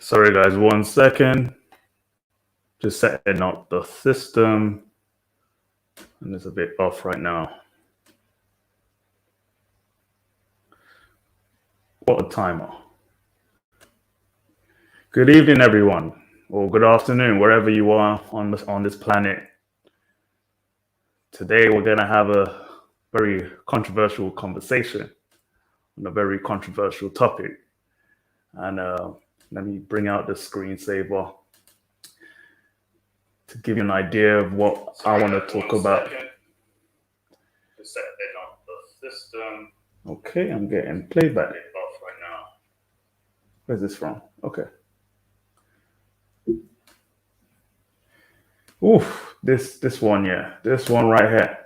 Sorry, guys, 1 second. Just setting up the system. And it's a bit off right now. What a timer. Good evening, everyone, or good afternoon, wherever you are on this planet. Today, we're going to have a very controversial conversation on a very controversial topic. And let me bring out the screensaver to give you an idea of what I want to talk about. Just setting up the system. Okay, I'm getting playback. Off right now. Where's this from? Okay. Oof, this one, yeah. This one right here.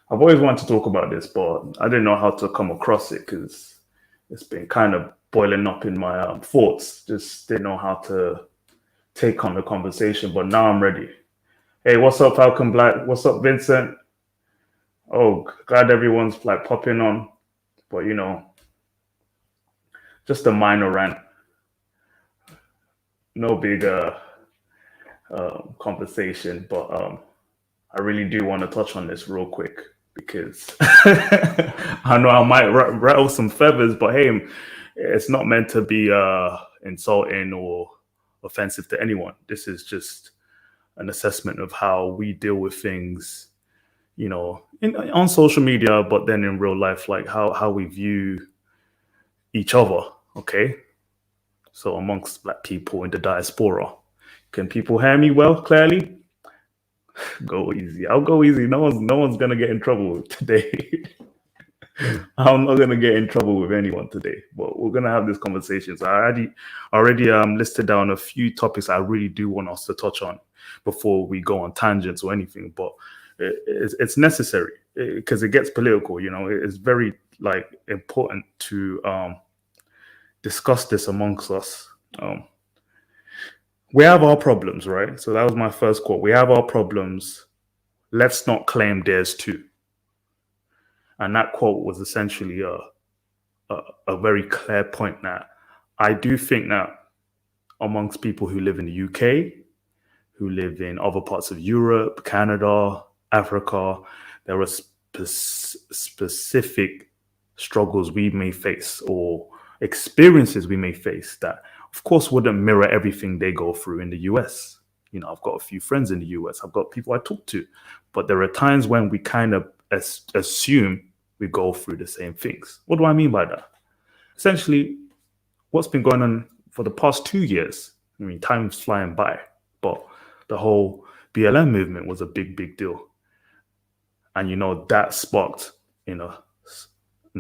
I've always wanted to talk about this, but I didn't know how to come across it because it's been kind of boiling up in my thoughts. Just didn't know how to take on the conversation, but now I'm ready. Hey, what's up, Falcon Black? What's up, Vincent? Oh, glad everyone's like popping on, but just a minor rant. No big conversation, but I really do want to touch on this real quick because I know I might rattle some feathers, but hey, it's not meant to be insulting or offensive to anyone. This is just an assessment of how we deal with things, on social media, but then in real life, like how we view each other. Okay, so amongst Black people in the diaspora, can people hear me well, clearly? Go easy. I'll go easy. No one's gonna get in trouble today. I'm not gonna get in trouble with anyone today, but we're gonna have this conversation. So I already listed down a few topics I really do want us to touch on before we go on tangents or anything. But it's necessary because it gets political. It's very important to discuss this amongst us. We have our problems, right? So that was my first quote. We have our problems. Let's not claim theirs too. And that quote was essentially a very clear point that I do think that amongst people who live in the UK, who live in other parts of Europe, Canada, Africa, there are specific struggles we may face or experiences we may face that, of course, wouldn't mirror everything they go through in the US. I've got a few friends in the US. I've got people I talk to. But there are times when we kind of assume we go through the same things. What do I mean by that? Essentially, what's been going on for the past 2 years, time's flying by, but the whole BLM movement was a big deal. And, that sparked, in a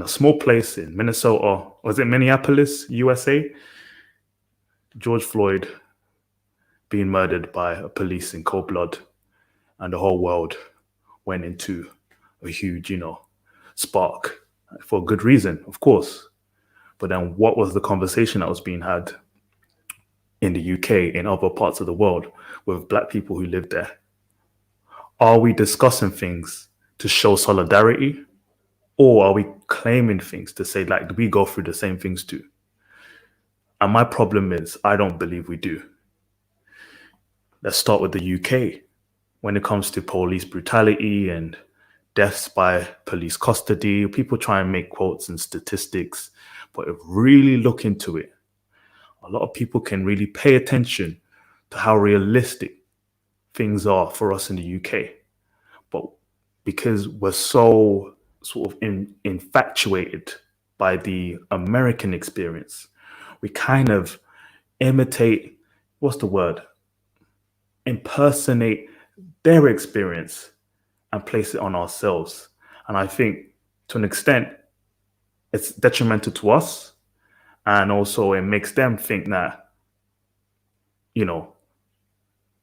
small place in Minnesota, was it Minneapolis, USA? George Floyd being murdered by a police in cold blood, and the whole world went into a huge, spark for good reason, of course. But then what was the conversation that was being had in the UK, in other parts of the world with Black people who live there? Are we discussing things to show solidarity, or are we claiming things to say, do we go through the same things too? And my problem is, I don't believe we do. Let's start with the UK. When it comes to police brutality and deaths by police custody, people try and make quotes and statistics, but if really look into it, a lot of people can really pay attention to how realistic things are for us in the UK. But because we're so sort of infatuated by the American experience, we kind of imitate, impersonate their experience and place it on ourselves. And I think to an extent, it's detrimental to us. And also it makes them think that,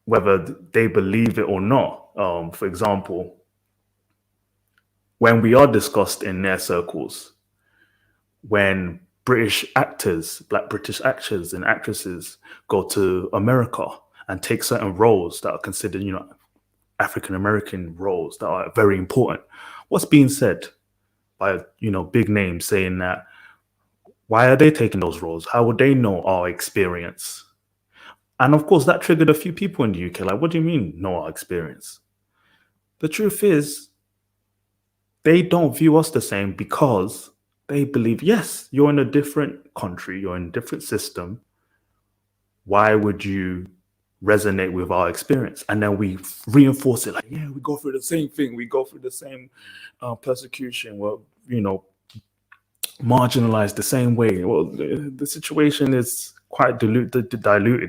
whether they believe it or not. For example, when we are discussed in their circles, when British actors, Black British actors and actresses go to America and take certain roles that are considered, African-American roles that are very important, what's being said by, big names saying that Why are they taking those roles? How would they know our experience? And of course, that triggered a few people in the UK. Like, what do you mean, know our experience? The truth is, they don't view us the same because they believe, yes, you're in a different country, you're in a different system. Why would you resonate with our experience? And then we reinforce it like, yeah, we go through the same thing. We go through the same persecution. Well, marginalized the same way. Well, the situation is quite diluted,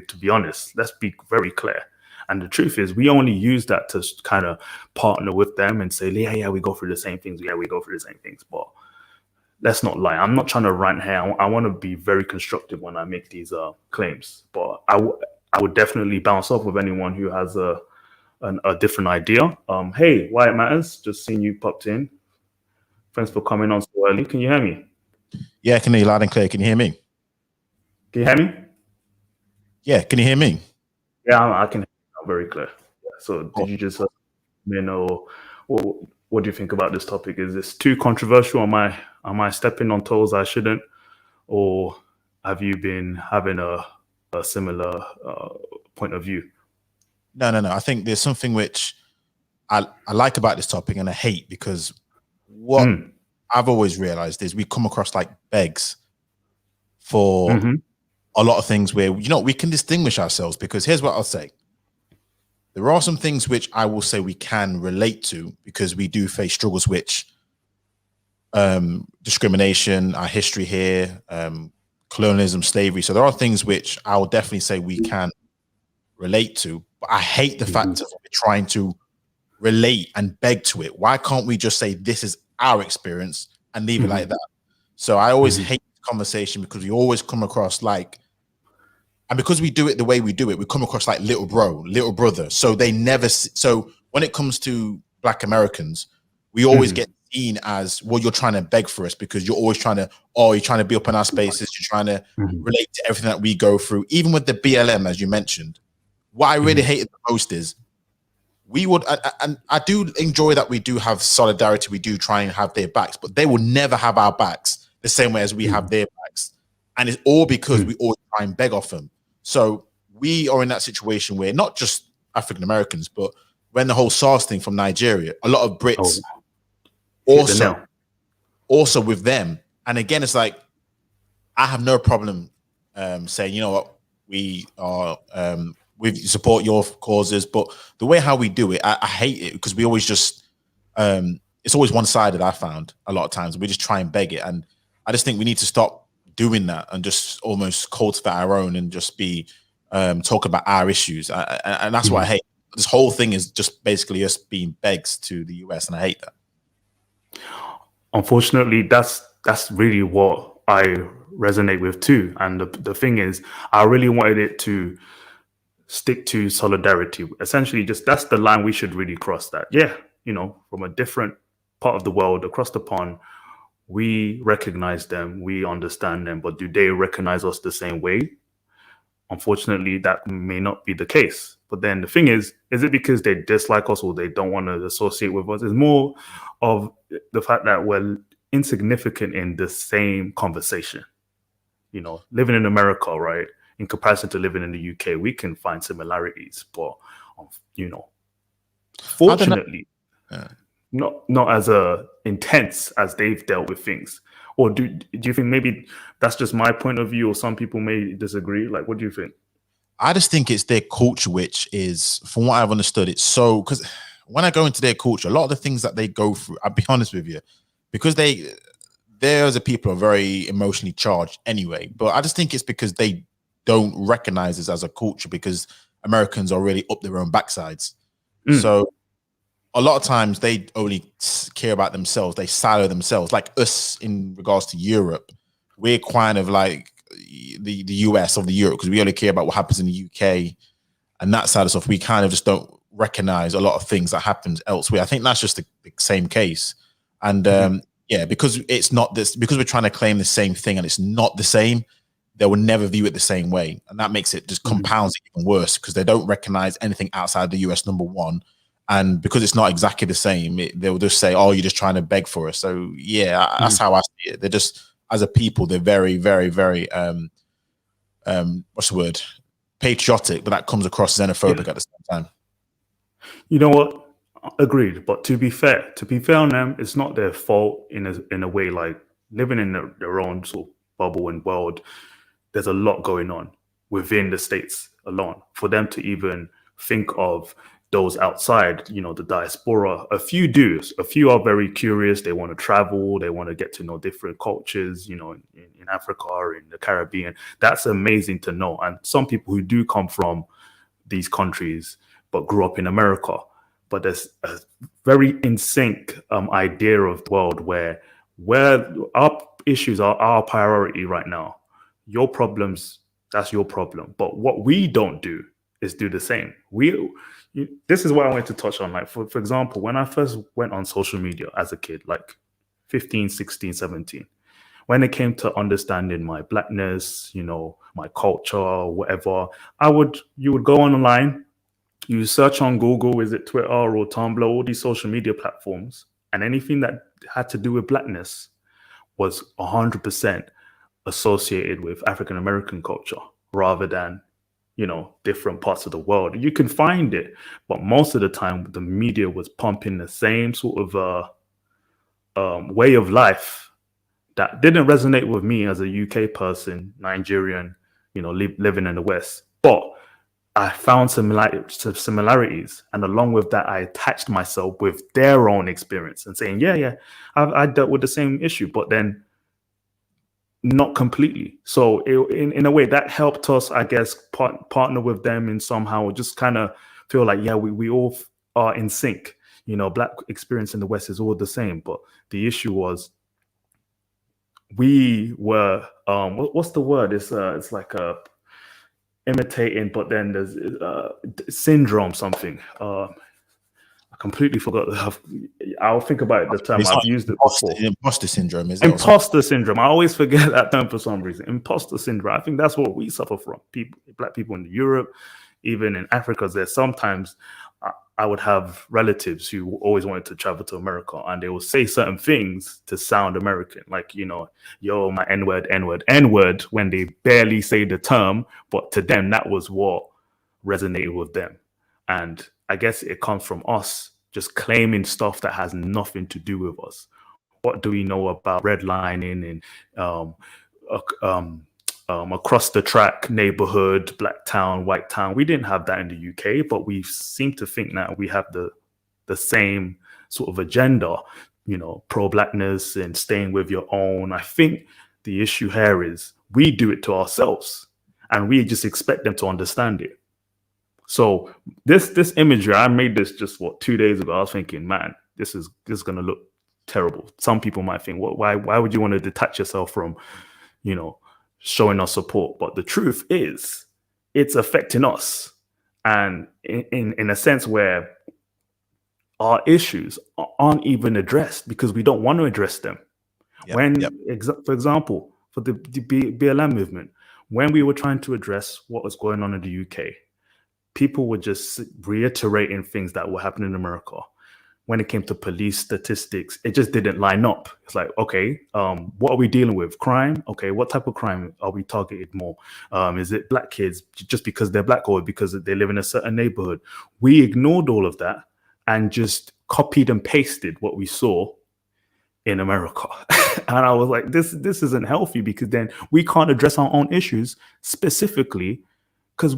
to be honest. Let's be very clear. And the truth is, we only use that to kind of partner with them and say, yeah, we go through the same things. Yeah, we go through the same things. But let's not lie. I'm not trying to rant here. I want to be very constructive when I make these claims. But I would definitely bounce off with anyone who has a different idea. Hey, Why It Matters, just seen you popped in. Thanks for coming on so early. Can you hear me? Yeah, I can hear you loud and clear. Can you hear me? Can you hear me? Yeah, can you hear me? Yeah, I can hear you very clear. Yeah, so did you just know what do you think about this topic? Is this too controversial? Am I stepping on toes I shouldn't? Or have you been having a similar point of view? No. I think there's something which I like about this topic and I hate, because what I've always realized is we come across like begs for a lot of things where, we can distinguish ourselves, because here's what I'll say. There are some things which I will say we can relate to, because we do face struggles which discrimination, our history here, colonialism, slavery. So there are things which I will definitely say we can relate to. But I hate the fact of trying to relate and beg to it. Why can't we just say this is our experience and leave it like that? So I always hate the conversation, because we always come across like, and because we do it the way we do it, we come across like little bro, little brother. So they never. So when it comes to Black Americans, we always get seen as, well, you're trying to beg for us because you're always trying to, you're trying to be up in our spaces. You're trying to relate to everything that we go through, even with the BLM, as you mentioned. What I really hated the most is we would, and I do enjoy that we do have solidarity. We do try and have their backs, but they will never have our backs the same way as we have their backs. And it's all because we always try and beg off them. So we are in that situation where not just African Americans, but when the whole SARS thing from Nigeria, a lot of Brits also with them. And again, it's like, I have no problem saying, you know what, we are, we support your causes, but the way how we do it, I hate it, because we always just, it's always one-sided. I found a lot of times we just try and beg it. And I just think we need to stop doing that and just almost cultivate our own and just be talk about our issues. And that's what I hate. This whole thing is just basically us being begs to the US, and I hate that. Unfortunately, that's really what I resonate with too. And the thing is, I really wanted it to stick to solidarity. Essentially, just that's the line we should really cross. That, yeah, from a different part of the world across the pond, we recognize them, we understand them, but do they recognize us the same way? Unfortunately, that may not be the case. But then the thing is it because they dislike us or they don't want to associate with us? It's more of the fact that we're insignificant in the same conversation. Living in America, right? In comparison to living in the UK, we can find similarities, but fortunately, not as intense as they've dealt with things. Or do you think maybe that's just my point of view, or some people may disagree? Like, what do you think? I just think it's their culture, which is, from what I've understood, it's so, because when I go into their culture, a lot of the things that they go through, I'll be honest with you, because there's a people are very emotionally charged anyway, but I just think it's because they don't recognize this as a culture, because Americans are really up their own backsides. So a lot of times they only care about themselves. They silo themselves, like us in regards to Europe. We're kind of like the US of the Europe, because we only care about what happens in the UK and that side of stuff. We kind of just don't recognize a lot of things that happens elsewhere. I think that's just the same case. And yeah, because it's not this, because we're trying to claim the same thing and it's not the same, they will never view it the same way. And that makes it just compounds it even worse, because they don't recognize anything outside the US, number one. And because it's not exactly the same, they'll just say, oh, you're just trying to beg for us. So yeah, that's how I see it. They're just as a people, they're very, very, very what's the word? Patriotic, but that comes across xenophobic at the same time. You know what? Agreed. But to be fair on them, it's not their fault in a way. Like living in their own sort of bubble and world, there's a lot going on within the states alone for them to even think of those outside, the diaspora. A few are very curious. They want to travel. They want to get to know different cultures, in Africa or in the Caribbean. That's amazing to know. And some people who do come from these countries but grew up in America. But there's a very in sync idea of the world where our issues are our priority right now. Your problems, that's your problem. But what we don't do is do the same. This is what I wanted to touch on. Like, for example, when I first went on social media as a kid, like 15, 16, 17, when it came to understanding my blackness, my culture, whatever, you would go online, you search on Google, is it Twitter or Tumblr, all these social media platforms, and anything that had to do with blackness was 100% associated with African American culture rather than different parts of the world. You can find it, but most of the time the media was pumping the same sort of way of life that didn't resonate with me as a UK person, Nigerian, living in the West. But I found similarities, and along with that, I attached myself with their own experience and saying, yeah, I dealt with the same issue, but then not completely. So in a way that helped us, I guess, partner with them in somehow, just kind of feel like, yeah, we all are in sync. Black experience in the West is all the same. But the issue was we were, what's the word? It's like imitating, but then there's syndrome something. I completely forgot. I'll think about it the time. I've used it before. Imposter syndrome, is it? Imposter syndrome. I always forget that term for some reason. Imposter syndrome. I think that's what we suffer from. Black people in Europe, even in Africa. There's sometimes I would have relatives who always wanted to travel to America, and they will say certain things to sound American, like, yo, my N-word, N-word, N-word, when they barely say the term, but to them, that was what resonated with them. And I guess it comes from us just claiming stuff that has nothing to do with us. What do we know about redlining and across the track neighborhood, black town, white town? We didn't have that in the UK, but we seem to think that we have the same sort of agenda, pro-blackness and staying with your own. I think the issue here is we do it to ourselves and we just expect them to understand it. So this imagery, I made this just 2 days ago. I was thinking, man, this is going to look terrible. Some people might think, why would you want to detach yourself from, showing us support? But the truth is, it's affecting us, and in a sense where our issues aren't even addressed because we don't want to address them. For example, for the BLM movement, when we were trying to address what was going on in the UK, people were just reiterating things that were happening in America. When it came to police statistics, it just didn't line up. It's like, okay, what are we dealing with? Crime? Okay, what type of crime are we targeted more? Is it black kids just because they're black or because they live in a certain neighborhood? We ignored all of that and just copied and pasted what we saw in America. And I was like, this isn't healthy, because then we can't address our own issues specifically because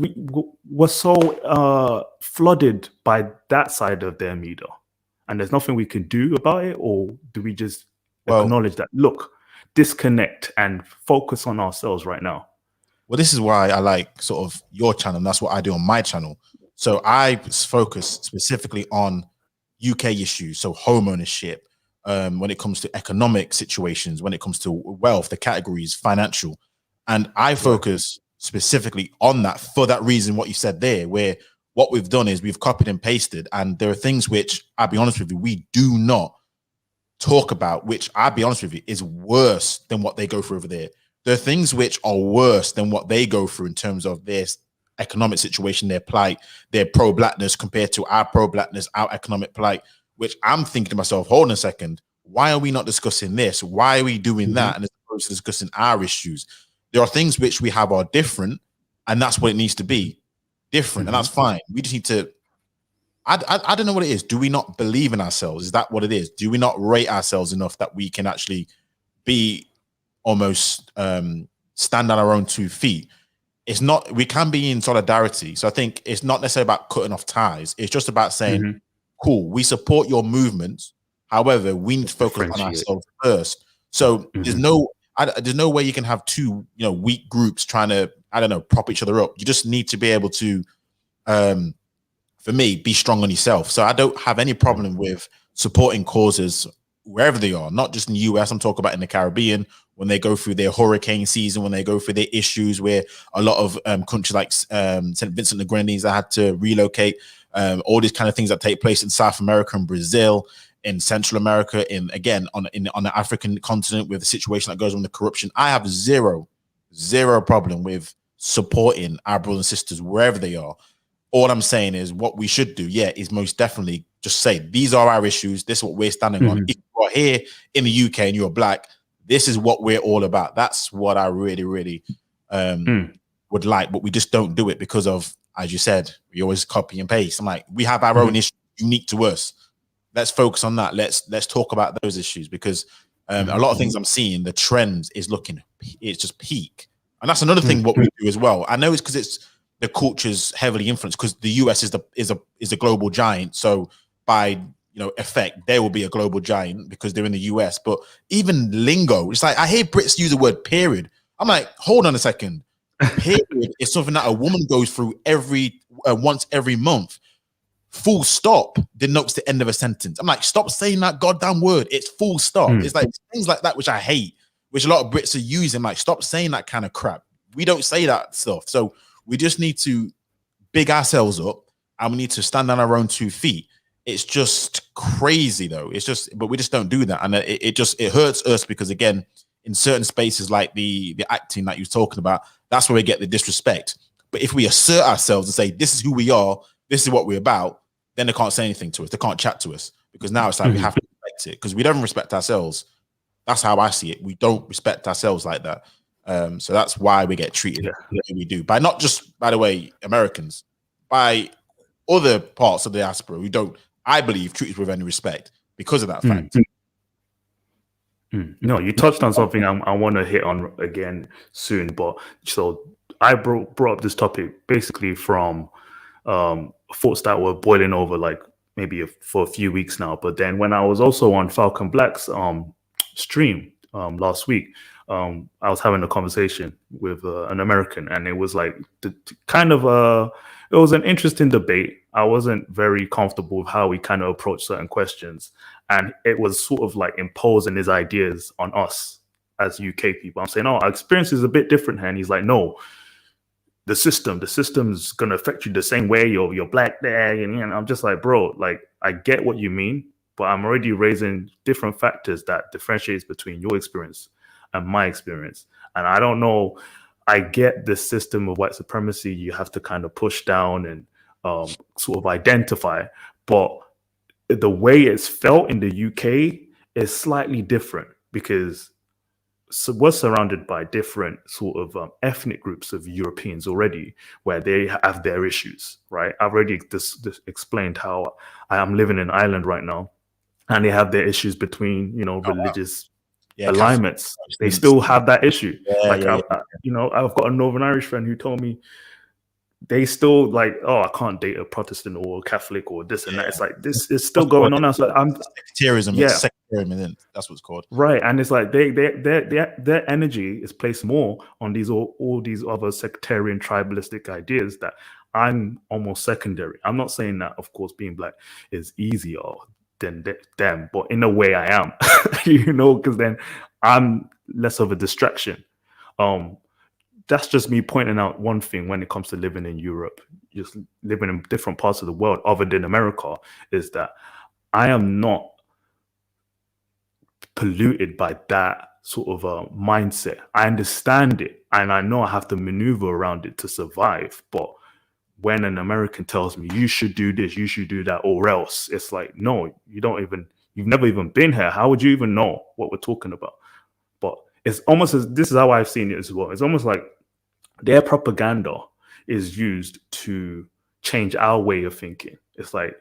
we're so flooded by that side of their media. And there's nothing we can do about it? Or do we just acknowledge that, look, disconnect and focus on ourselves right now? Well, this is why I like sort of your channel, and that's what I do on my channel. So I focus specifically on UK issues, so home ownership, when it comes to economic situations, when it comes to wealth, the categories, financial. And I focus specifically on that for that reason, what you said there, where what we've done is we've copied and pasted, and there are things which, I'll be honest with you, we do not talk about, which, I'll be honest with you, is worse than what they go through over there. There are things which are worse than what they go through in terms of their economic situation, their plight, their pro-blackness compared to our pro-blackness, our economic plight, which I'm thinking to myself, hold on a second, why are we not discussing this? Why are we doing that? And as opposed opposed to discussing our issues. There are things which we have are different, and that's what it needs to be, different, and that's fine. We just need to. I don't know what it is. Do we not believe in ourselves? Is that what it is? Do we not rate ourselves enough that we can actually be almost stand on our own 2 feet? It's not. We can be in solidarity. So I think it's not necessarily about cutting off ties. It's just about saying, cool, we support your movements. However, we need to focus on ourselves first. So there's no way you can have two, weak groups trying to, I don't know, prop each other up. You just need to be able to, for me, be strong on yourself. So I don't have any problem with supporting causes wherever they are, not just in the US. I'm talking about in the Caribbean, when they go through their hurricane season, when they go through their issues where a lot of countries like St. Vincent and the Grenadines that had to relocate, all these kind of things that take place in South America and Brazil, in Central America, on the African continent with the situation that goes on with the corruption. I have zero problem with supporting our brothers and sisters wherever they are. All I'm saying is what we should do, is most definitely just say, these are our issues. This is what we're standing on. If you are here in the UK and you're black, this is what we're all about. That's what I really, really would like, but we just don't do it because of, as you said, we always copy and paste. I'm like, we have our own issues unique to us. Let's focus on that. Let's talk about those issues, because a lot of things I'm seeing, the trend is it's just peak. And that's another thing what we do as well. I know it's because it's the culture's heavily influenced, because the US is a global giant. So by effect, they will be a global giant because they're in the US. But even lingo, it's like I hear Brits use the word period. I'm like, hold on a second. Period is something that a woman goes through once every month. Full stop denotes the end of a sentence. I'm like, stop saying that goddamn word. It's full stop. It's like things like that which I hate, which a lot of Brits are using. Like, stop saying that kind of crap. We don't say that stuff. So we just need to big ourselves up, and we need to stand on our own 2 feet. It's just crazy though. But we just don't do that. And it hurts us, because again, in certain spaces like the acting that you're talking about, that's where we get the disrespect. But if we assert ourselves and say, this is who we are, this is what we're about, then they can't say anything to us. They can't chat to us, because now it's like we have to respect it, because we don't respect ourselves. That's how I see it. We don't respect ourselves like that. So that's why we get treated the way we do. By not just, by the way, Americans, by other parts of the diaspora, we don't, I believe, treat us with any respect because of that fact. No, you touched on something I want to hit on again soon. But so I brought up this topic basically from thoughts that were boiling over like maybe for a few weeks now. But then when I was also on Falcon Black's stream last week, I was having a conversation with an American, and it was like it was an interesting debate. I wasn't very comfortable with how we kind of approached certain questions, and it was sort of like imposing his ideas on us as UK people. I'm saying, our experience is a bit different here, and he's like, no, the system's gonna affect you the same way. You're black there, and I'm just like, bro, like, I get what you mean, but I'm already raising different factors that differentiates between your experience and my experience. And I don't know, I get this system of white supremacy you have to kind of push down and sort of identify, but the way it's felt in the UK is slightly different, because we're surrounded by different sort of ethnic groups of Europeans already, where they have their issues, right? I've already explained how I am living in Ireland right now, and they have their issues between, religious alignments. They still have that issue. I've got a Northern Irish friend who told me they still like, oh, I can't date a Protestant or a Catholic or this and that. It's like, this is still going on now. So sectarianism. Sectarianism, that's what it's called. Right. And it's like their energy is placed more on all these other sectarian tribalistic ideas that I'm almost secondary. I'm not saying that, of course, being black is easier than them, but in a way I am, because then I'm less of a distraction. That's just me pointing out one thing when it comes to living in Europe, just living in different parts of the world other than America, is that I am not polluted by that sort of mindset. I understand it, and I know I have to maneuver around it to survive. But when an American tells me you should do this, you should do that, or else, it's like, no, you've never even been here. How would you even know what we're talking about? But it's almost as this is how I've seen it as well. It's almost like their propaganda is used to change our way of thinking. It's like,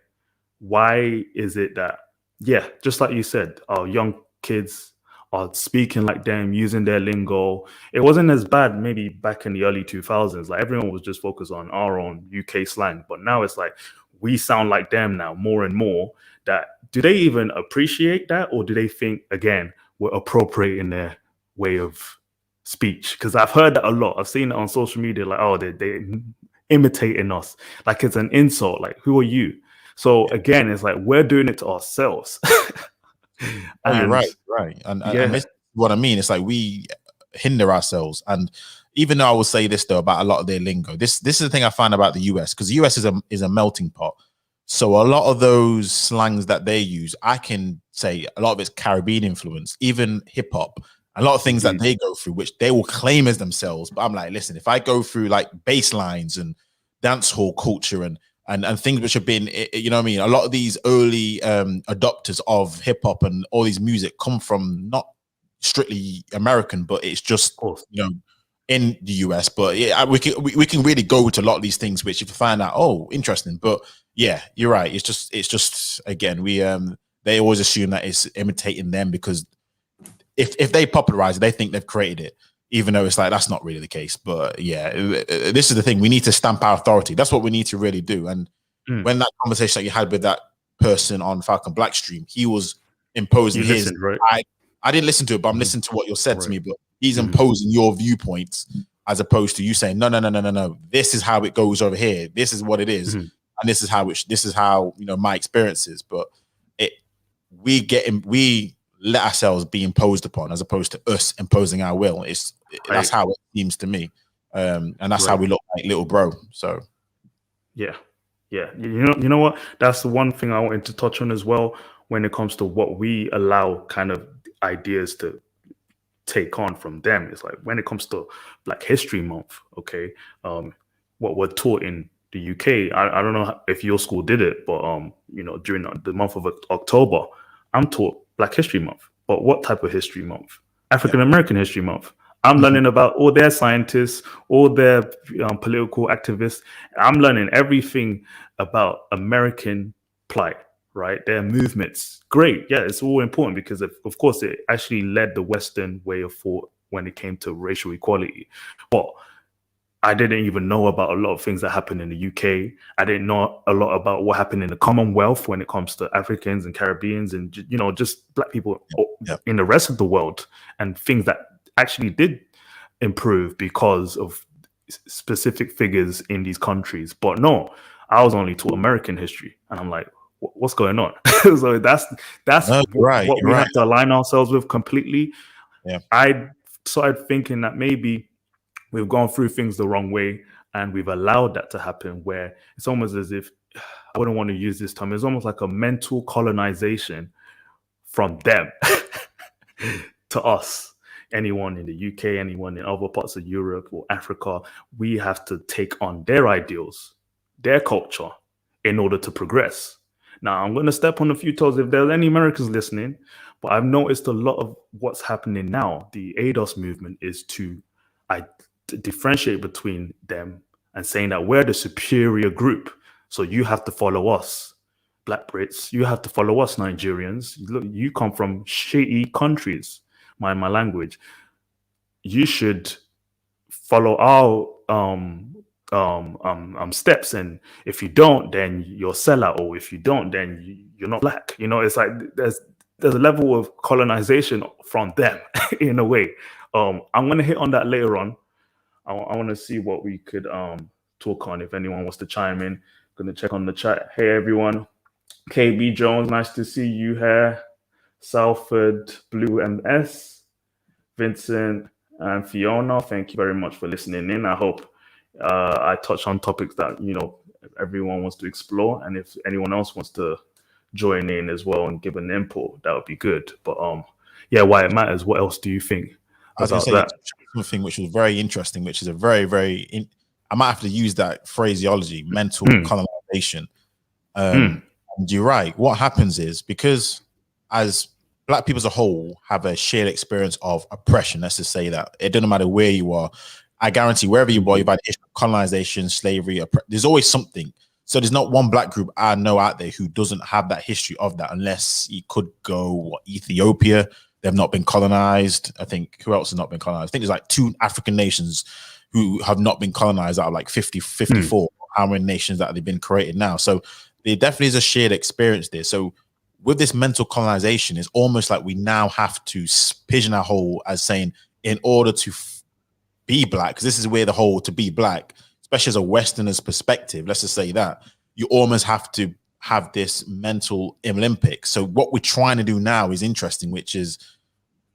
why is it that, yeah, just like you said, our young kids are speaking like them, using their lingo. It wasn't as bad maybe back in the early 2000s. Like everyone was just focused on our own UK slang. But now it's like we sound like them now more and more. That do they even appreciate that, or do they think again we're appropriating their way of speech? Because I've heard that a lot. I've seen it on social media, like, oh, they imitating us, like it's an insult. Like, who are you? So again, it's like we're doing it to ourselves. Oh, you're And right, right. And yeah, this is what I mean. It's like we hinder ourselves. And even though I will say this though about a lot of their lingo, this is the thing I find about the US, because the US is a melting pot. So a lot of those slangs that they use, I can say a lot of it's Caribbean influence, even hip hop. A lot of things that they go through, which they will claim as themselves. But I'm like, listen, if I go through like bass lines and dance hall culture and things which have been, you know what I mean? A lot of these early adopters of hip hop and all these music come from not strictly American, but it's just, you know, in the US. But yeah, we can really go to a lot of these things, which if you find out, oh, interesting. But yeah, you're right. It's just again, they always assume that it's imitating them, because if they popularize it, they think they've created it, even though it's like that's not really the case. But yeah, this is the thing. We need to stamp our authority. That's what we need to really do. And when that conversation that you had with that person on Falcon Black stream, he was imposing his. Listened, right? I didn't listen to it, but I'm listening to what you said to me. But he's imposing your viewpoints as opposed to you saying, no. This is how it goes over here. This is what it is, and this is how you know my experience is. But we let ourselves be imposed upon as opposed to us imposing our will. That's how it seems to me, and that's how we look like little bro. So yeah. You know what? That's the one thing I wanted to touch on as well when it comes to what we allow kind of ideas to take on from them. It's like when it comes to Black History Month, okay, what we're taught in the UK. I don't know if your school did it, but you know, during the month of October, I'm taught Black History Month. But what type of history month? African American History Month. I'm learning about all their scientists, all their political activists. I'm learning everything about American plight, right? Their movements. Great. Yeah, it's all important because, of course, it actually led the Western way of thought when it came to racial equality. But I didn't even know about a lot of things that happened in the UK. I didn't know a lot about what happened in the Commonwealth when it comes to Africans and Caribbeans and, you know, just Black people in the rest of the world, and things that actually did improve because of specific figures in these countries. But no, I was only taught American history, and I'm like, what's going on? So that's what we have to align ourselves with completely. Yeah, I started thinking that maybe we've gone through things the wrong way and we've allowed that to happen, where it's almost as if, I wouldn't want to use this term, it's almost like a mental colonization from them to us. Anyone in the UK, anyone in other parts of Europe or Africa, we have to take on their ideals, their culture, in order to progress. Now, I'm going to step on a few toes if there's any Americans listening, but I've noticed a lot of what's happening now. The ADOS movement is to differentiate between them and saying that we're the superior group. So you have to follow us, Black Brits. You have to follow us, Nigerians. Look, you come from shitty countries. Mind my language. You should follow our steps, and if you don't, then you're a sellout, or if you don't, then you're not Black. You know, it's like there's a level of colonization from them in a way. I'm gonna hit on that later on. I want to see what we could talk on. If anyone wants to chime in, gonna check on the chat. Hey everyone, KB Jones, nice to see you here. Salford Blue MS, Vincent and Fiona, thank you very much for listening in. I hope I touch on topics that, you know, everyone wants to explore, and if anyone else wants to join in as well and give an input, that would be good. But yeah, why it matters. What else do you think about that? Something which was very interesting, which is a very I might have to use that phraseology, mental colonization. And you're right. What happens is, because as Black people as a whole have a shared experience of oppression. Let's just say that. It doesn't matter where you are. I guarantee wherever you are, you've had colonization, slavery, there's always something. So there's not one black group I know out there who doesn't have that history of that, unless you could go Ethiopia. They've not been colonized. I think, who else has not been colonized? I think there's like 2 African nations who have not been colonized out of like 54, how many nations that have been created now. So there definitely is a shared experience there. So with this mental colonization, it's almost like we now have to pigeonhole as saying, in order to be black, because this is where the whole to be black, especially as a Westerner's perspective, let's just say that, you almost have to have this mental Olympics. So what we're trying to do now is interesting, which is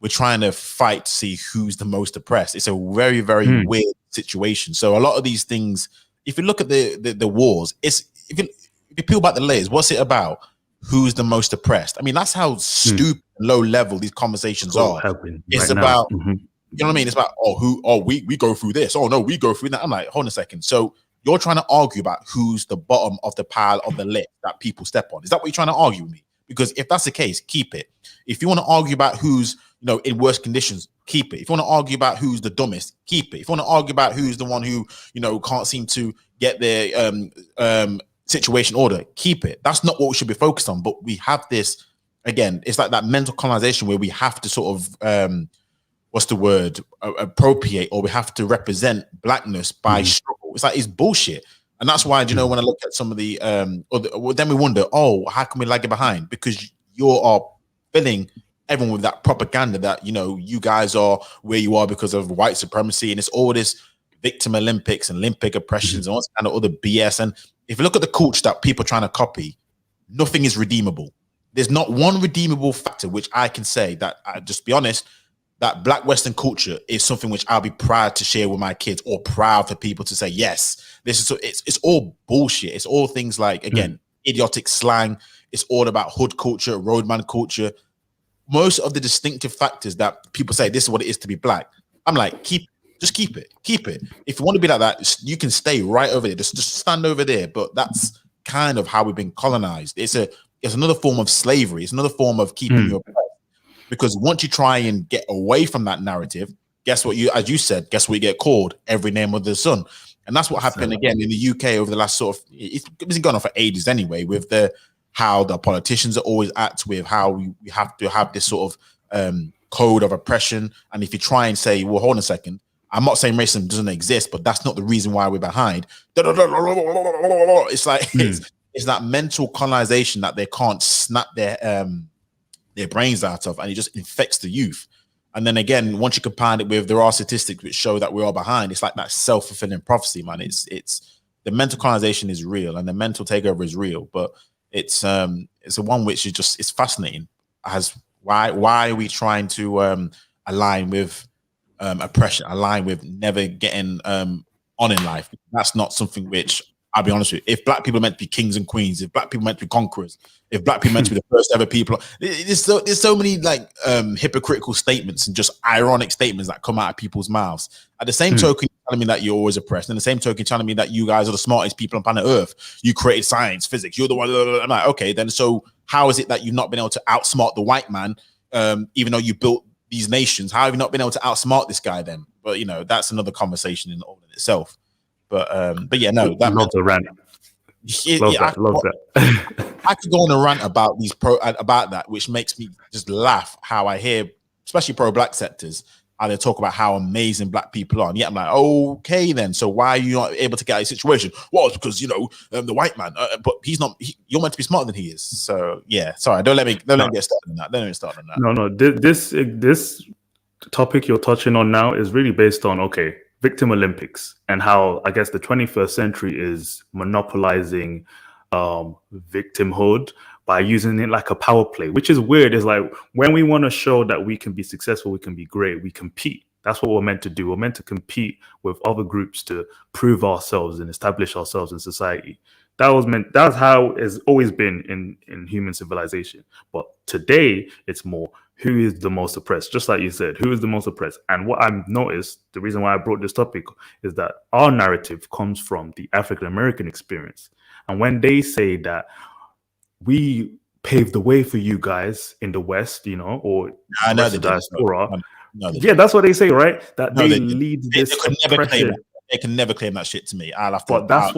we're trying to fight to see who's the most oppressed. It's a very, very weird situation. So a lot of these things, if you look at the wars, it's if you peel back the layers, what's it about? Who's the most oppressed? I mean, that's how stupid, low level these conversations are. It's about, you know what I mean? It's about, we go through this. Oh no, we go through that. I'm like, hold on a second. So you're trying to argue about who's the bottom of the pile of the list that people step on. Is that what you're trying to argue with me? Because if that's the case, keep it. If you want to argue about who's, in worse conditions, keep it. If you want to argue about who's the dumbest, keep it. If you want to argue about who's the one who, can't seem to get their situation order, keep it. That's not what we should be focused on. But we have this, again, it's like that mental colonization where we have to sort of appropriate, or we have to represent blackness by struggle. It's like, it's bullshit. And that's why, when I look at some of the then we wonder, how can we lag it behind? Because you are filling everyone with that propaganda that you guys are where you are because of white supremacy, and it's all this victim Olympics and Olympic oppressions and all kind of other BS. And if you look at the culture that people are trying to copy, nothing is redeemable. There's not one redeemable factor which I can say that, just be honest, that Black Western culture is something which I'll be proud to share with my kids, or proud for people to say, yes, this is. It's all bullshit. It's all things like, again, idiotic slang. It's all about hood culture, roadman culture. Most of the distinctive factors that people say, this is what it is to be black. I'm like, just keep it. If you want to be like that, you can stay right over there. Just stand over there. But that's kind of how we've been colonized. It's another form of slavery. It's another form of keeping you oppressed. Because once you try and get away from that narrative, guess what? As you said, guess what? You get called every name under the sun. And that's what happened again in the UK over the last it's been going on for ages anyway, with how the politicians are always act with how we have to have this sort of code of oppression. And if you try and say, well, hold on a second, I'm not saying racism doesn't exist, but that's not the reason why we're behind. It's like it's that mental colonization that they can't snap their brains out of, and it just infects the youth. And then again, once you combine it with, there are statistics which show that we're all behind. It's like that self-fulfilling prophecy, man. It's the mental colonization is real, and the mental takeover is real. But it's a one which is just, it's fascinating. As why are we trying to align with oppression, align with never getting on in life? That's not something which, I'll be honest with you, if black people are meant to be kings and queens, if black people are meant to be conquerors, if black people are meant to be the first ever people, there's so many like hypocritical statements and just ironic statements that come out of people's mouths. At the same token, you're telling me that you're always oppressed, and the same token, you're telling me that you guys are the smartest people on planet Earth. You created science, physics, you're the one. I'm like, okay, then so how is it that you've not been able to outsmart the white man, even though you built these nations? How have you not been able to outsmart this guy then? But that's another conversation in all of itself. But yeah, no, that love the rant. Love that. I could go on a rant about about that, which makes me just laugh. How I hear, especially pro-black sectors, how they talk about how amazing black people are, and yet I'm like, okay, then. So why are you not able to get out of a situation? Well, it's because the white man, but he's not. You're meant to be smarter than he is. So yeah, sorry, don't let me get started on that. Don't let me start on that. No, this topic you're touching on now is really based on victim Olympics, and how I guess the 21st century is monopolizing victimhood by using it like a power play, which is weird. It's like, when we want to show that we can be successful, we can be great, we compete. That's what we're meant to do. We're meant to compete with other groups to prove ourselves and establish ourselves in society. That's how it's always been in human civilization. But today it's more, who is the most oppressed? Just like you said, who is the most oppressed? And what I've noticed, the reason why I brought this topic, is that our narrative comes from the African American experience. And when they say that we paved the way for you guys in the West, or I the know rest they of the didn't. diaspora. No, they Yeah, didn't. that's what they say, right? That No, they they didn't. lead They this could never claim oppression. that. They can never claim that shit to me. I'll have to. But that's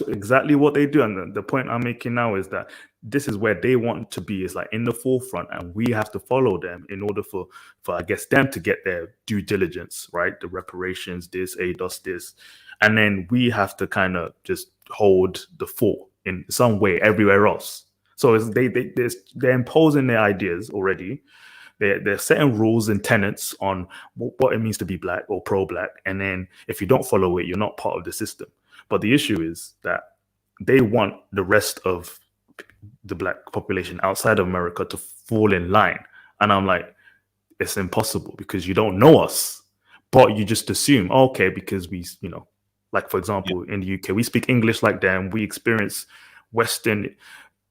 exactly what they do. And the point I'm making now is that this is where they want to be, is like in the forefront, and we have to follow them in order for I guess them to get their due diligence, right? The reparations, this, ADOS, this. And then we have to kind of just hold the fort in some way everywhere else. So they're imposing their ideas already. They're setting rules and tenets on what it means to be black or pro-black, and then if you don't follow it, you're not part of the system. But the issue is that they want the rest of the black population outside of America to fall in line, and I'm like, it's impossible because you don't know us, but you just assume, okay, because we, like for example, in the UK, we speak English like them, we experience Western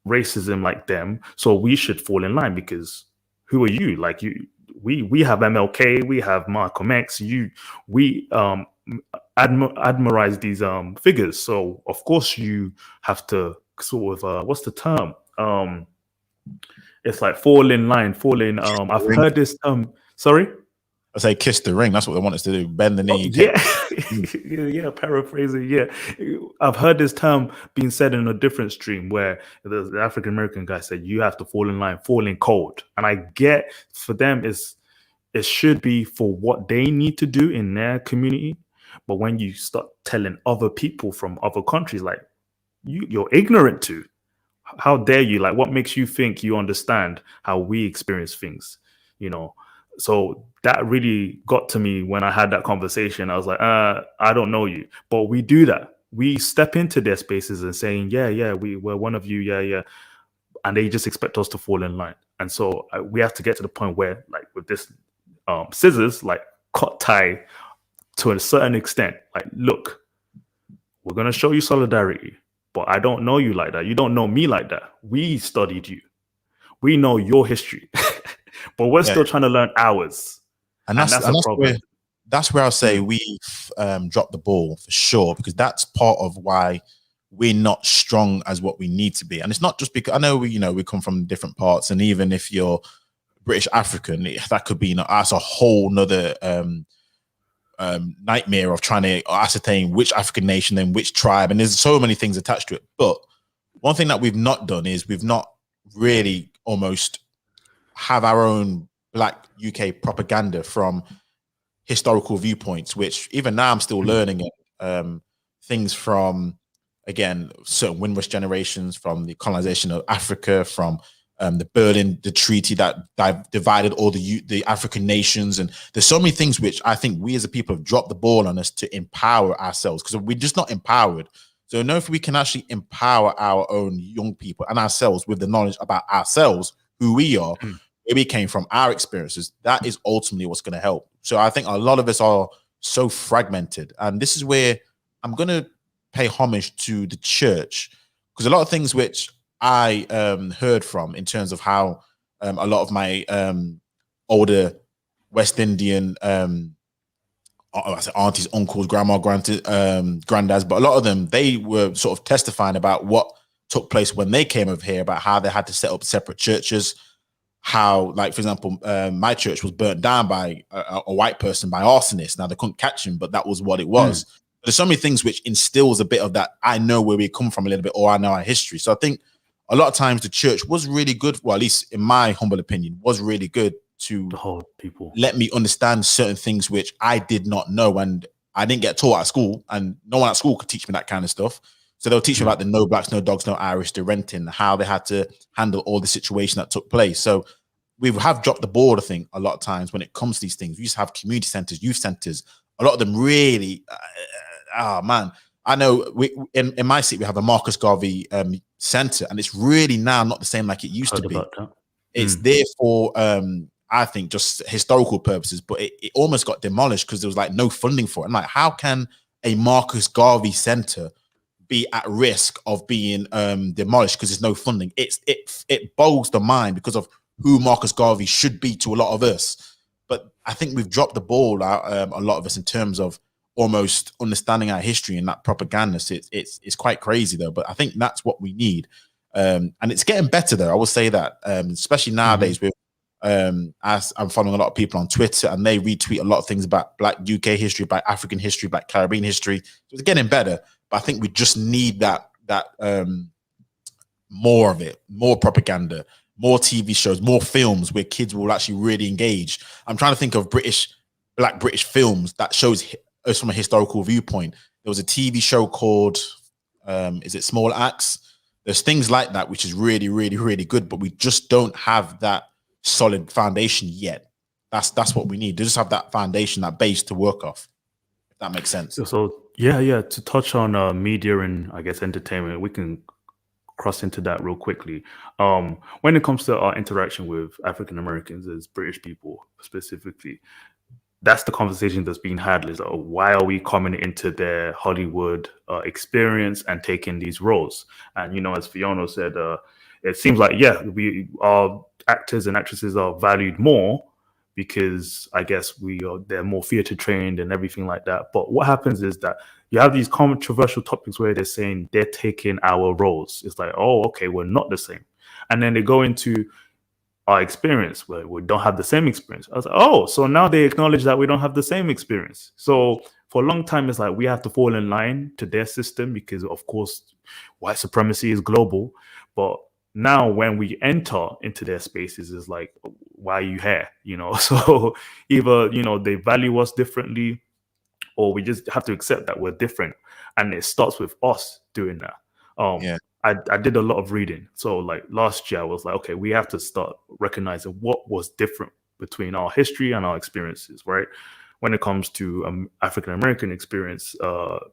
racism like them, so we should fall in line because who are you? Like we have MLK, we have Malcolm X. We admirize these figures, so of course you have to sort of what's the term? It's like fall in line, fall in. I've heard this. Sorry. I say kiss the ring. That's what they want us to do. Bend the knee. Yeah, paraphrasing. Yeah, I've heard this term being said in a different stream where the African American guy said you have to fall in line, fall in cold. And I get, for them, it should be for what they need to do in their community. But when you start telling other people from other countries, like you're ignorant to, how dare you? Like, what makes you think you understand how we experience things? So that really got to me when I had that conversation. I was like, I don't know you, but we do that. We step into their spaces and saying, yeah, we're one of you, yeah, and they just expect us to fall in line. And so we have to get to the point where, like with this scissors, like cut tie to a certain extent. Like, look, we're gonna show you solidarity, but I don't know you like that. You don't know me like that. We studied you. We know your history. But we're still trying to learn ours, and that's a problem. That's where I'll say we've dropped the ball for sure, because that's part of why we're not strong as what we need to be. And it's not just because I know we come from different parts, and even if you're British African, that could be that's a whole nother nightmare of trying to ascertain which African nation and which tribe, and there's so many things attached to it. But one thing that we've not done is we've not really almost have our own black UK propaganda from historical viewpoints, which even now I'm still learning it. Things from, again, certain Windrush generations, from the colonization of Africa, from the treaty that divided all the African nations. And there's so many things which I think we as a people have dropped the ball on us to empower ourselves, because we're just not empowered. So if we can actually empower our own young people and ourselves with the knowledge about ourselves, who we are, where we came from, our experiences, that is ultimately what's going to help. So I think a lot of us are so fragmented. And this is where I'm going to pay homage to the church, because a lot of things which I heard from in terms of how a lot of my older West Indian aunties, uncles, granddads, but a lot of them, they were sort of testifying about what took place when they came over here, about how they had to set up separate churches, how, like, for example, my church was burnt down by a white person, by arsonists. Now, they couldn't catch him, but that was what it was. There's so many things which instills a bit of that, I know where we come from a little bit, or I know our history. So I think a lot of times the church was really good, well, at least in my humble opinion, was really good to let me understand certain things which I did not know, and I didn't get taught at school, and no one at school could teach me that kind of stuff. So they'll teach me about the no blacks, no dogs, no Irish, the renting, how they had to handle all the situation that took place. So we have dropped the board, I think, a lot of times when it comes to these things. We used to have community centers, youth centers. A lot of them really, man. I know in my city, we have a Marcus Garvey center, and it's really now not the same like it used to be. It's there for, I think, just historical purposes, but it almost got demolished because there was like no funding for it. I'm like, how can a Marcus Garvey center be at risk of being demolished because there's no funding? It boggles the mind because of who Marcus Garvey should be to a lot of us. But I think we've dropped the ball out, a lot of us, in terms of almost understanding our history and that propaganda. So it's quite crazy though, but I think that's what we need. And it's getting better though. I will say that, especially nowadays with as I'm following a lot of people on Twitter, and they retweet a lot of things about Black UK history, Black African history, Black Caribbean history. So it's getting better, but I think we just need that more of it, more propaganda, more TV shows, more films where kids will actually really engage. I'm trying to think of Black British films that shows us from a historical viewpoint. There was a TV show called, is it Small Axe? There's things like that, which is really, really, really good, but we just don't have that solid foundation yet. That's what we need. To just have that foundation, that base to work off. If that makes sense. So yeah. To touch on media and I guess entertainment, we can cross into that real quickly. When it comes to our interaction with African Americans as British people specifically, that's the conversation that's being had. Is why are we coming into their Hollywood experience and taking these roles? And as Fiona said, it seems like our actors and actresses are valued more because I guess they're more theater trained and everything like that. But what happens is that you have these controversial topics where they're saying they're taking our roles. It's like, oh, okay, we're not the same. And then they go into our experience where we don't have the same experience. I was like, oh, so now they acknowledge that we don't have the same experience. So for a long time, it's like we have to fall in line to their system because, of course, white supremacy is global. But now when we enter into their spaces, it's like, why are you here? So either, they value us differently, or we just have to accept that we're different. And it starts with us doing that. I did a lot of reading. So like last year, I was like, okay, we have to start recognizing what was different between our history and our experiences, right? When it comes to African-American experience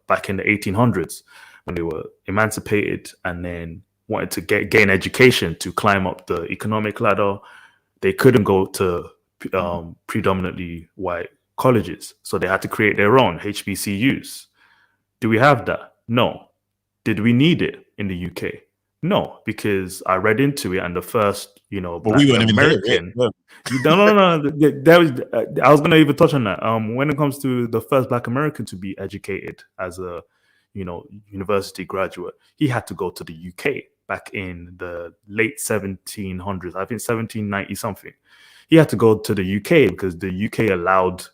back in the 1800s, when they were emancipated and then wanted to gain education to climb up the economic ladder, they couldn't go to predominantly white colleges. So they had to create their own HBCUs. Do we have that? No. Did we need it in the UK? No, because I read into it, and the first, But we weren't American. No. That was, I was going to even touch on that. When it comes to the first Black American to be educated as a, university graduate, he had to go to the UK back in the late 1700s. I think 1790 something. He had to go to the UK because the UK allowed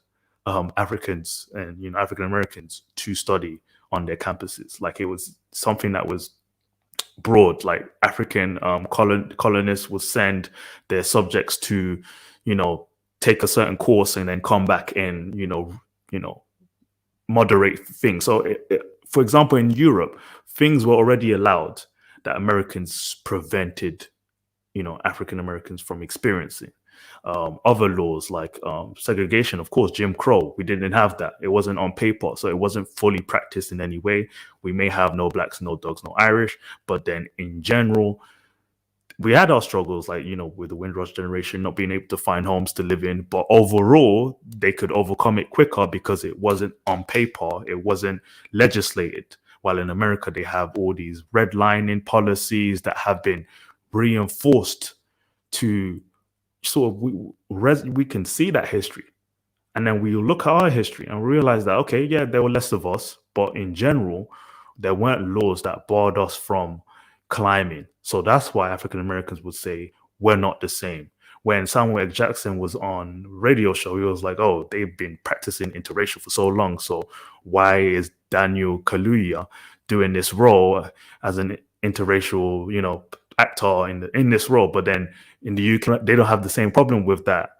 Africans and African Americans to study on their campuses. Like it was something that was broad. Like African colonists would send their subjects to, take a certain course and then come back and moderate things. So, for example, in Europe, things were already allowed that Americans prevented, African Americans from experiencing. Other laws like segregation, of course, Jim Crow, we didn't have that. It wasn't on paper, so it wasn't fully practiced in any way. We may have no blacks, no dogs, no Irish, but then in general, we had our struggles, like, with the Windrush generation not being able to find homes to live in. But overall, they could overcome it quicker because it wasn't on paper, it wasn't legislated. While in America, they have all these redlining policies that have been reinforced to sort of we can see that history, and then we look at our history and realize that, okay, yeah, there were less of us, but in general, there weren't laws that barred us from climbing. So that's why African Americans would say we're not the same. When Samuel L. Jackson was on radio show, he was like, oh, they've been practicing interracial for so long, so why is Daniel Kaluuya doing this role as an interracial, actor in this role? But then in the UK, they don't have the same problem with that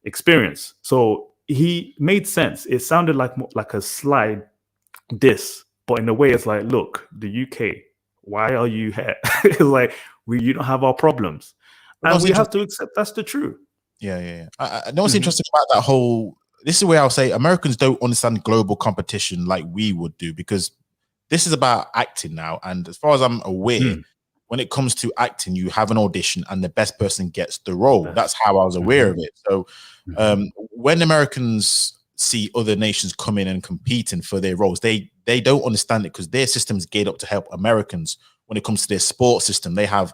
experience. So he made sense. It sounded like a slide diss, but in a way, it's like, look, the UK, why are you here? It's like you don't have our problems, and we have to accept that's the truth. Yeah. I know what's interesting about that whole. This is where I'll say Americans don't understand global competition like we would do, because this is about acting now, and as far as I'm aware. When it comes to acting, you have an audition and the best person gets the role. That's how I was aware of it. So when Americans see other nations come in and competing for their roles, they don't understand it because their system's geared up to help Americans. When it comes to their sports system, they have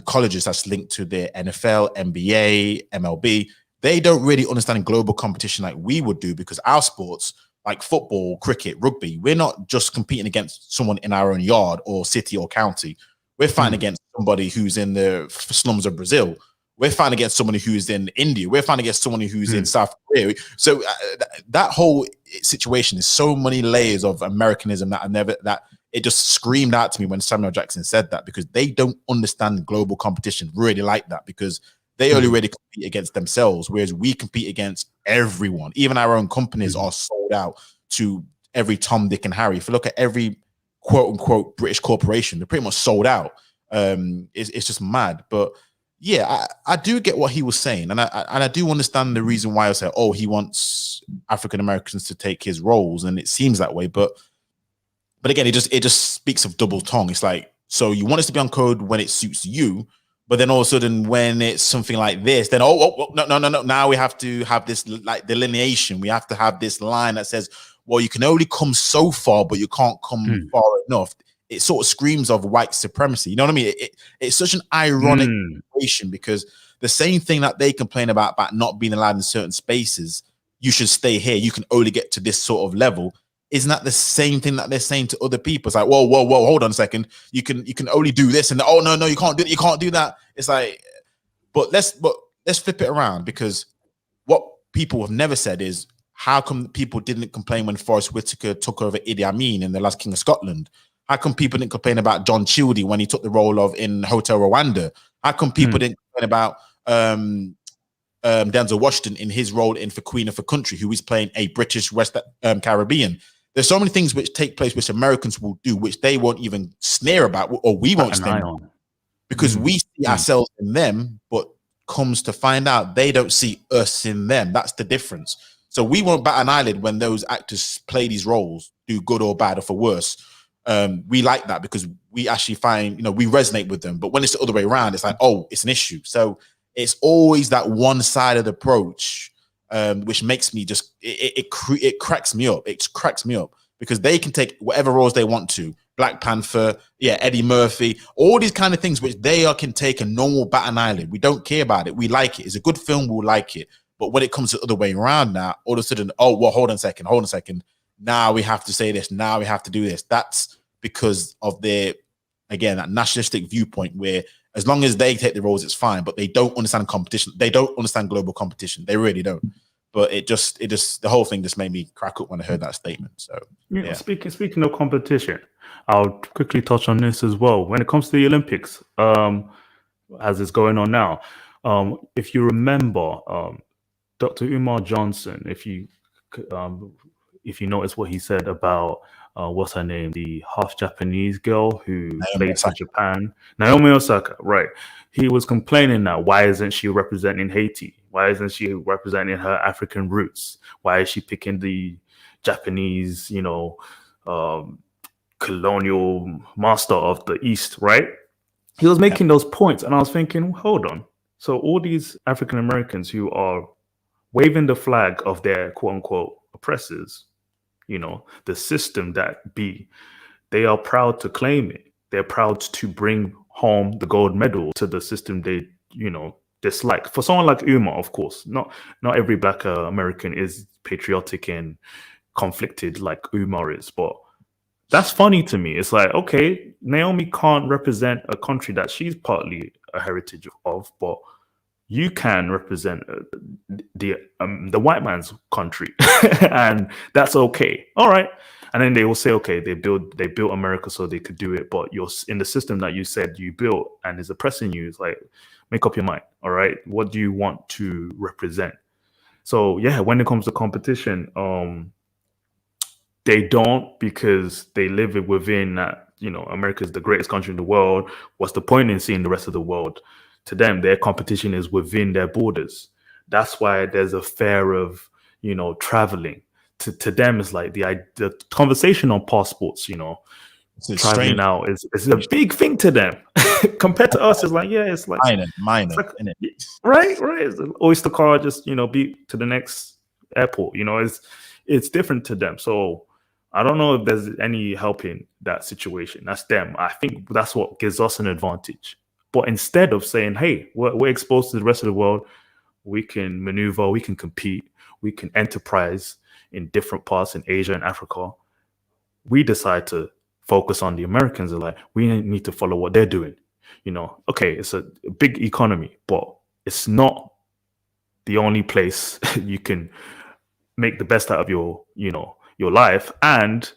colleges that's linked to their NFL, NBA, MLB. They don't really understand global competition like we would do, because our sports, like football, cricket, rugby, we're not just competing against someone in our own yard or city or county. We're fighting against somebody who's in the slums of Brazil. We're fighting against someone who's in India. We're fighting against someone who's in South Korea. So that whole situation is so many layers of Americanism that it just screamed out to me when Samuel Jackson said that, because they don't understand global competition really like that, because they only really compete against themselves, whereas we compete against everyone. Even our own companies are sold out to every Tom, Dick, and Harry. If you look at every quote unquote British corporation, they're pretty much sold out. It's just mad. But yeah, I do get what he was saying, and I do understand the reason why I say, oh, he wants African Americans to take his roles, and it seems that way. But again, it just speaks of double tongue. It's like, so you want us to be on code when it suits you, but then all of a sudden when it's something like this, then no, now we have to have this like delineation. We have to have this line that says, well, you can only come so far, but you can't come far enough. It sort of screams of white supremacy. You know what I mean? It's such an ironic situation, because the same thing that they complain about not being allowed in certain spaces, you should stay here, you can only get to this sort of level. Isn't that the same thing that they're saying to other people? It's like, whoa, hold on a second. You can only do this, and oh no, you can't do that. It's like, but let's flip it around, because what people have never said is, how come people didn't complain when Forrest Whitaker took over Idi Amin in The Last King of Scotland? How come people didn't complain about John Childy when he took the role of in Hotel Rwanda? How come people didn't complain about Denzel Washington in his role in For Queen of a Country, who is playing a British West Caribbean? There's so many things which take place which Americans will do, which they won't even sneer about, or we won't sneer about, because we see ourselves in them, but comes to find out they don't see us in them. That's the difference. So we won't bat an eyelid when those actors play these roles, do good or bad or for worse. We like that because we actually find, we resonate with them. But when it's the other way around, it's like, oh, it's an issue. So it's always that one-sided approach, which makes me just, it cracks me up. It cracks me up because they can take whatever roles they want to. Black Panther, Eddie Murphy, all these kind of things which they can take a normal bat an eyelid. We don't care about it. We like it. It's a good film. We'll like it. But when it comes the other way around now, all of a sudden, oh, well, hold on a second. Now we have to say this. Now we have to do this. That's because of their, again, that nationalistic viewpoint where as long as they take the roles, it's fine. But they don't understand competition. They don't understand global competition. They really don't. But it just, the whole thing just made me crack up when I heard that statement. So, yeah. Speaking of competition, I'll quickly touch on this as well. When it comes to the Olympics, as it's going on now, if you remember, Dr. Umar Johnson, if you notice what he said about what's her name, the half Japanese girl who played for Japan, Naomi Osaka, right? He was complaining that why isn't she representing Haiti? Why isn't she representing her African roots? Why is she picking the Japanese, colonial master of the East, right? He was making those points, and I was thinking, hold on. So all these African Americans who are waving the flag of their quote unquote oppressors, the system that be, they are proud to claim it. They're proud to bring home the gold medal to the system they, dislike. For someone like Umar, of course, not every Black American is patriotic and conflicted like Umar is, but that's funny to me. It's like, okay, Naomi can't represent a country that she's partly a heritage of, but you can represent the white man's country, and that's okay. All right, and then they will say, okay, they built America so they could do it, but you're in the system that you said you built and is oppressing you. It's like, make up your mind. All right, what do you want to represent? So yeah, when it comes to competition, they don't, because they live within that. America is the greatest country in the world. What's the point in seeing the rest of the world? To them, their competition is within their borders. That's why there's a fear of, traveling. To them, it's like the conversation on passports, traveling out is a big thing to them. Compared to us, it's like, it's like minor, like, right. It's an Oyster card, just beat to the next airport. It's different to them. So I don't know if there's any help in that situation. That's them. I think that's what gives us an advantage. But instead of saying, hey, we're exposed to the rest of the world, we can maneuver, we can compete, we can enterprise in different parts in Asia and Africa, we decide to focus on the Americans. Like, we need to follow what they're doing. You know, okay, it's a big economy, but it's not the only place you can make the best out of your, you know, your life. And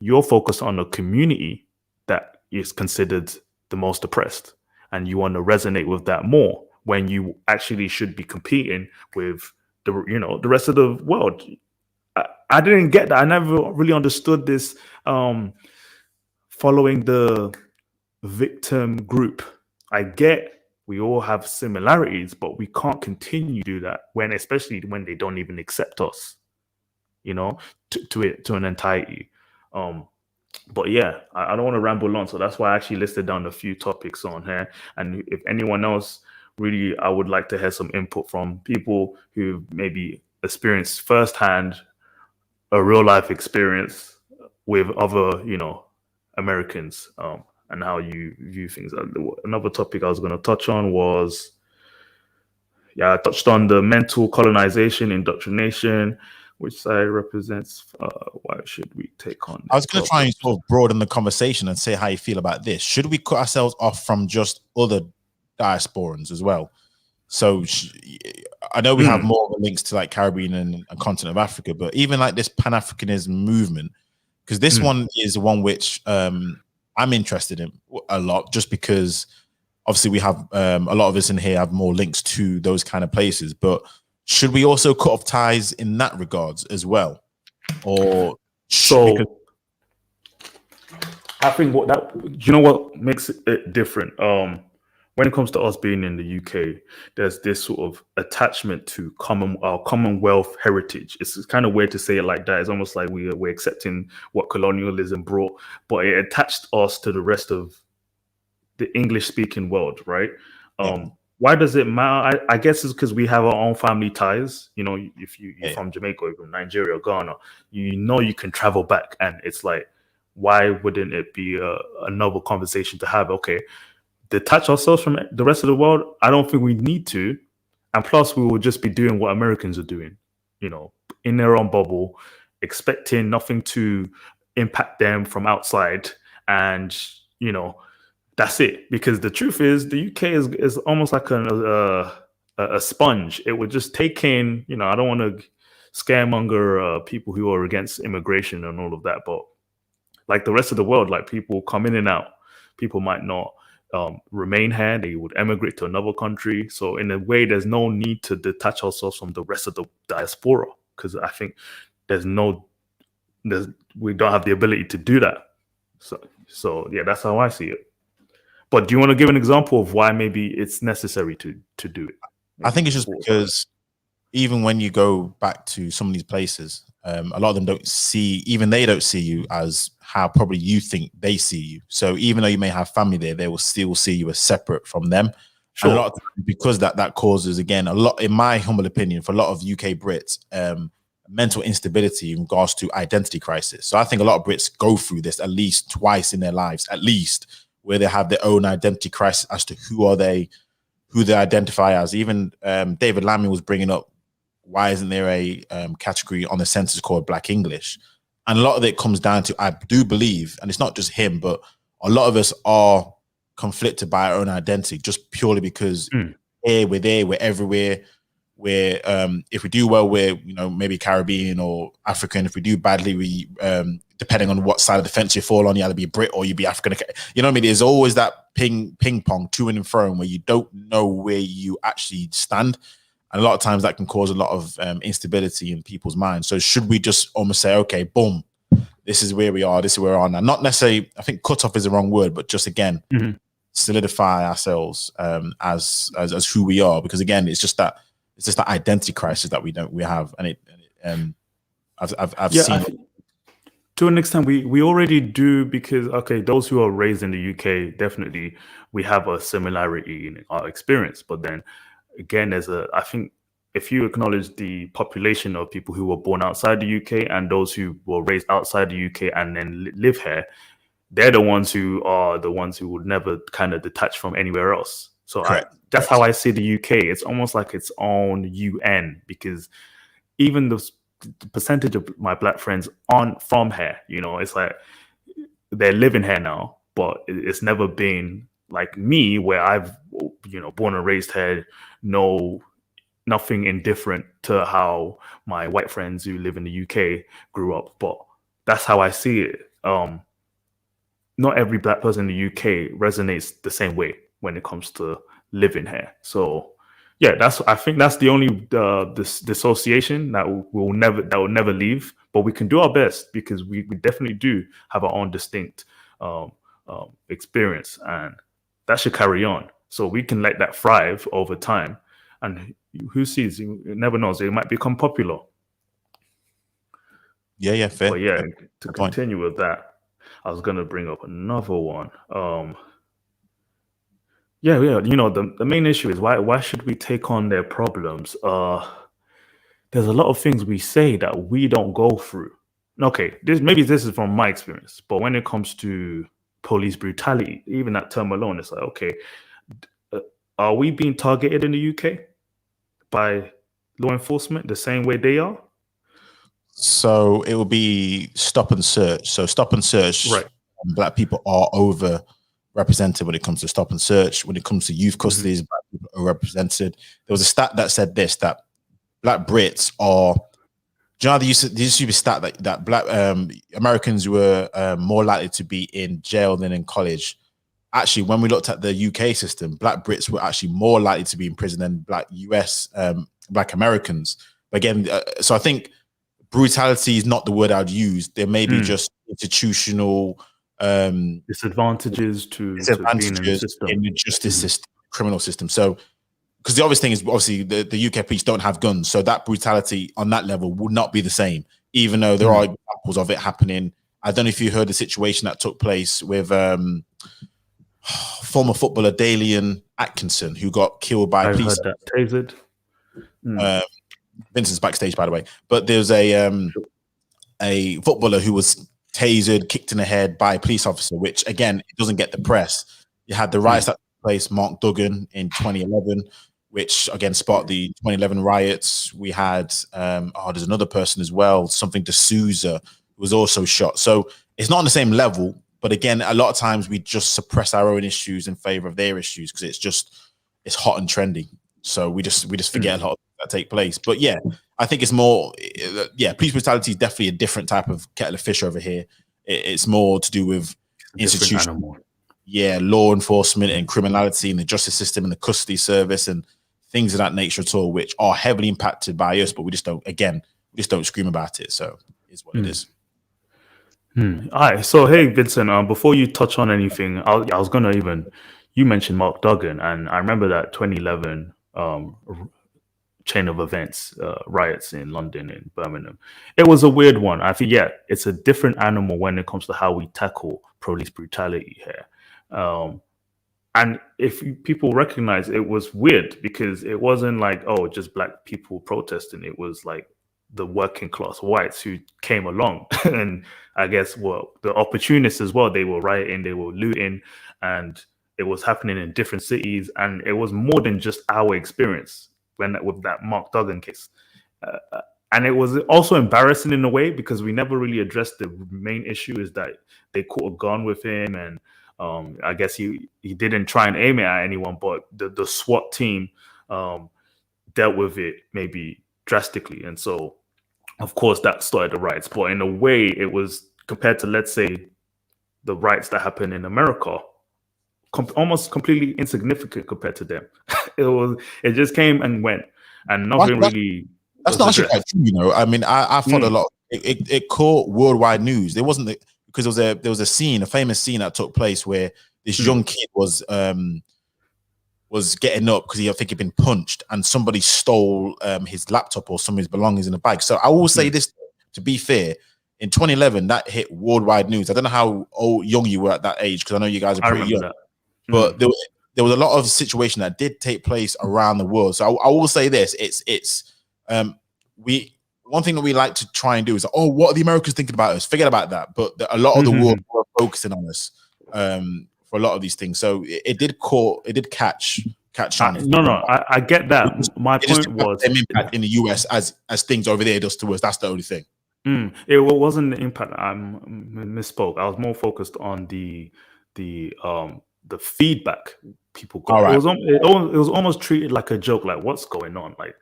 you're focused on a community that is considered the most oppressed, and you want to resonate with that more when you actually should be competing with the, you know, the rest of the world. I didn't get that. I never really understood this, following the victim group. I get we all have similarities, but we can't continue to do that when, especially when they don't even accept us, you know, to an entirety. But yeah, I don't want to ramble on, so that's why I actually listed down a few topics on here. And if anyone else really, I would like to hear some input from people who maybe experienced firsthand a real life experience with other, you know, Americans, and how you view things. Another topic I was going to touch on was, yeah, I touched on the mental colonization, indoctrination, which side represents. Why should we take on? I was going to try and sort of broaden the conversation and say how you feel about this. Should we cut ourselves off from just other diasporans as well? So I know we have more links to like Caribbean and continent of Africa, but even like this Pan-Africanism movement, because this one is one which I'm interested in a lot, just because obviously we have a lot of us in here have more links to those kind of places. But should we also cut off ties in that regards as well, or so? I think you know what makes it different. When it comes to us being in the UK, there's this sort of attachment to our Commonwealth heritage. It's kind of weird to say it like that. It's almost like we're accepting what colonialism brought, but it attached us to the rest of the English-speaking world, right? Why does it matter? I guess it's because we have our own family ties. You know, if you're from Jamaica or from Nigeria or Ghana, you know you can travel back, and it's like, why wouldn't it be another conversation to have? Okay, detach ourselves from the rest of the world. I don't think we need to. And plus, we will just be doing what Americans are doing, you know, in their own bubble, expecting nothing to impact them from outside. And, you know, that's it. Because the truth is, the UK is almost like a sponge. It would just take in, you know, I don't want to scaremonger people who are against immigration and all of that, but like the rest of the world, like people come in and out. People might not remain here. They would emigrate to another country. So in a way, there's no need to detach ourselves from the rest of the diaspora, because I think we don't have the ability to do that. So yeah, that's how I see it. But do you want to give an example of why maybe it's necessary to do it? I think it's just because even when you go back to some of these places, a lot of them don't see you as how probably you think they see you. So even though you may have family there, they will still see you as separate from them. Sure. And a lot of times, because that causes, again, a lot, in my humble opinion, for a lot of UK Brits, mental instability in regards to identity crisis. So I think a lot of Brits go through this at least twice in their lives, at least, where they have their own identity crisis as to who they identify as. Even David Lammy was bringing up, why isn't there a category on the census called Black English? And a lot of it comes down to, I do believe, and it's not just him, but a lot of us are conflicted by our own identity, just purely because we're there, we're everywhere. We're if we do well, we're, you know, maybe Caribbean or African. If we do badly, we depending on what side of the fence you fall on, you either be Brit or you be African. You know what I mean? There's always that ping pong to and fro where you don't know where you actually stand. And a lot of times that can cause a lot of instability in people's minds. So should we just almost say, okay, boom, this is where we are, this is where we are now? Not necessarily, I think cut off is the wrong word, but just, again, solidify ourselves as who we are. Because, again, it's just that identity crisis that we have. And I've seen it. To an extent, we already do, because, okay, those who are raised in the UK, definitely we have a similarity in our experience. But then, again, I think if you acknowledge the population of people who were born outside the UK and those who were raised outside the UK and then live here, they're the ones who would never kind of detach from anywhere else. So that's how I see the UK. It's almost like its own UN, because even the percentage of my Black friends aren't from here. You know, it's like they're living here now, but it's never been like me, where I've born and raised here, know nothing indifferent to how my white friends who live in the UK grew up. But that's how I see it. Not every black person in the UK resonates the same way when it comes to living here. So yeah, I think that's the only this dissociation that will never leave. But we can do our best, because we definitely do have our own distinct experience, and that should carry on. So we can let that thrive over time, and who sees? You never knows. It might become popular. Yeah, fair. But yeah, fair. to Good continue with that, I was gonna bring up another one. Yeah. The main issue is why should we take on their problems? There's a lot of things we say that we don't go through. Okay, this is from my experience, but when it comes to police brutality, even that term alone, it's like, okay, are we being targeted in the UK by law enforcement the same way they are? So it will be stop and search. So stop and search, Right. Black people are over represented when it comes to stop and search. When it comes to youth custodies, Black people are represented. There was a stat that said this, that Black Brits are, do you know, there used to be a stat that Black Americans were more likely to be in jail than in college. Actually, when we looked at the UK system, Black Brits were actually more likely to be in prison than Black Americans. But again, so I think brutality is not the word I'd use. There may be just institutional disadvantages to being in the justice system, criminal system. So, because the obvious thing is, obviously, the UK police don't have guns, so that brutality on that level would not be the same, even though there are examples of it happening. I don't know if you heard the situation that took place with former footballer Dalian Atkinson, who got killed by police. Heard that. Tasered. Vincent's backstage, by the way. But there's a footballer who was tasered, kicked in the head by a police officer, which again, it doesn't get the press. You had the riots that took place, Mark Duggan in 2011, which again sparked the 2011 riots. We had there's another person as well, something D'Souza, who was also shot. So it's not on the same level, but again, a lot of times we just suppress our own issues in favor of their issues because it's hot and trendy. So we just forget a lot of that take place. But yeah, I think it's more, police brutality is definitely a different type of kettle of fish over here. It's more to do with institutions, law enforcement and criminality and the justice system and the custody service and things of that nature at all, which are heavily impacted by us, but we just don't scream about it. So it's what it is. All right. So hey, Vincent, before you touch on anything, you mentioned Mark Duggan, and I remember that 2011 chain of events, riots in London and Birmingham. It was a weird one. I think, it's a different animal when it comes to how we tackle police brutality here. And if people recognize, it was weird because it wasn't like, just Black people protesting. It was like the working class whites who came along. And I guess, the opportunists as well, they were rioting, they were looting, and it was happening in different cities. And it was more than just our experience with that Mark Duggan case. And it was also embarrassing in a way because we never really addressed the main issue, is that they caught a gun with him, and I guess he didn't try and aim it at anyone, but the SWAT team dealt with it maybe drastically. And so, of course, that started the riots. But in a way, it was, compared to, let's say, the riots that happened in America, almost completely insignificant compared to them. It just came and went, and nothing really. That's not actually quite true, you know. I mean, I thought a lot. It caught worldwide news. There wasn't because there was a famous scene that took place where this young kid was getting up because I think he'd been punched, and somebody stole his laptop or some of his belongings in a bag. So I will say this, to be fair, in 2011 that hit worldwide news. I don't know how young you were at that age, because I know you guys are pretty young. That. But there was a lot of situation that did take place around the world. So I will say this: one thing that we like to try and do is, what are the Americans thinking about us? Forget about that. But a lot of the world were focusing on us for a lot of these things. So it did catch on. No, I get that. My point was an impact in the US as things over there does to us. That's the only thing. It wasn't the impact. I misspoke. I was more focused on the the feedback people got. All right. It was almost treated like a joke. Like, what's going on? Like,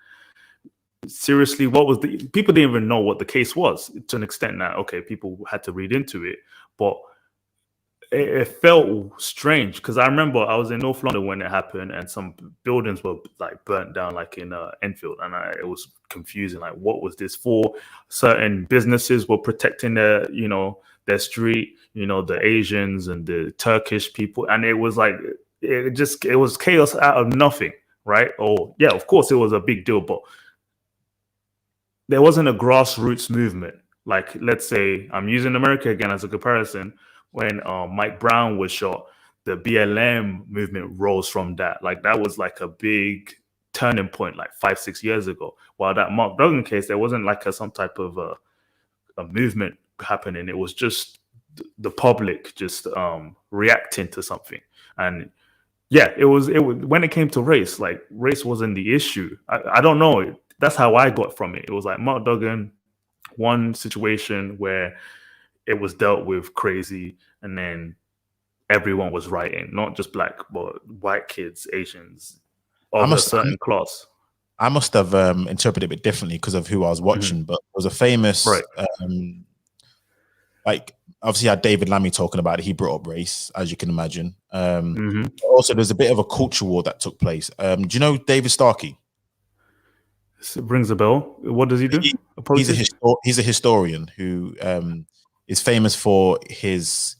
seriously, what was the people didn't even know what the case was to an extent that okay, people had to read into it, but it felt strange because I remember I was in North London when it happened, and some buildings were like burnt down, like in Enfield, and it was confusing. Like, what was this for? Certain businesses were protecting their, their street, the Asians and the Turkish people, and it was like it was chaos out of nothing, right? Oh yeah, of course it was a big deal, but there wasn't a grassroots movement. Like, let's say I'm using America again as a comparison. When Mike Brown was shot, the BLM movement rose from that. Like, that was like a big turning point, like 5-6 years ago. While that Mark Duggan case, there wasn't like some type of a movement happening. It was just the public just reacting to something. And yeah, it was when it came to race, like race wasn't the issue. I don't know. That's how I got from it. It was like Mark Duggan, one situation where it was dealt with crazy, and then everyone was writing, not just black, but white kids, Asians, of a certain class. I must have interpreted it a bit differently because of who I was watching, but it was a famous, like, obviously I had David Lammy talking about it. He brought up race, as you can imagine. Also, there's a bit of a culture war that took place. Do you know David Starkey? It rings a bell. What does he do? He's a historian who is famous for his,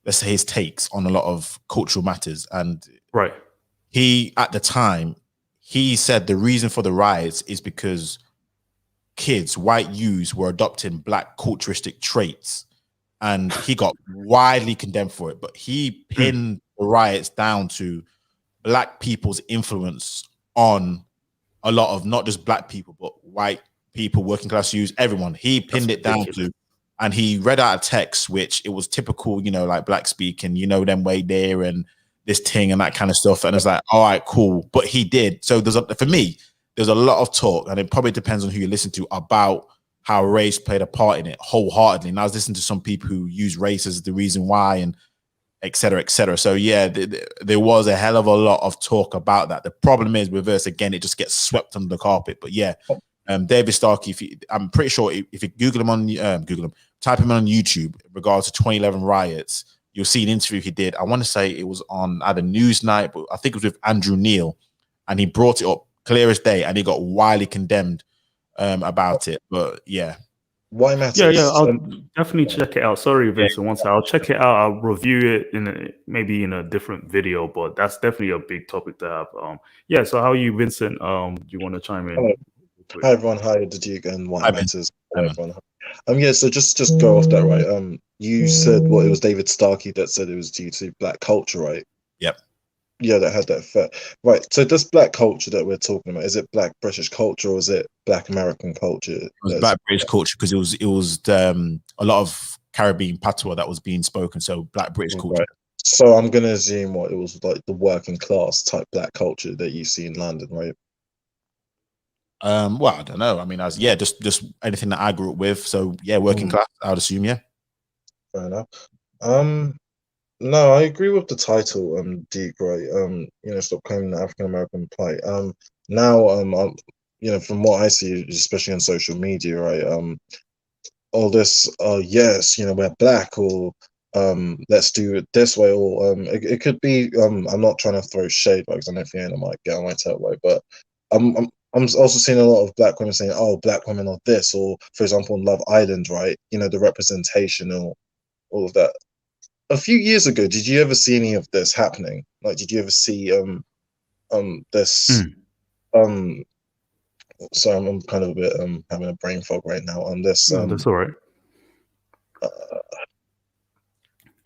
let's say, his takes on a lot of cultural matters. And he, at the time, he said the reason for the riots is because kids, white youths, were adopting black culturistic traits, and he got widely condemned for it. But he pinned the riots down to black people's influence on a lot of not just black people, but white people, working class youths, everyone. He pinned it down to. And he read out a text, which it was typical, like black speaking, them way there and this thing and that kind of stuff. And it's like, all right, cool. But he did. So for me, there's a lot of talk, and it probably depends on who you listen to, about how race played a part in it wholeheartedly. And I was listening to some people who use race as the reason why, and et cetera, et cetera. So yeah, there was a hell of a lot of talk about that. The problem is with us, again, it just gets swept under the carpet. But yeah, David Starkey, I'm pretty sure if you Google him on type him on YouTube in regards to 2011 riots, you'll see an interview he did. I want to say it was on either Newsnight, but I think it was with Andrew Neil, and he brought it up clear as day, and he got widely condemned about it. But yeah. Why matters? Yeah, I'll definitely check it out. Sorry, Vincent. I'll check it out. I'll review it maybe in a different video, but that's definitely a big topic to have. So how are you, Vincent? Do you want to chime in? Hello. Hi everyone. Hi, the Duke and Why Matters. Everyone. So just go off that, right? You said it was David Starkey that said it was due to black culture, right? Yep. Yeah, that had that effect. Right. So this black culture that we're talking about, is it black British culture or is it black American culture? It was black British culture because it was a lot of Caribbean patois that was being spoken. So black British culture. Right. So I'm gonna assume it was like the working class type black culture that you see in London, right? Well, I don't know. I mean, just anything that I grew up with. So yeah, working class, I would assume, yeah. Fair enough. No, I agree with the title, Deke, right? Stop claiming the African American plight. Now, from what I see, especially on social media, right? All this, yes, we're black, or let's do it this way, or it could be. I'm not trying to throw shade, because I know Fiona might get on my tail, right? But I'm also seeing a lot of black women saying, "Oh, black women are this," or for example, on Love Island, right? The representation or all of that. A few years ago, did you ever see any of this happening? Like, did you ever see this? Sorry, I'm kind of a bit having a brain fog right now on this. No, that's all right.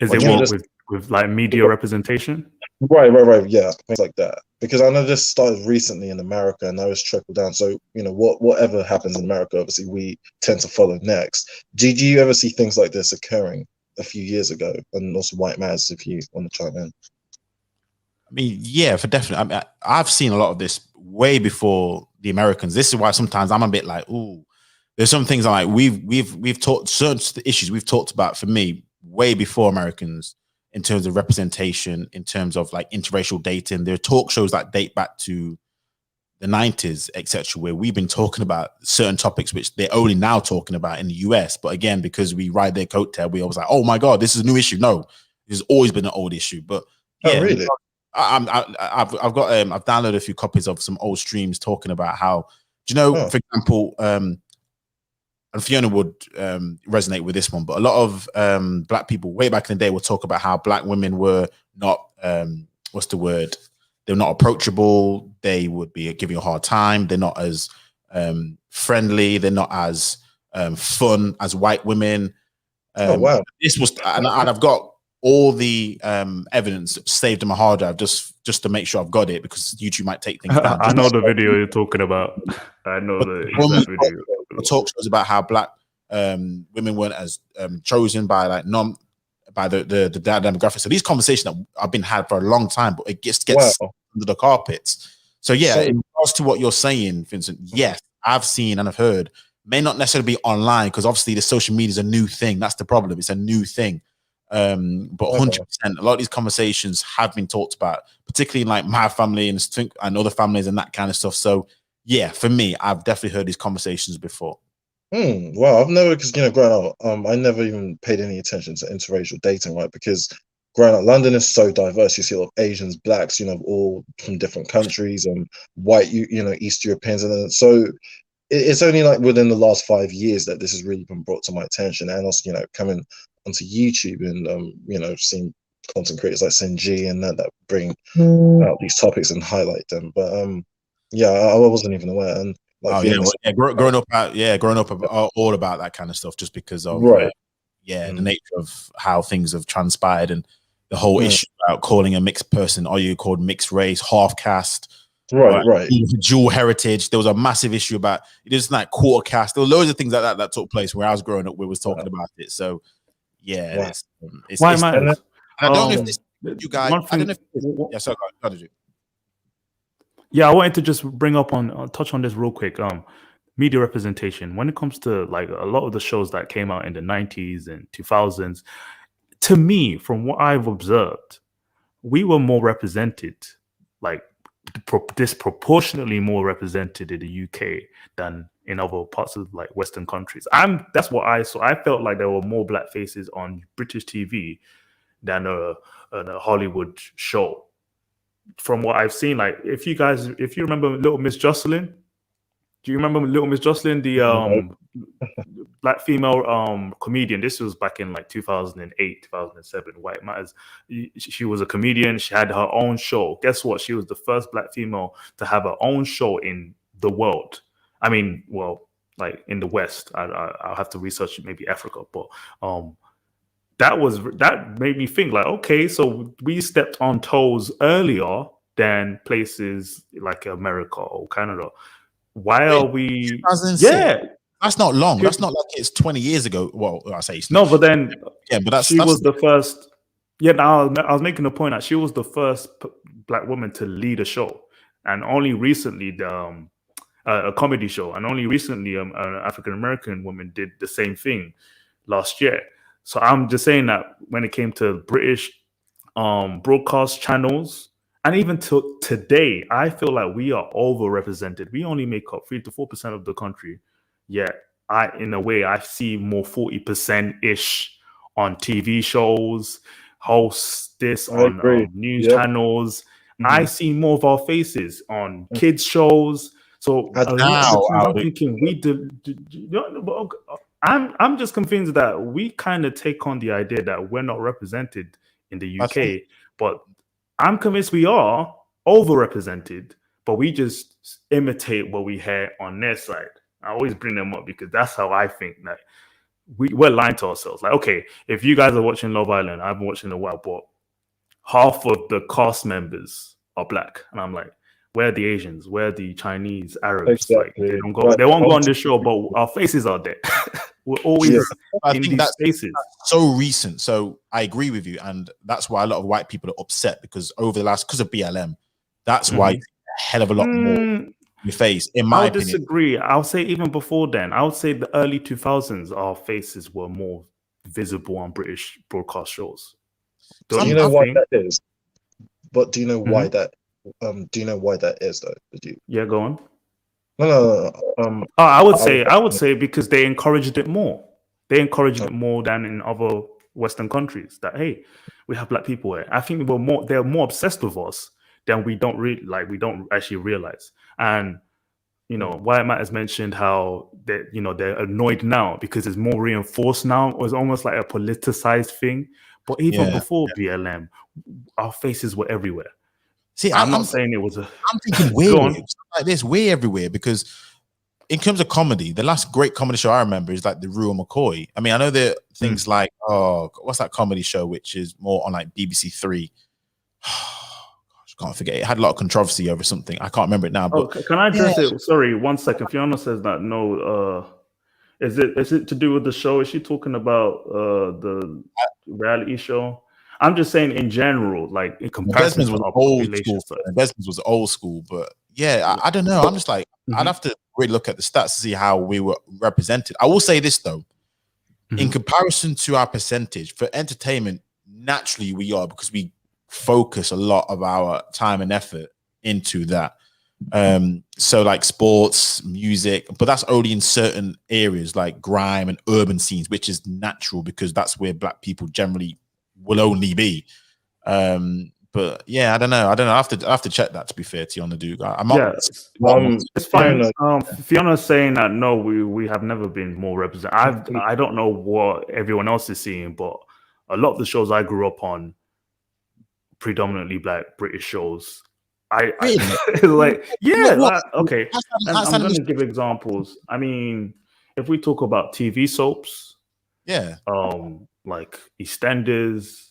Is it with like media representation? Right, yeah, things like that. Because I know this started recently in America, and now it's trickled down. So whatever happens in America, obviously we tend to follow next. Did you ever see things like this occurring a few years ago? And also White Maz, if you want to chime in. I mean, yeah, for definitely. I mean, I've seen a lot of this way before the Americans. This is why sometimes I'm a bit like, ooh, there's some things I'm like, we've talked certain issues we've talked about, for me, way before Americans in terms of representation, in terms of like interracial dating. There are talk shows that date back to the 90s, etc., where we've been talking about certain topics which they're only now talking about in the US. But again, because we ride their coattail, we always like, oh my God, this is a new issue. No, this has always been an old issue. But yeah, Oh, really? I've downloaded a few copies of some old streams talking about how, do you know, for example, and Fiona would resonate with this one, but a lot of black people way back in the day would talk about how black women were not, what's the word? They're not approachable. They would be giving you a hard time. They're not as friendly. They're not as fun as white women. Oh, wow. This was, and I've got all the evidence saved in my hard drive just to make sure I've got it, because YouTube might take things down. I know the video you're talking about. I know the exact video. Talk shows about how black women weren't as chosen by like by the demographic. So these conversations that have been had for a long time, but it gets under the carpets. So yeah, in regards to what you're saying, Vincent, yes, I've seen and I've heard, may not necessarily be online, because obviously the social media is a new thing. That's the problem. It's a new thing. But 100%, a lot of these conversations have been talked about, particularly in like my family and other families and that kind of stuff. So yeah, for me, I've definitely heard these conversations before. Wow, I've never, because growing up, I never even paid any attention to interracial dating, right? Because growing up, London is so diverse. You see a lot of Asians, blacks, all from different countries, and white, East Europeans, and then so it's only like within the last 5 years that this has really been brought to my attention, and also coming onto YouTube and seeing content creators like Senji and that bring out these topics and highlight them. But yeah, I wasn't even aware. And like, growing up all about that kind of stuff, just because of the nature of how things have transpired, and the whole issue about calling a mixed person, are you called mixed race, half caste, right, dual heritage. There was a massive issue about it, is like quarter caste. There were loads of things like that took place where I was growing up. We was talking about it. So yeah, why man? I don't know if this, you guys. I don't know if sorry, how did you? Yeah, I wanted to just bring up touch on this real quick. Media representation. When it comes to like a lot of the shows that came out in the 90s and 2000s, to me, from what I've observed, we were more represented, like disproportionately more represented in the UK than in other parts of like Western countries. That's what I saw. I felt like there were more black faces on British TV than a Hollywood show. From what I've seen, like if you remember Little Miss Jocelyn, do you remember Little Miss Jocelyn, the black female comedian? This was back in like 2008, 2007. White Matters. She was a comedian. She had her own show. Guess what? She was the first black female to have her own show in the world. I mean, well, like in the West. I'll have to research maybe Africa, but that made me think like, okay, so we stepped on toes earlier than places like America or Canada. Why are we? 2006. Yeah, that's not long. That's not like it's 20 years ago. Well, I say it's no, but then she was the first. Yeah, I was making the point that she was the first black woman to lead a show, and only recently a comedy show, and only recently an African American woman did the same thing last year. So I'm just saying that when it came to British broadcast channels, and even to today, I feel like we are overrepresented. We only make up 3 to 4% of the country. Yet, in a way, I see more 40%-ish on TV shows, hosts this on news channels. I see more of our faces on kids shows. So I'm thinking I'm just convinced that we kind of take on the idea that we're not represented in the UK, but I'm convinced we are overrepresented, but we just imitate what we had on their side. I always bring them up because that's how I think. Like we're lying to ourselves. Like, okay, if you guys are watching Love Island, I've been watching a while, but half of the cast members are black, and I'm like, where are the Asians? Where are the Chinese, Arabs? Exactly. Like, they won't go on the show, but our faces are there. We're always in these spaces. So recent. So I agree with you, and that's why a lot of white people are upset because because of BLM, that's why a hell of a lot more we face. In my opinion, disagree. I'll say even before then, I would say the early 2000s, our faces were more visible on British broadcast shows. Do you know why that is? But do you know why that? Do you know why that is though? Yeah, go on. No. I would say because they encouraged it more. They encouraged it more than in other Western countries. That hey, we have black people here. I think they're more obsessed with us than we don't we don't actually realize. And you know, White Matt has mentioned how they're annoyed now because it's more reinforced now. It was almost like a politicized thing. But even before BLM, our faces were everywhere. See, I'm not saying it was a. I'm thinking we're like this. We're everywhere because in terms of comedy, the last great comedy show I remember is like the Rue McCoy. I mean, I know there are things like what's that comedy show which is more on like BBC Three. Can't forget. It had a lot of controversy over something. I can't remember it now. But can I address it? Sorry, 1 second. Fiona says that no. Is it to do with the show? Is she talking about the reality show? I'm just saying in general, like in comparison to our population. Desmond's was old school, but yeah, I don't know. I'm just like I'd have to really look at the stats to see how we were represented. I will say this though, in comparison to our percentage for entertainment, naturally we are because we focus a lot of our time and effort into that. So like sports, music, but that's only in certain areas like grime and urban scenes, which is natural because that's where black people generally will only be. But yeah, I don't know. I have to check that, to be fair to you on the Duke. It's fine. Fiona's saying that no, we have never been more represented. I don't know what everyone else is seeing, but a lot of the shows I grew up on, predominantly black British shows. Okay. I'm going to give examples. I mean, if we talk about TV soaps, like EastEnders,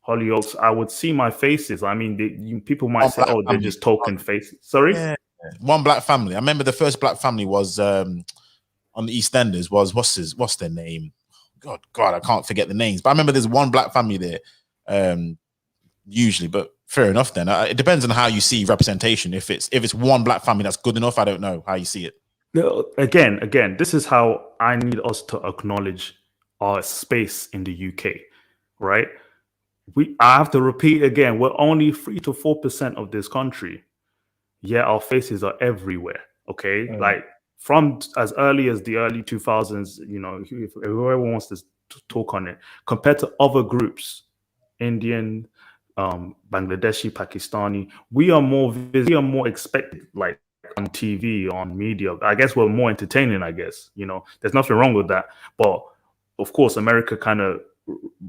Hollyoaks, I would see my faces. I mean, people might say, "Oh, they're just token faces." Sorry, One Black Family. I remember the first Black Family was on the EastEnders. What's their name? God, I can't forget the names. But I remember there's one Black Family there. Usually, but fair enough then. It depends on how you see representation. If it's one black family, that's good enough. I don't know how you see it. No, again, this is how I need us to acknowledge our space in the UK, right? I have to repeat again, we're only 3 to 4% of this country. Yeah, our faces are everywhere, okay? Like from as early as the early 2000s, you know, whoever wants to talk on it, compared to other groups, Indian, Bangladeshi, Pakistani, we are more expected, like on TV, on media. I guess we're more entertaining, I guess, you know, there's nothing wrong with that. But of course, America kind of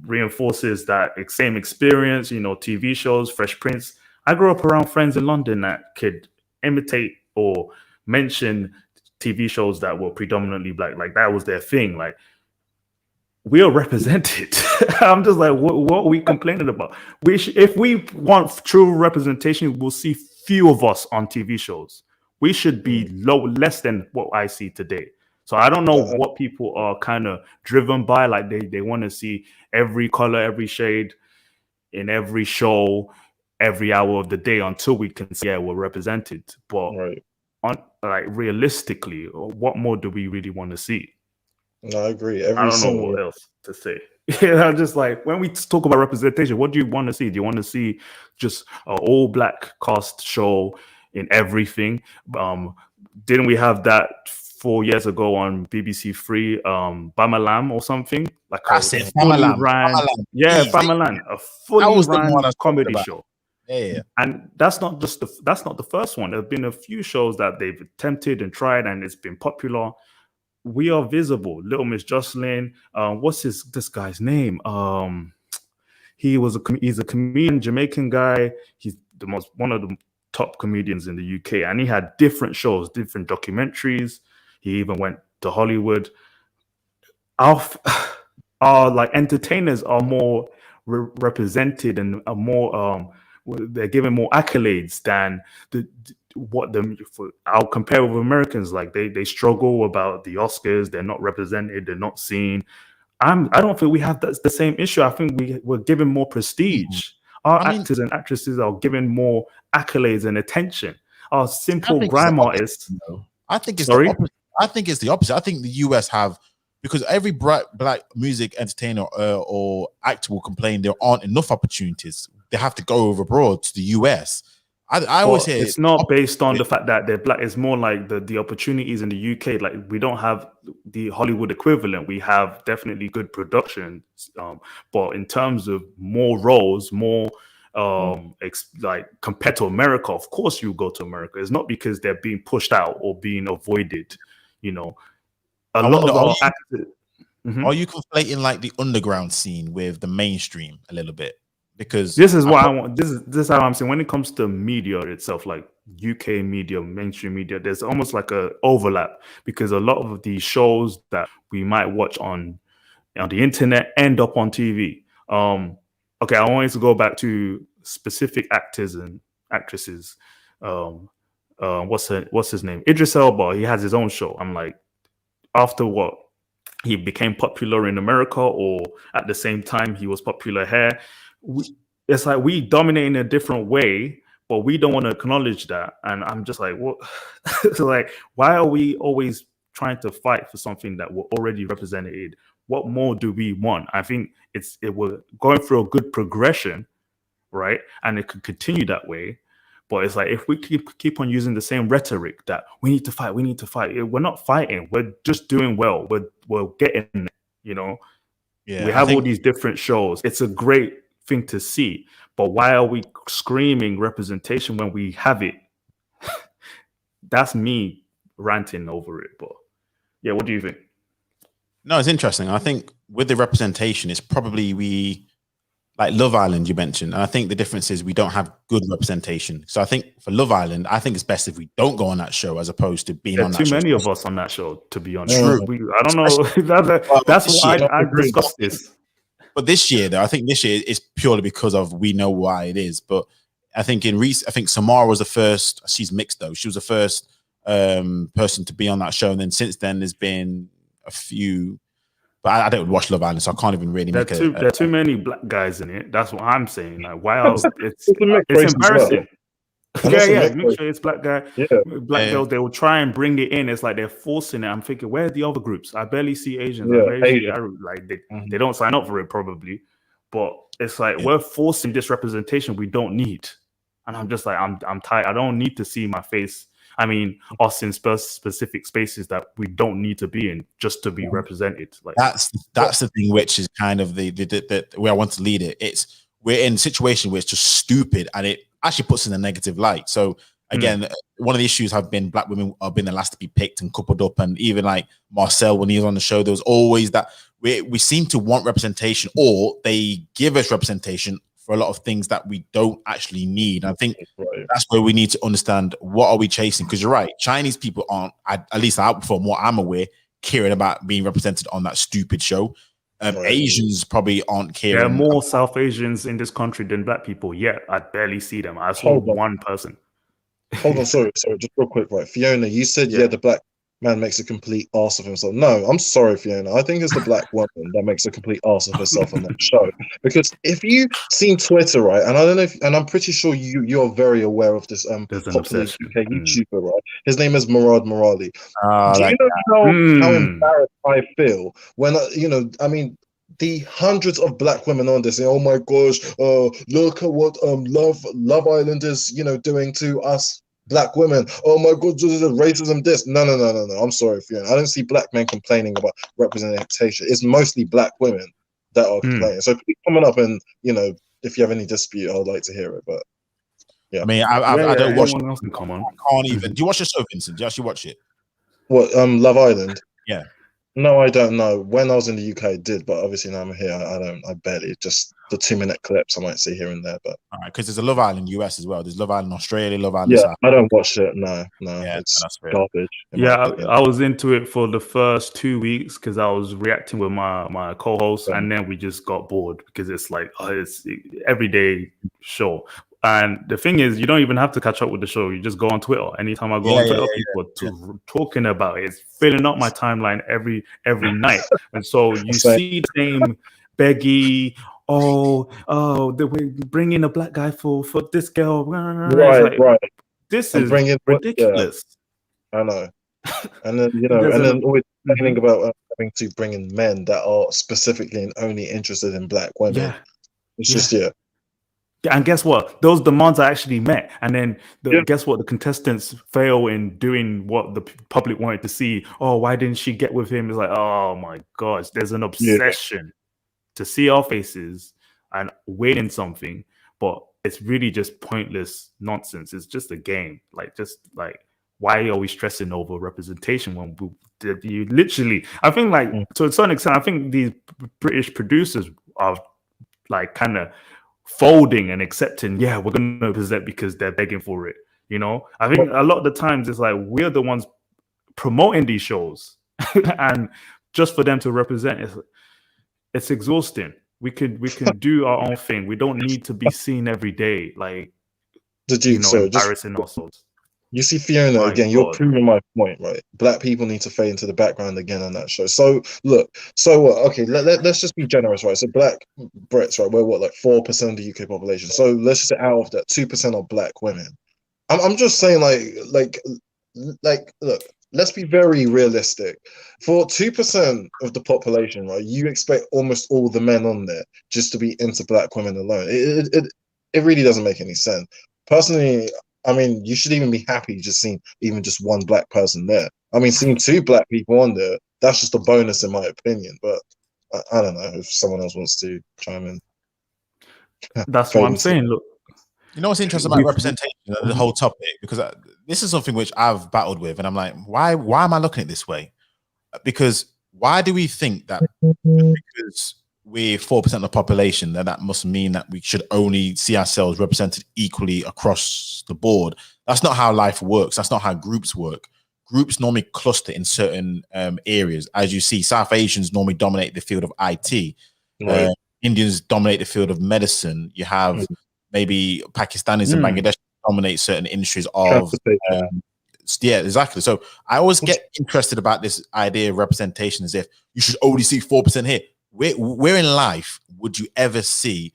reinforces that same experience, you know, TV shows, Fresh Prince. I grew up around friends in London that could imitate or mention TV shows that were predominantly black. Like that was their thing. Like, we are represented. I'm just like, what are we complaining about? If we want true representation, we'll see few of us on TV shows. We should be less than what I see today. So I don't know what people are kind of driven by. Like they want to see every color, every shade in every show, every hour of the day until we can say we're represented. But realistically, what more do we really want to see? No, I agree. I don't know what else to say. I'm just like, when we talk about representation, what do you want to see? Do you want to see just an all black cast show in everything? Didn't we have that 4 years ago on BBC Three, Bamalam or something? Like Bamalam. Yeah, Bamalam, a fully ran comedy show. Yeah. And that's not the first one. There have been a few shows that they've attempted and tried, and it's been popular. We are visible. Little Miss Jocelyn. What's this guy's name? He's a comedian, Jamaican guy. He's one of the top comedians in the UK, and he had different shows, different documentaries. He even went to Hollywood. Our like entertainers are more represented and are more they're given more accolades than I'll compare with Americans. Like they struggle about the Oscars. They're not represented. They're not seen. I don't think we have the same issue. I think we're given more prestige. Our actors and actresses are given more accolades and attention. Our simple grime artists. I think it's the opposite. I think it's the opposite. I think the US have because every black music entertainer or actor will complain there aren't enough opportunities. They have to go over abroad to the US. I always hear it's not based on the fact that they're black. It's more like the opportunities in the UK. Like, we don't have the Hollywood equivalent. We have definitely good productions, but in terms of more roles, more like compared to America, of course you go to America. It's not because they're being pushed out or being avoided. You know, a lot of our actors. Are you conflating like the underground scene with the mainstream a little bit? Because this is what I want. This is how I'm saying. When it comes to media itself, like UK media, mainstream media, there's almost like a overlap, because a lot of the shows that we might watch on the internet end up on TV. Okay, I wanted to go back to specific actors and actresses. What's his name? Idris Elba. He has his own show. I'm like, after what? He became popular in America, or at the same time he was popular here. It's like we dominate in a different way, but we don't want to acknowledge that. And I'm just like, what? So like, why are we always trying to fight for something that we're already represented? What more do we want? I think we're going through a good progression, right? And it could continue that way. But it's like, if we keep on using the same rhetoric that we need to fight, we're not fighting. We're just doing well. We're getting it, you know. Yeah, we have all these different shows. It's a great thing to see. But why are we screaming representation when we have it? That's me ranting over it. But yeah, what do you think? No, it's interesting. I think with the representation, it's probably like Love Island you mentioned, and I think the difference is we don't have good representation. So I think for Love Island, I think it's best if we don't go on that show as opposed to being on that show. Too many of us on that show, to be honest. I don't know. That's why I discussed this. But this year, though, I think this year is purely because of we know why it is. But I think I think Samara was the first. She's mixed though. She was the first person to be on that show, and then since then there's been a few. But I don't watch Love Island, so I can't even really make it. There are too many black guys in it. That's what I'm saying. Like, wow, it's embarrassing. Yeah, make sure it's black guy, black girl. They will try and bring it in. It's like they're forcing it. I'm thinking, where are the other groups? I barely see Asians. Like they don't sign up for it probably, but it's like we're forcing this representation we don't need, and I'm just like, I'm tired. I don't need to see my face. I mean, us in specific spaces that we don't need to be in just to be represented. Like that's the thing, which is kind of the where I want to lead it. We're in a situation where it's just stupid, and it actually puts in a negative light. So again, one of the issues have been black women have been the last to be picked and coupled up, and even like Marcel when he was on the show, there was always that we seem to want representation, or they give us representation for a lot of things that we don't actually need. I think that's where we need to understand what are we chasing, because you're right, Chinese people aren't, at least from what I'm aware, caring about being represented on that stupid show. Asians probably aren't caring. There are more South Asians in this country than black people, yet I barely see them. I saw one person. Hold on, sorry, just real quick, right? Fiona, you said the black man makes a complete arse of himself. No, I'm sorry, Fiona. I think it's the black woman that makes a complete arse of herself on that show. Because if you've seen Twitter, right, and I don't know, and I'm pretty sure you're very aware of this popular UK YouTuber, right? His name is Murad Murali. Do you know how embarrassed I feel when I mean, the hundreds of black women on this saying, "Oh my gosh, look at what Love Island is, doing to us black women. Oh my god, this is racism." This no. I'm sorry, Fiona. I don't see black men complaining about representation. It's mostly black women that are complaining. So keep coming up, and if you have any dispute, I'd like to hear it. But yeah, I mean, I don't watch. Else can come on. I can't even. Do you watch the show, Vincent? Do you actually watch it? What Love Island? Yeah. No, I don't know. When I was in the UK, I did, but obviously now I'm here. I barely, just the 2-minute clips I might see here and there. But all right, because there's a Love Island US as well. There's Love Island Australia, Love Island. Yeah, I don't watch it. No, it's garbage. Yeah, I was into it for the first 2 weeks because I was reacting with my co-host, and then we just got bored because it's like it's everyday show. And the thing is, you don't even have to catch up with the show. You just go on Twitter. Anytime I go on Twitter, people are talking about it. It's filling up my timeline every night. And so you see the same beggy, they bring in a black guy for this girl. Right. This is ridiculous. I know. And then There's and a then always complaining Mhm. about having to bring in men that are specifically and only interested in black women. Yeah, It's yeah. just yeah, And guess what? Those demands are actually met. And then yeah, guess what? The contestants fail in doing what the public wanted to see. Oh, why didn't she get with him? It's like, oh my gosh, there's an yeah. obsession to see our faces and winning something, but it's really just pointless nonsense. It's just a game. Like, just like, why are we stressing over representation when you literally? I think, like, Mm. to a certain extent, I think these British producers are like kind of folding and accepting. Yeah, we're going to present because they're begging for it. I But think a lot of the times it's like we're the ones promoting these shows, and just for them to represent, it's exhausting. We can do our own thing. We don't need to be seen every day, like the Duke, so just embarrassing ourselves. you see Fiona My again, you're God. proving my point, right? Black people need to fade into the background again on that show. So look, so what? Okay, let's just be generous, right? So black Brits, right? We're what, like 4% of the UK population. So let's just say out of that, 2% are black women. I'm just saying, look, let's be very realistic. For 2% of the population, right, you expect almost all the men on there just to be into black women alone. It really doesn't make any sense. Personally, I mean, you should even be happy just seeing even just one black person there. I mean, seeing two black people on there, that's just a bonus in my opinion. But I don't know if someone else wants to chime in. That's what Fade I'm into saying. Look, You know what's interesting about representation, the whole topic, because this is something which I've battled with, and I'm like, why am I looking at it this way? Because why do we think that because we're 4% of the population, that must mean that we should only see ourselves represented equally across the board? That's not how life works. That's not how groups work. Groups normally cluster in certain areas. As you see, South Asians normally dominate the field of IT. right. Indians dominate the field of medicine. You have maybe Pakistanis and Bangladesh dominate certain industries of Transportation. yeah, exactly. So I always get interested about this idea of representation as if you should only see 4% here. Where in life would you ever see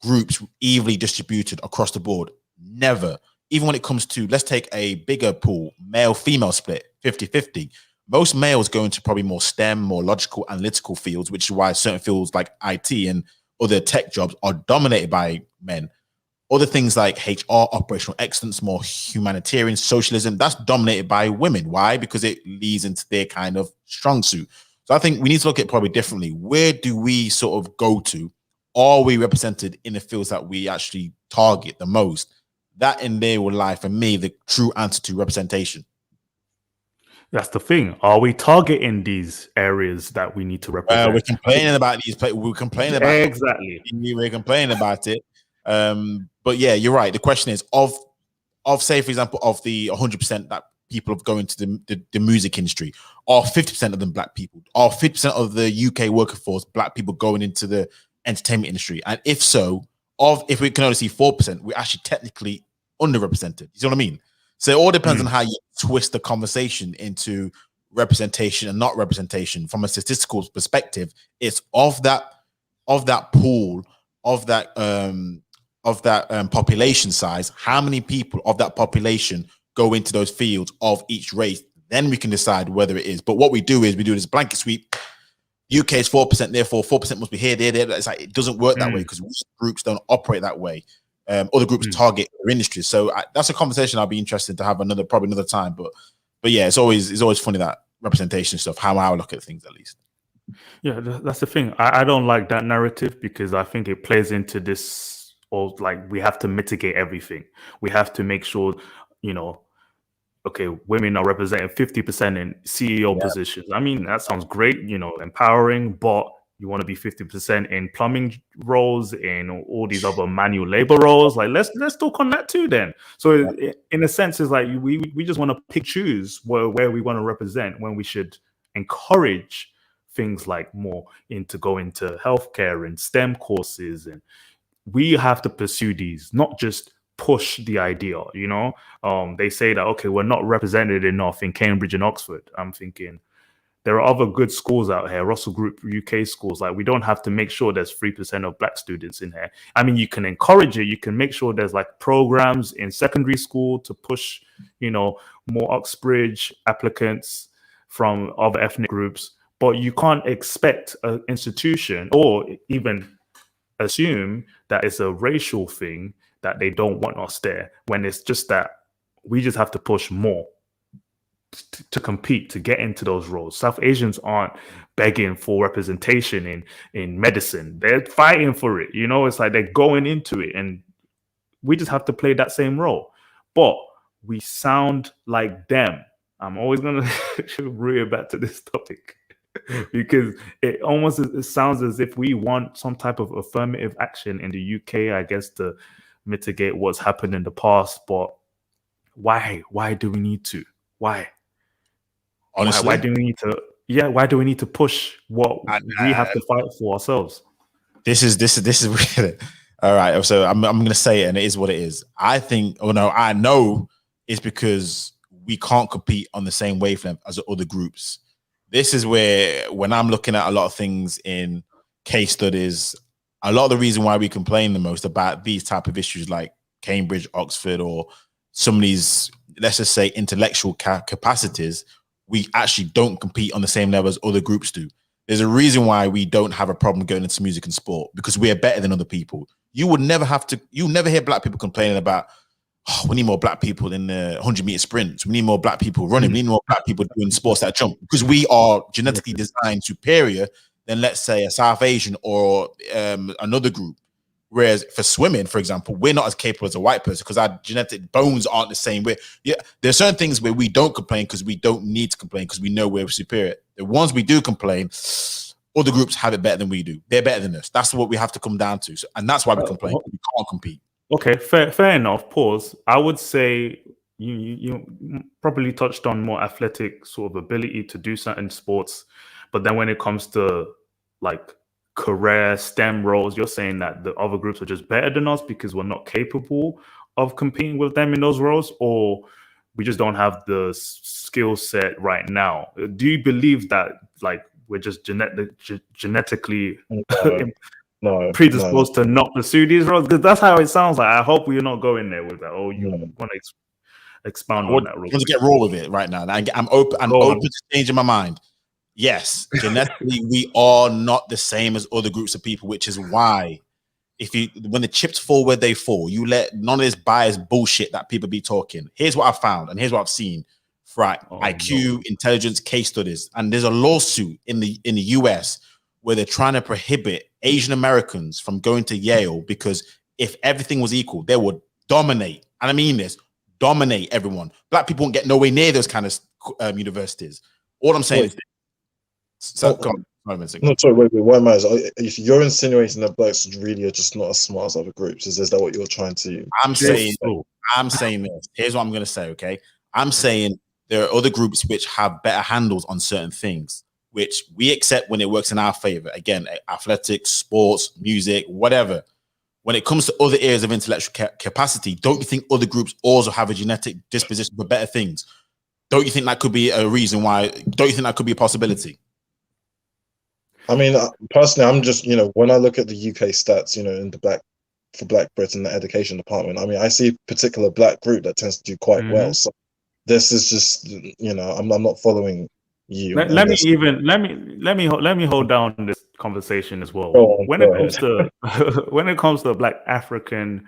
groups evenly distributed across the board? Never. Even when it comes to, let's take a bigger pool, male-female split, 50-50. Most males go into probably more STEM, more logical, analytical fields, which is why certain fields like IT and other tech jobs are dominated by men. Other things like HR, operational excellence, more humanitarian, socialism, that's dominated by women. Why? Because it leads into their kind of strong suit. So I think we need to look at it probably differently. Where do we sort of go to? Are we represented in the fields that we actually target the most? That in there will lie, for me, the true answer to representation. that's the thing. Are we targeting these areas that we need to represent? We're complaining about these. We're complaining about Exactly. We're complaining about it. But yeah, you're right. The question is of say, for example, of the 100% that people have going to the music industry, are 50% of them black people? Are 50% of the UK workforce black people going into the entertainment industry? And if so, if we can only see 4%, we're actually technically underrepresented. You see what I mean? So it all depends on how you twist the conversation into representation and not representation. From a statistical perspective, it's of that pool of that population size, how many people of that population go into those fields of each race, then we can decide whether it is. But what we do is we do this blanket sweep. UK is 4%, therefore 4% must be here, there. It's like, it doesn't work that way because groups don't operate that way. Other groups target their industries. So that's a conversation I'll be interested to have probably another time. But yeah, it's always funny, that representation stuff, how I look at things, at least. Yeah, that's the thing. I don't like that narrative because I think it plays into this, or like we have to mitigate everything. We have to make sure, okay, women are representing 50% in CEO positions. I mean, that sounds great, empowering, but you want to be 50% in plumbing roles, in all these other manual labor roles. Like, let's talk on that too then. So in a sense, it's like we just want to choose where we want to represent, when we should encourage things like more go into healthcare and STEM courses. And we have to pursue these, not just push the idea. They say that, okay, we're not represented enough in Cambridge and Oxford. I'm thinking there are other good schools out here, Russell Group UK schools. Like, we don't have to make sure there's 3% of black students in here. I mean, you can encourage it. You can make sure there's like programs in secondary school to push, more Oxbridge applicants from other ethnic groups, but you can't expect an institution or even assume that it's a racial thing that they don't want us there, when it's just that we just have to push more to compete to get into those roles. South Asians aren't begging for representation in medicine. They're fighting for it. You know, it's like they're going into it, and we just have to play that same role. But we sound like them. I'm always going to bring it back to this topic because it sounds as if we want some type of affirmative action in the UK, I guess, to mitigate what's happened in the past. But why? Why do we need to? Why? Honestly, why do we need to? Yeah, why do we need to push what we have to fight for ourselves? This is weird. All right, so I'm going to say it, and it is what it is. I think, I know it's because we can't compete on the same wavelength as other groups. This is where, when I'm looking at a lot of things in case studies, a lot of the reason why we complain the most about these type of issues like Cambridge, Oxford, or some of these, let's just say, intellectual capacities, we actually don't compete on the same level as other groups do. There's a reason why we don't have a problem going into music and sport, because we are better than other people. You never hear black people complaining about, we need more black people in the 100-meter sprints. We need more black people running. We need more black people doing sports that jump, because we are genetically designed superior than, let's say, a South Asian or another group. Whereas for swimming, for example, we're not as capable as a white person because our genetic bones aren't the same. There are certain things where we don't complain because we don't need to complain because we know we're superior. The ones we do complain, other groups have it better than we do. They're better than us. That's what we have to come down to. And that's why we complain. We can't compete. Okay, fair enough. Pause. I would say you probably touched on more athletic sort of ability to do certain sports, but then when it comes to like career STEM roles, you're saying that the other groups are just better than us because we're not capable of competing with them in those roles, or we just don't have the skill set right now. Do you believe that like we're just genetically predisposed to not pursue these roles? Because that's how it sounds like. I hope we're not going there with that. Oh, you want to expound on that? I want to get raw with it right now. I'm open to changing my mind. Yes, genetically, we are not the same as other groups of people, which is why when the chips fall where they fall, you let none of this biased bullshit that people be talking. Here's what I found, and here's what I've seen. Right, IQ, intelligence, case studies, and there's a lawsuit in the US where they're trying to prohibit Asian Americans from going to Yale because if everything was equal, they would dominate. And I mean this, dominate everyone. Black people won't get nowhere near those kind of universities. All I'm saying is this. So, no, sorry, wait. Why, Miles? If you're insinuating that blacks really are just not as smart as other groups, is that what you're trying to? I'm saying this. Here's what I'm going to say. Okay, I'm saying there are other groups which have better handles on certain things, which we accept when it works in our favor. Again, athletics, sports, music, whatever. When it comes to other areas of intellectual capacity, don't you think other groups also have a genetic disposition for better things? Don't you think that could be a reason why? Don't you think that could be a possibility? I mean, personally, I'm just, when I look at the UK stats, in for Black Britain, the education department, I mean, I see a particular black group that tends to do quite well. So this is just, I'm not following you. Let me hold down this conversation as well. When it comes to Black African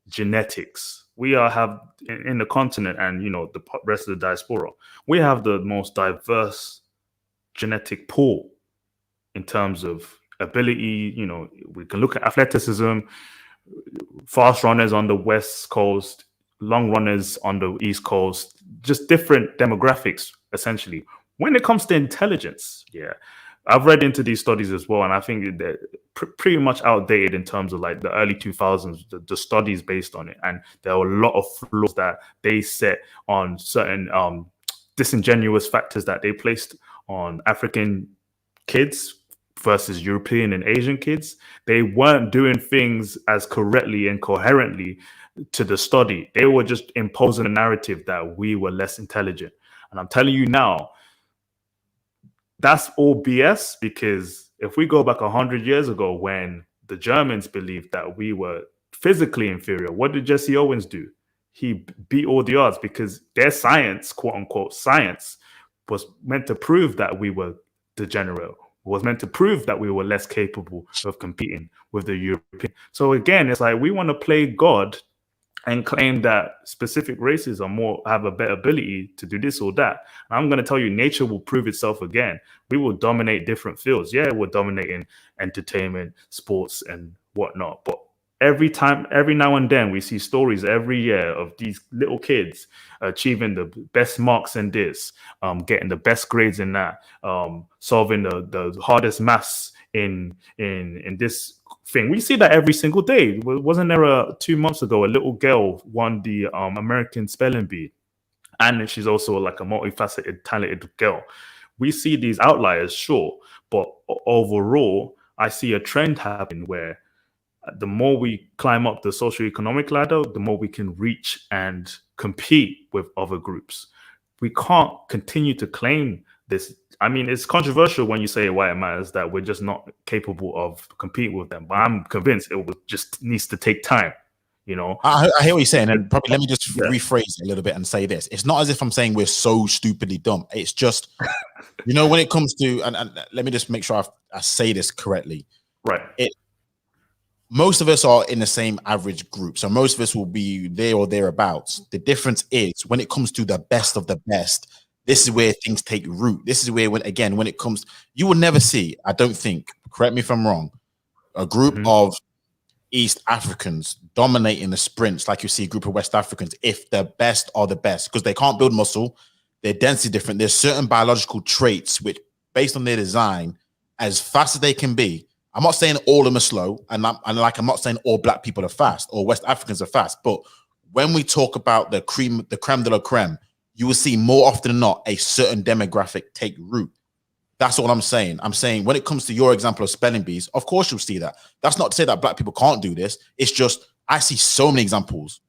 genetics, we have in the continent and the rest of the diaspora, we have the most diverse genetic pool in terms of ability. We can look at athleticism, fast runners on the West Coast, long runners on the East Coast, just different demographics, essentially. When it comes to intelligence, I've read into these studies as well, and I think they're pretty much outdated in terms of like the early 2000s, the studies based on it. And there are a lot of flaws that they set on certain disingenuous factors that they placed on African kids versus European and Asian kids. They weren't doing things as correctly and coherently to the study. They were just imposing a narrative that we were less intelligent. And I'm telling you now, that's all BS, because if we go back 100 years ago when the Germans believed that we were physically inferior, what did Jesse Owens do? he beat all the odds because their science, quote unquote science, was meant to prove that we were degenerate, was meant to prove that we were less capable of competing with the European. So again, it's like we want to play God and claim that specific races have a better ability to do this or that. And I'm going to tell you, nature will prove itself again. We will dominate different fields. Yeah, we're dominating entertainment, sports, and whatnot. But every now and then, we see stories every year of these little kids achieving the best marks in this, getting the best grades in that, solving the hardest maths in this thing. We see that every single day. Wasn't there 2 months ago a little girl won the American spelling bee, and she's also like a multifaceted, talented girl. We see these outliers, sure, but overall, I see a trend happen where the more we climb up the socioeconomic ladder, the more we can reach and compete with other groups. We can't continue to claim this. I mean, it's controversial when you say why it matters that we're just not capable of competing with them. But I'm convinced just needs to take time. You know, I hear what you're saying, and probably let me just rephrase it a little bit and say this: it's not as if I'm saying we're so stupidly dumb. It's just, you know, when it comes to, and let me just make sure I say this correctly. Right. Most of us are in the same average group, so most of us will be there or thereabouts. The difference is when it comes to the best of the best. This is where things take root. This is where, when it comes, you will never see, I don't think, correct me if I'm wrong, a group of East Africans dominating the sprints like you see a group of West Africans if the best are the best, because they can't build muscle. Their density different. There's certain biological traits which, based on their design, as fast as they can be. I'm not saying all of them are slow, and I'm not saying all black people are fast or West Africans are fast, but when we talk about the creme de la creme, you will see more often than not a certain demographic take root. That's all I'm saying. I'm saying when it comes to your example of spelling bees, of course you'll see that. That's not to say that black people can't do this. It's just I see so many examples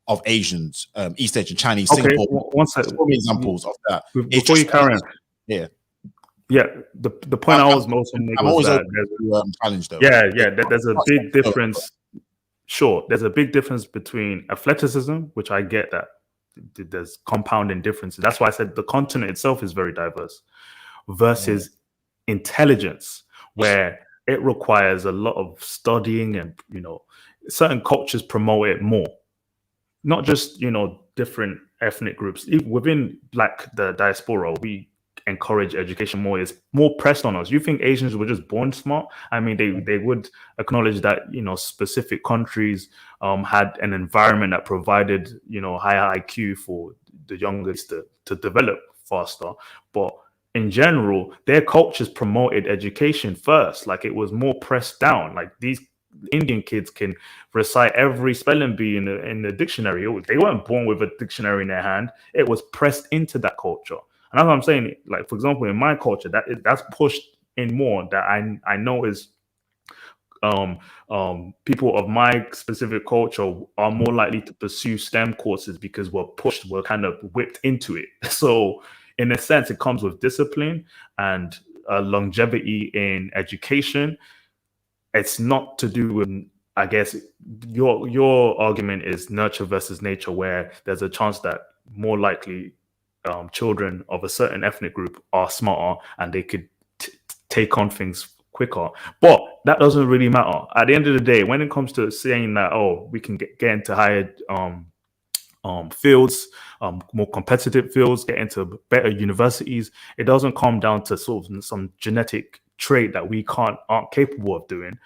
of Asians, East Asian, Chinese, Singapore. So many examples of that. Before you carry on, yeah. The point I was most making was that challenge though. There's a big difference. Sure, there's a big difference between athleticism, which I get that there's compounding differences. That's why I said the continent itself is very diverse, versus intelligence, where it requires a lot of studying, and certain cultures promote it more. Not just different ethnic groups within the diaspora. We encourage education more. It's more pressed on us. You think Asians were just born smart? I mean, they would acknowledge that specific countries had an environment that provided higher IQ for the youngest to develop faster. But in general, their cultures promoted education first. Like, it was more pressed down. Like, these Indian kids can recite every spelling bee in the dictionary. They weren't born with a dictionary in their hand. It was pressed into that culture. And that's what I'm saying. Like, for example, in my culture, that's pushed in more. That I know is people of my specific culture are more likely to pursue STEM courses because we're kind of whipped into it. So in a sense, it comes with discipline and longevity in education. It's not to do with, I guess, your argument is nurture versus nature, where there's a chance that more likely children of a certain ethnic group are smarter and they could take on things quicker. But that doesn't really matter. At the end of the day, when it comes to saying that, we can get into higher fields, more competitive fields, get into better universities, it doesn't come down to sort of some genetic trait that we aren't capable of doing.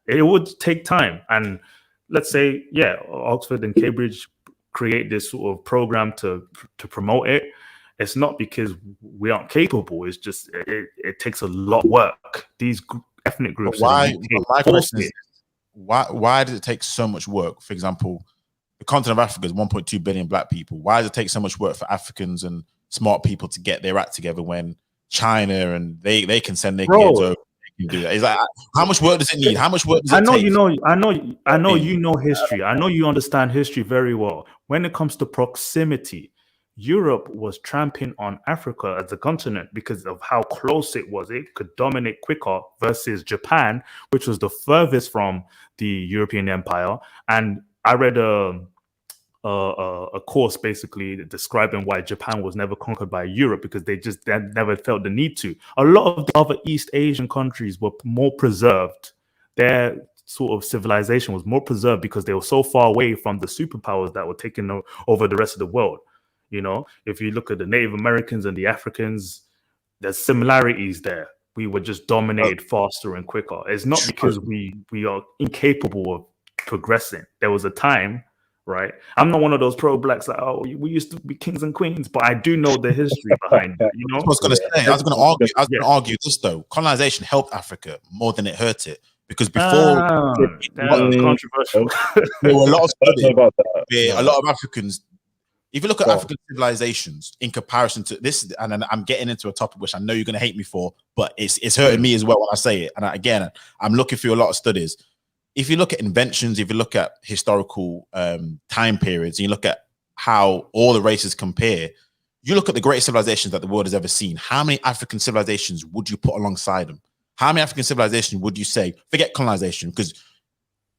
It would take time. And let's say, Oxford and Cambridge create this sort of program to promote it. It's not because we aren't capable. It's just it takes a lot of work. These ethnic groups. My question is, why does it take so much work? For example, the continent of Africa is 1.2 billion black people. Why does it take so much work for Africans and smart people to get their act together when China and they can send their kids over? Can do that. It's like, how much work does it need? How much work does it take? I know you know history. I know you understand history very well. When it comes to proximity, Europe was tramping on Africa as a continent because of how close it was. It could dominate quicker versus Japan, which was the furthest from the European Empire. And I read a course basically describing why Japan was never conquered by Europe, because they never felt the need to. A lot of the other East Asian countries were more preserved. Their sort of civilization was more preserved because they were so far away from the superpowers that were taking over the rest of the world. You know, if you look at the Native Americans and the Africans, there's similarities there. We were just dominated faster and quicker. It's not because we are incapable of progressing. There was a time, right? I'm not one of those pro-blacks like, oh, we used to be kings and queens, but I do know the history behind it. You know, I was going to say, I was going to argue this though. Colonization helped Africa more than it hurt it, because before controversial. there were a lot of studies about that. where a lot of Africans. If you look at African civilizations in comparison to this, and I'm getting into a topic which I know you're going to hate me for, but it's hurting me as well when I say it. And again, I'm looking through a lot of studies. If you look at inventions, if you look at historical time periods, and you look at how all the races compare, you look at the greatest civilizations that the world has ever seen. How many African civilizations would you put alongside them? How many African civilizations would you say, forget colonization, because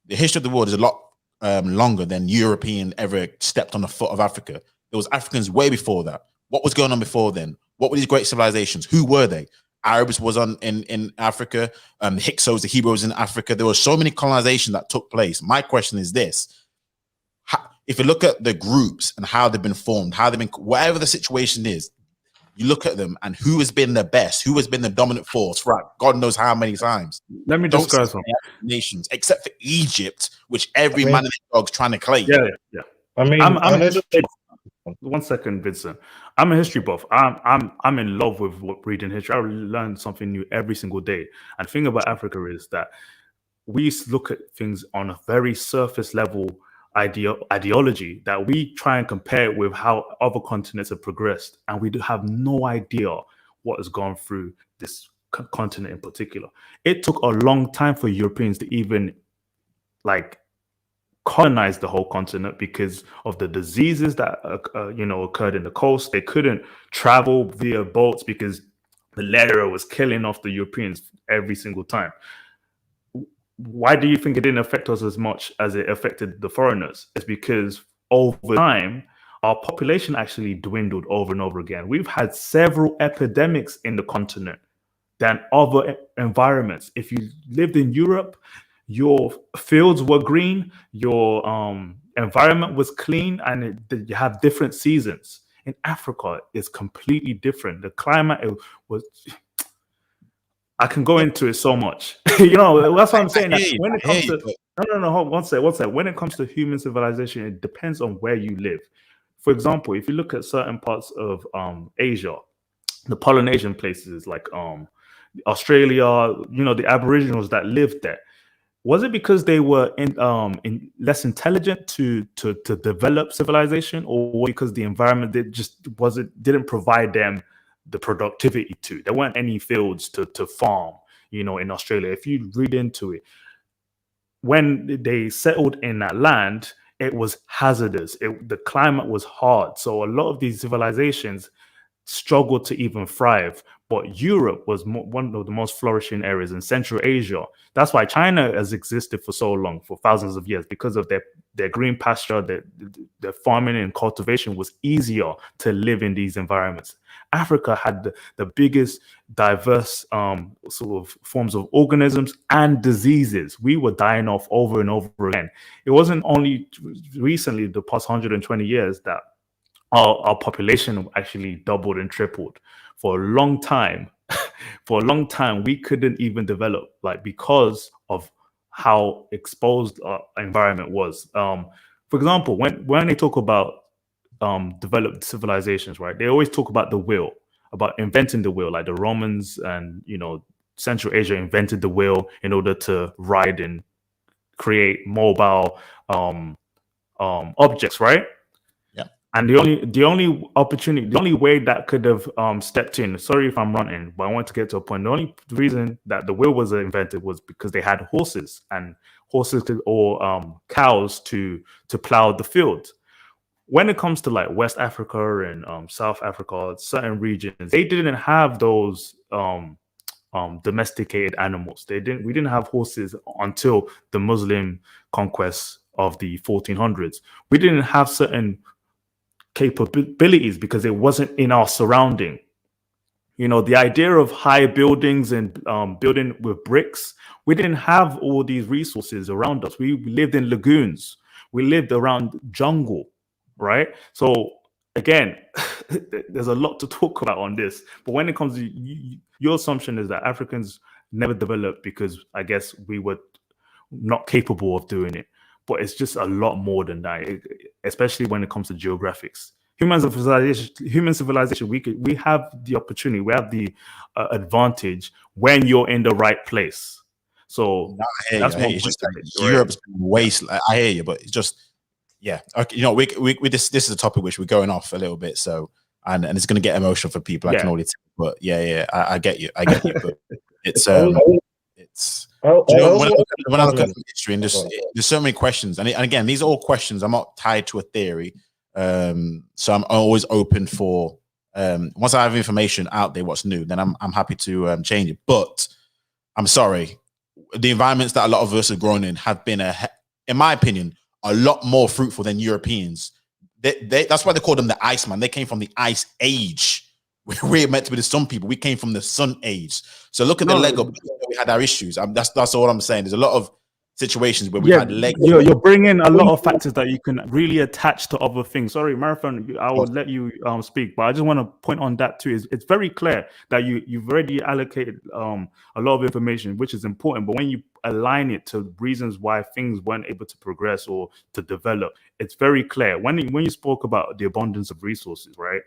the history of the world is a lot longer than European ever stepped on the foot of Africa. There was Africans way before that. What was going on before then? What were these great civilizations? Who were they? Arabs was in Africa, the Hyksos, the Hebrews in Africa. There was so many colonization that took place. My question is this: if you look at the groups and how they've been formed, how they've been, whatever the situation is, you look at them and who has been the best, who has been the dominant force for God knows how many times. Let me just go some nations, except for Egypt, which every man and his dog's trying to claim. Yeah. I mean, one second, Vincent. I'm a history buff. I'm in love with reading history. I learn something new every single day. And the thing about Africa is that we look at things on a very surface level ideology, that we try and compare it with how other continents have progressed, and we have no idea what has gone through this continent in particular. It took a long time for Europeans to even colonize the whole continent because of the diseases that occurred in the coast. They couldn't travel via boats because malaria was killing off the Europeans every single time. Why do you think it didn't affect us as much as it affected the foreigners? It's because over time, our population actually dwindled over and over again. We've had several epidemics in the continent than other environments. If you lived in Europe, your fields were green, your environment was clean, and you have different seasons. In Africa, it's completely different. The climate was... I can go into it so much. That's what I'm saying. When it comes to one sec. When it comes to human civilization, it depends on where you live. For example, if you look at certain parts of Asia, the Polynesian places like Australia, the Aboriginals that lived there, was it because they were less intelligent to develop civilization, or because the environment didn't provide them the productivity to? There weren't any fields to farm, in Australia. If you read into it, when they settled in that land, it was hazardous. The climate was hard. So a lot of these civilizations struggled to even thrive. But Europe was one of the most flourishing areas in Central Asia. That's why China has existed for so long, for thousands of years, because of their green pasture, their farming and cultivation was easier to live in these environments. Africa had the biggest diverse sort of forms of organisms and diseases. We were dying off over and over again. It wasn't only recently, the past 120 years, that our population actually doubled and tripled. For a long time, we couldn't even develop, because of how exposed our environment was. For example, when they talk about developed civilizations, right, they always talk about the wheel, about inventing the wheel, like the Romans and Central Asia invented the wheel in order to ride and create mobile objects, right? And the only way that could have stepped in, sorry if I'm running, but I want to get to a point. The only reason that the wheel was invented was because they had horses, and horses or cows to plow the field. When it comes to West Africa and South Africa, certain regions, they didn't have those domesticated animals. We didn't have horses until the Muslim conquest of the 1400s. We didn't have certain capabilities because it wasn't in our surrounding. You know, the idea of high buildings and building with bricks, we didn't have all these resources around us. We lived in lagoons. We lived around jungle, right? So again, there's a lot to talk about on this. But when it comes to your assumption is that Africans never developed because I guess we were not capable of doing it. But it's just a lot more than that, especially when it comes to geographics. Human civilization, we have the opportunity, we have the advantage when you're in the right place. So that's one point. Europe's waste. I hear you, but it's just okay. You know, we this is a topic which we're going off a little bit. So and it's going to get emotional for people. I can only tell. But I get you. I get you. But it's when I look at history and there's so many questions, and again, these are all questions. I'm not tied to a theory. So I'm always open for once I have information out there, what's new, then I'm happy to change it. But I'm sorry, the environments that a lot of us have grown in have been in my opinion, a lot more fruitful than Europeans. That's why they call them the Iceman. They came from the Ice Age. We're meant to be the Sun people. We came from the Sun Age. So look at the Lego. We had our issues. That's all I'm saying. There's a lot of situations where we had legs. You're bringing a lot of factors that you can really attach to other things. Sorry, Marathon, I will let you speak, but I just want to point on that too. It's very clear that you've already allocated a lot of information, which is important. But when you align it to reasons why things weren't able to progress or to develop, it's very clear. When you spoke about the abundance of resources, right?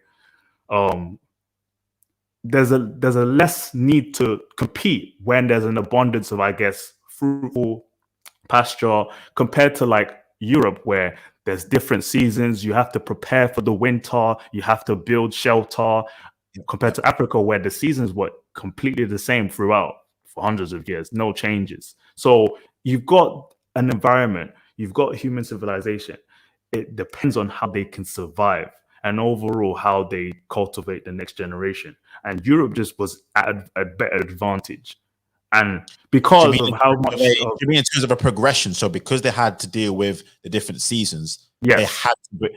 There's a less need to compete when there's an abundance of, I guess, fruitful pasture compared to like Europe, where there's different seasons. You have to prepare for the winter. You have to build shelter. Compared to Africa, where the seasons were completely the same throughout for hundreds of years, no changes. So you've got an environment, you've got human civilization. It depends on how they can survive and overall how they cultivate the next generation. And Europe just was at a better advantage. And because of how much you mean in terms of a progression, so because they had to deal with the different seasons, they had to,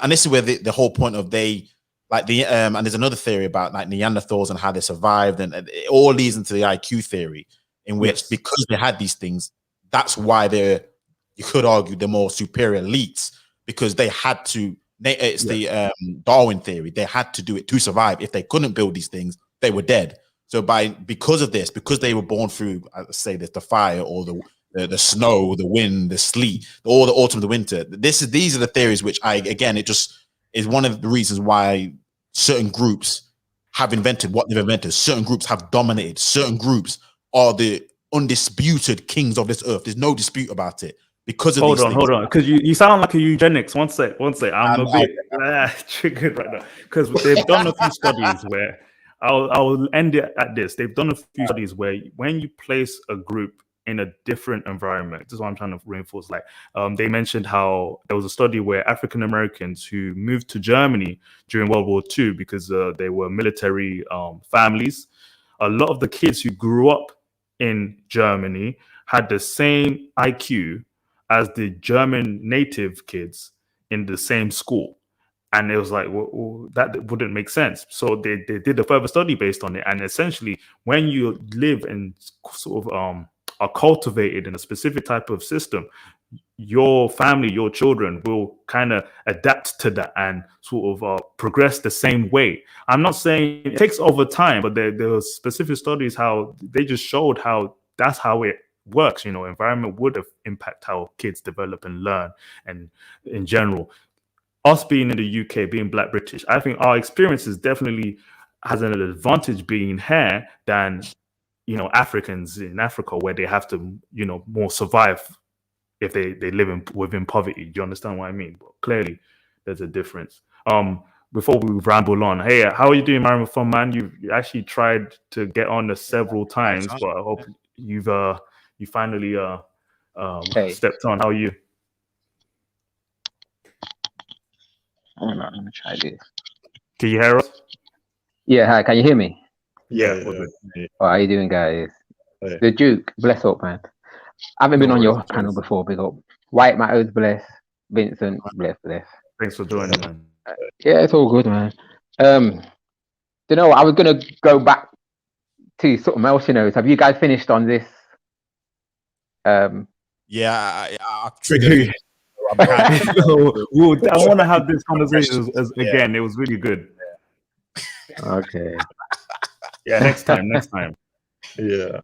and this is where the whole point of and there's another theory about like Neanderthals and how they survived, and it all leads into the IQ theory, in which because they had these things, that's why you could argue they're more superior elites, because they had to. It's the Darwin theory. They had to do it to survive. If they couldn't build these things, they were dead. So because of this, because they were born through, say, the fire or the snow, the wind, the sleet, or the autumn, the winter. These are the theories which it just is one of the reasons why certain groups have invented what they've invented. Certain groups have dominated. Certain groups are the undisputed kings of this earth. There's no dispute about it. Because of hold on, because you sound like a eugenics. One sec. I'm a bit triggered right now because they've done a few studies where I'll end it at this. They've done a few studies where when you place a group in a different environment, this is what I'm trying to reinforce. Like they mentioned how there was a study where African Americans who moved to Germany during World War II because they were military families. A lot of the kids who grew up in Germany had the same IQ as the German native kids in the same school. And it was like, well, that wouldn't make sense. So they did a further study based on it. And essentially, when you live and sort of are cultivated in a specific type of system, your family, your children will kind of adapt to that and sort of progress the same way. I'm not saying it takes over time, but there were specific studies how they just showed how that's how it works. You know, environment would have impact how kids develop and learn, and in general. Us being in the UK, being Black British, I think our experiences definitely has an advantage being here than, you know, Africans in Africa, where they have to, you know, more survive if they live within poverty. Do you understand what I mean? But clearly, there's a difference. Before we ramble on, hey, how are you doing, Marathon man? You actually tried to get on this several times, but I hope you finally stepped on. How are you? Hold on, let me try this. Can you hear us? Yeah, hi, can you hear me? Yeah. How are you doing, guys? The Duke, bless up, man. I haven't been on your panel before, big up. White Matters, bless. Vincent, bless. Thanks for joining, man. Yeah, it's all good, man. You know, I was gonna go back to something else. You know, have you guys finished on this? Yeah, I triggered. I want to have this conversation again. It was really good. Okay. Yeah, next time. Yeah.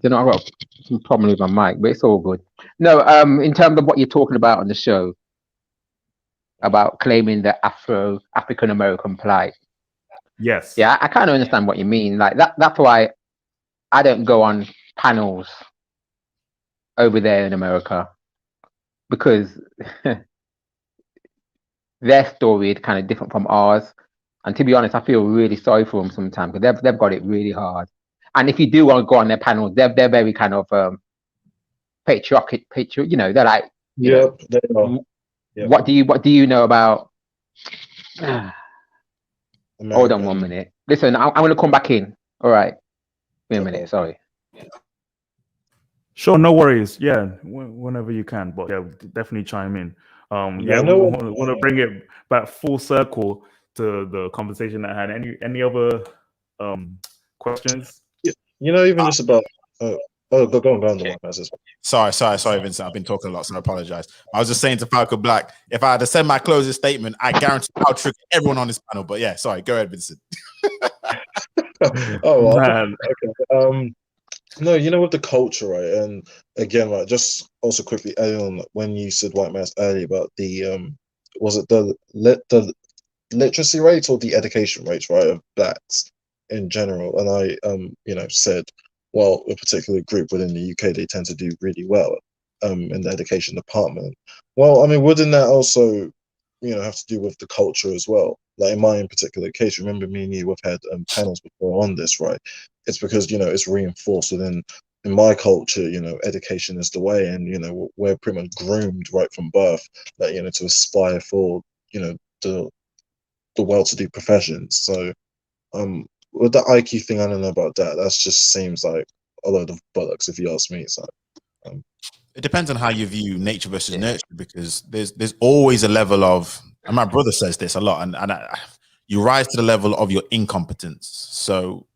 You know, I've got some problem with my mic, but it's all good. No, in terms of what you're talking about on the show, about claiming the African American plight. Yes. Yeah, I kind of understand what you mean. Like that's why I don't go on panels over there in America, because their story is kind of different from ours. And to be honest, I feel really sorry for them sometimes, because they've got it really hard. And if you do want to go on their panels, they're very kind of patriotic. You know, they're like, Yep, they are. Yep. What do you know about? Hold on 1 minute. Listen, I'm going to come back in. All right. Wait a minute. Sorry. Sure, no worries. Yeah, whenever you can. But yeah, definitely chime in. Yeah, we want to bring it back full circle to the conversation I had. Any other questions? You know, even just about go on the one as well. Sorry, Vincent. I've been talking a lot, so I apologize. I was just saying to Falco Black, if I had to send my closing statement, I guarantee I'll trigger everyone on this panel. But yeah, sorry, go ahead, Vincent. Oh, man. Okay. No, you know, with the culture, right? And again, right, just also quickly adding on when you said white mass earlier about the was it the literacy rate or the education rates, right, of blacks in general? And I you know, said, well, a particular group within the UK, they tend to do really well in the education department. Well, I mean, wouldn't that also, you know, have to do with the culture as well? Like in my particular case, remember me and you have had panels before on this, right? It's because, you know, it's reinforced within in my culture, you know, education is the way, and you know, we're pretty much groomed right from birth that, you know, to aspire for, you know, the well-to-do professions. So with the IQ thing, I don't know about that. That just seems like a load of bollocks, if you ask me. So it depends on how you view nature versus nurture, because there's always a level of, and my brother says this a lot, and you rise to the level of your incompetence. So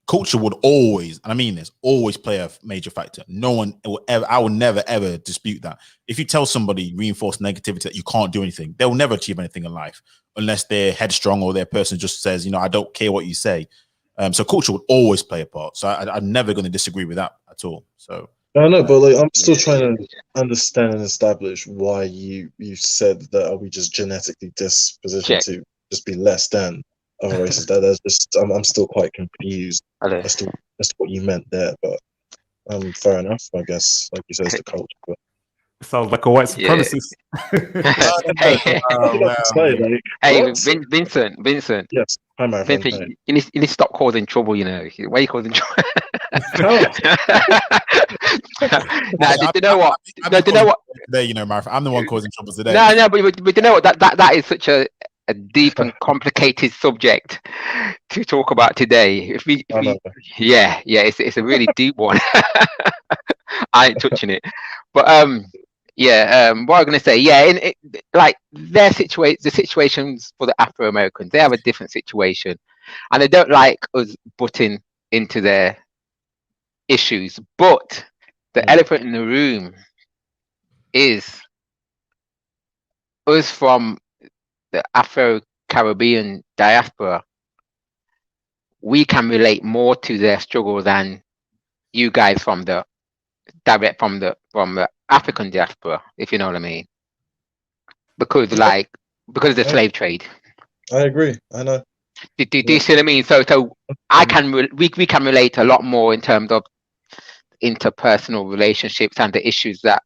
culture would always, and I mean this, always play a major factor. No one will ever, I will never ever dispute that. If you tell somebody reinforced negativity that you can't do anything, they will never achieve anything in life unless they're headstrong or their person just says, you know, I don't care what you say. So culture would always play a part. So I'm never going to disagree with that at all. So I know, but like I'm still trying to understand and establish why you said that are we just genetically dispositioned to just be less than other races. That's just I'm still quite confused as to what you meant there. But fair enough, I guess. Like you said, it's the culture. But sounds like a white supremacist. Vincent. Yes, hi, my friend. Vincent, you need to stop causing trouble. You know, why are you causing trouble? Now, do you know what? Today, you know, I'm the one causing trouble today. No, but you know what? That is such a deep and complicated subject to talk about today. It's a really deep one. I ain't touching it, but what I'm gonna say, like the situations for the Afro Americans, they have a different situation, and they don't like us butting into their issues. But the elephant in the room is us from the Afro-Caribbean diaspora. We can relate more to their struggle than you guys from the African diaspora, if you know what I mean. Because of the slave trade. I agree. I know. Do you see what I mean? So we can relate a lot more in terms of interpersonal relationships and the issues that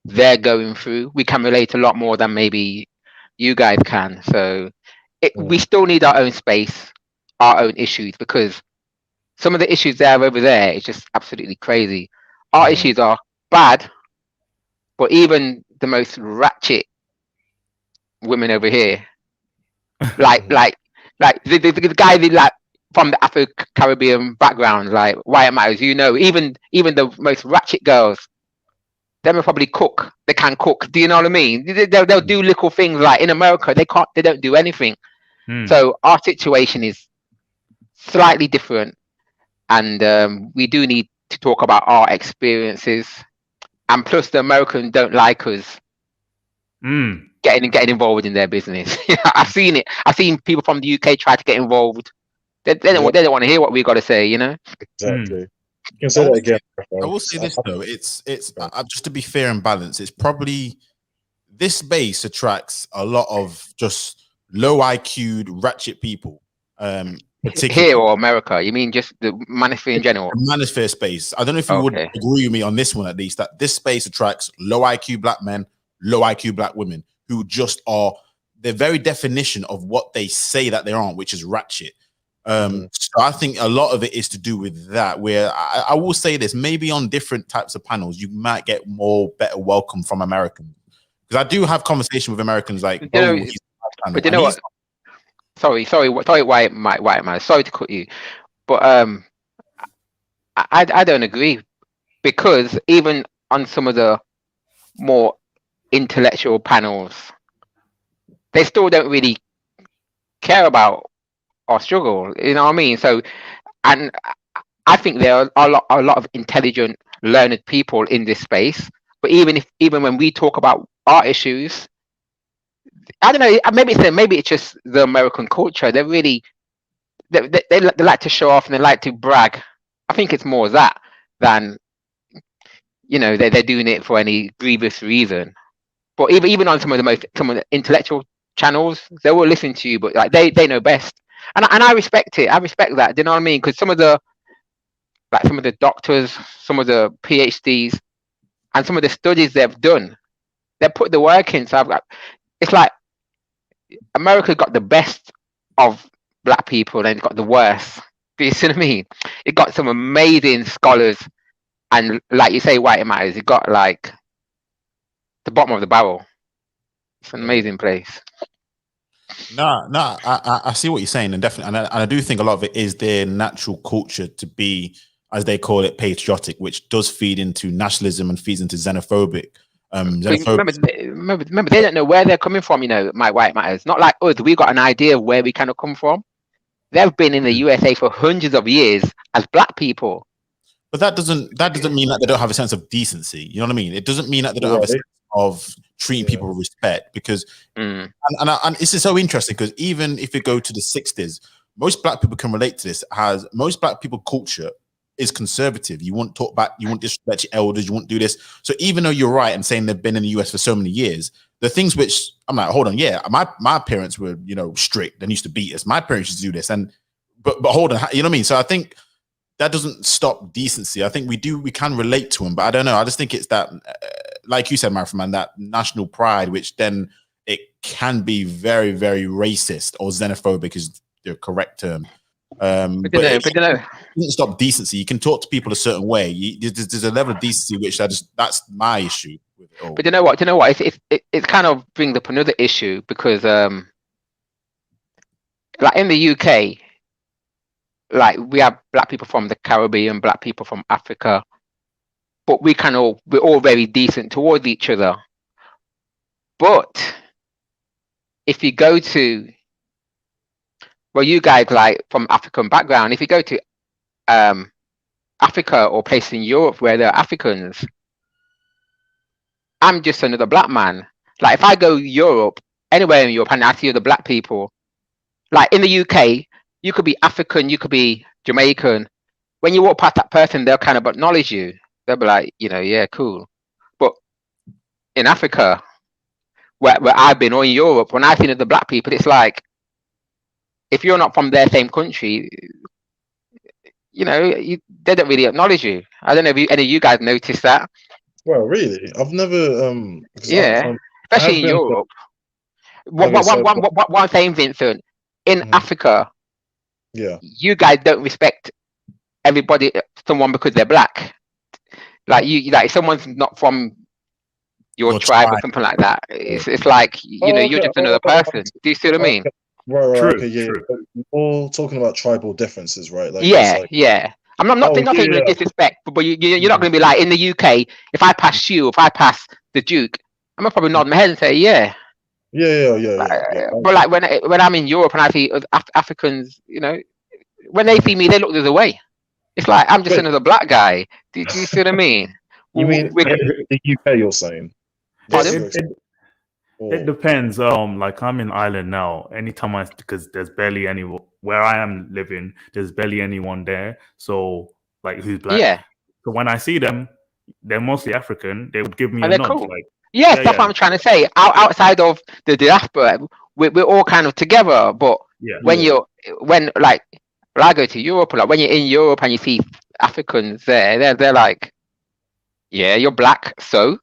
they're going through. We can relate a lot more than maybe you guys can. So we still need our own space, our own issues, because some of the issues they have over there is just absolutely crazy. Our issues are bad, but even the most ratchet women over here, like the guy like from the Afro-Caribbean background, like Wyatt Matters, you know, even the most ratchet girls, Them will probably cook. They can cook. Do you know what I mean? They'll do little things like in America. They don't do anything. So our situation is slightly different, and we do need to talk about our experiences. And plus, the Americans don't like us getting involved in their business. I've seen it. I've seen people from the UK try to get involved. They don't want to hear what we got to say. You know. Exactly. You can say that again. I will say this though. It's just to be fair and balanced. It's probably this base attracts a lot of just low IQ'd ratchet people. Here or America? You mean just the manosphere in general? The manosphere space. I don't know if you would agree with me on this one, at least, that this space attracts low IQ black men, low IQ black women who just are the very definition of what they say that they aren't, which is ratchet. So I think a lot of it is to do with that, where I will say this, maybe on different types of panels, you might get better welcome from Americans. Because I do have conversation with Americans like, but you know what? Sorry, White man. Sorry to cut you, but I don't agree, because even on some of the more intellectual panels, they still don't really care about our struggle. You know what I mean? So, and I think there are a lot of intelligent, learned people in this space. But even when we talk about our issues, I don't know. Maybe it's just the American culture. They really they like to show off and they like to brag. I think it's more that than they're doing it for any grievous reason. But even on some of the intellectual channels, they will listen to you, but like they know best, and I respect it. I respect that. Do you know what I mean? Because some of the doctors, some of the PhDs, and some of the studies they've done, they put the work in. So it's like America got the best of black people and it's got the worst. Do you see what I mean? It got some amazing scholars, and like you say, white matters. It got like the bottom of the barrel. It's an amazing place. No, I see what you're saying, and definitely, and I do think a lot of it is their natural culture to be, as they call it, patriotic, which does feed into nationalism and feeds into xenophobic. Remember, they don't know where they're coming from. My white matters. Not like us. We got an idea of where we kind of come from. They've been in the USA for hundreds of years as black people. But that doesn't mean that they don't have a sense of decency. You know what I mean? It doesn't mean that they don't have a sense of treating people with respect, because and this is so interesting, because even if you go to the 60s, most black people can relate to this. Most black people culture is conservative. You won't talk back, you won't disrespect your elders, you won't do this. So even though you're right and saying they've been in the US for so many years, the things which I'm like, hold on, my parents were strict and used to beat us. My parents used to do this, but hold on, you know what I mean? So I think that doesn't stop decency. I think we can relate to them, but I don't know. I just think it's that, like you said, man, that national pride, which then it can be very, very racist, or xenophobic is the correct term. But it doesn't stop decency. You can talk to people a certain way. There's a level of decency which that's my issue with it all. But you know what? It kind of brings up another issue, because like in the UK, like we have black people from the Caribbean, black people from Africa, but we're all very decent towards each other. But if you go to, well, you guys like from African background, if you go to Africa or places in Europe where there are Africans, I'm just another black man. Like if I go Europe, anywhere in Europe, and I see other black people, like in the UK, you could be African, you could be Jamaican. When you walk past that person, they'll kind of acknowledge you. They'll be like, yeah, cool. But in Africa, where I've been, or in Europe, when I've seen other black people, it's like, if you're not from their same country, they don't really acknowledge you. I don't know if any of you guys noticed that. Well, really, I've never. Especially in Europe. One thing, Vincent, in Africa, you guys don't respect someone because they're black. Like if someone's not from your tribe or something like that, it's like you're just another person. Do you see what I mean? Right. True, okay, yeah. true. We're all talking about tribal differences, right? Like, yeah. I'm not saying in disrespect, but you're not going to be like in the UK. If I pass you, if I pass the Duke, I'm gonna probably nod my head and say, yeah. But like when I'm in Europe and I see Africans, you know, when they see me, they look the other way. It's like I'm just another black guy. Do you see what I mean? You mean the UK? You're saying? It depends. Like I'm in Ireland now. Anytime because there's barely any where I am living. There's barely anyone there. So like who's black? Yeah. So when I see them, they're mostly African. They would give me a nod. Cool. Like, yes, that's what I'm trying to say. Outside of the diaspora, we're all kind of together. But when like I go to Europe, like when you're in Europe and you see Africans there, they're like, yeah, you're black, so.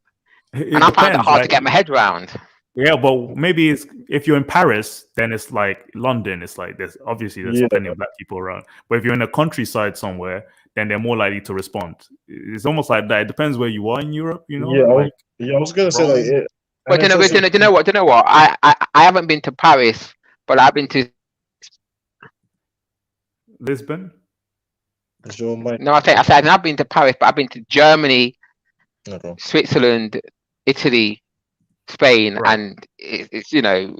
And I find it hard to get my head around. Yeah, but maybe it's if you're in Paris, then it's like London. It's like there's plenty of black people around. But if you're in a countryside somewhere, then they're more likely to respond. It's almost like that. It depends where you are in Europe, you know. I was gonna say like it. But do you know what? I haven't been to Paris, but I've been to Lisbon. No, I said I've not been to Paris, but I've been to Germany, Switzerland, Italy, Spain, and it's you know,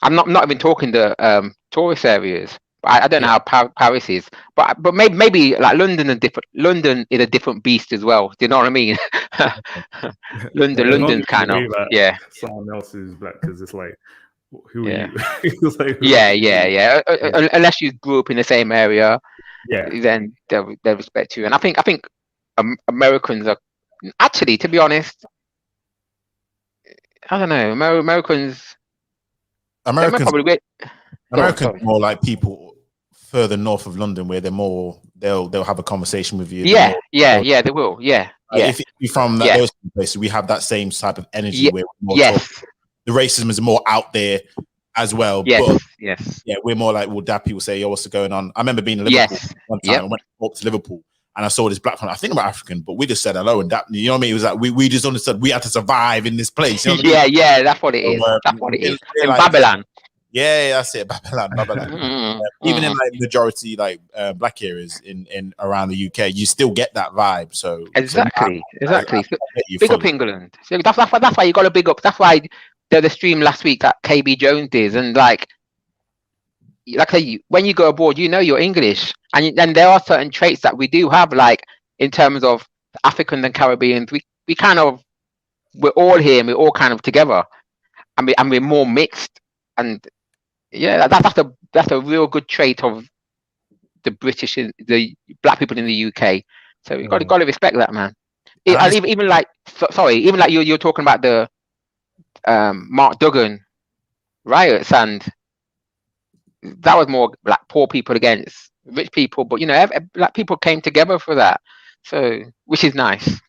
I'm not even talking the tourist areas. I don't know how Paris is, but maybe like London is a different beast as well. Do you know what I mean? London's kind of someone else is black because it's like who are you? It's like, unless you grew up in the same area, then they'll respect you. And I think Americans are actually, to be honest, I don't know. Americans probably more like people further north of London where they're more they'll have a conversation with you. They will. If you're from those places, we have that same type of energy where we're more the racism is more out there as well. We're more like dad people say, yo, what's going on? I remember being in Liverpool one time. I went up to Liverpool and I saw this black one. I think about African, but we just said hello, and that, you know what I mean? It was like we just understood we had to survive in this place. You know what I mean? That's what it is. That's what it is. In Babylon. Yeah, that's it. Babylon. Even in like majority like black areas in around the UK, you still get that vibe. So exactly. Big up England. So that's why you got to big up. That's why the stream last week that KB Jones did, and like when you go abroad, you know your English, and there are certain traits that we do have, like in terms of Africans and Caribbeans. We kind of we're all here, and we're all kind of together, and we're more mixed. And that's a real good trait of the British, the black people in the UK. So you got to respect that, man. Even like you're talking about the Mark Duggan riots, and that was more like poor people against rich people, but you know, black people came together for that. So which is nice.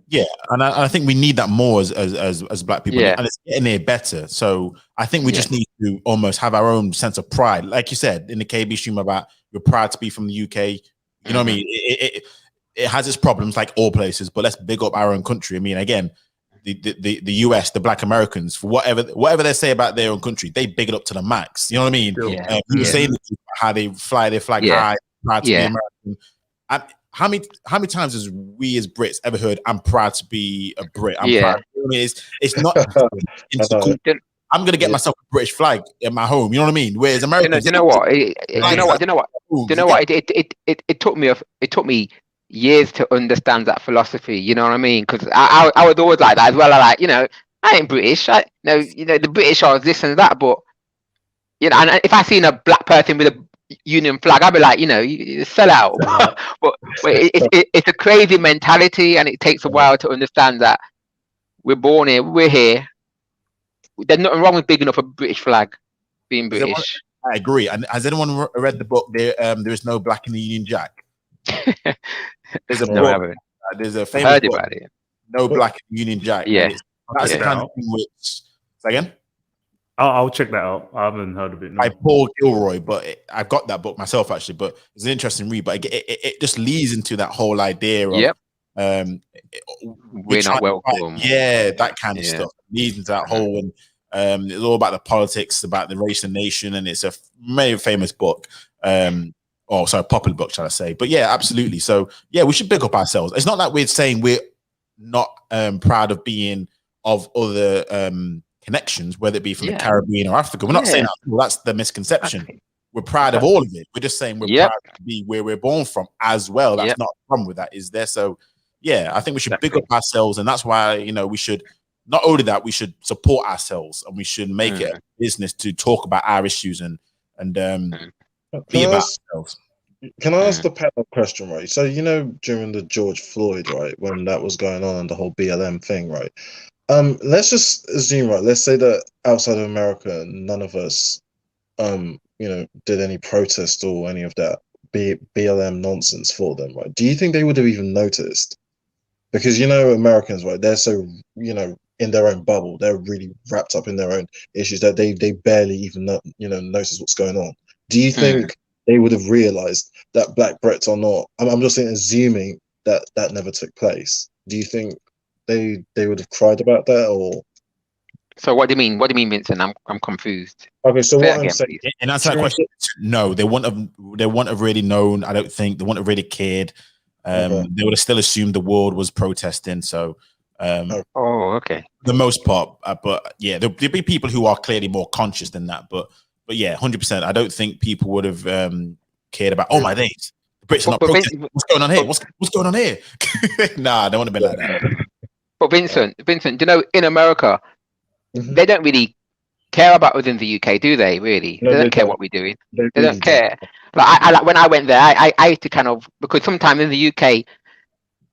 Yeah, and I think we need that more as black people, and it's getting there better. So I think we just need to almost have our own sense of pride, like you said in the KB stream about you're proud to be from the UK. You know what I mean? It has its problems like all places, but let's big up our own country. I mean, again, the US, the Black Americans, for whatever they say about their own country, they big it up to the max. You know what I mean? You were saying how they fly their flag high, proud to be American. And how many times has we as Brits ever heard, "I'm proud to be a Brit"? I'm proud. You know what I mean? It's not. I'm gonna get myself a British flag in my home. You know what I mean? Whereas Americans, you know what? It took me years to understand that philosophy. You know what I mean? Because I was always like that as well. I ain't British. The British are this and that. But you know, and if I seen a black person with a Union flag, I'd be like, you sell out. but it's a crazy mentality, and it takes a while to understand that we're born here, we're here. There's nothing wrong with big enough a British flag being British. I agree. And has anyone read the book? There is no black in the Union Jack. There's a book. There's a famous book, about it. No Black in the Union Jack. Yeah, that's the kind of thing which. Again. I'll check that out. I haven't heard of it. No. By Paul Gilroy, but I've got that book myself actually. But it's an interesting read. But it just leads into that whole idea of we're not welcome. That kind of stuff. It leads into that whole, and it's all about the politics, about the race and nation, and it's a very famous book. Oh, sorry, popular book, shall I say? But yeah, absolutely. So yeah, we should pick up ourselves. It's not like we're saying we're not proud of being of other connections, whether it be from the Caribbean or Africa. We're not saying that. Well, that's the misconception. We're proud of all of it. We're just saying we're proud to be where we're born from as well. That's not a problem with that, is there? So yeah, I think we should big up ourselves, and that's why, you know, we should not only that, we should support ourselves, and we should make it a business to talk about our issues and be about ourselves. Can I ask the panel a question, right? So, you know, during the George Floyd, right, when that was going on and the whole BLM thing, right? Let's just assume, right, let's say that outside of America, none of us, you know, did any protest or any of that BLM nonsense for them, right? Do you think they would have even noticed? Because, you know, Americans, right, they're so, you know, in their own bubble, they're really wrapped up in their own issues that they barely even notice what's going on. Do you think they would have realized that Black Brits are not? I'm just saying, assuming that never took place. Do you think they would have cried about that? Or so what do you mean? What do you mean, Vincent? I'm confused. Okay, so what I'm saying, and that's that question. No, they wouldn't have really known. I don't think they wouldn't have really cared. They would have still assumed the world was protesting. So, okay. The most part, but yeah, there'll be people who are clearly more conscious than that. But yeah, 100%. I don't think people would have cared about. Oh my days, the Brits are not protesting. What's going on here? What's going on here? Nah, they wouldn't have been like that. But Vincent, you know, in America, they don't really care about us in the UK, do they? Really, No, they don't care what we're doing. They don't care. Like I when I went there, I used to kind of, because sometimes in the UK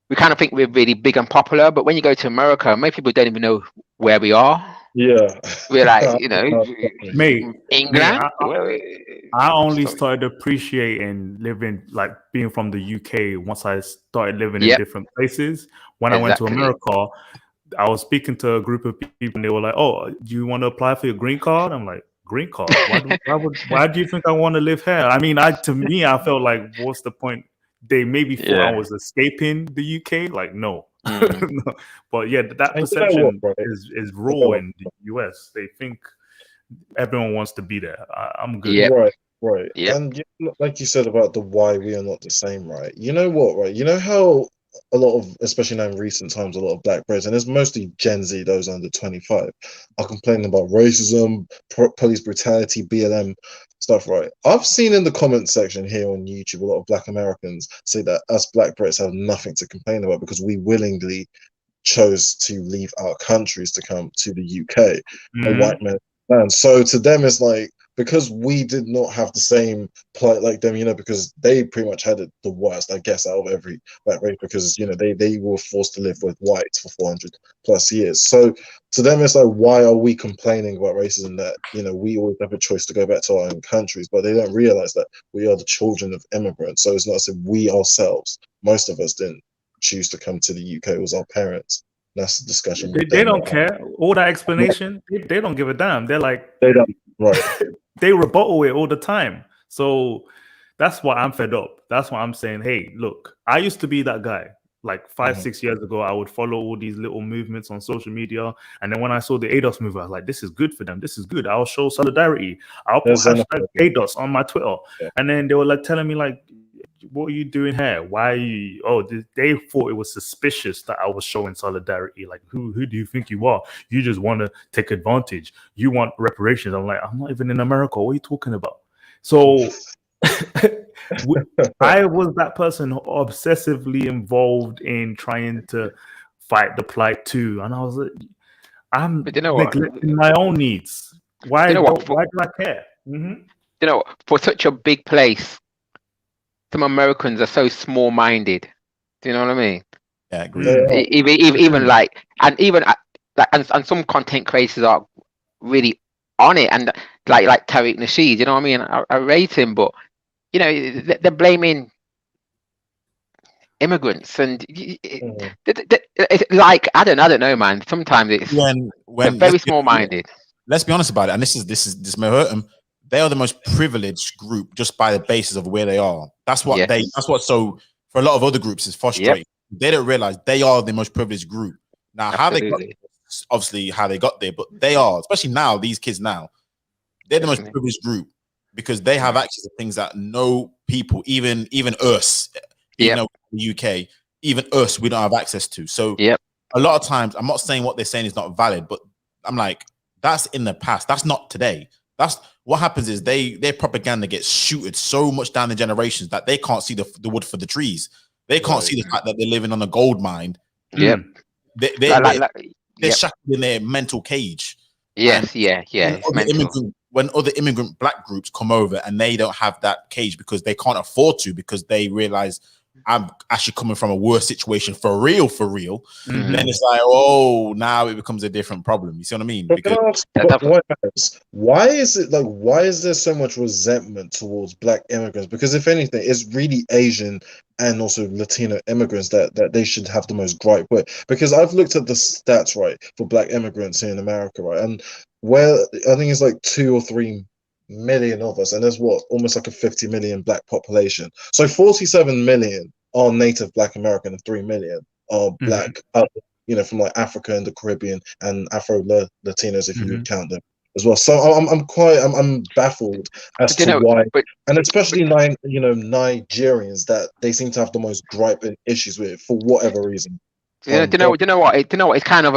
we kind of think we're really big and popular, but when you go to America, most people don't even know where we are. Yeah, We're like, you know, Mate, England. I only started appreciating living, like being from the UK, once I started living in different places. When I went to America, I was speaking to a group of people and they were like, "Oh, do you want to apply for your green card?" I'm like, "Green card? Why do you think I want to live here?" I mean, to me, I felt like, what's the point? They maybe thought I was escaping the UK. Like, no. No. But yeah, that perception is raw in the US. They think everyone wants to be there. I'm good. Right. And like you said about the why we are not the same, right? You know what, right? You know how a lot of, especially now in recent times, a lot of Black Brits, and it's mostly Gen Z, those under 25, are complaining about racism, police brutality, BLM stuff, right? I've seen in the comment section here on YouTube a lot of Black Americans say that us Black Brits have nothing to complain about because we willingly chose to leave our countries to come to the UK, a white man. And so to them, it's like, because we did not have the same plight like them, you know, because they pretty much had it the worst, I guess, out of every Black race, because, you know, they were forced to live with whites for 400 plus years. So to them, it's like, why are we complaining about racism that, you know, we always have a choice to go back to our own countries, but they don't realize that we are the children of immigrants. So it's not as if we ourselves, most of us didn't choose to come to the UK, it was our parents. That's the discussion. They don't care. All that explanation, they don't give a damn. They're like, they don't. Right. They rebuttal it all the time. So that's why I'm fed up. That's why I'm saying, hey, look, I used to be that guy. Like 5-6 years ago, I would follow all these little movements on social media. And then when I saw the ADOS movement, I was like, this is good for them. This is good. I'll show solidarity. I'll put hashtag ADOS on my Twitter. Yeah. And then they were like telling me, like, what are you doing here? Why are you? Oh, they thought it was suspicious that I was showing solidarity. Like, who do you think you are? You just want to take advantage. You want reparations. I'm like, I'm not even in America. What are you talking about? So I was that person obsessively involved in trying to fight the plight too. And I was like, I'm neglecting my own needs. Why do I care? You know, for such a big place, some Americans are so small-minded. Do you know what I mean? Yeah, I agree. Even like, and even like, and some content creators are really on it, and like Tariq Nasheed. You know what I mean? I rate him, but you know, they're blaming immigrants, and it's like, I don't know, man. Sometimes it's when very small-minded. Let's be honest about it, and this may hurt them. They are the most privileged group just by the basis of where they are. That's what so for a lot of other groups is frustrating. They don't realize they are the most privileged group. Now, how they got there, obviously how they got there, but they are, especially now, these kids now, they're the most privileged group because they have access to things that no people, even us, you know, the UK, even us, we don't have access to. So a lot of times, I'm not saying what they're saying is not valid, but I'm like, that's in the past. That's not today. That's what happens is their propaganda gets shooted so much down the generations that they can't see the wood for the trees. They can't see the fact that they're living on a gold mine. Yep. They're shackled in their mental cage. Yes, it's mental. When other immigrant black groups come over and they don't have that cage because they can't afford to, because they realize I'm actually coming from a worse situation for real, then it's like, oh, now it becomes a different problem. You see what I mean? But Because why is it like, why is there so much resentment towards black immigrants? Because if anything, it's really Asian and also Latino immigrants that they should have the most gripe with. Because I've looked at the stats, right, for black immigrants in America, right, and where I think it's like 2 or 3 million of us, and there's almost like a 50 million black population. So 47 million are native black American and 3 million are black, you know, from like Africa and the Caribbean and Afro Latinos, if you would count them as well. So I'm baffled as to why, and especially Nigerians, that they seem to have the most gripe and issues with it for whatever reason. Do you know what? It's kind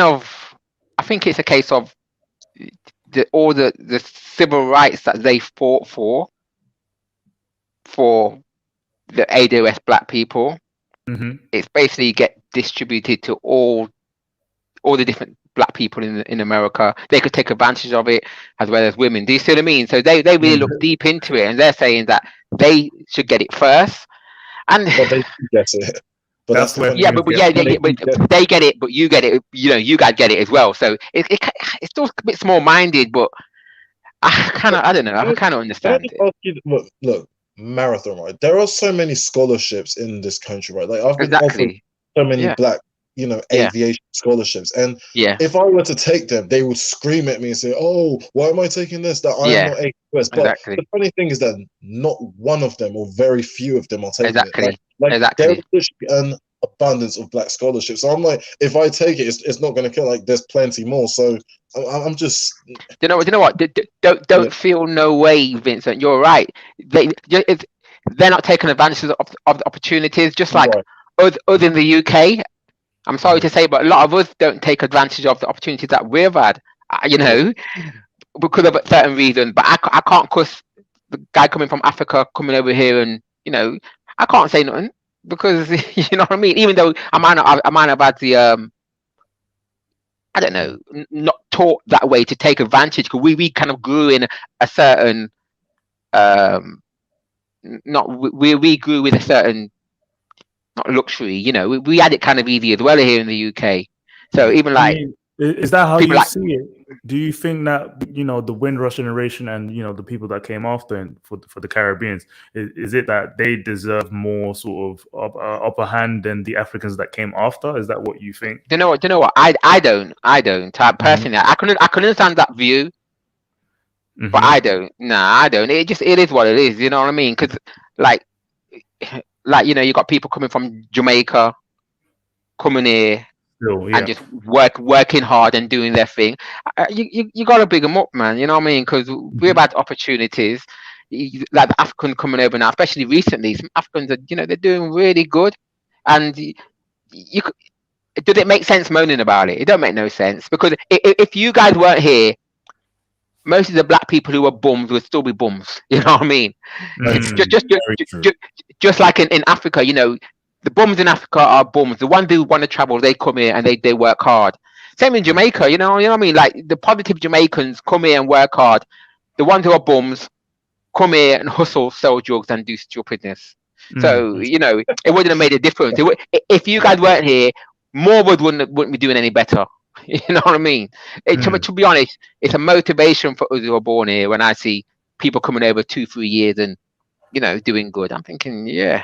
of I think it's a case of all the civil rights that they fought for the ADOS black people. It's basically get distributed to all the different black people in America. They could take advantage of it, as well as women. Do you see what I mean? So they really look deep into it, and they're saying that they should get it first. And but they get it. But that's but they get it, but you get it. You know, you guys get it as well. So it's still a bit small-minded, but I don't know. I kind of understand it. Look, Marathon, right? There are so many scholarships in this country, right? Like I've been offered so many black, you know, aviation scholarships, and if I were to take them, they would scream at me and say, "Oh, why am I taking this? That I am not AWS." But the funny thing is that not one of them, or very few of them, are taking it. Like there is an abundance of black scholarships. So I'm like, if I take it, it's not going to kill. Like there's plenty more. So I'm just. You know what? Don't feel no way, Vincent. You're right. They're not taking advantage of the opportunities, just like other in the UK. I'm sorry to say, but a lot of us don't take advantage of the opportunities that we've had, you know, because of certain reasons. But I can't cuss the guy coming from Africa coming over here, and you know, I can't say nothing because you know what I mean. Even though I might have had the I don't know, not taught that way to take advantage, because we kind of grew in a certain we grew with a certain. Not luxury, you know. We had it kind of easy as well here in the UK. So even like, is that how you see it? Do you think that, you know, the Windrush generation and, you know, the people that came after for the Caribbeans, is it that they deserve more sort of upper hand than the Africans that came after? Is that what you think? Do you know what? I don't. Personally, I can understand that view, but I don't. Nah, I don't. It is what it is. You know what I mean? Because like, you know, you got people coming from Jamaica, coming here and just working hard and doing their thing. You got to big them up, man. You know what I mean? Because we've had opportunities, like the African coming over now, especially recently. Some Africans are, you know, they're doing really good. And did it make sense moaning about it? It don't make no sense, because if you guys weren't here, most of the black people who were bums would still be bums. You know what I mean? Just like in Africa, you know, the bums in Africa are bums. The ones who want to travel, they come here and they work hard. Same in Jamaica, you know what I mean? Like the positive Jamaicans come here and work hard. The ones who are bums come here and hustle, sell drugs, and do stupidness. So, you know, it wouldn't have made a difference. If you guys weren't here, more of us wouldn't be doing any better. You know what I mean? To be honest, it's a motivation for us who are born here. When I see people coming over 2-3 years and, you know, doing good, I'm thinking, yeah.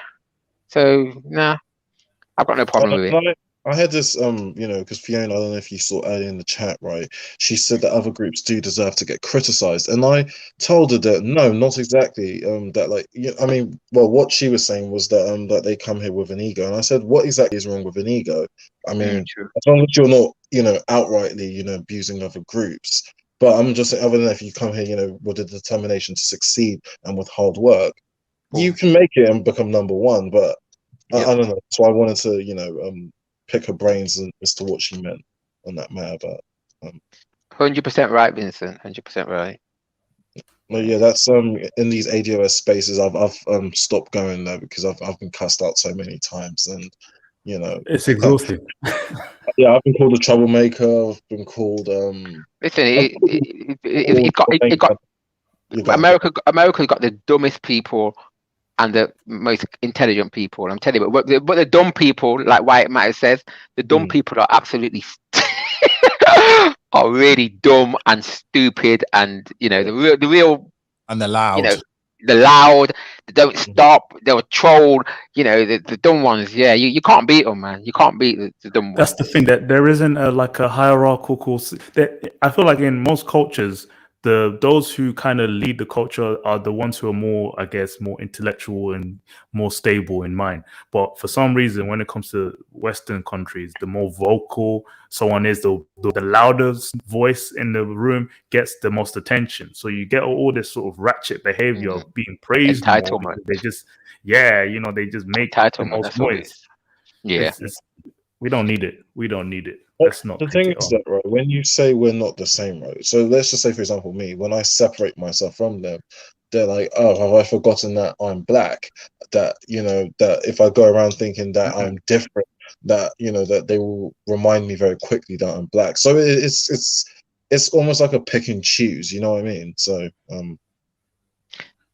So nah, I've got no problem with it. I had this, you know, because Fiona, I don't know if you saw earlier in the chat, right? She said that other groups do deserve to get criticized, and I told her that no, not exactly. That like, I mean, well, what she was saying was that that they come here with an ego, and I said, what exactly is wrong with an ego? I mean, as long as you're not, you know, outrightly, you know, abusing other groups, But I'm just saying, other than that, if you come here, you know, with the determination to succeed and with hard work, you can make it and become number one. But I don't know. So I wanted to, you know, pick her brains as to what she meant on that matter. But 100% right, Vincent. 100% right. But yeah, that's in these ADOS spaces. I've stopped going there because I've been cussed out so many times, and you know, it's exhausting. yeah, I've been called a troublemaker. I've been called Listen, America's got the dumbest people and the most intelligent people. I'm telling you, but the dumb people, like White Matter says, the dumb people are absolutely are really dumb and stupid, and you know the real and the loud, you know, the loud, they don't stop, they were trolled, you know, the dumb ones. Yeah, you can't beat them, man. You can't beat the dumb ones. That's the thing, that there isn't like a hierarchical. I feel like in most cultures, those who kind of lead the culture are the ones who are more, I guess, more intellectual and more stable in mind. But for some reason, when it comes to Western countries, the more vocal someone is, the loudest voice in the room gets the most attention. So you get all this sort of ratchet behavior of being praised more. They just, they just make the most noise. Yeah. We don't need it. We don't need it. Let's not. The thing is that, right, when you say we're not the same, right? So let's just say, for example, me, when I separate myself from them, they're like, oh, have I forgotten that I'm black? That, you know, that if I go around thinking that I'm different, that, you know, that they will remind me very quickly that I'm black. So it's almost like a pick and choose, you know what I mean? So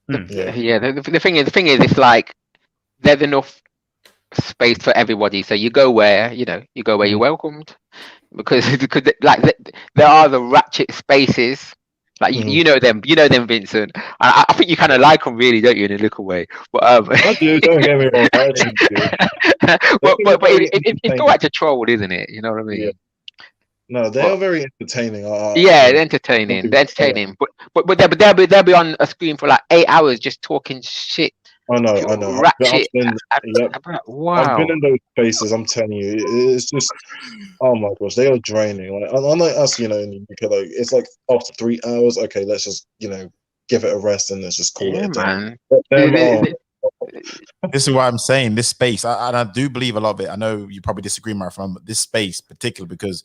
the thing is, it's like there's enough space for everybody, so you go where you're welcomed, because like there are the ratchet spaces, like you know them, Vincent. I think you kind of like them, really, don't you, in a little way? But I do, don't get me wrong, I actually do. but it's all right to troll, isn't it? You know what I mean? Yeah. No, they are very entertaining. They're entertaining. But they'll be on a screen for like 8 hours just talking shit. I know. Ratchet. Wow. I've been in those spaces. I'm telling you, it's just, oh my gosh, they are draining. Like, unlike us, you know, in the UK, like it's like after 3 hours, okay, let's just, you know, give it a rest and let's just call it a day. Man. This is why I'm saying this space, and I do believe a lot of it. I know you probably disagree, my friend, but this space particularly, because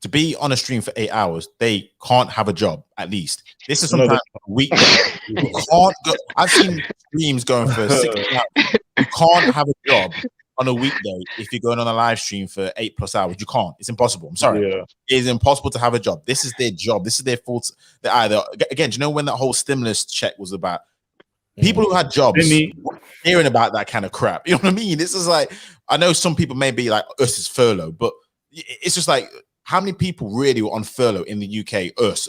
to be on a stream for 8 hours, they can't have a job, at least. This is sometimes a weekday. You can't go. I've seen streams going for 6 hours. You can't have a job on a weekday if you're going on a live stream for 8+ hours. You can't. It's impossible. I'm sorry. Yeah. It is impossible to have a job. This is their job. This is their fault. Again, do you know when that whole stimulus check was about? People who had jobs hearing about that kind of crap. You know what I mean? This is like, I know some people may be like, us is furlough, but it's just like, how many people really were on furlough in the UK? Us.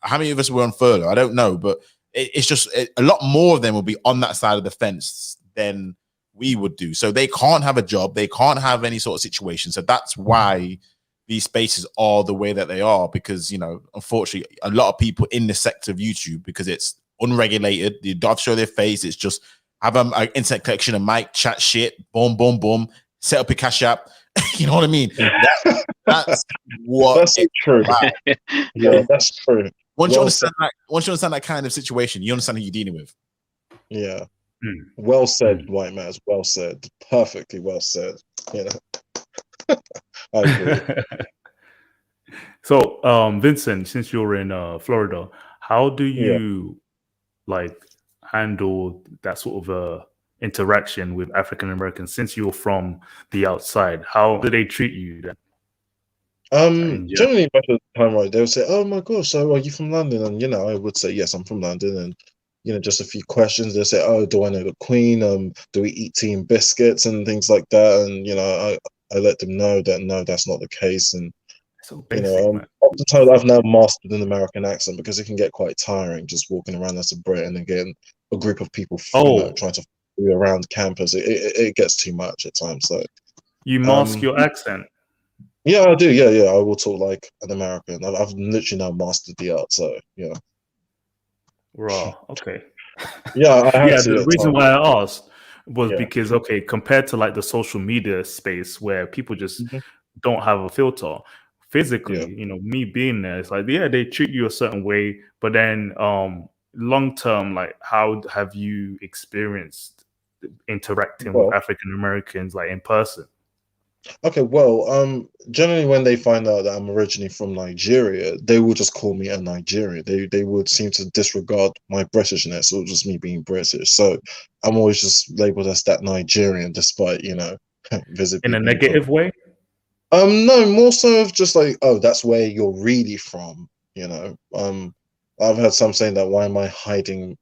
How many of us were on furlough? I don't know, but it's just a lot more of them will be on that side of the fence than we would do. So they can't have a job. They can't have any sort of situation. So that's why these spaces are the way that they are, because, you know, unfortunately, a lot of people in the sector of YouTube, because it's unregulated, they don't show their face. It's just have an internet connection, a mic, chat shit, boom, boom, boom, set up a cash app. You know what I mean? That's what. That's true. Yeah, that's true. Once you understand that kind of situation, you understand who you're dealing with. Yeah. Well said, White Man. Well said. Perfectly well said. You know. I agree. So, Vincent, since you're in Florida, how do you like handle that sort of interaction with African Americans, since you're from the outside? How do they treat you then? Generally, most of the time, right, they'll say, "Oh my gosh, so are you from London?" And you know, I would say, "Yes, I'm from London." And you know, just a few questions. They'll say, "Oh, do I know the Queen? Do we eat tea and biscuits and things like that?" And you know, I let them know that no, that's not the case. And so basic, you know, oftentimes I've now mastered an American accent, because it can get quite tiring just walking around as a Brit and again a group of people trying to follow you around campus. It gets too much at times. So you mask your accent. Yeah, I do. Yeah. I will talk like an American. I've literally now mastered the art. So yeah. Raw. Okay. Yeah. The reason why I asked was because compared to like the social media space where people just don't have a filter. physically, Yeah. you know, me being there, it's like, yeah, they treat you a certain way, but then long term, like, how have you experienced interacting with Well, African Americans, like, in person? okay, well, generally when they find out that I'm originally from Nigeria, they will just call me a Nigerian. They would seem to disregard my Britishness or just me being British. So I'm always just labeled as that Nigerian, despite, you know, In visibly a being from. negative way? No, more so of just like, oh, that's where you're really from, you know. I've heard some saying that why am I hiding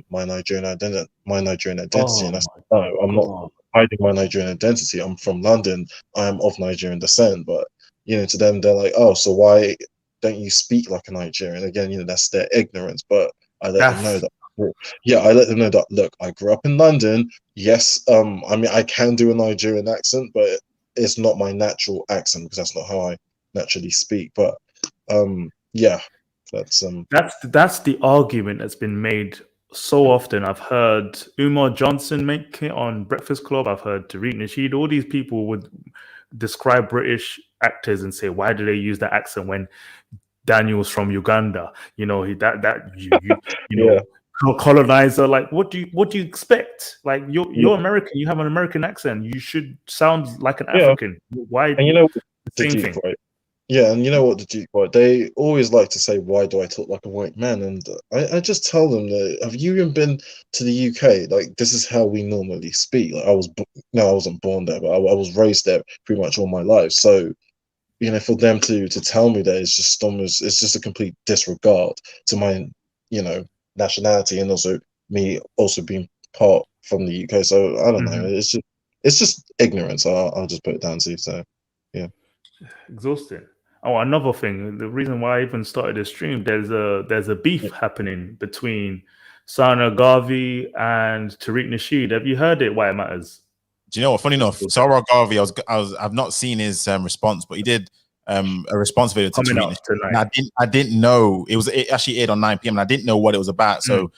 my Nigerian identity, and Oh I said, my no, I'm not God. hiding my Nigerian identity. I'm from London. I am of Nigerian descent, but you know, to them, they're like, oh, so why don't you speak like a Nigerian? Again, you know, that's their ignorance. But I let them know That's that, yeah, I let them know that, look, I grew up in London. Yes, I mean, I can do a Nigerian accent, but it's not my natural accent because that's not how I naturally speak. But yeah, that's that's the argument that's been made so often. I've heard Umar Johnson make it on Breakfast Club. I've heard Tariq Nasheed. All these people would describe British actors and say, why do they use that accent when Daniel's from Uganda? You know, you yeah, know, colonizer. Like, what do you expect? Like, yeah, you're American. You have an American accent. You should sound like an yeah. African. Why And you know the the same Duke, thing? right? Yeah, and you know what the Duke, right? They always like to say, "Why do I talk like a white man?" And I just tell them that, have you even been to the UK? Like, this is how we normally speak. Like, no, I wasn't born there, but I was raised there pretty much all my life. So, you know, for them to tell me that it's just a complete disregard to my, you know, nationality and also me also being part from the UK. So I don't know. Mhm. It's just ignorance. I'll just put it down to. So yeah. Exhausting. Oh, another thing. The reason why I even started this stream, there's a beef happening between Sana Garvey and Tariq Nasheed. Have you heard it? Why it matters? Do you know what? Funny enough, Sarah Garvey, I've not seen his response, but he did a response video to Coming Tariq up Nasheed. And tonight. I didn't know it actually aired on 9 p.m. and I didn't know what it was about. So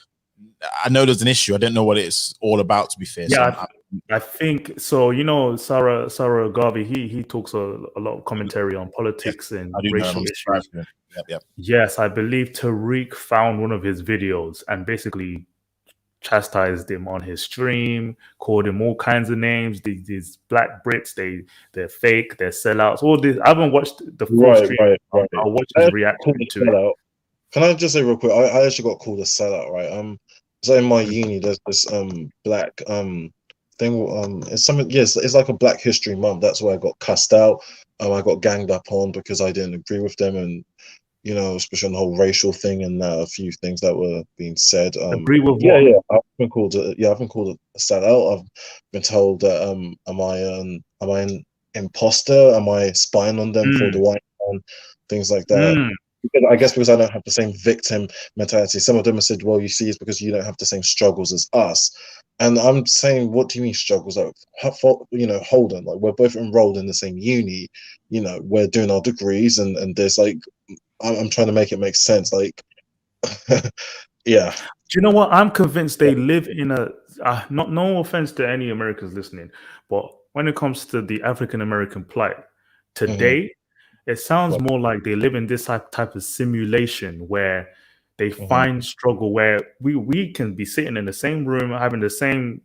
I know there's an issue. I didn't know what it's all about, to be fair. Yeah, So I think so. You know, Sarah Garvey. He talks a lot of commentary on yeah, politics and I do know him. racial I'm issues. subscribed to him. Yep. Yes, I believe Tariq found one of his videos and basically chastised him on his stream, called him all kinds of names. These black Brits, they're fake, they're sellouts. All this. I haven't watched the full Right, stream. right, I'll, right. I'll watch I his actually got reaction called a to it. sellout. Can I just say real quick? I actually got called a sellout, right? So in my uni, there's this black thing. It's something. Yes, it's like a Black History Month. That's where I got cussed out. I got ganged up on because I didn't agree with them, and you know, especially on the whole racial thing and a few things that were being said. Agree with Yeah, what? yeah, I've been called a sellout. I've been told that am I an imposter? Am I spying on them for the Mm, white man? Things like that. mm. Because I guess because I don't have the same victim mentality. Some of them have said, "Well, you see, it's because you don't have the same struggles as us." And I'm saying, what do you mean struggles? Like, you know, hold on. Like, we're both enrolled in the same uni. You know, we're doing our degrees, and there's like, I'm trying to make it make sense. Like, yeah, Do you know what? I'm convinced they live in a. Not no offense to any Americans listening, but when it comes to the African American plight hmm today, it sounds right, more like they live in this type of simulation where they hmm find struggle where we can be sitting in the same room having the same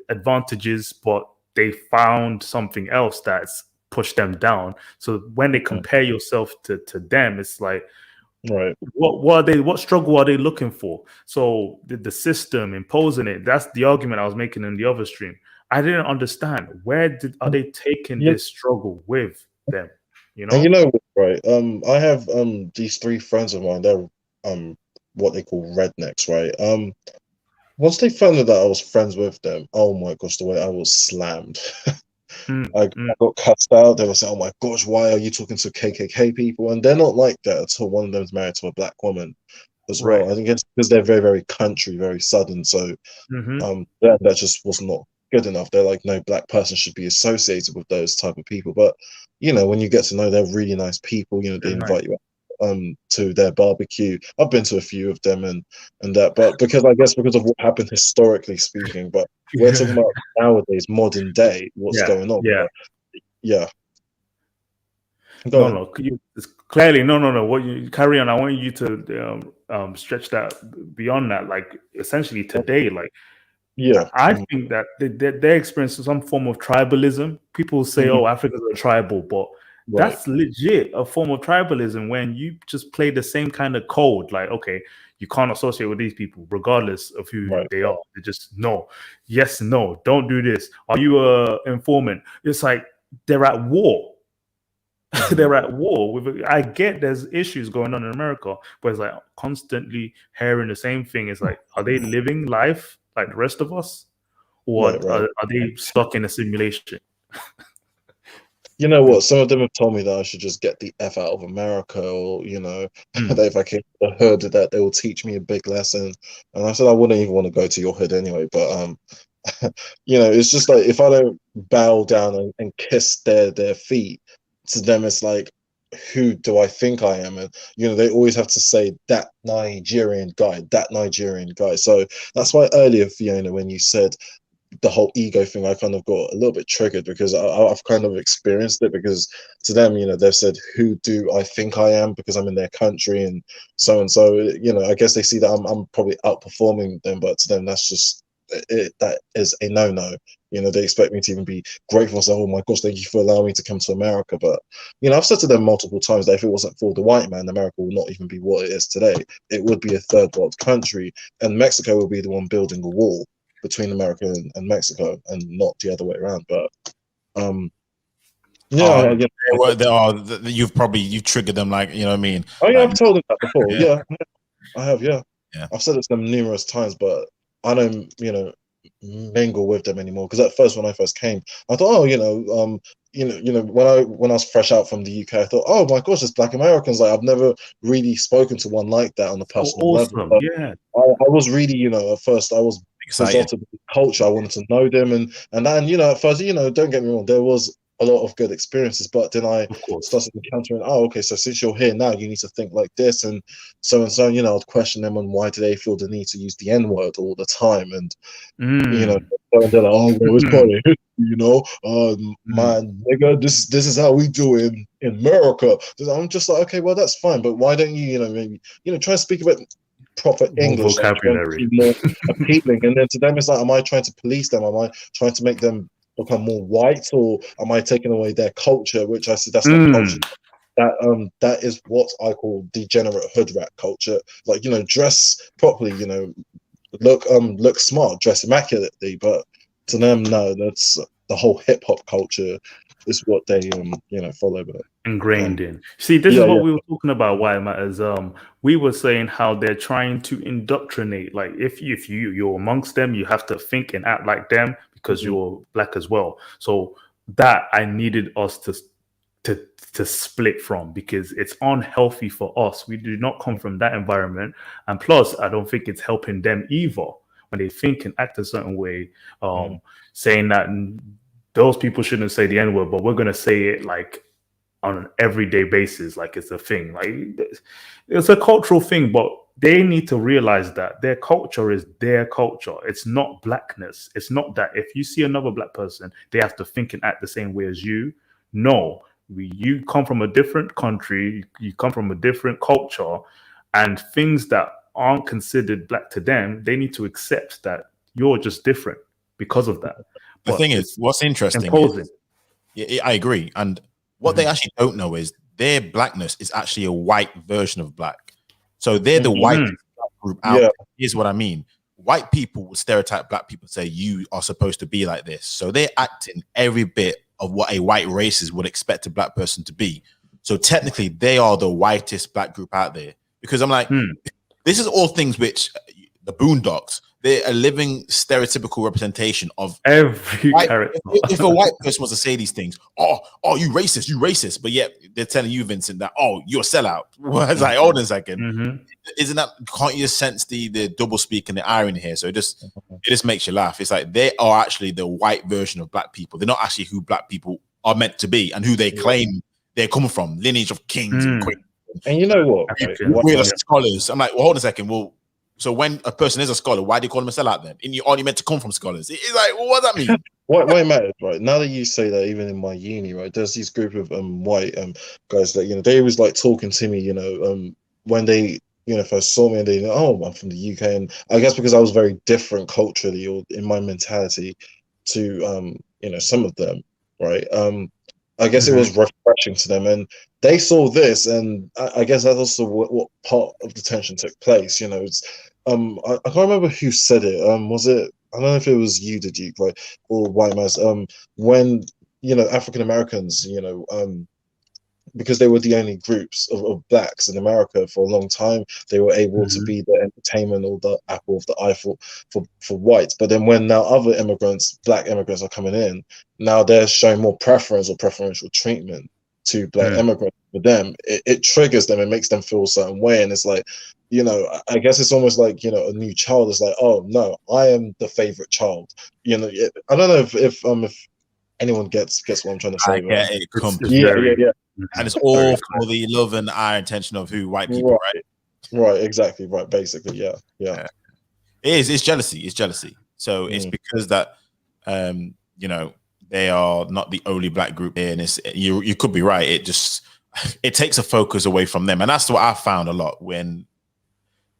advantages, but they found something else that's pushed them down. So when they compare yourself to them, it's like, right. what struggle are they looking for? So the system imposing it, that's the argument I was making in the other stream. I didn't understand are they taking Yeah, this struggle with them, you and you know? know what, right? I have these three friends of mine. They're what they call rednecks, right? Once they found out that I was friends with them, oh my gosh, the way I was slammed. Mm, I got cussed out. They were saying, "Oh my gosh, why are you talking to KKK people?" And they're not like that at all. One of them's married to a black woman as right. well. I think it's because they're very, very country, very southern. So Hmm. that just was not good enough. They're like, no black person should be associated with those type of people. But you know, when you get to know they're really nice people, you know, they Very nice. invite you to their barbecue. I've been to a few of them and that, but because I guess because of what happened historically speaking, but we're talking about nowadays, modern day, what's Yeah, going on. yeah. But yeah, Go No, ahead. no. It's clearly, no. What you carry on? I want you to stretch that beyond that. Like essentially today, like Yeah. I think that they experience some form of tribalism. People say, Mhm. "Oh, Africans are tribal," but Right. that's legit a form of tribalism when you just play the same kind of code. Like, okay, you can't associate with these people regardless of who Right. they are. They just no, yes, no, don't do this. Are you a informant? It's like they're at war. Mhm. They're at war with. I get there's issues going on in America, but it's like constantly hearing the same thing. It's like, are they living life like the rest of us, or Right. Right. are they stuck in a simulation? You know what? Some of them have told me that I should just get the F out of America, or that if I came to the hood, that they will teach me a big lesson. And I said I wouldn't even want to go to your hood anyway. But it's just like if I don't bow down and kiss their feet, to them it's like, who do I think I am? And they always have to say that Nigerian guy. So that's why earlier, Fiona, when you said the whole ego thing, I kind of got a little bit triggered because I've kind of experienced it, because to them, they've said, who do I think I am, because I'm in their country and so, I guess they see that I'm probably outperforming them, but to them, that's just that is a no-no. They expect me to even be grateful and say, oh my gosh, thank you for allowing me to come to America. But I've said to them multiple times that if it wasn't for the white man, America would not even be what it is today. It would be a third world country, and Mexico will be the one building a wall between America and Mexico, and not the other way around. But you've triggered them, like, you know what I mean? Oh yeah, Like, I've told them that before. yeah. I have. Yeah, I've said it to them numerous times, but I don't mingle with them anymore, because at first, when I first came, I thought, when I was fresh out from the UK, I thought, oh my gosh, it's Black Americans. Like, I've never really spoken to one like that on a So personal level. awesome, But yeah. I was really, at first I was Excited. besotted with the culture. I wanted to know them, and then, at first, don't get me wrong, there was a lot of good experiences, but then I Of course. started encountering, oh, okay, so since you're here now, you need to think like this, and so, I'd question them on why do they feel the need to use the N-word all the time, and and they're like, oh, well, it's part of history, man, nigga, this is how we do it in America. I'm just like, okay, well, that's fine, but why don't you, maybe, try and speak a bit proper More English, like, vocabulary. more appealing. And then to them, it's like, am I trying to police them? Am I trying to make them become more white, or am I taking away their culture? Which I said, that's not culture. That is what I call degenerate hood rat culture. Like, dress properly, look smart, dress immaculately. But to them, no, that's the whole hip hop culture is what they follow. But Ingrained in. See, this is what we were talking about. Why it matters. We were saying how they're trying to indoctrinate. Like, if you're amongst them, you have to think and act like them because you're Black as well. So that I needed us to split from, because it's unhealthy for us. We do not come from that environment, and plus, I don't think it's helping them either when they think and act a certain way. Saying that those people shouldn't say the N-word, but we're gonna say it like on an everyday basis, like it's a thing. Like, it's a cultural thing, but they need to realize that their culture is their culture. It's not Blackness. It's not that if you see another Black person, they have to think and act the same way as you. No, you come from a different country, you come from a different culture, and things that aren't considered Black to them, they need to accept that you're just different because of that. The thing is, what's interesting is, I agree. And what they actually don't know is their Blackness is actually a white version of Black. So they're the white group out. Yeah. Here's what I mean. White people will stereotype Black people, say you are supposed to be like this. So they're acting every bit of what a white racist would expect a Black person to be. So technically, they are the whitest Black group out there. Because I'm like, this is all things which the Boondocks, they're a living stereotypical representation of every character. If a white person wants to say these things, oh, you racist, but yet they're telling you, Vincent, that, oh, you're a sellout. Well, it's like, hold on a second. Isn't that, can't you just sense the double speak and the irony here? So it just makes you laugh. It's like they are actually the white version of Black people. They're not actually who Black people are meant to be and who they claim they're coming from, lineage of kings and queens. And you know what? We're the scholars. I'm like, well, hold on a second. Well, so when a person is a scholar, why do you call them a sellout then? And you only meant to come from scholars. It's like, well, what does that mean? Why it matters, right? Now that you say that, even in my uni, right, there's these group of white guys that they always like talking to me, when they first saw me and they oh, I'm from the UK, and I guess because I was very different culturally or in my mentality to some of them, right? I guess it was refreshing to them, and they saw this, and I guess that's also what part of the tension took place. It's I can't remember who said it. Was it? I don't know if it was you, the Duke, right, or White Mass. When African Americans, because they were the only groups of blacks in America for a long time, they were able to be the entertainment or the apple of the eye for whites. But then when now other immigrants, black immigrants, are coming in, now they're showing more preference or preferential treatment to black immigrants. For them, it triggers them, it makes them feel a certain way, and it's like, I guess it's almost like a new child is like, oh no, I am the favorite child. I don't know if anyone gets what I'm trying to say. I get it completely. Yeah. And it's all for the love and our intention of who white people, right? Right, exactly, right. Basically, yeah. It is. It's jealousy. It's jealousy. So it's because that, they are not the only black group here, and it's you could be right. It takes a focus away from them, and that's what I found a lot when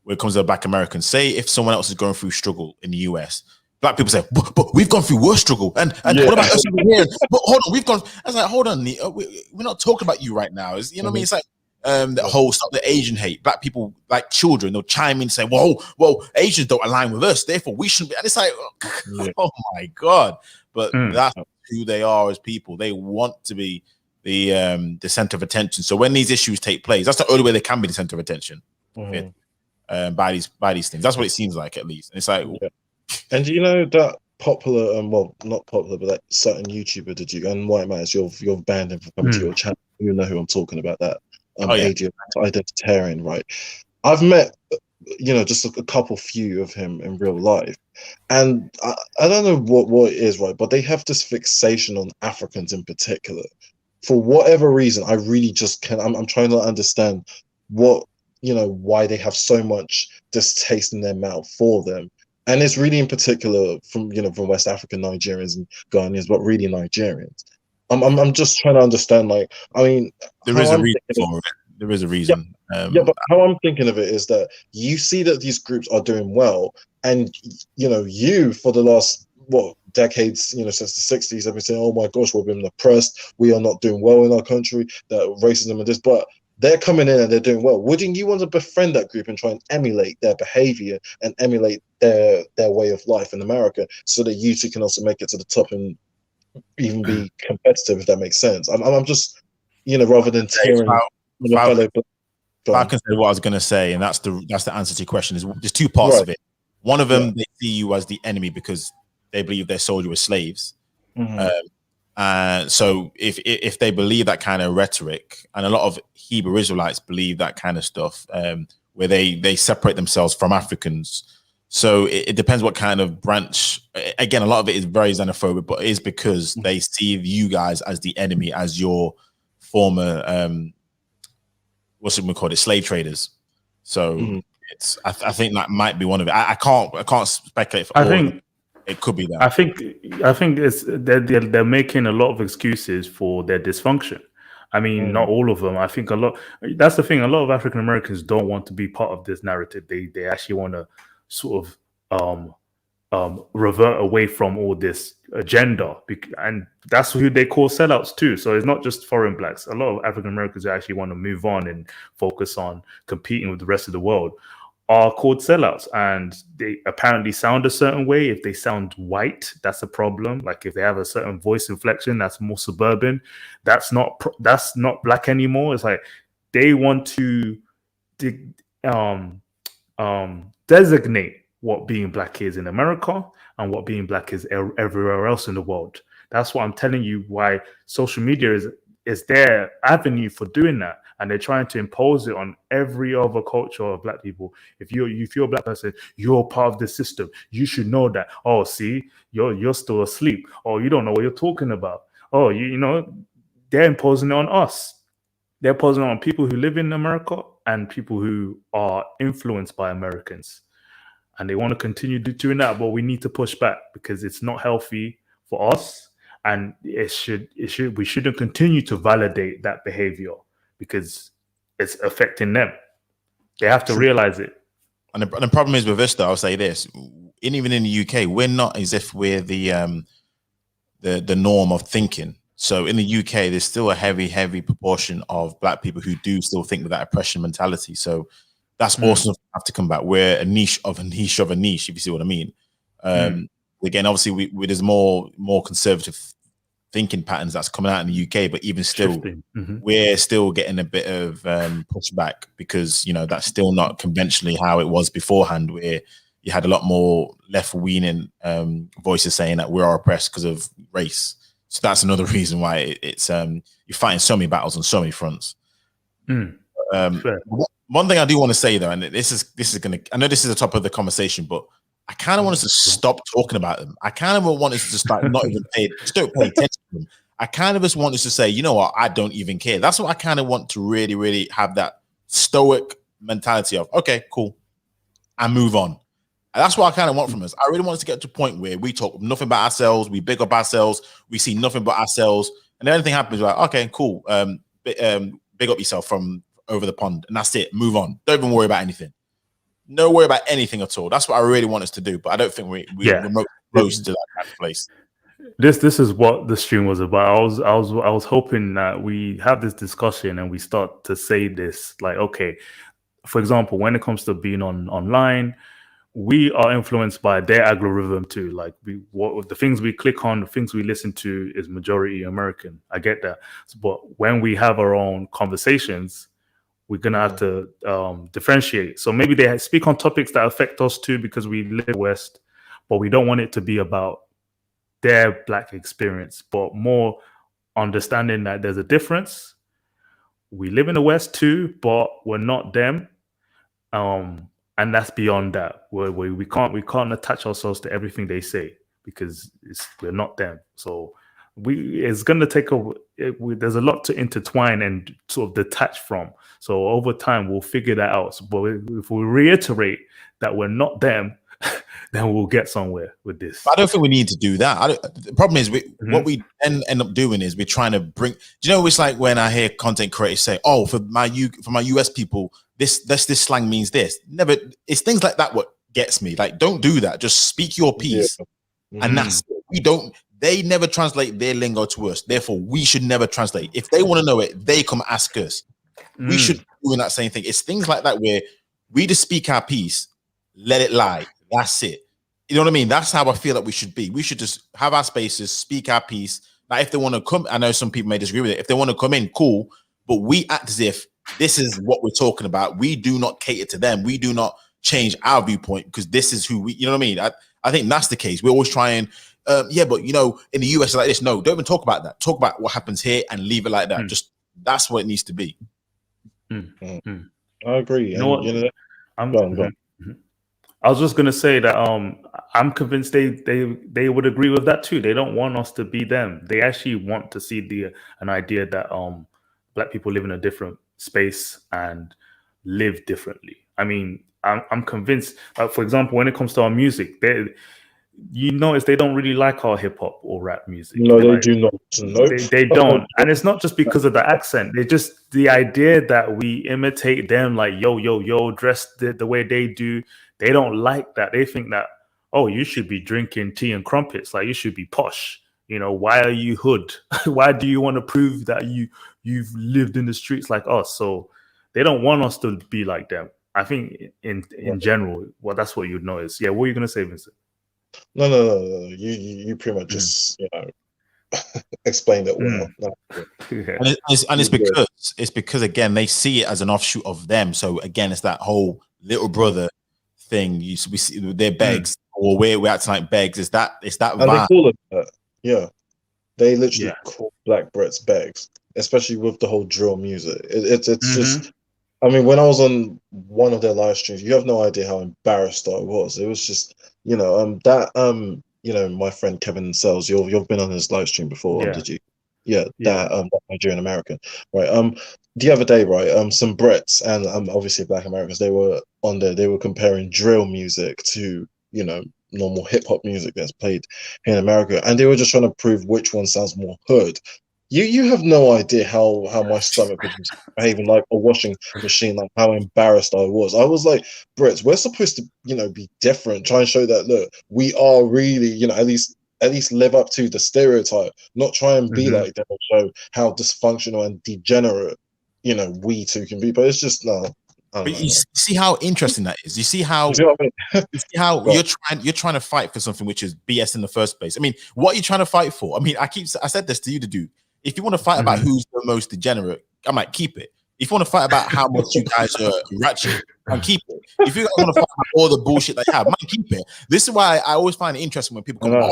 it comes to black Americans. Say if someone else is going through struggle in the US. Black people say, but we've gone through worse struggle, and what about us over here? But hold on, we've gone. I was like, hold on, we're not talking about you right now. What I mean? It's like the whole stuff, the Asian hate. Black people, like children, they'll chime in and say, well, Asians don't align with us, therefore we shouldn't be. And it's like, oh my god! But that's who they are as people. They want to be the center of attention. So when these issues take place, that's the only way they can be the center of attention. By these things, that's what it seems like, at least. And it's like. And that popular, well, not popular, but that certain YouTuber, did you? And White Matters, you've banned him from coming to your channel. You know who I'm talking about. That identitarian, right? I've met, just a couple few of him in real life, and I don't know what it is, right? But they have this fixation on Africans in particular, for whatever reason. I really just can't. I'm trying to understand what why they have so much distaste in their mouth for them. And it's really in particular from from West African Nigerians and Ghanaians, but really Nigerians. I'm just trying to understand. Like, I mean, there is a reason for it. There is a reason. But how I'm thinking of it is that you see that these groups are doing well, and you for the last decades, since the 60s, have been saying, oh my gosh, we've been oppressed. We are not doing well in our country. That racism and this, but they're coming in and they're doing well. Wouldn't you want to befriend that group and try and emulate their behavior and emulate their way of life in America, so that you two can also make it to the top and even be competitive, if that makes sense? I'm just, rather than tearing fellow. I can say what I was going to say, and that's the answer to your question. There's two parts of it. One of them, they see you as the enemy because they believe they sold you as slaves. So if they believe that kind of rhetoric, and a lot of Hebrew Israelites believe that kind of stuff, where they separate themselves from Africans. So it depends what kind of branch. Again, a lot of it is very xenophobic, but it is because they see you guys as the enemy, as your former what's it called, slave traders. So I think that might be one of it. I can't speculate for all of it. It could be that. I think it's they're making a lot of excuses for their dysfunction. I mean, not all of them. I think a lot. That's the thing. A lot of African Americans don't want to be part of this narrative. They actually want to sort of revert away from all this agenda, and that's who they call sellouts too. So it's not just foreign blacks. A lot of African Americans actually want to move on and focus on competing with the rest of the world are called sellouts, and they apparently sound a certain way. If they sound white, that's a problem. Like if they have a certain voice inflection that's more suburban, that's not black anymore. It's like they want to designate what being black is in America and what being black is everywhere else in the world. That's what I'm telling you, why social media is their avenue for doing that. And they're trying to impose it on every other culture of black people. If you're a black person, you're part of the system. You should know that. Oh, see, you're still asleep. Oh, you don't know what you're talking about. Oh, they're imposing it on us. They're imposing it on people who live in America and people who are influenced by Americans. And they want to continue doing that, but we need to push back because it's not healthy for us, and we shouldn't continue to validate that behavior because it's affecting them. They have to realize it. And the problem is with us, though, I'll say this: even in the UK, we're not as if we're the norm of thinking. So in the UK, there's still a heavy proportion of Black people who do still think with that oppression mentality. So that's also have to come back. We're a niche of a niche of a niche, if you see what I mean. Again, obviously, there's more conservative thinking patterns that's coming out in the UK, but even still, we're still getting a bit of pushback because, you know, that's still not conventionally how it was beforehand, where you had a lot more left-leaning voices saying that we are oppressed because of race. So that's another reason why it's you're fighting so many battles on so many fronts. One thing I do want to say, though, and this is gonna, I know this is the top of the conversation, but I kind of want us to stop talking about them. I kind of want us to start not even don't pay attention to them. I kind of just want us to say, you know what, I don't even care. That's what I kind of want to really have that stoic mentality of, okay, cool, and move on. And that's what I kind of want from us. I really want us to get to a point where we talk nothing about ourselves, we big up ourselves, we see nothing but ourselves, and then anything happens, we're like, okay, cool, big up yourself from over the pond, and that's it. Move on. Don't even worry about anything. No worry about anything at all. That's what I really want us to do, but I don't think we're close to that kind of place. This is what the stream was about. I was hoping that we have this discussion and we start to say this, like, okay, for example, when it comes to being online, we are influenced by their algorithm too. Like the things we click on, the things we listen to is majority American. I get that, but when we have our own conversations, we're gonna have to differentiate. So maybe they speak on topics that affect us too because we live West, but we don't want it to be about their Black experience, but more understanding that there's a difference. We live in the West too, but we're not them, and that's beyond that. We can't attach ourselves to everything they say because we're not them. So it's going to take there's a lot to intertwine and sort of detach from. So over time, we'll figure that out. But if we reiterate that we're not them, then we'll get somewhere with this. I don't think we need to do that. The problem is what we end up doing is we're trying to bring. Do you know? It's like when I hear content creators say, "Oh, for my US people, this slang means this." Never. It's things like that what gets me. Like, don't do that. Just speak your piece, and that's we don't. They never translate their lingo to us. Therefore, we should never translate. If they want to know it, they come ask us. We should be doing that same thing. It's things like that where we just speak our piece, let it lie. That's it. You know what I mean? That's how I feel that we should be. We should just have our spaces, speak our piece. Now, if they want to come, I know some people may disagree with it. If they want to come in, cool. But we act as if this is what we're talking about. We do not cater to them. We do not change our viewpoint because this is who we, you know what I mean? I think that's the case. We're always trying, but you know, in the US, it's like this. No, don't even talk about that. Talk about what happens here and leave it like that. Just that's what it needs to be. I agree. You know what? I'm going. I was just gonna say that I'm convinced they would agree with that too. They don't want us to be them. They actually want to see an idea that Black people live in a different space and live differently. I mean, I'm convinced. For example, when it comes to our music, you notice they don't really like our hip hop or rap music. No, they do not. Nope. They don't, and it's not just because of the accent. They just the idea that we imitate them, like yo, dressed the way they do. They don't like that. They think that, oh, you should be drinking tea and crumpets. Like, you should be posh. You know, why are you hood? Why do you want to prove that you've lived in the streets like us? So they don't want us to be like them. I think in general, well, that's what you'd notice. Yeah, what are you going to say, Vincent? No. You pretty much just, you know, explained it well. And it's because again, they see it as an offshoot of them. So again, it's that whole little brother thing. We see their begs, or we're acting like begs. It's that and vibe. they call it that. Yeah, they literally call Black Brits begs, especially with the whole drill music. It's just. I mean, when I was on one of their live streams, you have no idea how embarrassed I was. It was just, you know, you know, my friend Kevin Sells, you've been on his live stream before, did you? Yeah, that Nigerian American, right? The other day, right, some Brits and obviously Black Americans, they were on there. They were comparing drill music to, you know, normal hip hop music that's played here in America, and they were just trying to prove which one sounds more hood. You have no idea how my stomach was behaving like a washing machine, like how embarrassed I was. I was like, Brits, we're supposed to, be different, try and show that, look, we are really, at least live up to the stereotype, not try and be like them and show how dysfunctional and degenerate, we too can be. But it's just no. But you see how interesting that is. You see how you see what I mean? you see how you're trying to fight for something which is BS in the first place. I mean, what are you trying to fight for? I mean, I said this to you to do. If you want to fight about who's the most degenerate, I might keep it. If you want to fight about how much you guys are ratchet, and keep it. If you want to fight about all the bullshit that you have, keep it. This is why I always find it interesting when people come,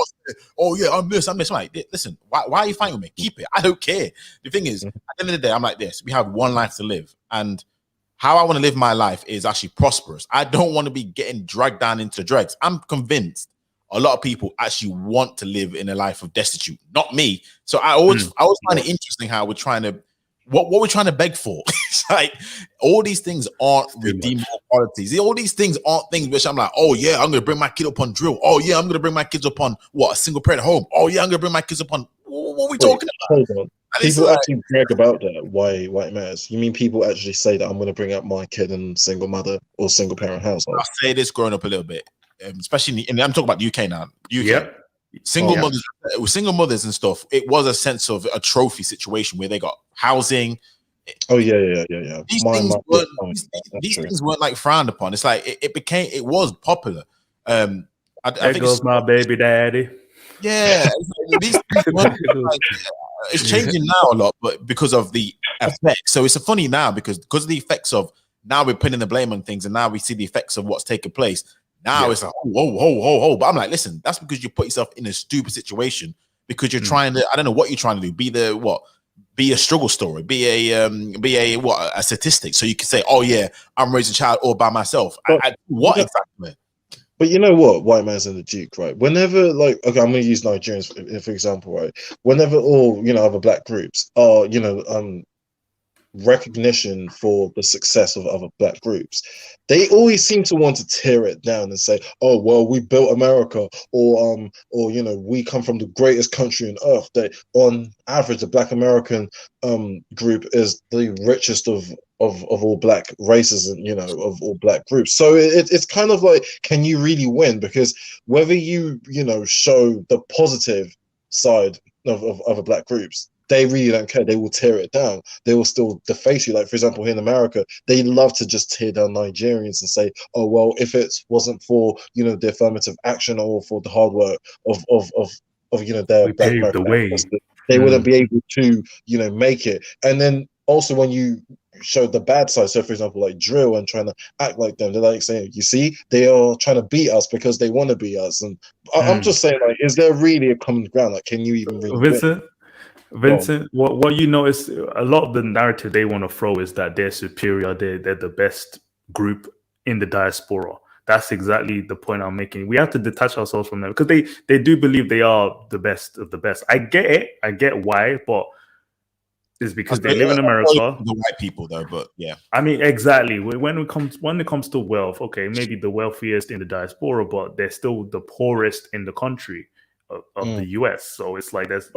oh yeah, I'm this. I'm like, listen, why are you fighting with me? Keep it. I don't care. The thing is, at the end of the day, I'm like this. We have one life to live, and how I want to live my life is actually prosperous. I don't want to be getting dragged down into dregs. I'm convinced a lot of people actually want to live in a life of destitute, not me. So I always find it interesting how we're trying to, what we're trying to beg for. It's like all these things aren't redeemable qualities. All these things aren't things which I'm like, oh yeah, I'm going to bring my kid up on drill. Oh yeah, I'm going to bring my kids up on a single parent home. Oh yeah, I'm going to bring my kids up on, what are we talking about? Hold on. People actually brag about that. Why it matters? You mean people actually say that I'm going to bring up my kid in single mother or single parent household? I'll say this growing up a little bit. Especially I'm talking about the UK now. Single mothers and stuff. It was a sense of a trophy situation where they got housing. Oh yeah. These things weren't like frowned upon. It's like it was popular. I think goes my baby daddy. Yeah, these weren't like, it's changing now a lot, but because of the effects. So it's funny now because of the effects of now we're putting the blame on things, and now we see the effects of what's taking place. Now it's like, whoa. But I'm like, listen, that's because you put yourself in a stupid situation because you're trying to, I don't know what you're trying to do. Be a struggle story, be a statistic. So you can say, oh yeah, I'm raising a child all by myself. What exactly? But you know what, white man's in the Duke, right? Whenever, like, okay, I'm going to use Nigerians for example, right? Whenever all, other black groups are, recognition for the success of other black groups, they always seem to want to tear it down and say, oh well, we built America, or we come from the greatest country on earth. That on average the Black American group is the richest of all black races and of all black groups. So it's kind of like, can you really win? Because whether you show the positive side of other black groups, they really don't care. They will tear it down. They will still deface you. Like, for example, here in America, they love to just tear down Nigerians and say, oh, well, if it wasn't for, the affirmative action or for the hard work of their black American, they wouldn't be able to, make it. And then also when you show the bad side, so for example, like drill and trying to act like them, they're like saying, you see, they are trying to beat us because they want to beat us. And I'm just saying, like, is there really a common ground? Like, can you even really Vincent, what you notice, a lot of the narrative they want to throw is that they're superior, they're the best group in the diaspora. That's exactly the point I'm making. We have to detach ourselves from them because they do believe they are the best of the best. I get it. I get why, but it's because they live in America. The white people, though, but yeah. I mean, exactly. When it comes to wealth, okay, maybe the wealthiest in the diaspora, but they're still the poorest in the country of the US. So it's like, that's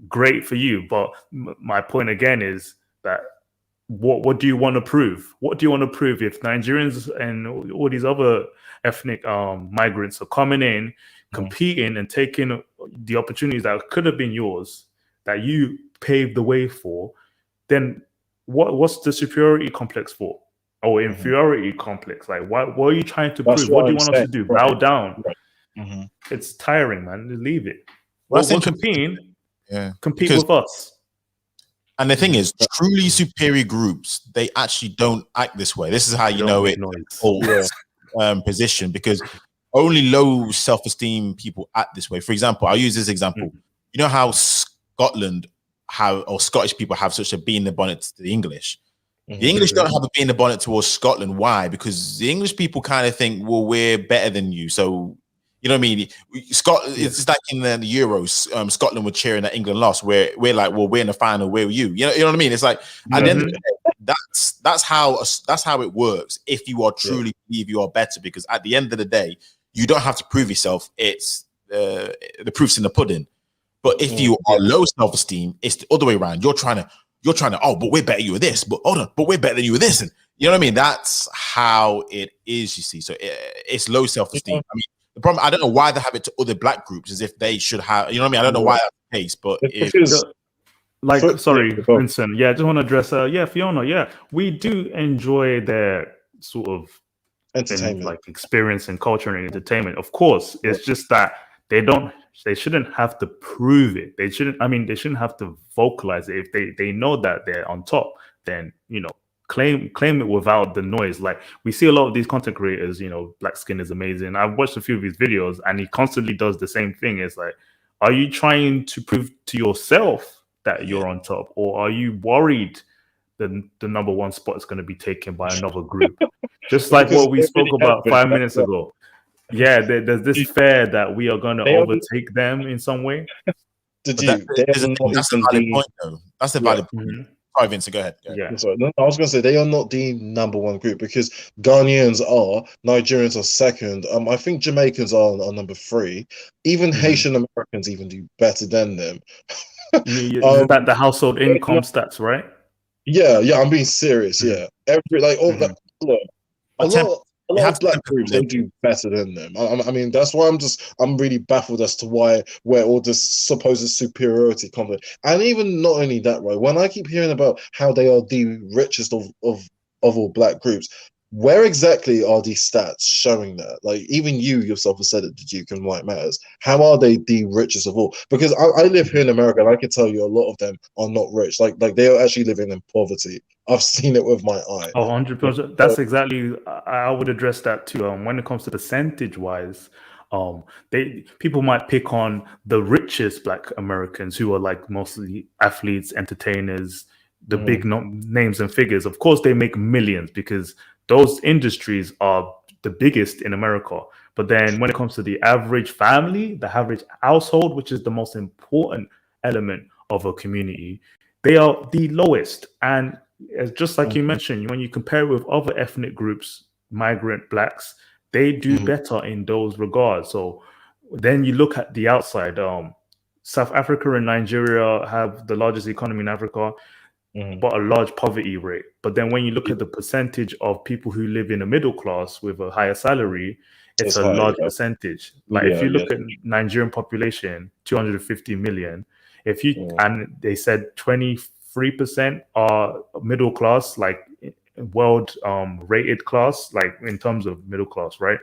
great for you. But my point again is that what do you want to prove? What do you want to prove if Nigerians and all these other ethnic migrants are coming in, competing and taking the opportunities that could have been yours, that you paved the way for? Then what's the superiority complex for? Or inferiority complex? Like, what are you trying to prove? What do you want us to do? Bow down? Right. It's tiring, man. Just leave it. Well, we're competing. Compete with us. And the thing is, truly superior groups, they actually don't act this way. This is how you know it position, because only low self-esteem people act this way. For example, I'll use this example. You know how Scotland or Scottish people have such a bee in the bonnet to the English. The English don't have a bee in the bonnet towards Scotland. Why? Because the English people kind of think, well, we're better than you. So, you know what I mean? It's like in the Euros, Scotland were cheering that England lost. We're like, well, we're in the final. Where were you? You know what I mean? It's like at the end of the day, that's how it works. If you are truly believe you are better, because at the end of the day, you don't have to prove yourself. It's the proof's in the pudding. But if you are low self-esteem, it's the other way around. You're trying to, oh, but we're better than you with this, but hold on, but we're better than you with this. And you know what I mean? That's how it is, you see. So it's low self-esteem. I mean, the problem, I don't know why they have it to other black groups as if they should have, you know what I mean? I don't know why that's the case, but sorry, Vincent. Yeah, I just want to address, Fiona. Yeah, we do enjoy their sort of entertainment, like experience and culture and entertainment. Of course, it's just that they shouldn't have to prove it. They shouldn't have to vocalize it. If they know that they're on top, then, you know, claim it without the noise. Like we see a lot of these content creators, you know, Black Skin is amazing. I've watched a few of his videos and he constantly does the same thing. It's like, are you trying to prove to yourself that you're on top, or are you worried that the number one spot is going to be taken by another group? Just like what we spoke about 5 minutes ago. Yeah, there's this fear that we are going to overtake them in some way. That's a valid point, though. That's a valid point. Sorry, Vincent, go ahead. Yeah. Sorry. No, I was going to say they are not the number one group because Ghanaians are, Nigerians are second. I think Jamaicans are number 3. Even Haitian Americans even do better than them. Is that the household income stats, right? Yeah, I'm being serious. Yeah, a lot of black groups, they do better than them. I mean, that's why I'm really baffled as to where all this supposed superiority comes in. And even not only that, right? When I keep hearing about how they are the richest of all black groups, where exactly are these stats showing that? Like, even you yourself have said it, the Duke and White Matters. How are they the richest of all? Because I live here in America, and I can tell you a lot of them are not rich. Like they are actually living in poverty. I've seen it with my eye. 100%. That's exactly. I would address that too. When it comes to percentage-wise, people might pick on the richest Black Americans who are like mostly athletes, entertainers, the big names and figures. Of course, they make millions because those industries are the biggest in America. But then when it comes to the average family, the average household, which is the most important element of a community, they are the lowest. And just like you mentioned, when you compare with other ethnic groups, migrant Blacks, they do better in those regards. So then you look at the outside. South Africa and Nigeria have the largest economy in Africa, but a large poverty rate. But then when you look at the percentage of people who live in a middle class with a higher salary, it's a large percentage. Like if you look at Nigerian population, 250 million, and they said 23% are middle class, like world rated class, like in terms of middle class, right?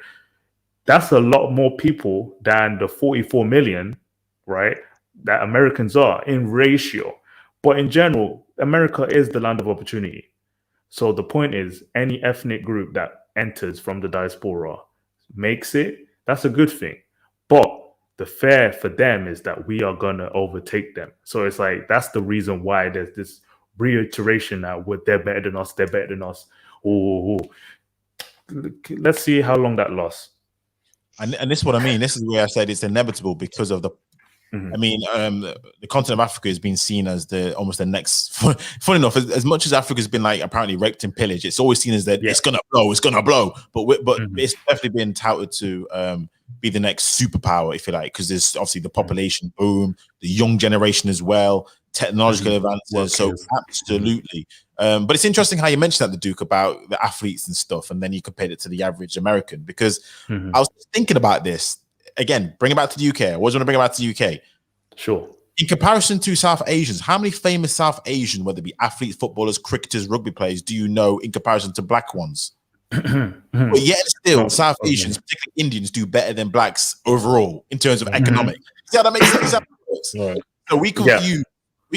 That's a lot more people than the 44 million, right, that Americans are in ratio. But in general, America is the land of opportunity. So the point is, any ethnic group that enters from the diaspora makes it, that's a good thing. But the fear for them is that we are going to overtake them. So it's like, that's the reason why there's this reiteration that they're better than us, they're better than us. Let's see how long that lasts. And this is what I mean. This is where I said it's inevitable because of the I mean, the continent of Africa has been seen as almost the next. Funny enough, as much as Africa's been like apparently raped and pillaged, it's always seen as that it's gonna blow. But it's definitely been touted to be the next superpower, if you like, because there's obviously the population boom, the young generation as well, technological advances. So absolutely. But it's interesting how you mentioned that, the Duke, about the athletes and stuff, and then you compared it to the average American, because I was thinking about this. Again, bring it back to the UK. I always want to bring it back to the UK. Sure. In comparison to South Asians, how many famous South Asian, whether it be athletes, footballers, cricketers, rugby players, do you know in comparison to black ones? But yet still, South Asians, particularly Indians, do better than blacks overall in terms of economic. See how that makes sense? Right. So we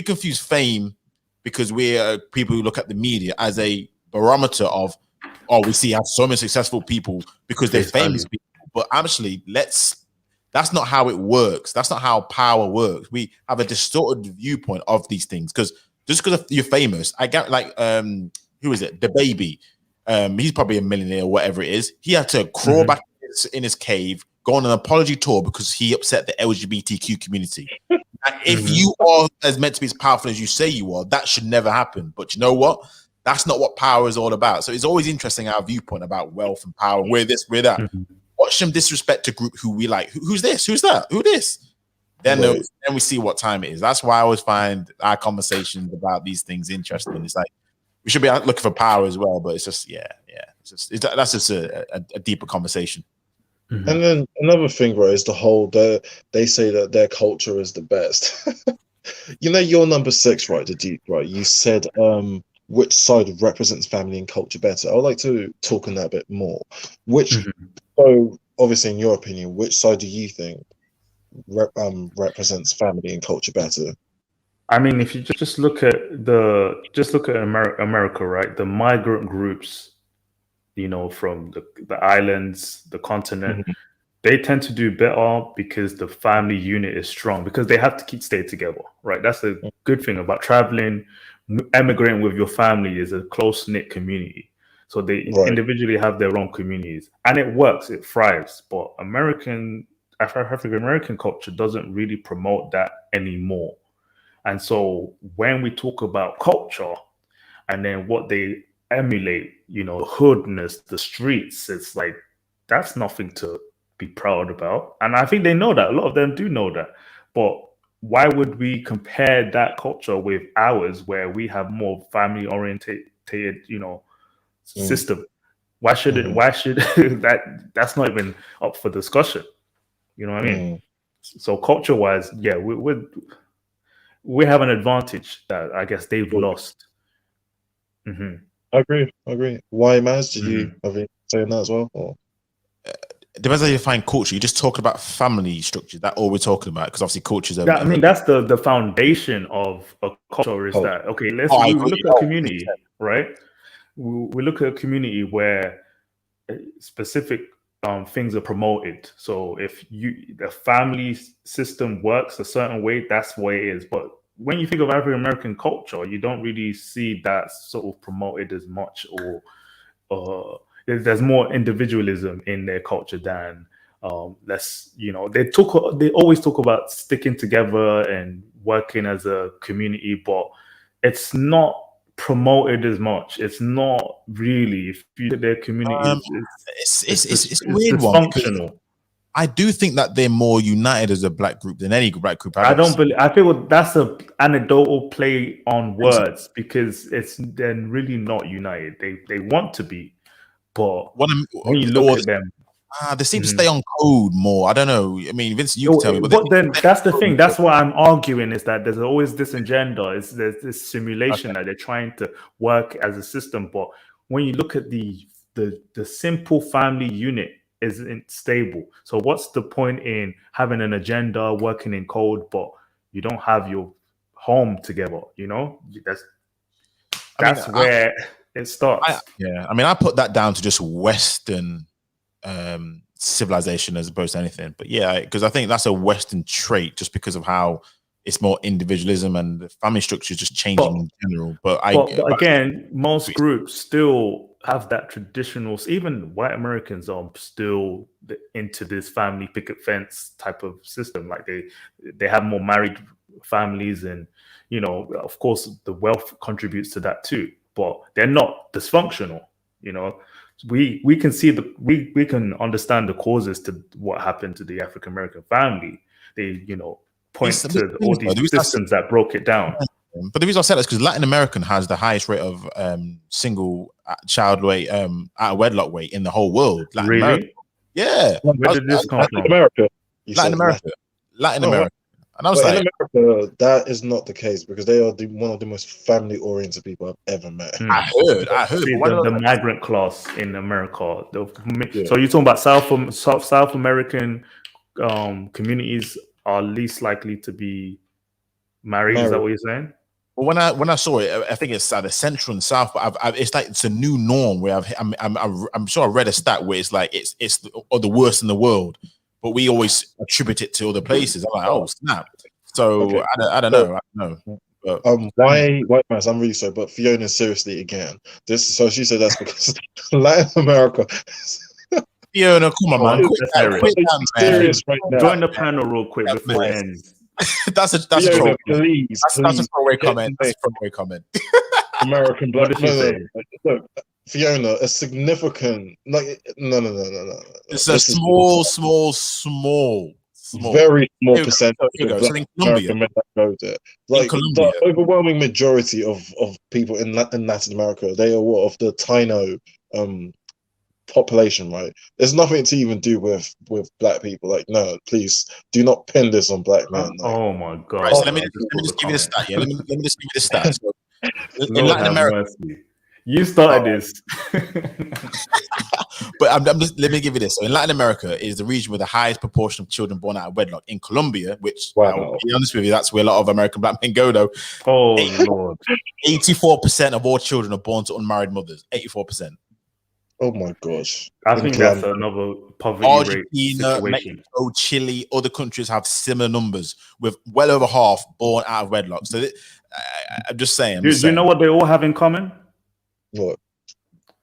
confuse fame because we're people who look at the media as a barometer of, we see how so many successful people because they're famous people. But actually, that's not how it works. That's not how power works. We have a distorted viewpoint of these things because just because you're famous, I get like who is it? The Baby. He's probably a millionaire or whatever it is. He had to crawl back in his cave, go on an apology tour because he upset the LGBTQ community. If you are as meant to be as powerful as you say you are, that should never happen. But you know what? That's not what power is all about. So it's always interesting our viewpoint about wealth and power. We're this, we're that. watch them disrespect a group who we like. Who's this? Who's that? Who this? Then we see what time it is. That's why I always find our conversations about these things interesting. It's like we should be looking for power as well, but it's just that's just a deeper conversation. And then another thing, right, is the whole they say that their culture is the best. You know, you're number 6, right? The deep, right? You said which side represents family and culture better. I would like to talk on that a bit more. So obviously, in your opinion, which side do you think represents family and culture better? I mean, if you just look at America, right? The migrant groups, you know, from the islands, the continent, they tend to do better because the family unit is strong, because they have to stay together, right? That's a good thing about traveling. Emigrating with your family is a close-knit community. So they individually have their own communities, and it works, it thrives. But African American culture doesn't really promote that anymore. And so when we talk about culture and then what they emulate, you know, hoodness, the streets, it's like, that's nothing to be proud about. And I think they know that. A lot of them do know that. But why would we compare that culture with ours, where we have more family oriented, you know, system? Why should that's not even up for discussion? You know what I mean? So culture wise, yeah, we have an advantage that I guess they've lost. I agree. Why, Maz? Did you have anything to say on that as well? Or? It depends how you define culture. You just talking about family structure. That all we're talking about, because obviously cultures are. I mean, that's the foundation of a culture. Is that okay? We look at a community, right? We look at a community where specific things are promoted. So if the family system works a certain way, that's the way it is. But when you think of African American culture, you don't really see that sort of promoted as much, or there's more individualism in their culture than less. You know, they always talk about sticking together and working as a community, but it's not promoted as much. It's not really. If you look at their community, it's a weird dysfunctional. One. I do think that they're more united as a black group than any black group. I feel that's a anecdotal play on words, because they're really not united. They want to be, but when you look at them, they seem to stay on code more. I don't know. I mean, Vince, you can tell me. But then that's the thing. That's what I'm arguing, is that there's always this agenda. There's this simulation that they're trying to work as a system. But when you look at the simple family unit isn't stable. So what's the point in having an agenda, working in code, but you don't have your home together? You know, that's where it starts. I mean, I put that down to just Western civilization as opposed to anything. But yeah, because I think that's a Western trait, just because of how it's more individualism and the family structure is just changing in general. But again, most groups still have that traditional. Even white Americans are still into this family picket fence type of system. Like they have more married families, and you know, of course, the wealth contributes to that too. But they're not dysfunctional. You know, we can see we can understand the causes to what happened to the African American family. They, you know, point to all these systems that broke it down. But the reason I said that is because Latin American has the highest rate of single child weight, out of wedlock weight in the whole world. Latin really? America. Yeah. Where did this come from? Latin America. And I was like, in America, that is not the case, because they are one of the most family-oriented people I've ever met. I heard. See, the migrant class in America. So you're talking about South American communities are least likely to be married. Is that what you're saying? Well, when I saw it, I think it's the central and south, but it's like it's a new norm where I'm sure I read a stat where it's like it's the worst in the world, but we always attribute it to other places. I'm like, oh snap! So okay. I don't know. But, white man, I'm really sorry, but Fiona, seriously, again, so she said that's because Latin America. Fiona, come on, man! Quick down, serious right now. Join the panel real quick before it ends. That's a throwaway comment. That's a throwaway comment. American black. Look, Fiona, a significant, like, no. It's a This is small. very small Here we go. percentage Here we of go. Black So in Colombia, American men that go there. in Like Colombia, the overwhelming majority of people in Latin America, they are what of the Taino population, right? There's nothing to even do with Black people. Like, no, please do not pin this on Black men. Like, Oh my God. right? So Oh, let me just give you the stat. Yeah, let me just give you the stat. So in Lord Latin have America, mercy. You started this. but I'm just let me give you this. So in Latin America is the region with the highest proportion of children born out of wedlock. In Colombia, which I'll be honest with you, that's where a lot of American Black men go. Though, Oh Lord. 84% of all children are born to unmarried mothers. 84%. oh my gosh. I In think Colombia. that's another poverty rate Argentina, situation. Mexico, Chile, other countries have similar numbers with well over half born out of wedlock. So I'm just saying. Do you know what they all have in common? What?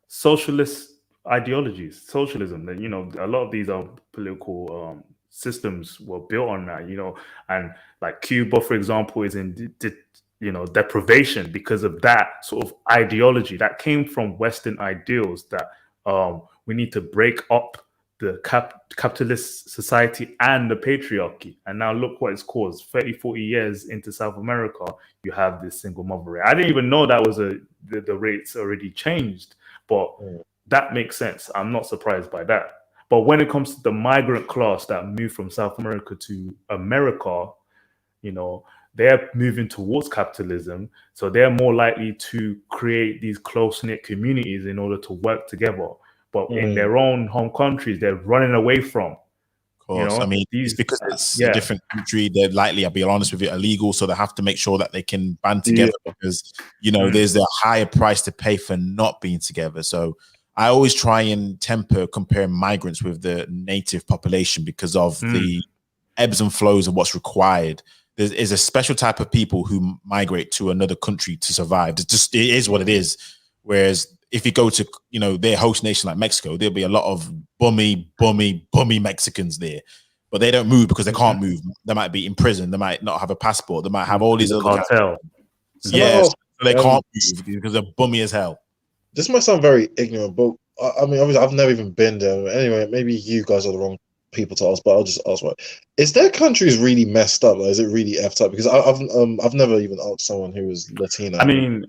Socialist ideologies, socialism. That, you know, a lot of these are political systems were built on that. You know, and like Cuba, for example, is in deprivation because of that sort of ideology that came from Western ideals that we need to break up the capitalist society and the patriarchy. And now look what it's caused. 30, 40 years into South America, you have this single mother rate. I didn't even know that was the rates already changed, but that makes sense. I'm not surprised by that. But when it comes to the migrant class that moved from South America to America, you know, they're moving towards capitalism. So they're more likely to create these close-knit communities in order to work together. But in their own home countries, they're running away from. Of course, You know, I mean, it's because it's a different country. They're likely, I'll be honest with you, illegal. So they have to make sure that they can band together because, you know, there's a higher price to pay for not being together. So I always try and compare migrants with the native population because of the ebbs and flows of what's required. There is a special type of people who migrate to another country to survive. It is what it is. Whereas if you go to, you know, their host nation like Mexico, there'll be a lot of bummy Mexicans there, but they don't move because they can't move. They might be in prison. They might not have a passport. They might have all these other cartel. Yes, so they can't move because they're bummy as hell. This might sound very ignorant, but I mean, obviously, I've never even been there. Anyway, maybe you guys are the wrong people to ask, but I'll just ask: is their countries really messed up? Like, is it really effed up? Because I've never even asked someone who was Latino. I mean,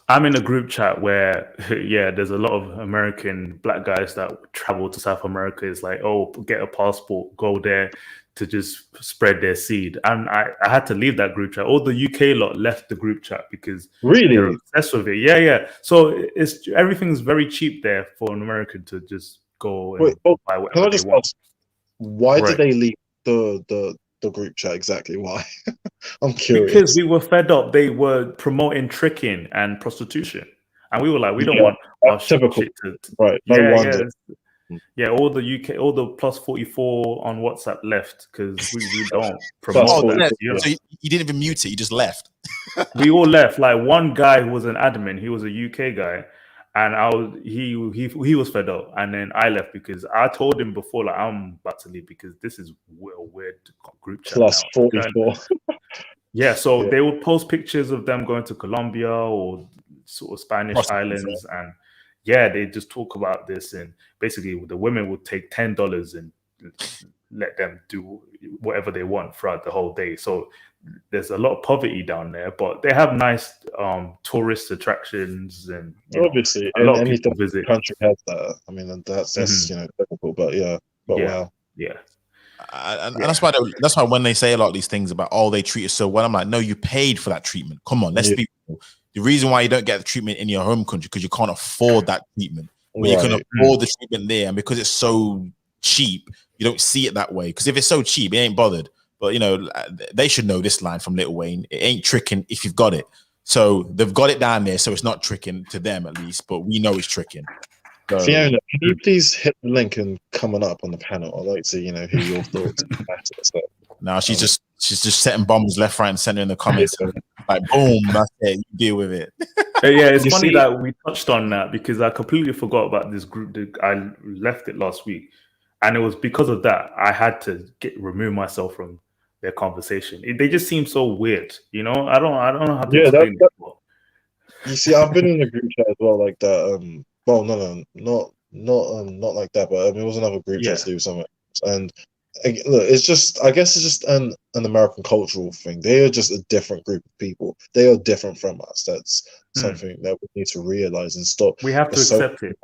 I'm in a group chat where, yeah, there's a lot of American Black guys that travel to South America. It's like, oh, get a passport, go there to just spread their seed. And I had to leave that group chat. All the UK lot left the group chat because they're obsessed with it. Yeah. So everything's very cheap there for an American to just go and buy whatever they want. Ask, why did they leave the group chat exactly? Why? I'm curious. Because we were fed up. They were promoting tricking and prostitution, and we were like, we don't want our shit to right. Yeah, all the UK, all the plus 44 on WhatsApp left because we don't promote that. So you didn't even mute it; you just left. We all left. Like one guy who was an admin, he was a UK guy, and he was fed up, and then I left because I told him before, like, I'm about to leave because this is a weird group chat. Plus 44. Yeah, so they would post pictures of them going to Colombia or sort of Spanish islands, and they just talk about this, and basically the women would take $10 and let them do whatever they want throughout the whole day. So there's a lot of poverty down there, but they have nice tourist attractions, and obviously a lot of people visit. Country has that. I mean, that's difficult, but wow. Yeah. And that's why when they say a lot of these things about, oh, they treat us so well, I'm like, no, you paid for that treatment. Come on, let's be real. The reason why you don't get the treatment in your home country because you can't afford that treatment. When you can afford the treatment there, and because it's so cheap, you don't see it that way. Because if it's so cheap, it ain't bothered. But you know, they should know this line from Lil Wayne: "It ain't tricking if you've got it." So they've got it down there, so it's not tricking to them at least. But we know it's tricking. So, Fiona, can you please hit the link and coming up on the panel? I'd like to, hear your thoughts. Now she's just setting bombs left, right, and center in the comments. Like, boom, that's it. You deal with it. Yeah, it's funny that we touched on that because I completely forgot about this group. I left it last week, and it was because of that I had to remove myself from their conversation. They just seem so weird, I don't know how to explain it. You see, I've been in a group chat as well, like that. Well, no, not like that, but it was another group chat to do with something else. And look, it's just, I guess it's just an American cultural thing. They are just a different group of people. They are different from us. That's something that we need to realize and stop. We have to accept it.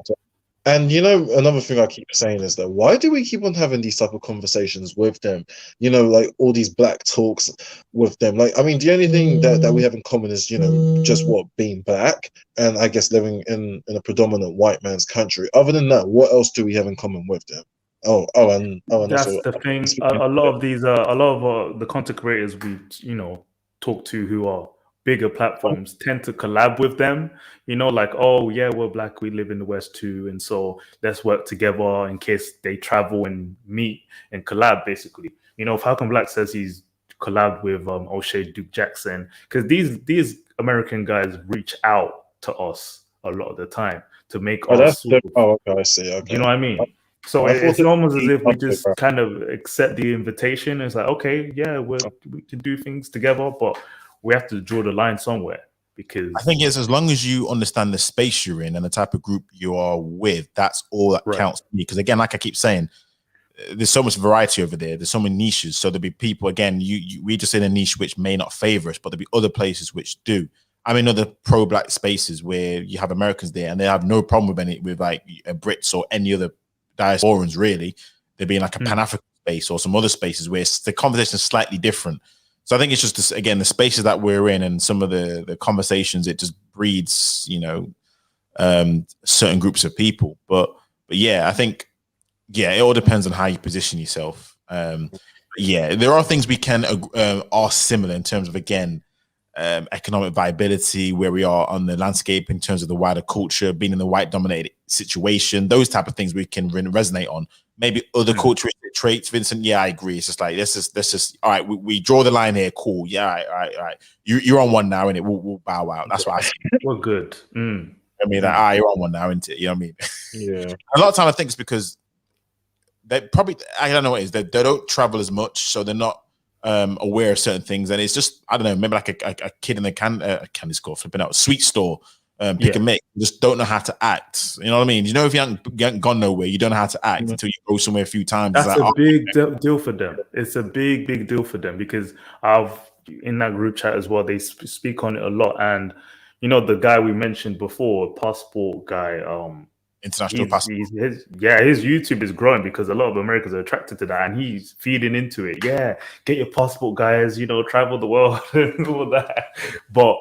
And you know, another thing I keep saying is that why do we keep on having these type of conversations with them? You know, like all these black talks with them. Like, I mean, the only thing that we have in common is, you know, just what, being black, and I guess living in a predominant white man's country. Other than that, what else do we have in common with them? And That's also, the thing. A lot of these, a lot of the content creators we, you know, talk to who are bigger platforms tend to collab with them. You know, like, oh yeah, we're black, we live in the West too, and so let's work together in case they travel and meet and collab. Basically, you know, Falcon Black says he's collabed with O'Shea Duke Jackson, because these American guys reach out to us a lot of the time to make us. Okay, I see. Okay, you know what I mean? So it's almost as if we just kind of accept the invitation. It's like, okay, yeah, we can do things together, but we have to draw the line somewhere. Because I think it's as long as you understand the space you're in and the type of group you are with, that's all that counts to me. Because again, like I keep saying, there's so much variety over there. There's so many niches. So there'll be people, again, we just in a niche which may not favor us, but there'll be other places which do. I'm in other pro-black spaces where you have Americans there and they have no problem with like Brits or any other diasporans, really. There being like a Pan-African space or some other spaces where the conversation is slightly different. So I think it's just this, again, the spaces that we're in and some of the conversations, it just breeds, you know, certain groups of people. But yeah, I think, yeah, it all depends on how you position yourself. Yeah, there are things we can are similar in terms of, again, economic viability, where we are on the landscape in terms of the wider culture, being in the white dominated situation, those type of things we can resonate on. Maybe other cultural traits, Vincent. Yeah, I agree. It's just like this is all right. We draw the line here. Cool. Yeah, all right. You're on one now, and we'll bow out. That's what I see. We're good. I mean, like, you're on one now, isn't it? You know what I mean? Yeah. A lot of time I think it's because they probably, I don't know what it is. They don't travel as much, so they're not aware of certain things, and it's just, I don't know, maybe like a kid in a candy store flipping out, sweet store, pick and make, you just don't know how to act. You know what I mean? You know, if you haven't gone nowhere, you don't know how to act until you go somewhere a few times. That's like, a big deal for them. It's a big deal for them, because in that group chat as well, they speak on it a lot. And you know, the guy we mentioned before, passport guy, international passport. His YouTube is growing because a lot of Americans are attracted to that, and he's feeding into it. Yeah, get your passport, guys. You know, travel the world and all that. But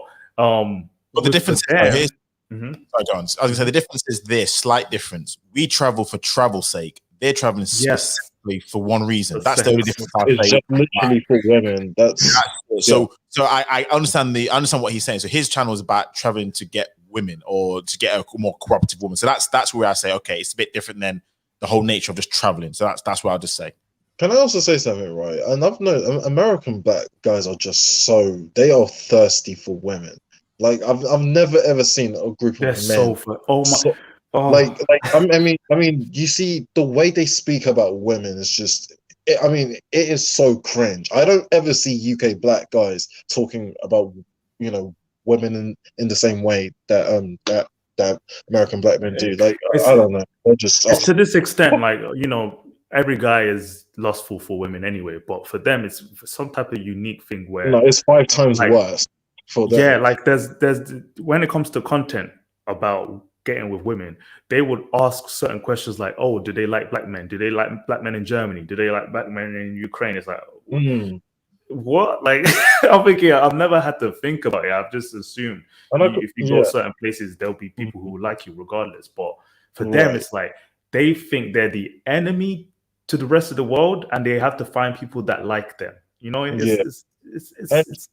the difference is, sorry, John, I was gonna say the difference is this slight difference. We travel for travel's sake. They're traveling specifically for one reason. That's the only difference. It's just literally for women. So I understand what he's saying. So his channel is about traveling to get women or to get a more cooperative woman. So that's where I say, okay, it's a bit different than the whole nature of just traveling. So that's what I'll just say. Can I also say something, right? And I've known American black guys are just they are thirsty for women. Like I've never ever seen a group of men. I mean, you see the way they speak about women is just. It is so cringe. I don't ever see UK black guys talking about, you know, women in the same way that American black men do. Like, I don't know. They're just to this extent, like, you know, every guy is lustful for women anyway, but for them it's some type of unique thing where it's 5 times worse for them. Yeah, like there's when it comes to content about getting with women, they would ask certain questions like, oh, do they like black men? Do they like black men in Germany? Do they like black men in Ukraine? It's like, what? Like, I'm thinking, I've never had to think about it. I've just assumed if you go certain places, there'll be people who like you regardless. But for them, it's like they think they're the enemy to the rest of the world, and they have to find people that like them. You know, it's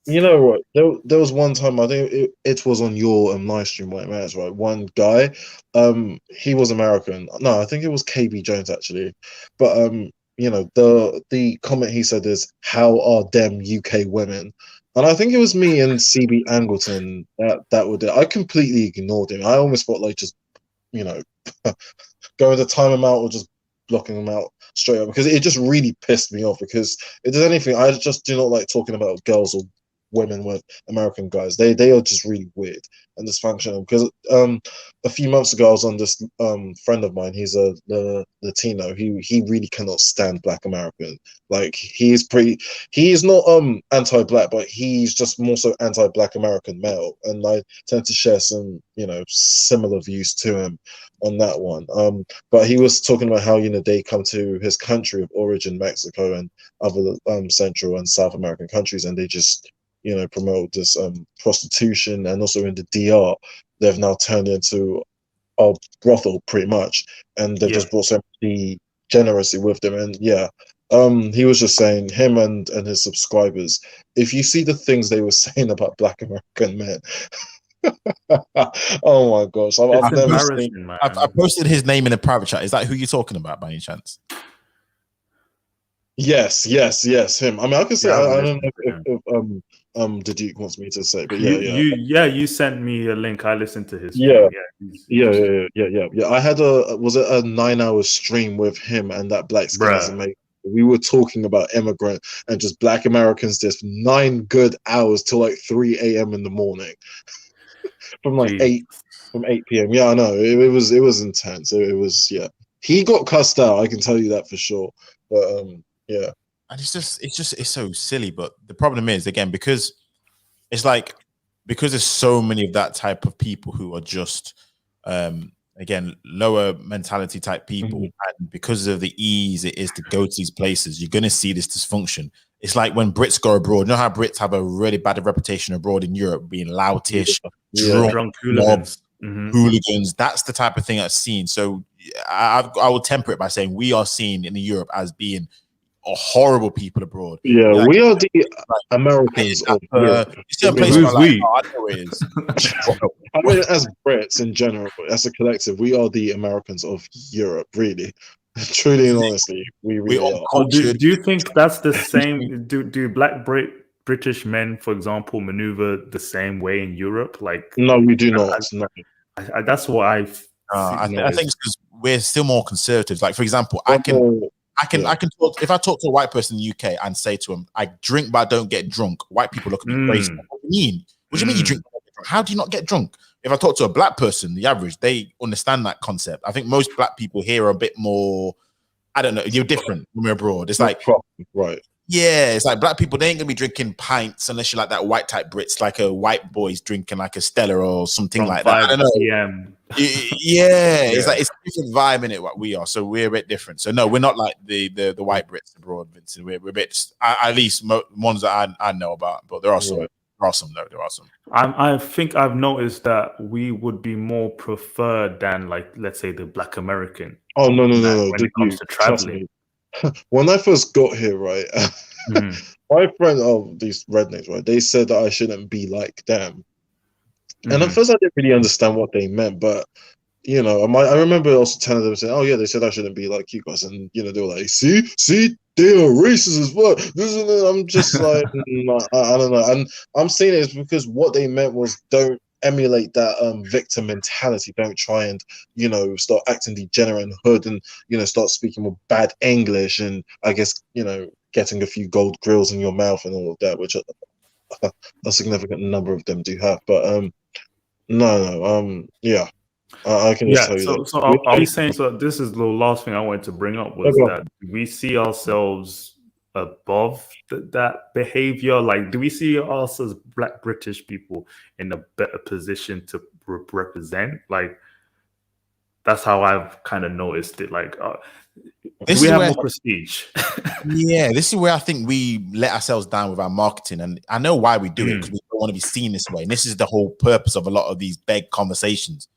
you know what? There was one time, I think it was on your live stream, right? One guy, he was American. No, I think it was KB Jones actually, but you know, the comment he said is, "How are them UK women?" And I think it was me and CB Angleton that would. I completely ignored him. I almost felt like just, you know, going to time him out or just blocking him out straight up, because it just really pissed me off. Because if there's anything, I just do not like talking about girls or women with American guys. They are just really weird and dysfunctional. Because a few months ago I was on this friend of mine. He's a Latino. He really cannot stand Black American. Like he is not anti-Black, but he's just more so anti-Black American male. And I tend to share some similar views to him on that one. But he was talking about how they come to his country of origin, Mexico, and other Central and South American countries, and they just promote this prostitution. And also in the DR, they've now turned into a brothel pretty much, and they've just brought so much degeneracy with them. And he was just saying, him and his subscribers, if you see the things they were saying about Black American men, oh my gosh, I've never seen. I posted his name in a private chat. Is that who you're talking about by any chance? Yes, him. I mean, I can say I don't know if the Duke wants me to say, but you sent me a link. I listened to his. Yeah. I had a 9-hour stream with him and that Black Scanners and mate. We were talking about immigrant and just Black Americans. Just 9 good hours till like 3 a.m. in the morning, from like 8 p.m. Yeah, I know it was intense. It was He got cussed out. I can tell you that for sure. But yeah. And it's so silly. But the problem is, again, because there's so many of that type of people who are just again, lower mentality type people, and because of the ease it is to go to these places, you're going to see this dysfunction. It's like when Brits go abroad. You know how Brits have a really bad reputation abroad in Europe, being loutish, drunk hooligans. Hooligans. That's the type of thing I've seen. So I will temper it by saying we are seen in Europe as being horrible people abroad. Yeah, we are the Americans of Europe. I know it is. I mean, as Brits in general, as a collective, we are the Americans of Europe, really. Truly and honestly, we really are. Do you think that's the same? Do Black British men, for example, maneuver the same way in Europe? Like, no, we do not. That's what I think it's because we're still more conservative. Like, for example, I can talk, if I talk to a white person in the UK and say to him, I drink but I don't get drunk, white people look at me crazy. What do you mean? What do you mean you drink but don't get drunk? How do you not get drunk? If I talk to a Black person, the average, they understand that concept. I think most Black people here are a bit more, I don't know, you're different when we're abroad. It's like, right. Yeah, it's like Black people, they ain't gonna be drinking pints unless you're like that white type Brits, like a white boy's drinking like a Stella or something from like that. I don't know. It's like it's a different vibe in it. What we are, so we're a bit different. So no, we're not like the white Brits abroad, Vincent. We're a bit, at least ones that I know about. But there are some. There are some. I think I've noticed that we would be more preferred than, like, let's say, the Black American. Oh no! When it comes to traveling. When I first got here, right, my friend, these rednecks, right, they said that I shouldn't be like them. And at first I didn't really understand what they meant, but I remember also telling them, saying, "Oh yeah, they said I shouldn't be like you guys," and they were like, "See, they are racist as well." I'm just like, I don't know, and I'm saying it is because what they meant was don't emulate that victim mentality. Don't try and start acting degenerate and hood and start speaking with bad English and I guess getting a few gold grills in your mouth and all of that, which a significant number of them do have. But I can just tell you that. So are we saying, so this is the last thing I wanted to bring up was that we see ourselves above that behavior? Like, do we see us as Black British people in a better position to represent? Like, that's how I've kind of noticed it. Like, we have more prestige. Yeah, this is where I think we let ourselves down with our marketing, and I know why we do it, because we don't want to be seen this way. And this is the whole purpose of a lot of these big conversations.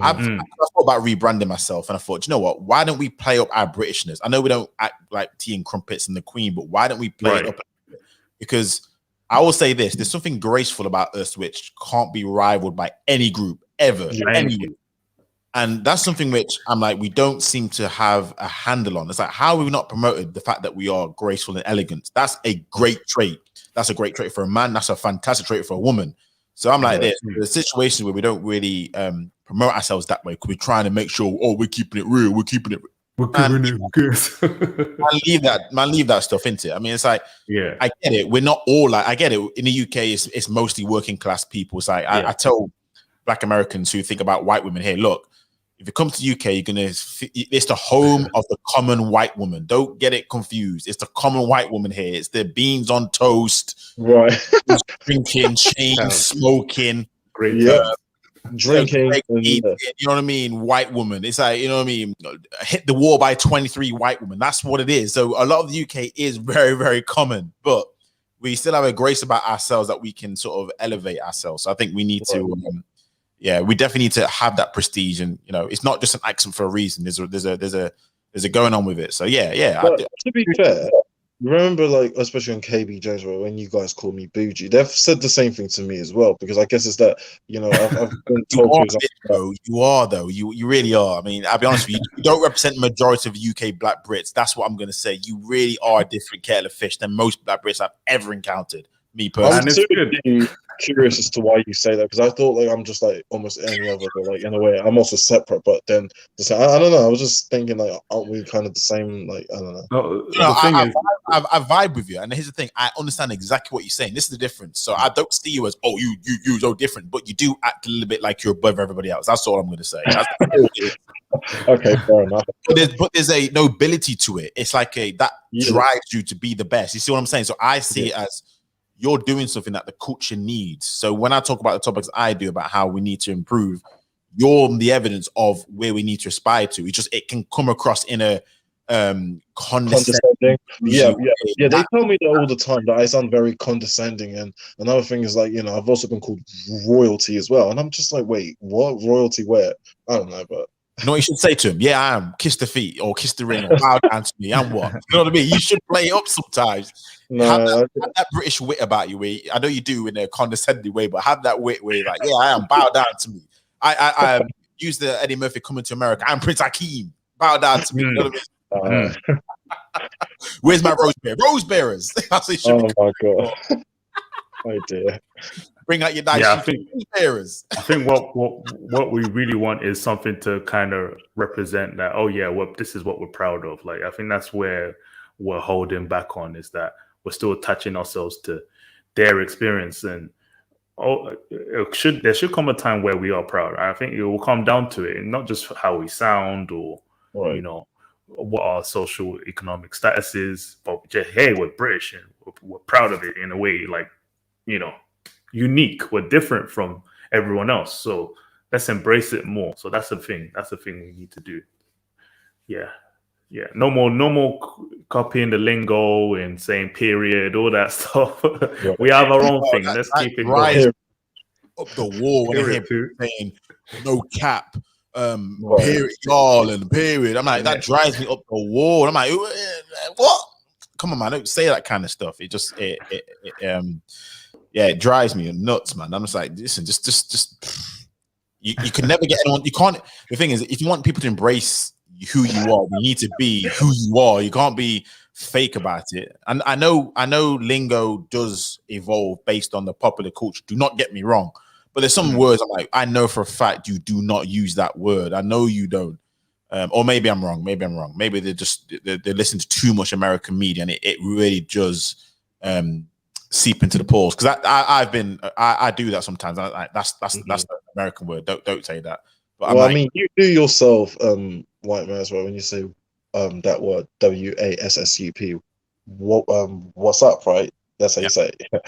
I thought about rebranding myself, and I thought, you know what? Why don't we play up our Britishness? I know we don't act like tea and crumpets and the Queen, but why don't we play it up? Because I will say this: there's something graceful about us which can't be rivaled by any group ever, anywhere. And that's something which I'm like, we don't seem to have a handle on. It's like, how have we not promoted the fact that we are graceful and elegant? That's a great trait. That's a great trait for a man. That's a fantastic trait for a woman. So I'm like this. There's situations where we don't really promote ourselves that way because we're trying to make sure, we're keeping it real. We're keeping it We're giving it. Who cares? leave that stuff into it. I mean, it's like, Yeah. I get it. We're not all like, I get it. In the UK, it's mostly working class people. It's like, I tell Black Americans who think about white women here, look, if you come to the UK, it's the home of the common white woman. Don't get it confused. It's the common white woman here. It's the beans on toast, right? drinking, chain smoking, Great. Drinking, you know what I mean? White woman. It's like, you know what I mean? Hit the wall by 23 white woman. That's what it is. So a lot of the UK is very, very common, but we still have a grace about ourselves that we can sort of elevate ourselves. So I think we need to, we definitely need to have that prestige, and you know, it's not just an accent for a reason. There's a going on with it. So But to be fair, remember, like, especially on KB Jones, when you guys call me bougie, they've said the same thing to me as well, because I guess it's that, you know, I've been told you really are. I mean, I'll be honest with you, you don't represent the majority of UK Black Brits. That's what I'm going to say. You really are a different kettle of fish than most Black Brits I've ever encountered. Me personally. I'm curious as to why you say that, because I thought like I'm just like almost any other, but like in a way I'm also separate. But then I don't know. I was just thinking, like, aren't we kind of the same? Like, I don't know. No, I vibe with you, and here's the thing: I understand exactly what you're saying. This is the difference. So I don't see you as you're so different, but you do act a little bit like you're above everybody else. That's all I'm going to say. Okay, fair enough. But there's a nobility to it. It's like that drives you to be the best. You see what I'm saying? So I see it as you're doing something that the culture needs. So when I talk about the topics I do about how we need to improve, you're the evidence of where we need to aspire to. It can come across in a condescending. Yeah. They tell me that all the time, that I sound very condescending. And another thing is, like, you know, I've also been called royalty as well. And I'm just like, wait, what? Royalty where? I don't know, but you know what you should say to him? Yeah, I am. Kiss the feet or kiss the ring or bow down to me. And what? You know what I mean? You should play it up sometimes. No, have that British wit about you. Where I know you do in a condescending way, but have that wit where you're like, yeah, I am. Bow down to me. I use the Eddie Murphy Coming to America. I'm Prince Hakeem. Bow down to me. You know what I mean? Where's my rose bear? Rose bearers. That's what it should be. My god. Oh dear. Bring out your nice bearers. I think what we really want is something to kind of represent that. Oh yeah, this is what we're proud of. Like, I think that's where we're holding back on, is that we're still attaching ourselves to their experience, and there should come a time where we are proud. I think it will come down to it, and not just how we sound or you know what our social economic status is, but just, hey, we're British and we're proud of it in a way, like, you know, unique. We're different from everyone else, so let's embrace it more. So that's the thing we need to do. No more copying the lingo and saying period, all that stuff. We have our own thing. Let's keep it going. Up the wall when I hear saying no cap, period, y'all, and period. I'm like, that drives me up the wall. I'm like, what? Come on, man, don't say that kind of stuff. It just it drives me nuts, man. I'm just like, listen, just you can never get anyone. You can't. The thing is, if you want people to embrace who you are, you need to be who you are. You can't be fake about it. And I know lingo does evolve based on the popular culture. Do not get me wrong, but there's some words I'm like, I know for a fact you do not use that word. I know you don't. Or maybe I'm wrong. Maybe they listen to too much American media, and it really does seep into the pores. Because I do that sometimes. That's the American word. Don't say that. But well, I mean, you do yourself, white man, as well, when you say that word WASSUP. What's up, right? That's how you say it.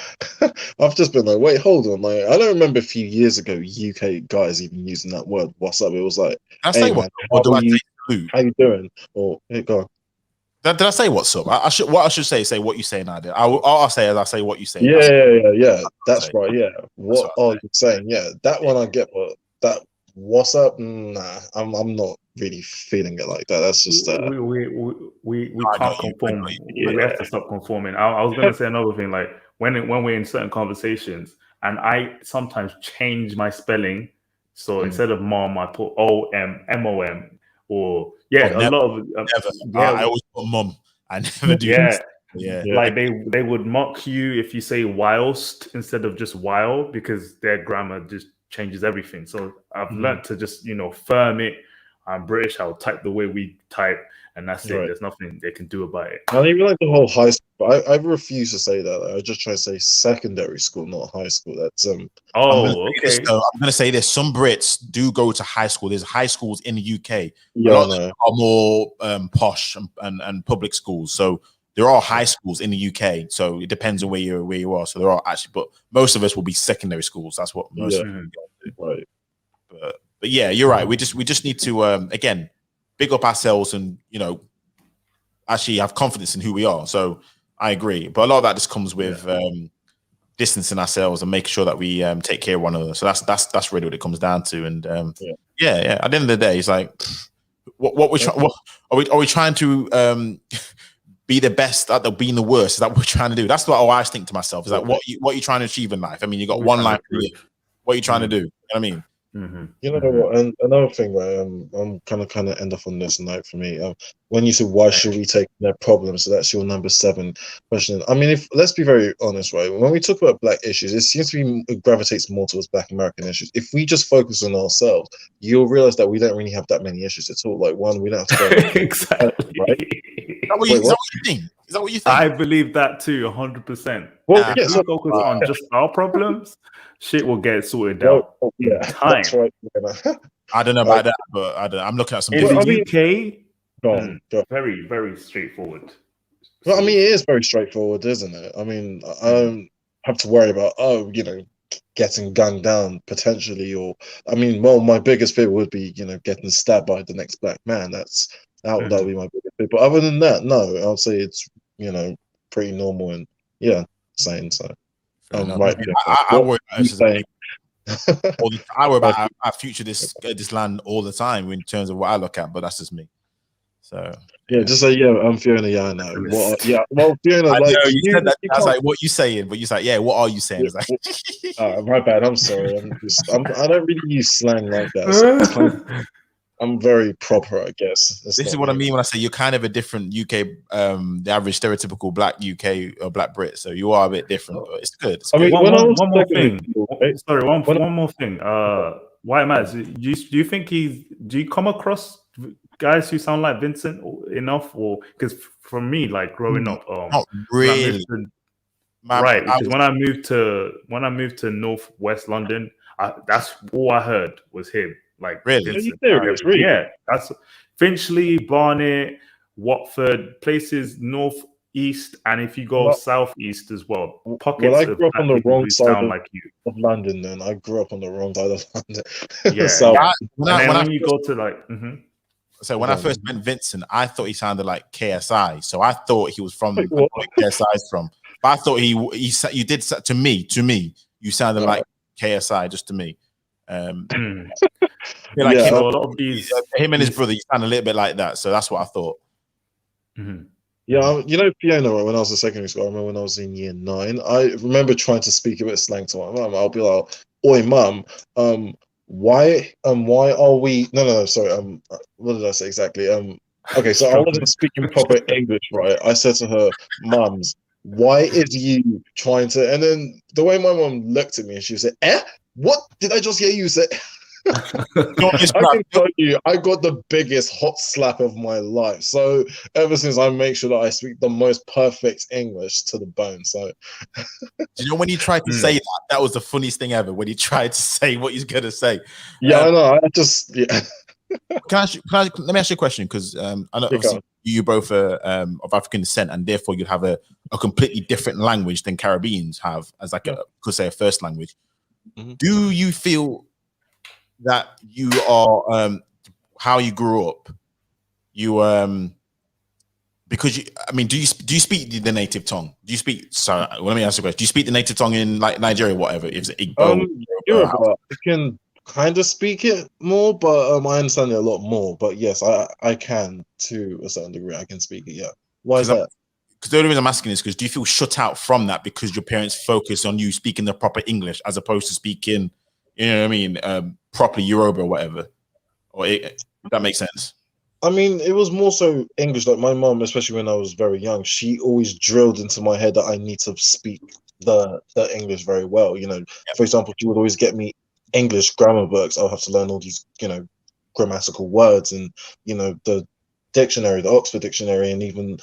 I've just been like, wait, hold on. Like, I don't remember a few years ago UK guys even using that word. What's up? It was like, hey, man, how you doing? Or hey, go on. Did I say what's up? I should say what you say now. I'll say as I say what you say. Yeah. That's right. Yeah. What are you saying? Yeah, that one I get. But that what's up? Nah, I'm not really feeling it like that. That's just we can't conform. We have to stop conforming. I was going to say another thing. Like when we're in certain conversations, and I sometimes change my spelling. So instead of mom, I put MOM. Or a lot of I always put mum. I never do. Like they would mock you if you say whilst instead of just while, because their grammar just changes everything. So I've learned to just firm it. I'm British. I'll type the way we type. and that's it. Right. There's nothing they can do about it. And even like the whole high school, I refuse to say that. Like, I just try to say secondary school, not high school. That's Oh, okay. I'm going to say this. Some Brits do go to high school. There's high schools in the UK. Yeah, a lot of them are more posh and public schools. So there are high schools in the UK. So it depends on where you are. So there are actually, but most of us will be secondary schools. That's what most of them do. Right. But yeah, you're right. We just need to again big up ourselves and actually have confidence in who we are. So I agree. But a lot of that just comes with distancing ourselves and making sure that we take care of one another. So that's really what it comes down to. And yeah. At the end of the day, it's like are we trying to be the best at being the worst? Is that what we're trying to do? That's what I always think to myself. Is like what are you trying to achieve in life? I mean, you got one life to live. What are you trying to do? You know what I mean? You know what? And another thing, right? I'm kind of end up on this night for me. When you said why should we take their problems? So that's your number 7 question. I mean, let's be very honest, right? When we talk about black issues, it seems to be it gravitates more towards Black American issues. If we just focus on ourselves, you'll realize that we don't really have that many issues at all. Like one, we don't have to go exactly. Is Right? that what you think? Is that what you think? I believe that too, 100%. Well, If we focus on just our problems, shit will get sorted out in time. That's right. I don't know about that, but I'm looking at some. In the UK, go. very, very straightforward. Well, I mean, it is very straightforward, isn't it? I mean, I don't have to worry about getting gunned down potentially, or I mean, well, my biggest fear would be getting stabbed by the next black man. That would be my biggest fear. But other than that, no, I'll say it's pretty normal and same. So right. I worry about our future this land all the time in terms of what I look at, but that's just me. So just say I'm Fiona. Yeah, I know. Well, Fiona, I like know, you said that. I was like, "What you saying?" But you said, "Yeah, what are you saying?" It's like, my bad. I'm sorry. I don't really use slang like that. So I'm very proper, I guess. This is what I mean when I say you're kind of a different UK, the average stereotypical black UK or black Brit. So you are a bit different, but it's good. I mean, one more thing. Sorry, one more thing. White Mads, do you think do you come across guys who sound like Vincent enough, or because for me, like growing up, not really. Right, because when I moved to Northwest London, that's all I heard was him. Like really, really? Yeah, that's Finchley, Barnet, Watford, places northeast, and if you go southeast as well, pockets. Well, I grew up on the wrong side of London. Then I grew up on the wrong side of London. Yeah, so when you go to like. So when I first met Vincent, I thought he sounded like KSI. So I thought he was from where KSI's from. But I thought you did to me. You sounded like KSI just to me. Like a lot of these, him and his brother, you sound a little bit like that. So that's what I thought. Yeah, Fiona, right, when I was in secondary school, I remember when I was in year 9, I remember trying to speak a bit of slang to my mum. I'll be like, "Oi, mum, why are we sorry, what did I say exactly? Okay, so I wasn't speaking proper English, right? I said to her, "Mums, why is you trying to," and then the way my mum looked at me and she said, what did I just hear you say? I can tell you, I got the biggest hot slap of my life. So ever since, I make sure that I speak the most perfect English to the bone. So, when you tried to say that was the funniest thing ever. When he tried to say what he's gonna say. Yeah, I know. I just let me ask you a question, because I know you both are of African descent, and therefore you have a completely different language than Caribbeans have as like a first language. Do you feel that you are how you grew up? Because do you speak the native tongue? Do you speak? Sorry, let me ask you a question. Do you speak the native tongue in like Nigeria, whatever? If it's Igbo, Yoruba, I can kind of speak it more, but I understand it a lot more. But yes, I can to a certain degree. I can speak it. Yeah. Why is that? Because the only reason I'm asking is because do you feel shut out from that because your parents focus on you speaking the proper English as opposed to speaking, properly Yoruba or whatever? Or if that makes sense. I mean, it was more so English. Like my mom, especially when I was very young, she always drilled into my head that I need to speak the English very well. For example, she would always get me English grammar books. I'll have to learn all these, grammatical words and, the dictionary, the Oxford Dictionary, and even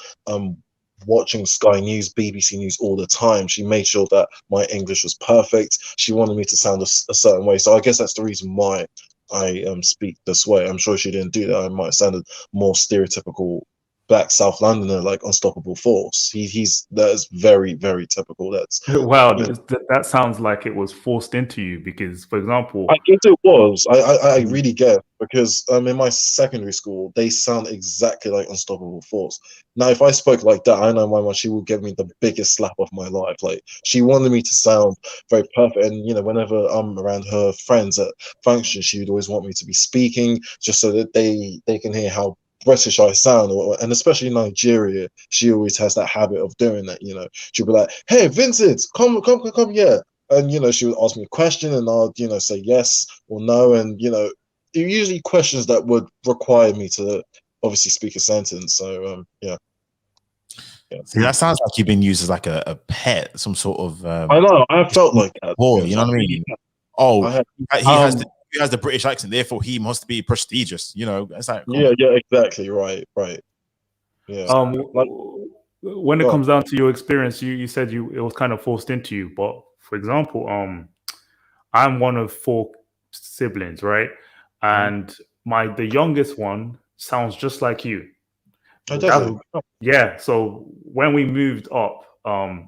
watching Sky News, BBC News all the time. She made sure that my English was perfect. She wanted me to sound a certain way. So I guess that's the reason why I speak this way. I'm sure she didn't do that. I might have sounded more stereotypical black South Londoner, like Unstoppable Force. That is very, very typical. That's Wow, that sounds like it was forced into you because, for example, I guess it was. I really guess because in my secondary school they sound exactly like Unstoppable Force. Now, if I spoke like that, I know my mom, she would give me the biggest slap of my life. Like, she wanted me to sound very perfect, and whenever I'm around her friends at functions, she would always want me to be speaking just so that they can hear how British I sound, and especially in Nigeria, she always has that habit of doing that. She'll be like, "Hey, Vincent, come here," and she would ask me a question, and I'd say yes or no, and usually questions that would require me to obviously speak a sentence. So yeah. See, that sounds like you've been used as like a pet, some sort of. I know. I felt like that. Boy, you know what I mean? Oh, he has the British accent, therefore he must be prestigious. It's like yeah, exactly, right. Yeah. When it comes down to your experience, you said it was kind of forced into you. But for example, I'm one of 4 siblings, right? And the youngest one sounds just like you. Yeah. So when we moved up,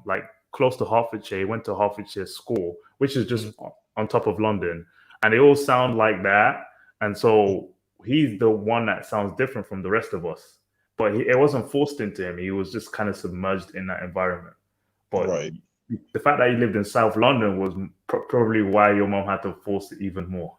like close to Hertfordshire, went to Hertfordshire School, which is just on top of London, and they all sound like that. And so he's the one that sounds different from the rest of us. But it wasn't forced into him. He was just kind of submerged in that environment. But the fact that he lived in South London was probably why your mom had to force it even more,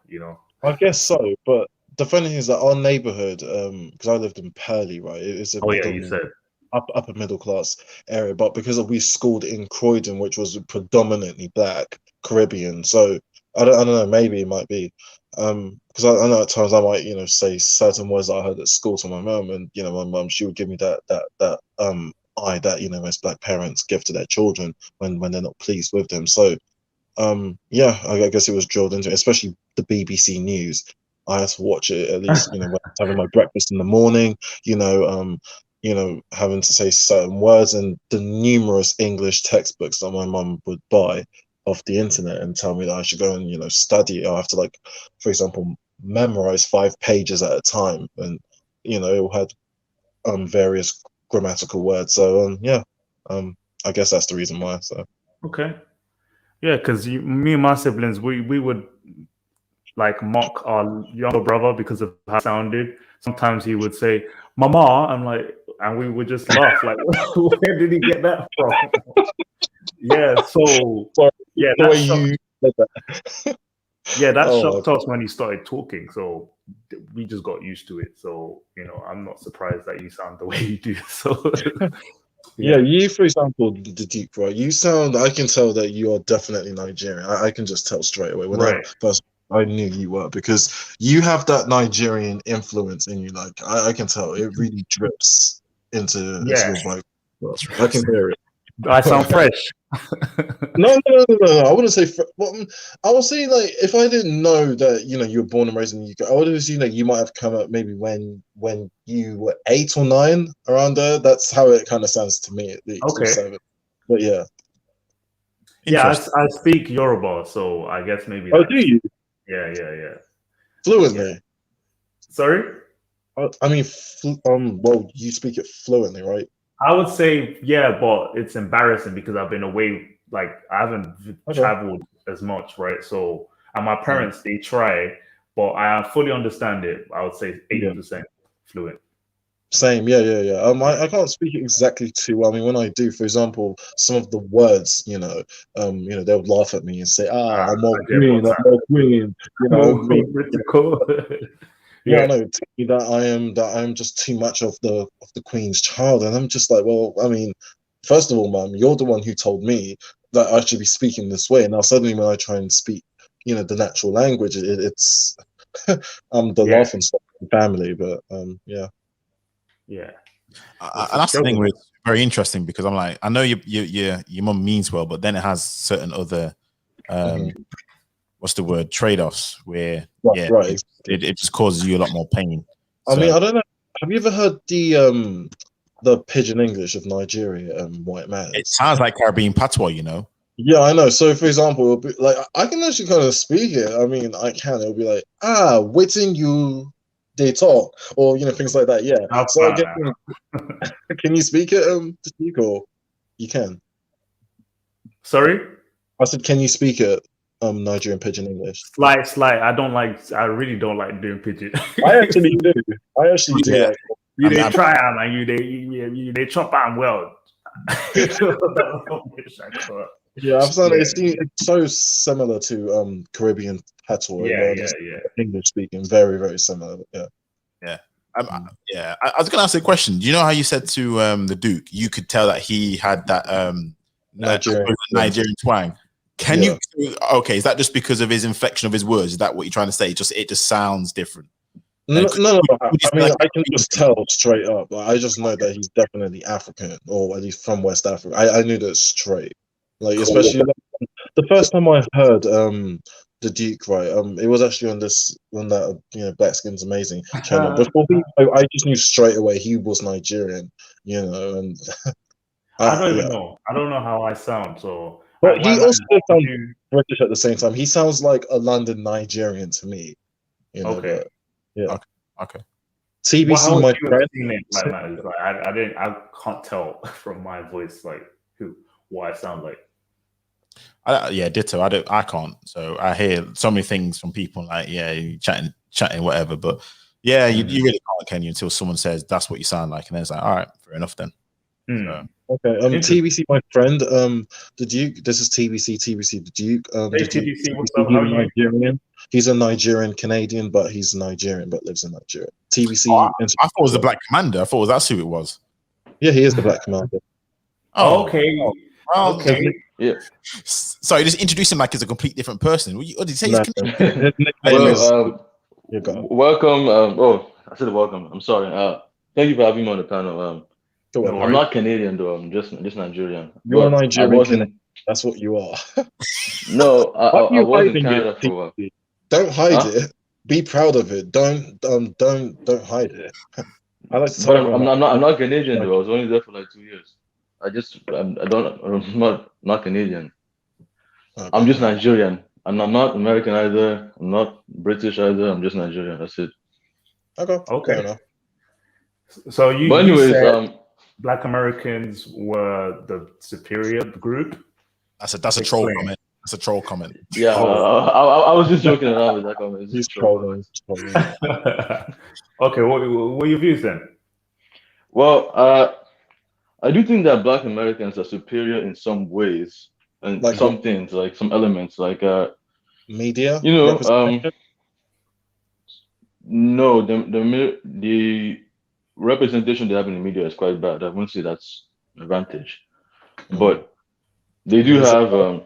I guess so. But the funny thing is that our neighborhood, because I lived in Purley, right? It's a you said upper middle class area, but because we schooled in Croydon, which was predominantly black Caribbean, so I don't know, maybe it might be because I know at times I might say certain words that I heard at school to my mum, and my mum, she would give me that eye that most black parents give to their children when they're not pleased with them. So yeah, I guess it was drilled into it, especially the BBC News. I had to watch it at least when I was having my breakfast in the morning, having to say certain words, and the numerous English textbooks that my mum would buy off the internet and tell me that I should go and study. I have to, like, for example, memorize 5 pages at a time, and it all had various grammatical words. So yeah, I guess that's the reason why. So okay, yeah, because me and my siblings, we would like mock our younger brother because of how it sounded. Sometimes he would say "mama," and we would just laugh like, where did he get that from? Yeah, so yeah, that shocked us when he started talking. So we just got used to it. So I'm not surprised that you sound the way you do. So yeah, you, for example, the deep, right? You sound. I can tell that you are definitely Nigerian. I can just tell straight away when I knew you were, because you have that Nigerian influence in you. Like, I can tell it really drips into your voice. I can hear it. Do I sound fresh? No. I wouldn't say. I would say, like, if I didn't know that you were born and raised in the UK, I would assume that you might have come up maybe when you were 8 or 9, around there. That's how it kind of sounds to me, at least. Okay. But yeah. Yeah, I speak Yoruba, so I guess maybe. Oh, do you? Yeah. Fluently. Yeah. Sorry? I mean, well, you speak it fluently, right? I would say, yeah, but it's embarrassing because I've been away, like I haven't traveled as much, right? So, and my parents, they try, but I fully understand it. I would say 80% fluent. Same, yeah. I can't speak it exactly too well. I mean, when I do, for example, some of the words, they would laugh at me and say, I'm more green, Yeah, no, tell me that I am just too much of the Queen's child, and I'm just like, well, I mean, first of all, Mum, you're the one who told me that I should be speaking this way. Now suddenly, when I try and speak, the natural language, it's I'm the laughing stock of the family. But yeah. And that's the thing where it's very interesting, because I'm like, I know your mum means well, but then it has certain other what's the word, trade-offs where it just causes you a lot more pain. I mean, I don't know Have you ever heard the pidgin English of Nigeria? White man. It sounds like Caribbean patois, you know. Yeah, I know. So, for example, it'll be, like I can actually kind of speak it. I mean, I can. It'll be like, waiting you, they talk, or things like that. Yeah. How So I far guess, now? can you speak it to speak, or you can? Sorry? I said, can you speak it Nigerian pidgin English? Slight. I really don't like doing pidgin. I actually do. I actually do. Yeah. Like, You they try out and they chop out well. yeah, I've found it's so similar to Caribbean patois. Yeah. English speaking, very very similar. Yeah. I was gonna ask you a question. Do you know how you said to the Duke, you could tell that he had that Nigerian twang? Can you? Okay, is that just because of his inflection of his words? Is that what you're trying to say? It just sounds different. No. I mean, I can just tell straight up. Like, I just know that he's definitely African, or at least from West Africa. I knew that straight. Like, especially the first time I heard the Duke, right? It was actually on that Black Skin's Amazing channel. Before I just knew straight away he was Nigerian. And I don't even know. I don't know how I sound. So, but he also sounds British at the same time. He sounds like a London Nigerian to me. Okay. But, yeah. Okay. TBC, my friend. I can't tell from my voice what I sound like. Ditto. I can't. So I hear so many things from people like, you chatting, whatever. But you really can't, can you? Until someone says that's what you sound like, and then it's like, all right, fair enough then. So. Okay. TBC, my friend. The Duke. This is TBC. The Duke. TBC. What's up? How are you? Nigerian. He's a Nigerian Canadian, but he's Nigerian but lives in Nigeria. TBC. I thought it was the Black Commander. I thought that's who it was. Yeah, he is the Black Commander. Okay. Yeah. Sorry, just introduce him like he's a complete different person. What did he say? Welcome. I said welcome. I'm sorry. Thank you for having me on the panel. I'm not Canadian though. I'm just Nigerian. You're a Nigerian. That's what you are. No, I was in Canada for a while. Don't hide it. Be proud of it. Don't hide it. I like to but I'm not Canadian though. I was only there for like 2 years. I'm not Canadian. Okay. I'm just Nigerian, and I'm not American either. I'm not British either. I'm just Nigerian. That's it. Okay. So you. But anyways, you said Black Americans were the superior group. That's a troll comment. That's a troll comment. Yeah, I was just joking around with that comment. He's trolling. Okay, what are your views then? Well, I do think that Black Americans are superior in some ways, and like some things, like some elements, like media. No, the representation they have in the media is quite bad. I wouldn't say that's an advantage, but they do have.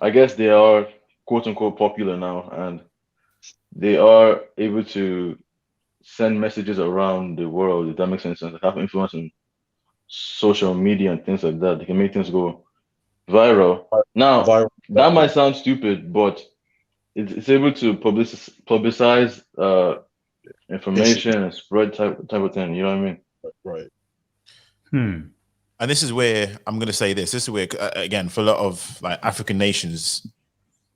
I guess they are quote unquote popular now, and they are able to send messages around the world. If that makes sense, and have influence on social media and things like that. They can make things go viral. Now, that might sound stupid, but it's able to publicize information and spread type of thing. You know what I mean? Right. And this is where I'm going to say this. This is where, again, for a lot of like African nations,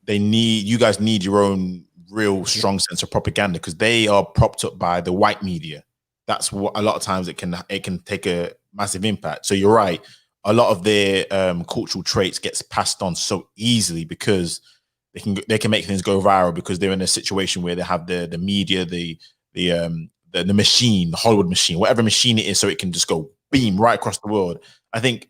you guys need your own real strong sense of propaganda, because they are propped up by the white media. That's what a lot of times it can take a massive impact. So you're right. A lot of their cultural traits gets passed on so easily because they can make things go viral, because they're in a situation where they have the media, the machine, the Hollywood machine, whatever machine it is, so it can just go beam right across the world. I think,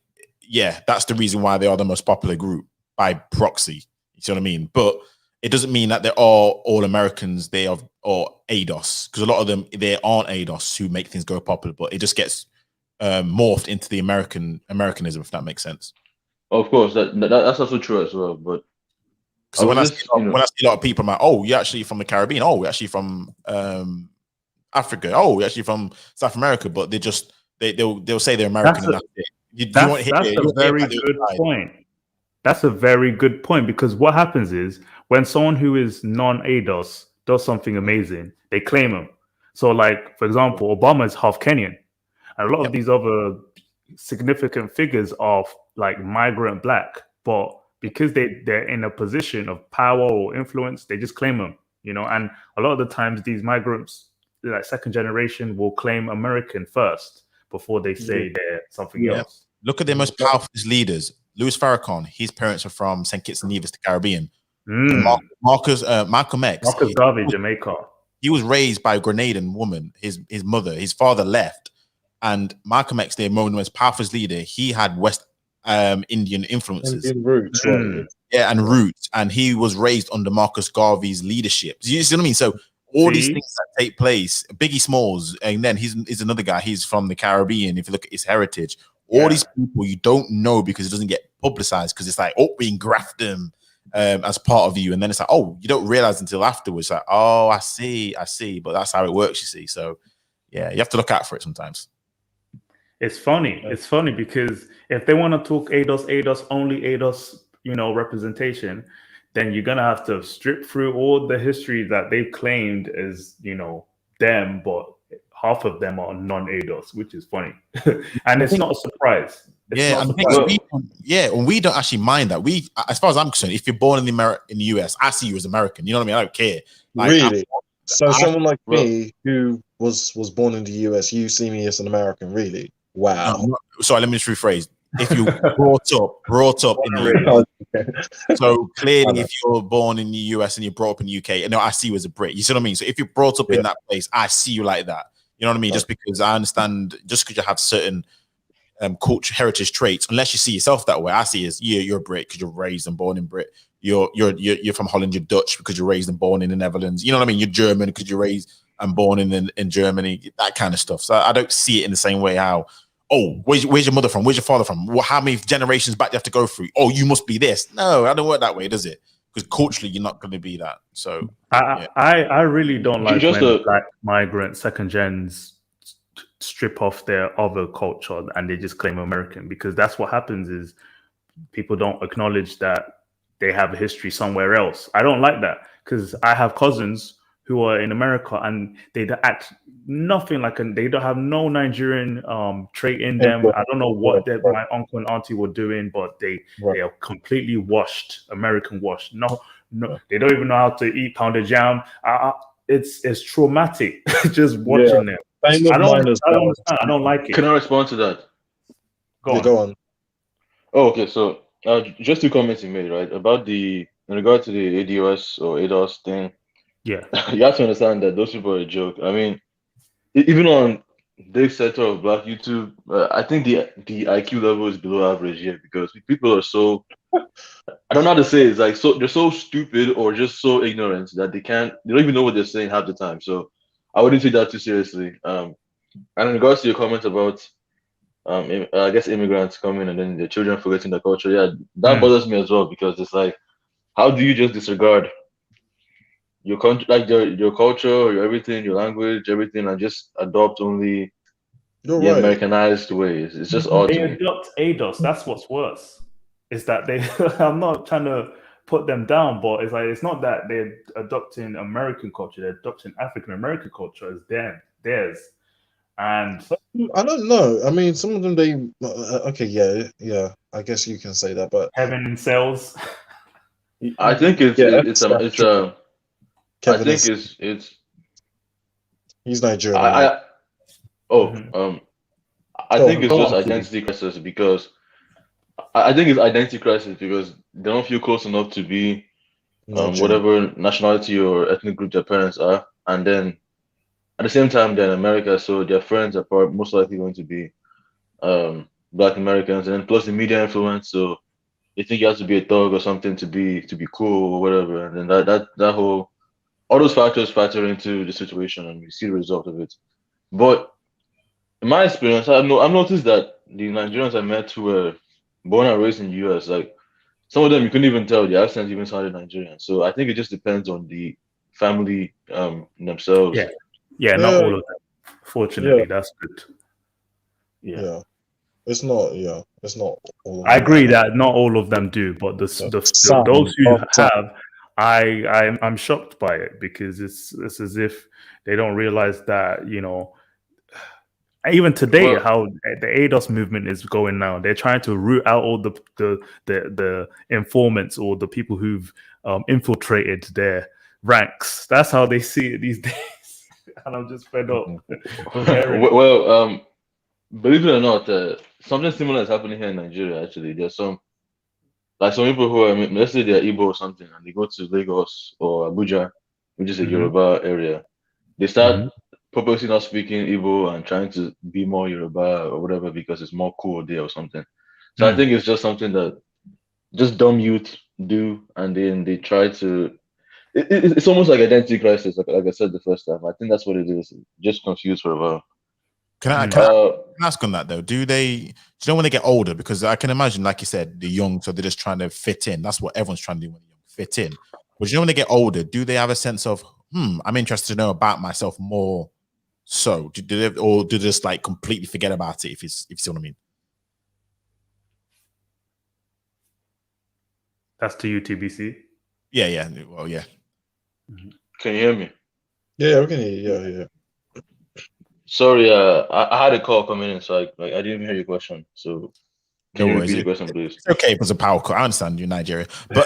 that's the reason why they are the most popular group by proxy. You see what I mean? But it doesn't mean that they're all Americans. They are all ADOS, because a lot of them, they aren't ADOS who make things go popular, but it just gets morphed into the Americanism, if that makes sense. Of course, that's also true as well. But when I see a lot of people, I'm like, oh, you're actually from the Caribbean. Oh, we're actually from Africa. Oh, we're actually from South America. But they'll say they're American. That's a very good point. That's a very good point, because what happens is when someone who is non-ADOS does something amazing, they claim them. So, like, for example, Obama is half Kenyan. And a lot of Yep. these other significant figures are like migrant black, but because they're in a position of power or influence, they just claim them, you know. And a lot of the times, these migrants, like second generation, will claim American first before they say they're something else. Look at their most powerful leaders. Louis Farrakhan, his parents are from St. Kitts and Nevis, the Caribbean. Malcolm X, Marcus Garvey, Jamaica. he was raised by a Grenadian woman. His mother, his father left, and Malcolm X, the most powerful leader, he had West Indian influences, Indian roots, right? yeah, and roots, and he was raised under Marcus Garvey's leadership. You see what I mean? So all these things that take place, Biggie Smalls, and then he's another guy. He's from the Caribbean. If you look at his heritage, all these people you don't know because it doesn't get publicized, because it's like, oh, we engraft them as part of you, and then it's like, oh, you don't realize until afterwards, like, oh, I see, but that's how it works, you see. So yeah, you have to look out for it sometimes. It's funny. It's funny because if they want to talk ADOS, only ADOS, you know, representation, then you're gonna have to strip through all the history that they've claimed as, you know, them, but half of them are non-ADOS, which is funny. And it's not a surprise. We don't actually mind that. We, as far as I'm concerned, if you're born in the US, I see you as American. You know what I mean? I don't care. Like, really? Someone like me who was born in the US, you see me as an American, really? Wow. No, sorry, let me just rephrase. If you brought up in the US, so clearly, if you're born in the US and you're brought up in the UK, and I see you as a Brit. You see what I mean? So if you're brought up in that place, I see you like that. You know what I mean? Just because I understand, just because you have certain culture, heritage traits, unless you see yourself that way, I see as you're a Brit because you're raised and born in Brit. You're from Holland, you're Dutch because you're raised and born in the Netherlands. You know what I mean? You're German because you're raised and born in Germany. That kind of stuff. So I don't see it in the same way. How, oh, where's your mother from? Where's your father from? How many generations back do you have to go through? Oh, you must be this. No, I don't work that way, does it? Because culturally, you're not going to be that. So I really don't like when black migrant second gens strip off their other culture and they just claim American, because that's what happens is people don't acknowledge that they have a history somewhere else. I don't like that, because I have cousins who are in America and they act nothing like, they don't have no Nigerian trait in them. I don't know what my uncle and auntie were doing, but they are completely washed, American washed. No, they don't even know how to eat pounded jam. It's traumatic just watching them. I don't understand. I don't like it. Can I respond to that? Go on. Oh, okay. So just 2 comments you made, right? About in regard to the ADOS or ADOS thing. Yeah. You have to understand that those people are a joke. I mean, even on this sector of Black YouTube, I think the IQ level is below average here, because people are so, I don't know how to say it. It's like, so they're so stupid or just so ignorant that they don't even know what they're saying half the time. So I wouldn't take that too seriously. And in regards to your comment about, I guess, immigrants coming and then the children forgetting the culture, yeah, that bothers me as well, because it's like, how do you just disregard your country, like your culture, your everything, your language, everything, and just adopt only the Americanized ways? It's just odd. They adopt ADOS. That's what's worse. Is that they? I'm not trying to put them down, but it's like, it's not that they're adopting American culture; they're adopting African American culture as theirs. And I don't know. I mean, some of them okay, yeah. I guess you can say that, but heaven in cells. I think it's he's Nigerian. I think it's just identity crisis, because I think it's identity crisis because they don't feel close enough to be whatever nationality or ethnic group their parents are, and then at the same time they're in America, so their friends are probably most likely going to be Black Americans, and then plus the media influence, so they think you have to be a thug or something to be cool or whatever, and then that whole, all those factors factor into the situation, and we see the result of it. But in my experience, I've noticed that the Nigerians I met who were born and raised in the US, like some of them you couldn't even tell the accent even sounded Nigerian. So I think it just depends on the family themselves. Yeah, not all of them. Fortunately, that's good. Yeah. It's not all of I agree that not all of them do, but those who have I'm shocked by it, because it's as if they don't realize that, even today, Well, how the ADOS movement is going now. They're trying to root out all the informants or the people who've infiltrated their ranks. That's how they see it these days, and I'm just fed up. well, believe it or not, something similar is happening here in Nigeria. Actually, there's some people who are, let's say they're Igbo or something, and they go to Lagos or Abuja, which is a Yoruba area. They start purposely not speaking Igbo and trying to be more Yoruba or whatever because it's more cool there or something. So I think it's just something that just dumb youth do, and then they try to. It's almost like identity crisis, like I said the first time. I think that's what it is. Just confused for a while. Can I ask on that though? Do you know when they get older? Because I can imagine, like you said, the young, so they're just trying to fit in. That's what everyone's trying to do when they're young, fit in. But you know when they get older, do they have a sense of, I'm interested to know about myself more? So do they just like completely forget about it? If you see what I mean. That's to you, TBC. Yeah. Well, yeah. Can you hear me? Yeah, we can hear you. Yeah. Sorry, I had a call coming in, so I didn't even hear your question. So can you repeat the question, please? It's okay if it's a power call. I understand you're Nigeria, but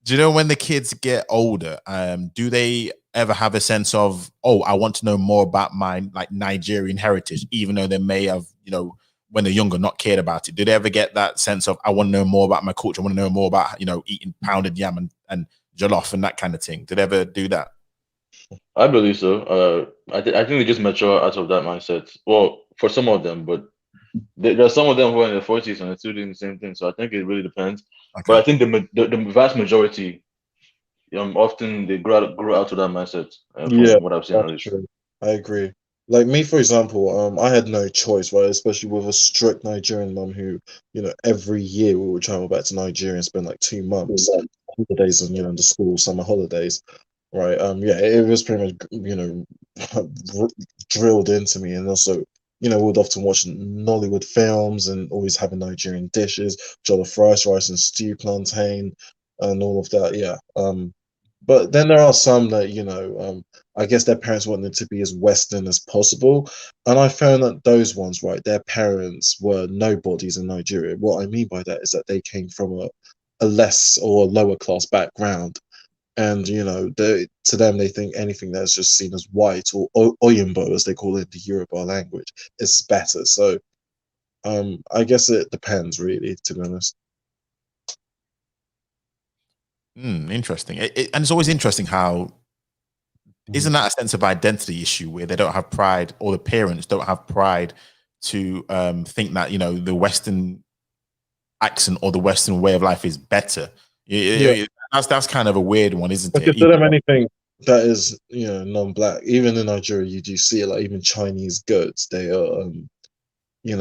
do you know when the kids get older, do they ever have a sense of, I want to know more about my Nigerian heritage, even though they may have, when they're younger, not cared about it? Do they ever get that sense of, I want to know more about my culture, I want to know more about, eating pounded yam and jollof and that kind of thing? Did they ever do that? I believe so. I think they just mature out of that mindset. Well, for some of them, but there are some of them who are in their 40s and they're still doing the same thing. So I think it really depends. Okay. But I think the vast majority, often they grow out of that mindset. From what I've seen, that's true. I agree. Like me, for example, I had no choice, right? Especially with a strict Nigerian mum who, every year we would travel back to Nigeria and spend like 2 months, holidays and the school summer holidays, right? It was pretty much, drilled into me. And also, we would often watch Nollywood films and always having Nigerian dishes, jollof rice and stew plantain and all of that. Yeah. But then there are some that, I guess their parents want them to be as Western as possible. And I found that those ones, right, their parents were nobodies in Nigeria. What I mean by that is that they came from a less or lower class background. And, to them, they think anything that's just seen as white or Oyinbo, as they call it in the Yoruba language, is better. So I guess it depends, really, to be honest. Interesting. And it's always interesting how, isn't that a sense of identity issue where they don't have pride, or the parents don't have pride to think that, the Western accent or the Western way of life is better? That's kind of a weird one, isn't it? If they don't have anything that is, non-black, even in Nigeria, you do see it, like even Chinese goods, they are,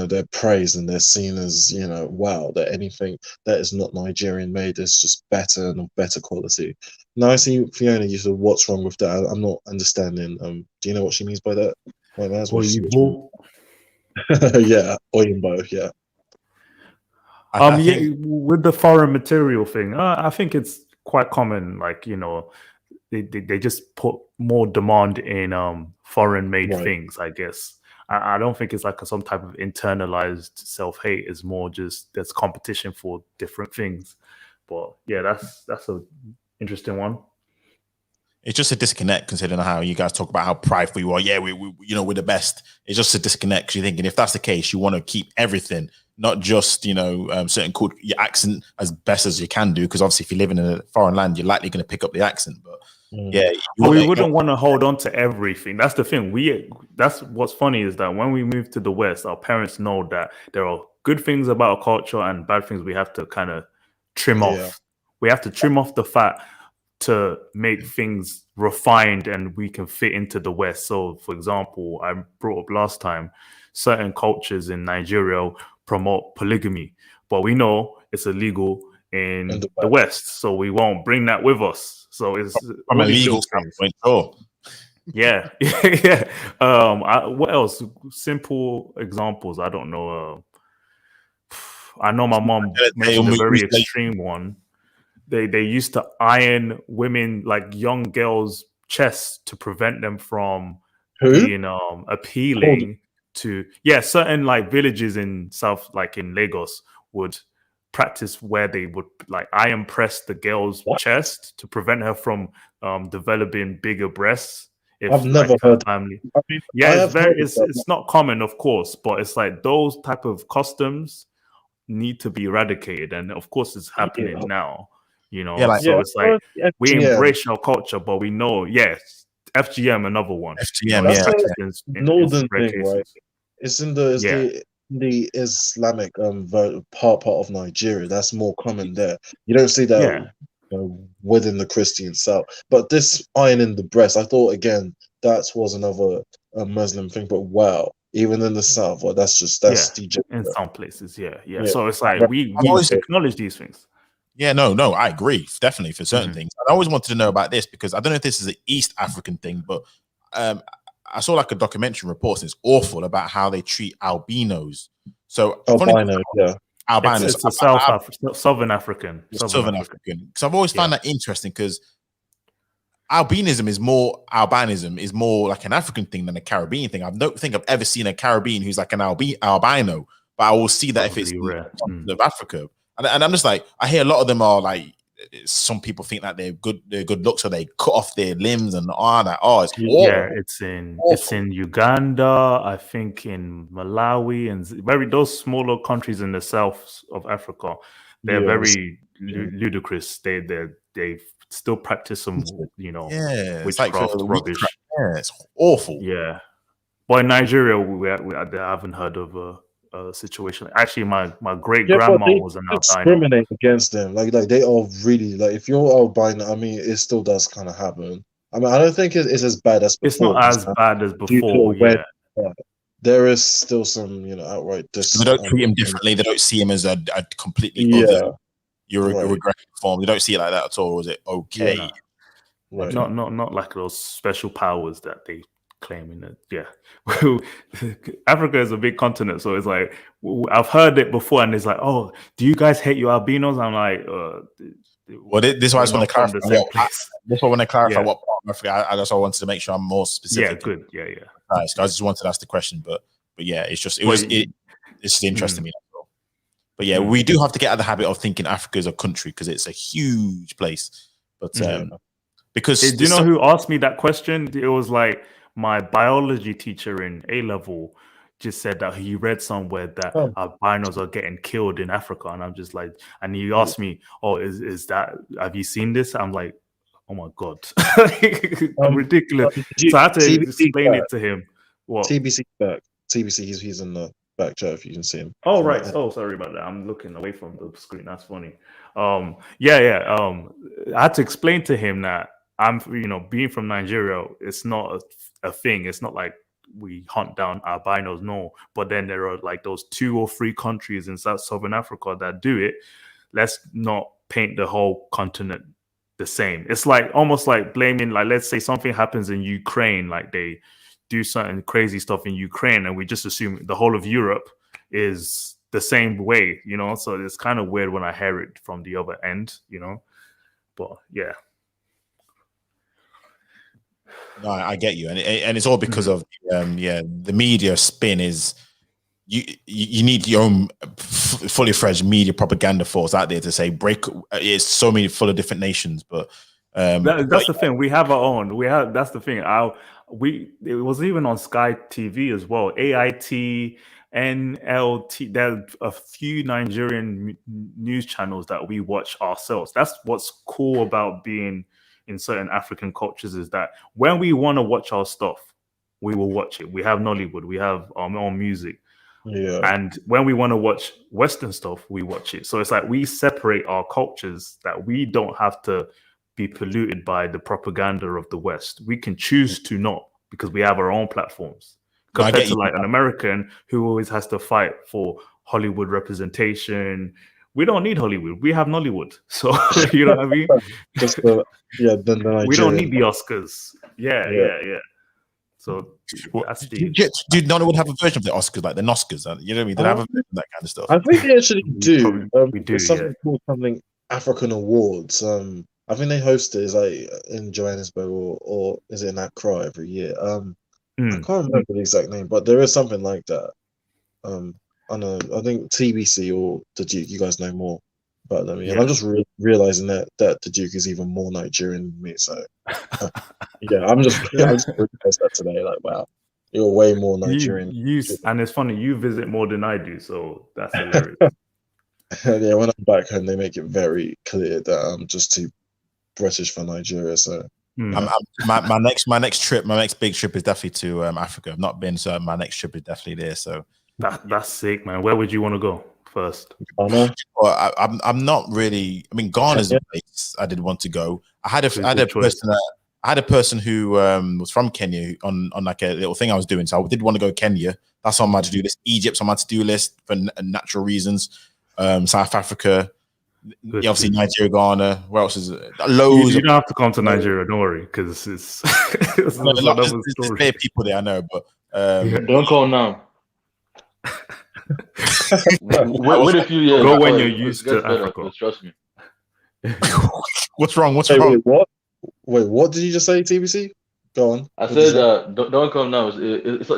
they're praised and they're seen as, wow, that anything that is not Nigerian made is just better and of better quality. Now I see Fiona, you said, what's wrong with that? I'm not understanding. Do you know what she means by that? Well, Oyinbo. Yeah, Oyinbo, yeah. With the foreign material thing, I think it's quite common. Like, they just put more demand in foreign made things, I guess. I don't think it's like some type of internalized self-hate. It's more just there's competition for different things. But yeah, that's a interesting one. It's just a disconnect, considering how you guys talk about how prideful you are. Yeah, we're the best. It's just a disconnect, because you're thinking, if that's the case, you want to keep everything, not just certain your accent as best as you can do, because obviously if you live in a foreign land, you're likely going to pick up the accent. But we wouldn't want to hold on to everything. That's the thing. That's what's funny, is that when we move to the West, our parents know that there are good things about our culture and bad things we have to kind of trim off. We have to trim off the fat to make things refined and we can fit into the West. So, for example, I brought up last time, certain cultures in Nigeria promote polygamy, but we know it's illegal in the West, so we won't bring that with us. So it's from a legal standpoint. Yeah. What else? Simple examples. I don't know. I know my mom mentioned a very extreme one. They used to iron women, like young girls' chests, to prevent them from being appealing to certain like villages in South, like in Lagos, would practice where they would like iron press the girl's chest to prevent her from developing bigger breasts. If, I've never heard family. I mean, It's not common, of course, but it's like those type of customs need to be eradicated, and of course it's happening now. It's like we embrace our culture, but we know, FGM, another one. FGM, that's a northern thing, right? It's in the Islamic part of Nigeria. That's more common there. You don't see that within the Christian South. But this ironing the breast, I thought again that was another Muslim thing. But wow, even in the South, well, that's in some places, So it's like we always acknowledge these things. Yeah, no, I agree, definitely for certain things. I always wanted to know about this because I don't know if this is an East African thing, but I saw like a documentary report, and it's awful about how they treat albinos. So albinos, albinos. It's a Southern African. Because I've always found that interesting because albinism is more like an African thing than a Caribbean thing. I don't think I've ever seen a Caribbean who's like an albino, but I will see that if it's rare of Africa. And I'm just like, I hear a lot of them are like, some people think that they're good looks, so they cut off their limbs and all that. Oh, it's awful. Yeah, it's in Uganda, I think in Malawi, and those smaller countries in the south of Africa. They're very ludicrous. They still practice some, witchcraft rubbish. Yeah, it's awful. Yeah, but in Nigeria, I haven't heard of a situation. Actually, my great grandma was an albino. Discriminate against them, like they are really like. If you're albino, I mean, it still does kind of happen. I mean, I don't think it's as bad as before. It's not as bad as before. There is still some, outright. They don't treat him differently. They don't see him as a completely other. You're a regressive form. They don't see it like that at all. Or is it okay? Yeah. Right. Not like those special powers that they claiming that Africa is a big continent, so it's like I've heard it before, and it's like, oh, do you guys hate your albinos? I'm like, well, this is why I just want to clarify. This why I want to clarify what part of Africa. I just wanted to make sure I'm more specific. Yeah, good. Nice. I just wanted to ask the question, but it's just it's just interesting to me. But we do have to get out of the habit of thinking Africa is a country because it's a huge place. But because do you know who asked me that question? It was like my biology teacher in A-level just said that he read somewhere that albinos are getting killed in Africa, and I'm just like, and he asked me, "Oh, is that? Have you seen this?" I'm like, "Oh my god, ridiculous!" So I had to explain it to him. What? TBC back. TBC, he's in the back chat if you can see him. Oh right. Oh, sorry about that. I'm looking away from the screen. That's funny. I had to explain to him that I'm, being from Nigeria, it's not a thing. It's not like we hunt down albinos, no. But then there are like those 2 or 3 countries in Southern Africa that do it. Let's not paint the whole continent the same. It's like almost like blaming, like, let's say something happens in Ukraine, like they do something crazy stuff in Ukraine, and we just assume the whole of Europe is the same way, So it's kind of weird when I hear it from the other end, But yeah. No, I get you, and it's all because of the media spin is you need your own fully fledged media propaganda force out there to say it's so many full of different nations, but that's the thing. We have our own. That's the thing. It was even on Sky TV as well. AIT, NLT. There are a few Nigerian news channels that we watch ourselves. That's what's cool about being in certain African cultures, is that when we want to watch our stuff, we will watch it. We have Nollywood, we have our own music. Yeah. And when we want to watch Western stuff, we watch it. So it's like we separate our cultures, that we don't have to be polluted by the propaganda of the West. We can choose to not, because we have our own platforms. Compared to like an American who always has to fight for Hollywood representation. We don't need Hollywood. We have Nollywood. So, you know what I mean? Just the we don't need the Oscars. Yeah. So that's Do the. Nollywood have a version of the Oscars, like the Oscars? You know what I mean? They have a version of that kind of stuff. I think they actually do. We do, It's something called something African Awards. I think they host it is like in Johannesburg or is it in Accra every year. I can't remember the exact name, but there is something like that. I know. I think TBC or the Duke. You guys know more about them, and I'm just realizing that the Duke is even more Nigerian than me. So yeah, I'm just realized that today. Like, wow, you're way more Nigerian. And it's funny, you visit more than I do, so that's hilarious. Yeah, when I'm back home, they make it very clear that I'm just too British for Nigeria. So my next big trip is definitely to Africa. I've not been, so my next trip is definitely there. So that's sick, man. Where would you want to go first? Well, I'm not really. I mean, Ghana's a place I did want to go. I had a person who was from Kenya on like a little thing I was doing. So I did want to go Kenya. That's on my to-do list. Egypt's on my to-do list for natural reasons. South Africa, obviously Nigeria, Ghana. Where else is it? Loads. You don't have to come to Nigeria. Don't worry, because it's there's fair people there. I know, but don't call now. Wait a few years. Go when you're used to Africa. Trust me. What's wrong? What's wrong? Wait, what did you just say, TBC? Go on. I said don't come now. It's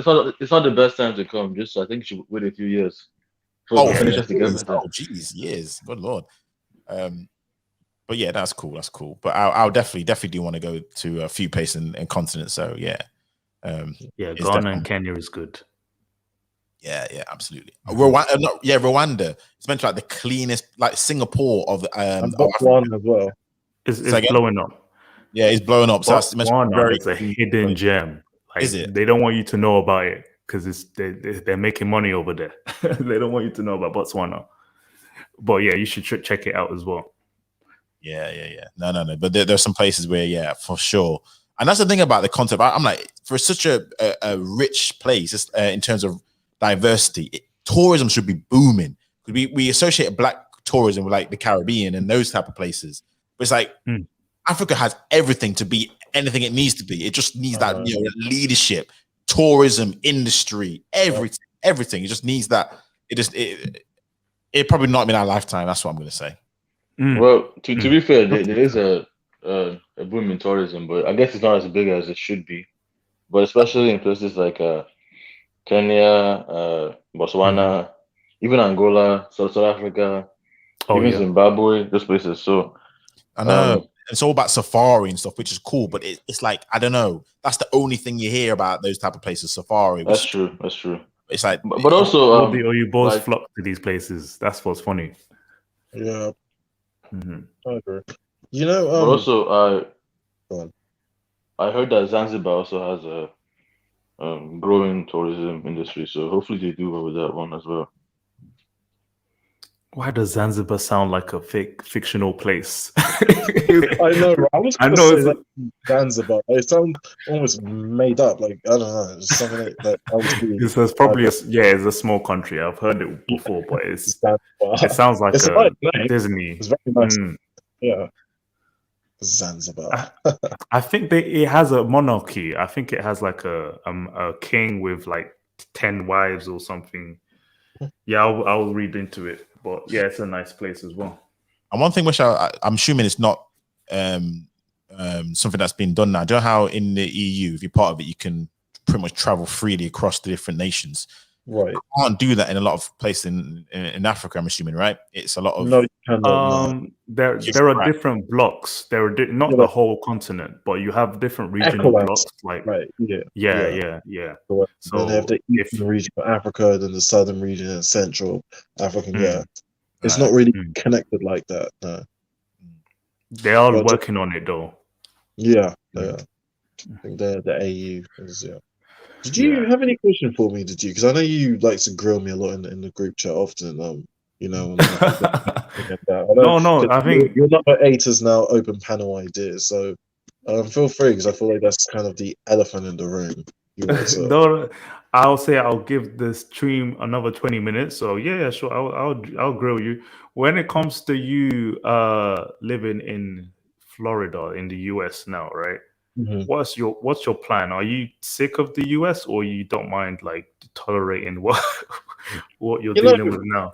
not the best time to come. Just I think you should wait a few years. Geez, years. Good Lord. But yeah, that's cool. That's cool. But I'll definitely do want to go to a few places and continents. So yeah. Ghana and Kenya is good. Yeah, absolutely. Rwanda. It's meant to be like the cleanest, like Singapore of Botswana as well. It's blowing up. Yeah, it's blowing up. So that's it's a hidden gem. Like, is it? They don't want you to know about it because they're making money over there. They don't want you to know about Botswana. But yeah, you should check it out as well. Yeah. No. But there's some places where, for sure. And that's the thing about the concept. I'm like, for such a rich place in terms of diversity, tourism should be booming. We associate black tourism with like the Caribbean and those type of places. But it's like Africa has everything to be anything it needs to be. It just needs that leadership, tourism, industry, everything. It just needs that. It probably not in our lifetime. That's what I'm going to say. Well, to be fair, there is a boom in tourism, but I guess it's not as big as it should be. But especially in places like Kenya, Botswana, even Angola, South Africa, Zimbabwe, those places. So I know it's all about safari and stuff, which is cool. But it's like, I don't know. That's the only thing you hear about those type of places. Safari. That's true. It's like, but also, you both flock to these places. That's what's funny. Yeah. Mm-hmm. I agree. You know, but also, go on. I heard that Zanzibar also has a growing tourism industry, so hopefully they do well with that one as well. Why does Zanzibar sound like a fictional place? I know. I know it's Zanzibar. It sounds almost made up. Like, I don't know. It's something that it's probably it's a small country. I've heard it before, but it sounds like Disney. It's very nice. Yeah. Zanzibar. I think it has a monarchy. I think it has like a king with like 10 wives or something. Yeah, I'll read into it. But yeah, it's a nice place as well. And one thing which I'm assuming it's not something that's been done now. Do you know how in the EU, if you're part of it, you can pretty much travel freely across the different nations? Right. You can't do that in a lot of places in Africa, I'm assuming, right? It's a lot of... No, you cannot. There are different blocks. There are not the whole continent, but you have different regional blocks. Like, right. Yeah. So they have the eastern region of Africa, then the southern region and central African. It's not really connected like that. No. They are working on it though. Yeah, they are. I think the AU is. Did you have any question for me? Did you? Because I know you like to grill me a lot in the group chat often. You know. No. I think your number 8 is now open panel ideas. So feel free, because I feel like that's kind of the elephant in the room. No, I'll say I'll give the stream another 20 minutes. So yeah, sure. I'll grill you. When it comes to you living in Florida in the US now, right? what's your plan? Are you sick of the US, or you don't mind like tolerating what you're dealing with now?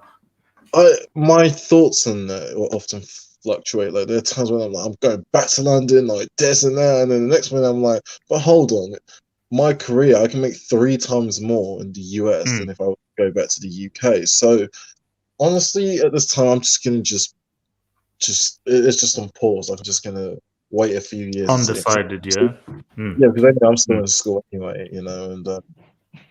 My thoughts on that will often fluctuate. Like there are times when I'm like, I'm going back to London, like this and that, and then the next minute I'm like, but hold on, my career I can make 3 times more in the US than if I go back to the UK. So honestly, at this time, I'm just gonna it's just on pause. I'm just gonna wait a few years. Undecided, yeah. Yeah, because I'm still in school anyway, and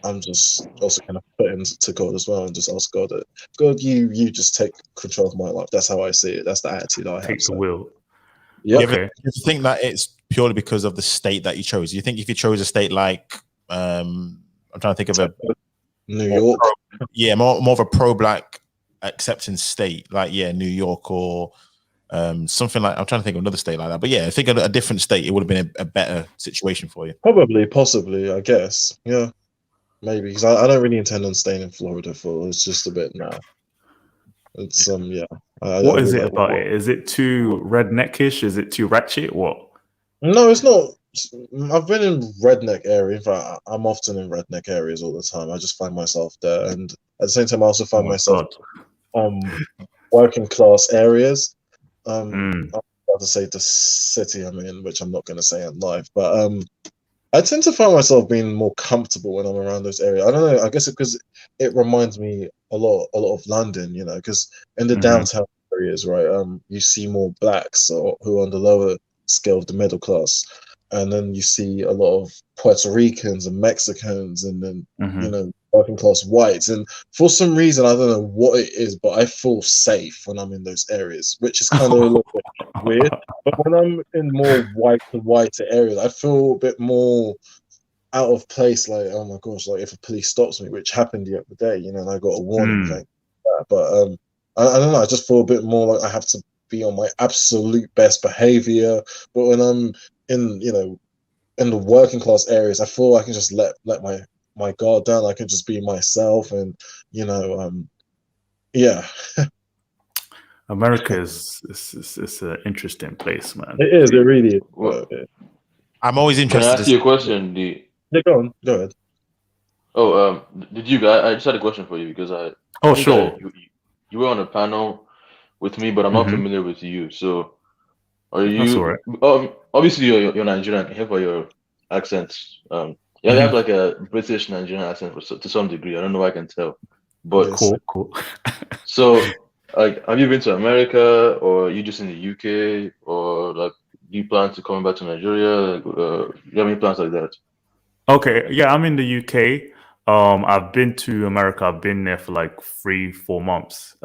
I'm just also kind of put into God as well, and just ask God that God, you just take control of my life. That's how I see it. That's the attitude I have. Take the wheel. Yeah. Okay. Do you think that it's purely because of the state that you chose? Do you think if you chose a state like I'm trying to think of New York, more of a pro-black accepting state, like New York or something like, I'm trying to think of another state like that, but I think a different state, it would have been a better situation for you. Probably, possibly, I guess. Yeah, maybe, because I don't really intend on staying in Florida for. It's just a bit now. It's What is it about it? Is it too redneckish? Is it too ratchet? What? No, it's not. I've been in redneck area. In fact, I'm often in redneck areas all the time. I just find myself there, and at the same time, I also find myself working class areas. I'm about to say the city I'm in, which I'm not going to say in live, but I tend to find myself being more comfortable when I'm around those areas. I don't know. I guess because it reminds me a lot of London, because in the downtown areas, right, you see more blacks who are on the lower scale of the middle class, and then you see a lot of Puerto Ricans and Mexicans, and then working class whites. And for some reason, I don't know what it is, but I feel safe when I'm in those areas, which is kind of a little bit weird. But when I'm in more whiter areas, I feel a bit more out of place. Like, oh my gosh, like if a police stops me, which happened the other day, and I got a warning, thank you. But I don't know. I just feel a bit more like I have to be on my absolute best behavior. But when I'm in the working class areas, I feel I can just let my guard down. I can just be myself, and America is an interesting place, man. It is. It really is. Well, I'm always interested. Can I ask you a question? Go on. Go ahead. Oh, did you guys? I just had a question for you because Sure. You were on a panel with me, but I'm not familiar with you. So, are you? That's all right. Obviously, you're Nigerian. I can hear by your accents. You have like a British Nigerian accent to some degree. I don't know if I can tell, but cool. So, like, have you been to America, or are you just in the UK, or like, do you plan to come back to Nigeria? Do you have any plans like that? Okay, yeah, I'm in the UK. I've been to America. I've been there for like 3-4 months.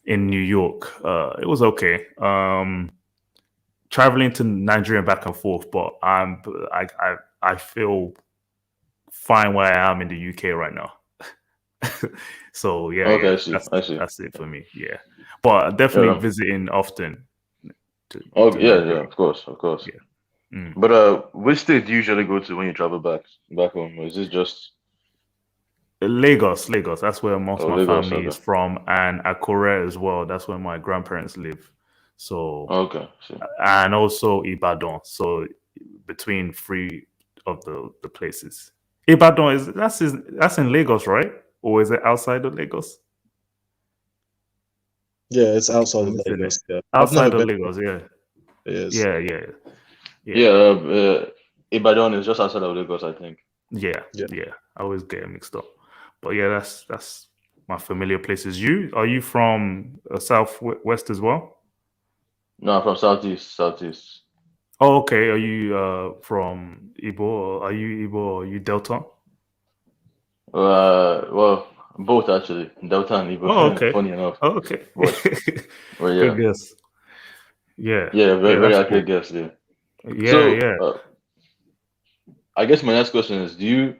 In New York, it was okay. Traveling to Nigeria back and forth, but I feel fine where I am in the UK right now. So Okay, I see. That's it for me. Yeah, but definitely visiting often. Of course. Yeah. But which state do you usually go to when you travel back home? Or is this just Lagos? That's where most of my Lagos, family is from, and Akure as well. That's where my grandparents live. So and also Ibadan. So between 3 of the places. Ibadan that's in Lagos, right? Or is it outside of Lagos? Yeah, it's outside of Lagos. Yeah. Outside of Lagos, yeah. It is. Yeah. Ibadan is just outside of Lagos, I think. Yeah. I always get it mixed up. But yeah, that's my familiar places. Are you from Southwest as well? No, I'm from Southeast. Oh, okay. Are you from Igbo? Or are you Igbo or are you Delta? Well, both actually, Delta and Igbo. Oh, okay. Funny enough. Oh, okay. Well, yeah. Good guess. Yeah. Very accurate guess. Yeah. So, I guess my next question is: do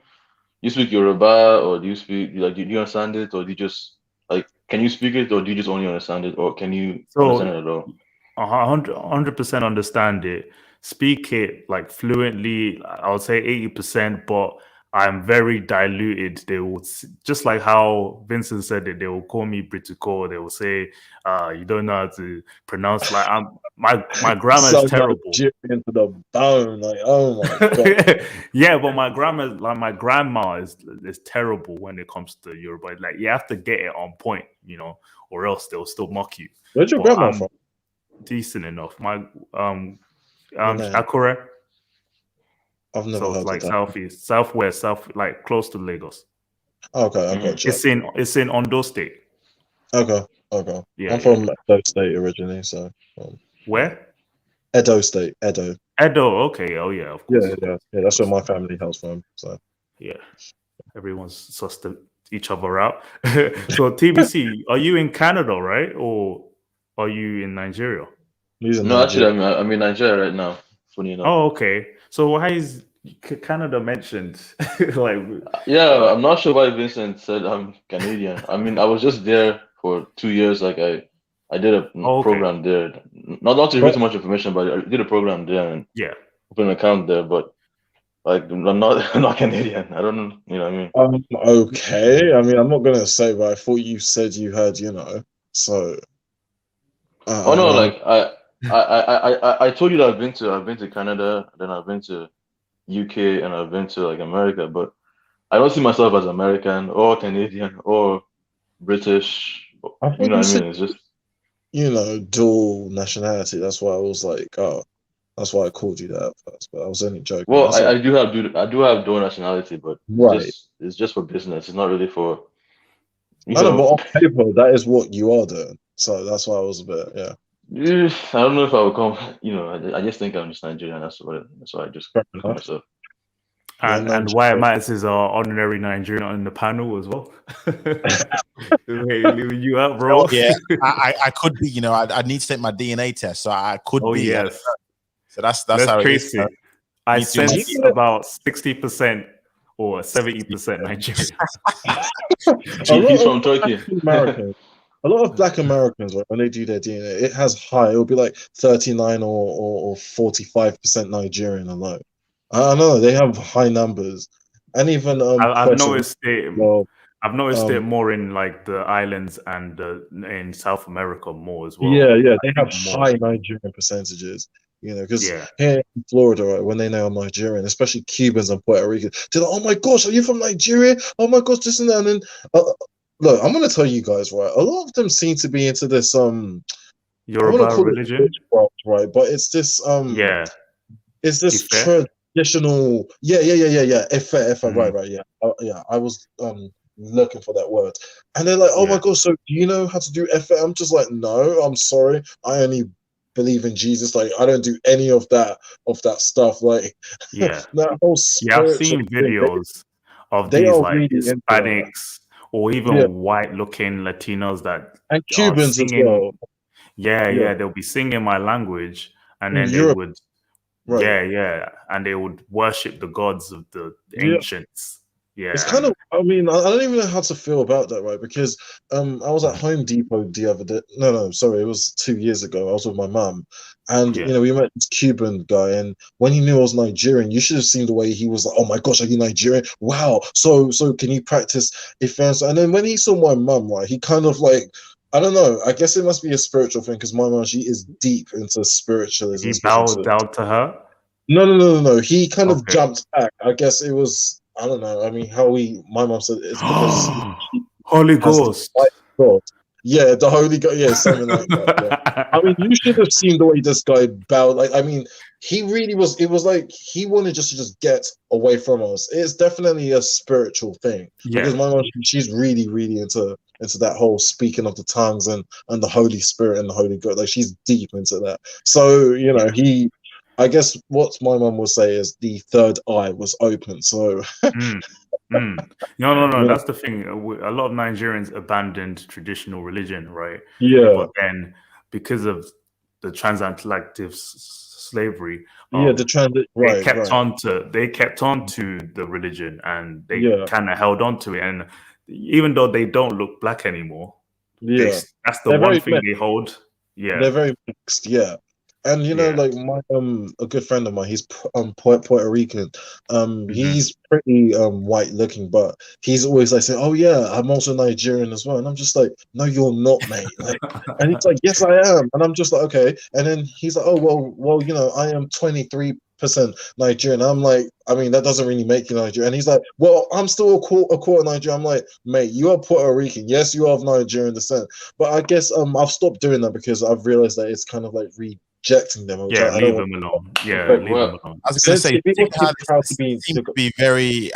you speak Yoruba, or do you speak do you understand it, or do you just can you speak it, or do you just only understand it, or can you understand it at all? 100% understand it. Speak it like fluently. I would say 80%, but I'm very diluted. They will, just like how Vincent said it, they will call me Britico. They will say, you don't know how to pronounce, like, my grammar is So terrible. Nigerian to the bone, like, oh my god. Yeah, but my grammar, like my grandma is terrible when it comes to Yoruba. Like, you have to get it on point, you know, or else they'll still mock you. Where's your But grandma I'm from? decent enough. My Your name? Akure. I've never So it's heard like of that. southeast, southwest, like close to Lagos. Okay, I Mhm. got you. It's in Ondo State. Okay. Yeah, I'm from Edo State originally, so Where? Edo State, Edo. Edo. Okay. Oh yeah, of course. Yeah. That's where my family hails from. So Yeah, everyone's sussed each other out. So TBC, are you in Canada, right, or are you in Nigeria? he's in No, actually, Nigeria. I'm in Nigeria right now. Funny enough. Oh, okay. So why is Canada mentioned? Like, Yeah, I'm not sure why Vincent said I'm Canadian. I mean, I was just there for 2 years. Like I did a okay. program there. Not to reveal too much information, but I did a program there and Yeah. opened an account there. But like, I'm not I'm not Canadian. I don't know. You know what I mean? Okay. I mean, I'm not gonna say, but I thought you said you had, so Oh no, um, like I told you that I've been to Canada, then I've been to UK, and I've been to like America, but I don't see myself as American or Canadian or British. I You thought know you what I said, mean? It's just dual nationality. That's why I was like, oh, that's why I called you that at first, but I was only joking. well, That's all. I do have dual nationality, but Right. it's just for business. It's not really for I know, but on paper, that is what you are doing. So that's why I was a bit, yeah. I don't know if I would come. I just think I'm just Nigerian. That's why I just Fair call enough. myself. And why it matters is our honorary Nigerian on the panel as well. Leaving you out, bro. Yeah, I could be. You know, I need to take my DNA test, so I could Oh be. yes. So that's Let's how it trace is. it. I Me too, sense about 60% or 70% Nigerian. He's from Turkey. Americans, a lot of Black Americans, right, when they do their DNA, it has high. It'll be like 39 or 45% Nigerian alone. I know they have high numbers, and even I've Puerto noticed it. Rico, I've noticed it more in like the islands and in South America more as well. yeah, they have More. high Nigerian percentages. Because Yeah. here in Florida, right, when they know I'm Nigerian, especially Cubans and Puerto Ricans, they're like, "Oh my gosh, are you from Nigeria? Oh my gosh, this and that." And then, look, I'm gonna tell you guys, right? A lot of them seem to be into this I want to Yoruba call religion. it witchcraft, right? But it's this Yeah. it's this Ife? traditional, yeah. If right, yeah. I was looking for that word, and they're like, "Oh my gosh, so do you know how to do F?" I'm just like, "No, I'm sorry, I only believe in Jesus. Like, I don't do any of that stuff. Like, Yeah. that whole Yeah, I've spiritual seen thing, videos of they these are like really into that. Hispanics or even Yeah. white looking Latinos that And are Cubans as singing. well. Yeah, they'll be singing my language and In then they Europe, would right. and they would worship the gods of the Yeah. ancients. Yeah. It's kind of, I mean, I don't even know how to feel about that, right? Because I was at Home Depot the other day. No, sorry, it was 2 years ago. I was with my mum, and we met this Cuban guy, and when he knew I was Nigerian, you should have seen the way he was like, "Oh my gosh, are you Nigerian? Wow, so can you practice Ife?" And then when he saw my mum, right, he kind of like, I don't know, I guess it must be a spiritual thing because my mum, she is deep into spiritualism. He bowed down to her? No. He kind of Okay. jumped back. I guess it was, I don't know. I mean, my mom said it's because Holy Ghost. God. Yeah, the Holy Ghost. Yeah, something like that. Yeah. I mean, you should have seen the way this guy bowed. Like, I mean, he really was. It was like he wanted just to get away from us. It's definitely a spiritual thing because my mom, she's really, really into that whole speaking of the tongues and the Holy Spirit and the Holy Ghost. Like, she's deep into that. So he. I guess what my mum would say is the third eye was open. So No. That's the thing. A lot of Nigerians abandoned traditional religion, right? Yeah. But then, because of the transatlantic slavery, the transit. Right. They kept on to the religion, and they kind of held on to it. And even though they don't look black anymore, that's the one thing they hold. Yeah, they're very mixed. Yeah. And you know, Yeah. like my a good friend of mine, he's Puerto Rican. He's pretty white looking, but he's always like saying, "Oh yeah, I'm also Nigerian as well." And I'm just like, "No, you're not, mate." Like, and he's like, "Yes, I am." And I'm just like, "Okay." And then he's like, "Oh well, you know, I am 23% Nigerian." I'm like, I mean, that doesn't really make you Nigerian. And he's like, "Well, I'm still a quarter Nigerian." I'm like, "Mate, you are Puerto Rican. Yes, you are of Nigerian descent." But I guess I've stopped doing that because I've realized that it's kind of like rejecting them, which Yeah, I leave don't want. them alone. Yeah, But leave them alone. I was it going to says say, if you want to be proud to they be, seem to be very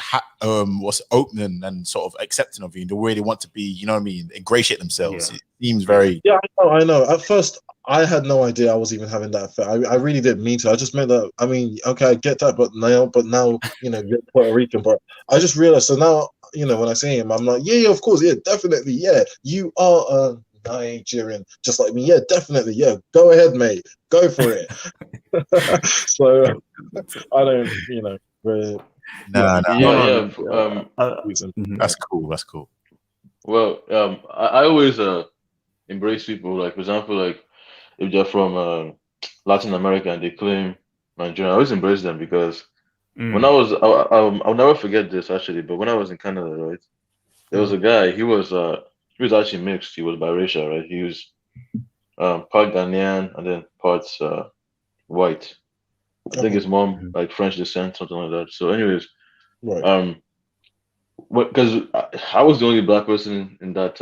what's open and sort of accepting of you. The way they want to be, you know what I mean, ingratiate themselves. Yeah. It seems very. yeah, I know. At first, I had no idea I was even having that effect. I really didn't mean to. I just meant that. I mean, okay, I get that, but now, you know, you're Puerto Rican. But I just realized. So now, you know, when I see him, I'm like, yeah, of course, yeah, definitely, yeah, you are a Nigerian, just like me. Yeah, definitely, yeah. Go ahead, mate. Go for it. So I don't, you know, really, No, no, Yeah, Mhm. that's cool. That's cool. well, I always embrace people. Like, for example, like if they're from Latin America and they claim Nigeria, I always embrace them because when I was, I'll never forget this actually. But when I was in Canada, right, there was a guy. He was actually mixed. He was biracial, right? He was part Ghanaian and then parts white. I think his mom like French descent, something like that. So, anyways, right. because I was the only black person in that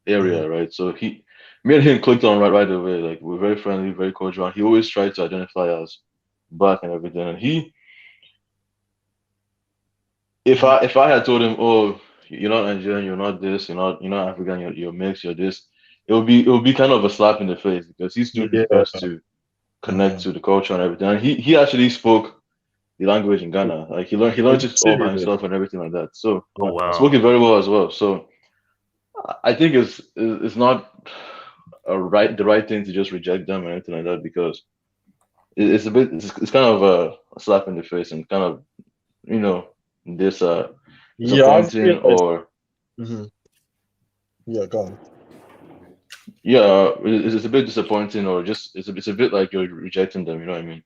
area, right? So me and him clicked on right away. Like we're very friendly, very cordial. And he always tried to identify as black and everything. And if I had told him, oh, you're not Nigerian, you're not this, you're not African, you're mixed, you're this, it would be kind of a slap in the face because he's doing his Yeah. best to connect to the culture and everything. And he actually spoke the language in Ghana. Like he learned it all by himself and everything like that. So Oh wow. spoke it very well as well. So I think it's not the right thing to just reject them or anything like that because it's kind of a slap in the face and kind of this Yeah, I've disappointing realized. or Yeah, go on. yeah, it's a bit disappointing or just it's a bit like you're rejecting them. You know what I mean?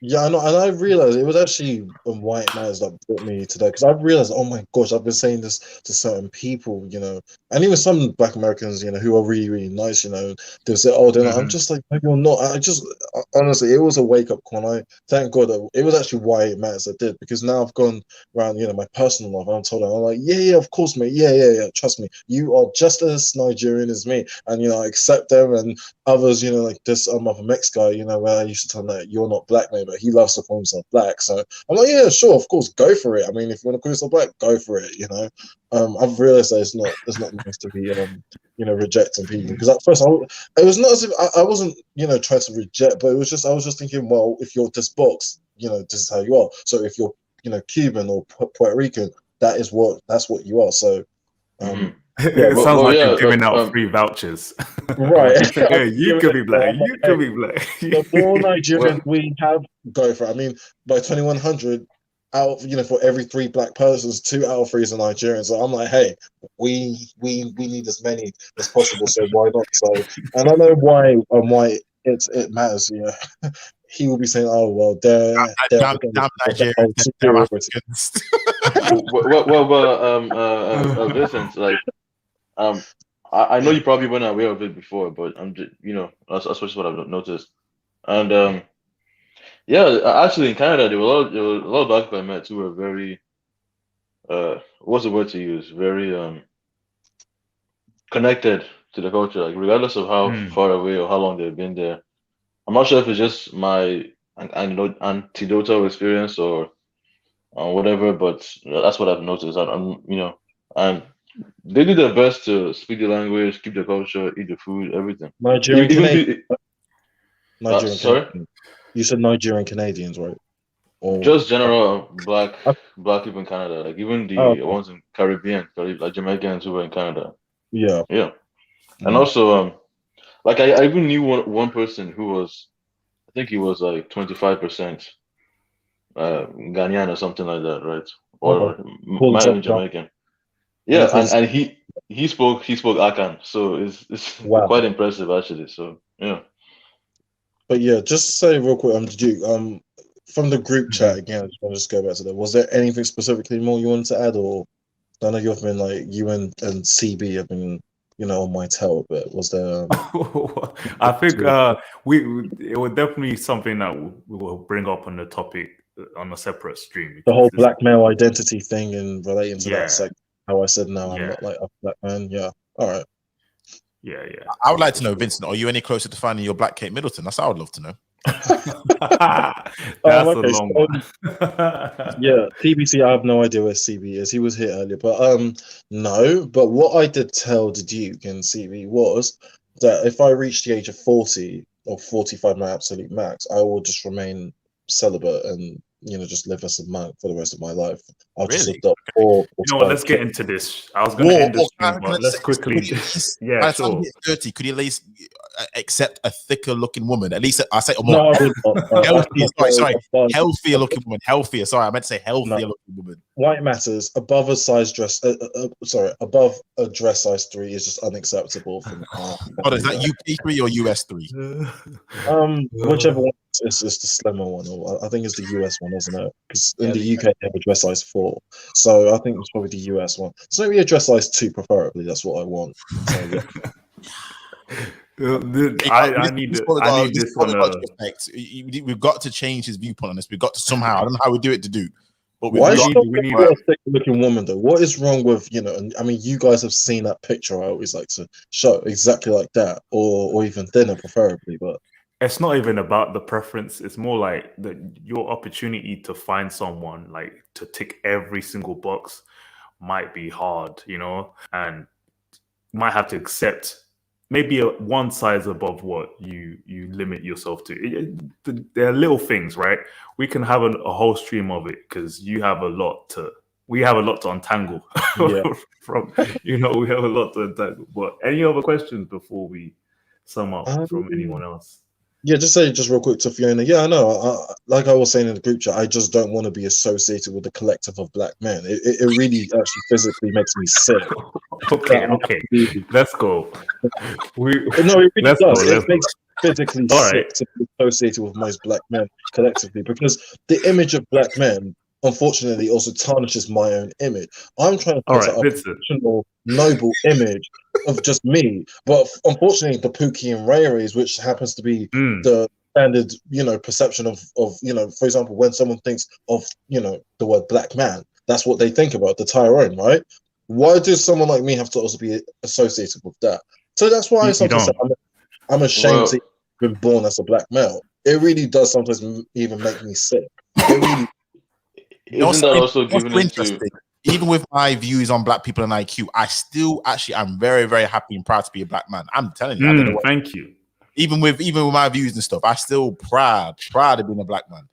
Yeah, I know, and I realized it was actually white males that brought me to that because I realized, oh my gosh, I've been saying this to certain people, you know, and even some Black Americans, you know, who are really, really nice, you know, they'll say, oh, then I'm just like, no, you're not. I just honestly, it was a wake up call. And I thank God that it was actually white males that did because now I've gone around, you know, my personal life, and I'm told them, I'm like, yeah, of course, mate, yeah, trust me, you are just as Nigerian as me, and you know, I accept them and others, you know, like this other Mex guy, you know, where I used to tell him that you're not black, mate, but he loves to call himself black. So I'm like, yeah, sure, of course, go for it. I mean, if you want to call yourself black, go for it. You know, I've realized that it's not nice to be, you know, rejecting people because at first it was not as if I wasn't, you know, trying to reject, but it was just I was just thinking, well, if you're this box, you know, this is how you are. So if you're, you know, Cuban or Puerto Rican, that's what you are. So. It Well, sounds like yeah, you're giving out free vouchers. Right. Yeah, you could be black. You could be black. The more Nigerians we have, go for it. I mean, by 2100, for every 3 black persons, 2 out of 3 are Nigerians. So I'm like, hey, we need as many as possible. So why not? So, and I know why it matters. You know, he will be saying, oh well, they're Damn Nigerians, damn Africans. well, Vincent, like, I know you probably weren't aware of it before, but I'm just, that's just what I've noticed. And yeah, actually in Canada, there were a lot of black people I met who were very, what's the word to use? Very connected to the culture, like regardless of how far away or how long they've been there. I'm not sure if it's just my anecdotal experience or whatever, but that's what I've noticed. And they do their best to speak the language, keep the culture, eat the food, everything. Nigerian Canadians. Sorry? Canadians. You said Nigerian Canadians, right? Or just general black people in Canada, like even the ones in Caribbean, like Jamaicans who were in Canada. Yeah. And also, like I even knew one person who was, I think he was like 25% Ghanaian or something like that, right? Or might have been Jamaican. Yeah, and he spoke Akan, so it's wow. quite impressive actually. So yeah. But yeah, just to say real quick, Duke, from the group chat Mhm. again, I just want to just go back to that. Was there anything specifically more you wanted to add, or I know you've been like you and CB have been, on my tail a bit. Was there? I think it would definitely something that we will bring up on the topic on a separate stream, The because whole this, black male identity thing and relating to yeah, that sect. How I said no, I'm yeah, not like a black man. Yeah. All right. yeah. I would like For to know, sure. Vincent, are you any closer to finding your black Kate Middleton? That's what I would love to know. That's Okay, a long so, one. yeah, TBC, I have no idea where CB is. He was here earlier, but no. But what I did tell the Duke and CB was that if I reach the age of 40 or 45, my absolute max, I will just remain celibate and just live as a monk for the rest of my life. I'll just Really? adopt four or You know what? 5 Let's get kids. into this. I was going to end the stream, Can I but let's say, quickly. could you at least, Yeah, by the time sure. you hit 30, could you at least accept a thicker looking woman? At least I say, or No, more I would not. healthier, sorry, healthier I've looking woman. Healthier. Sorry, I meant to say healthier No. looking woman. White matters above a size dress. Above a dress size 3 is just unacceptable from. Oh, is that UK3 or US3? Whichever one is the slimmer one, or I think it's the US one, isn't it? Because in the UK they have a dress size 4, so I think it's probably the US one. So maybe a dress size 2, preferably. That's what I want. So yeah. I need this one. We've got to change his viewpoint on this. We've got to somehow. I don't know how we do it to do, but Why is we need a thick looking woman though? What is wrong with And I mean, you guys have seen that picture. I always like to show exactly like that, or even thinner, preferably. But it's not even about the preference. It's more like your opportunity to find someone like to tick every single box might be hard, and might have to accept maybe one size above what you limit yourself to. There are little things, right? We can have a whole stream of it because we have a lot to untangle yeah. we have a lot to untangle. But any other questions before we sum up from anyone else? Yeah, just real quick to Fiona. Yeah, I know. Like I was saying in the group chat, I just don't want to be associated with the collective of black men. It really actually physically makes me sick. Okay, let's go. No, it really does. It makes me physically All sick right. to be associated with most black men collectively, because the image of black men, unfortunately, also tarnishes my own image. I'm trying to put up a professional, noble image of just me, but unfortunately, the Pookie and Ray Rays, which happens to be the standard, perception of, for example, when someone thinks of, the word black man, that's what they think about, the Tyrone, right? Why does someone like me have to also be associated with that? So that's why I sometimes say I'm ashamed to have been born as a black male. It really does sometimes even make me sick. It really. Isn't that also giving interesting? Even with my views on black people and IQ, I'm very, very happy and proud to be a black man. I'm telling you. I don't know thank you. Even with my views and stuff, I'm still proud of being a black man.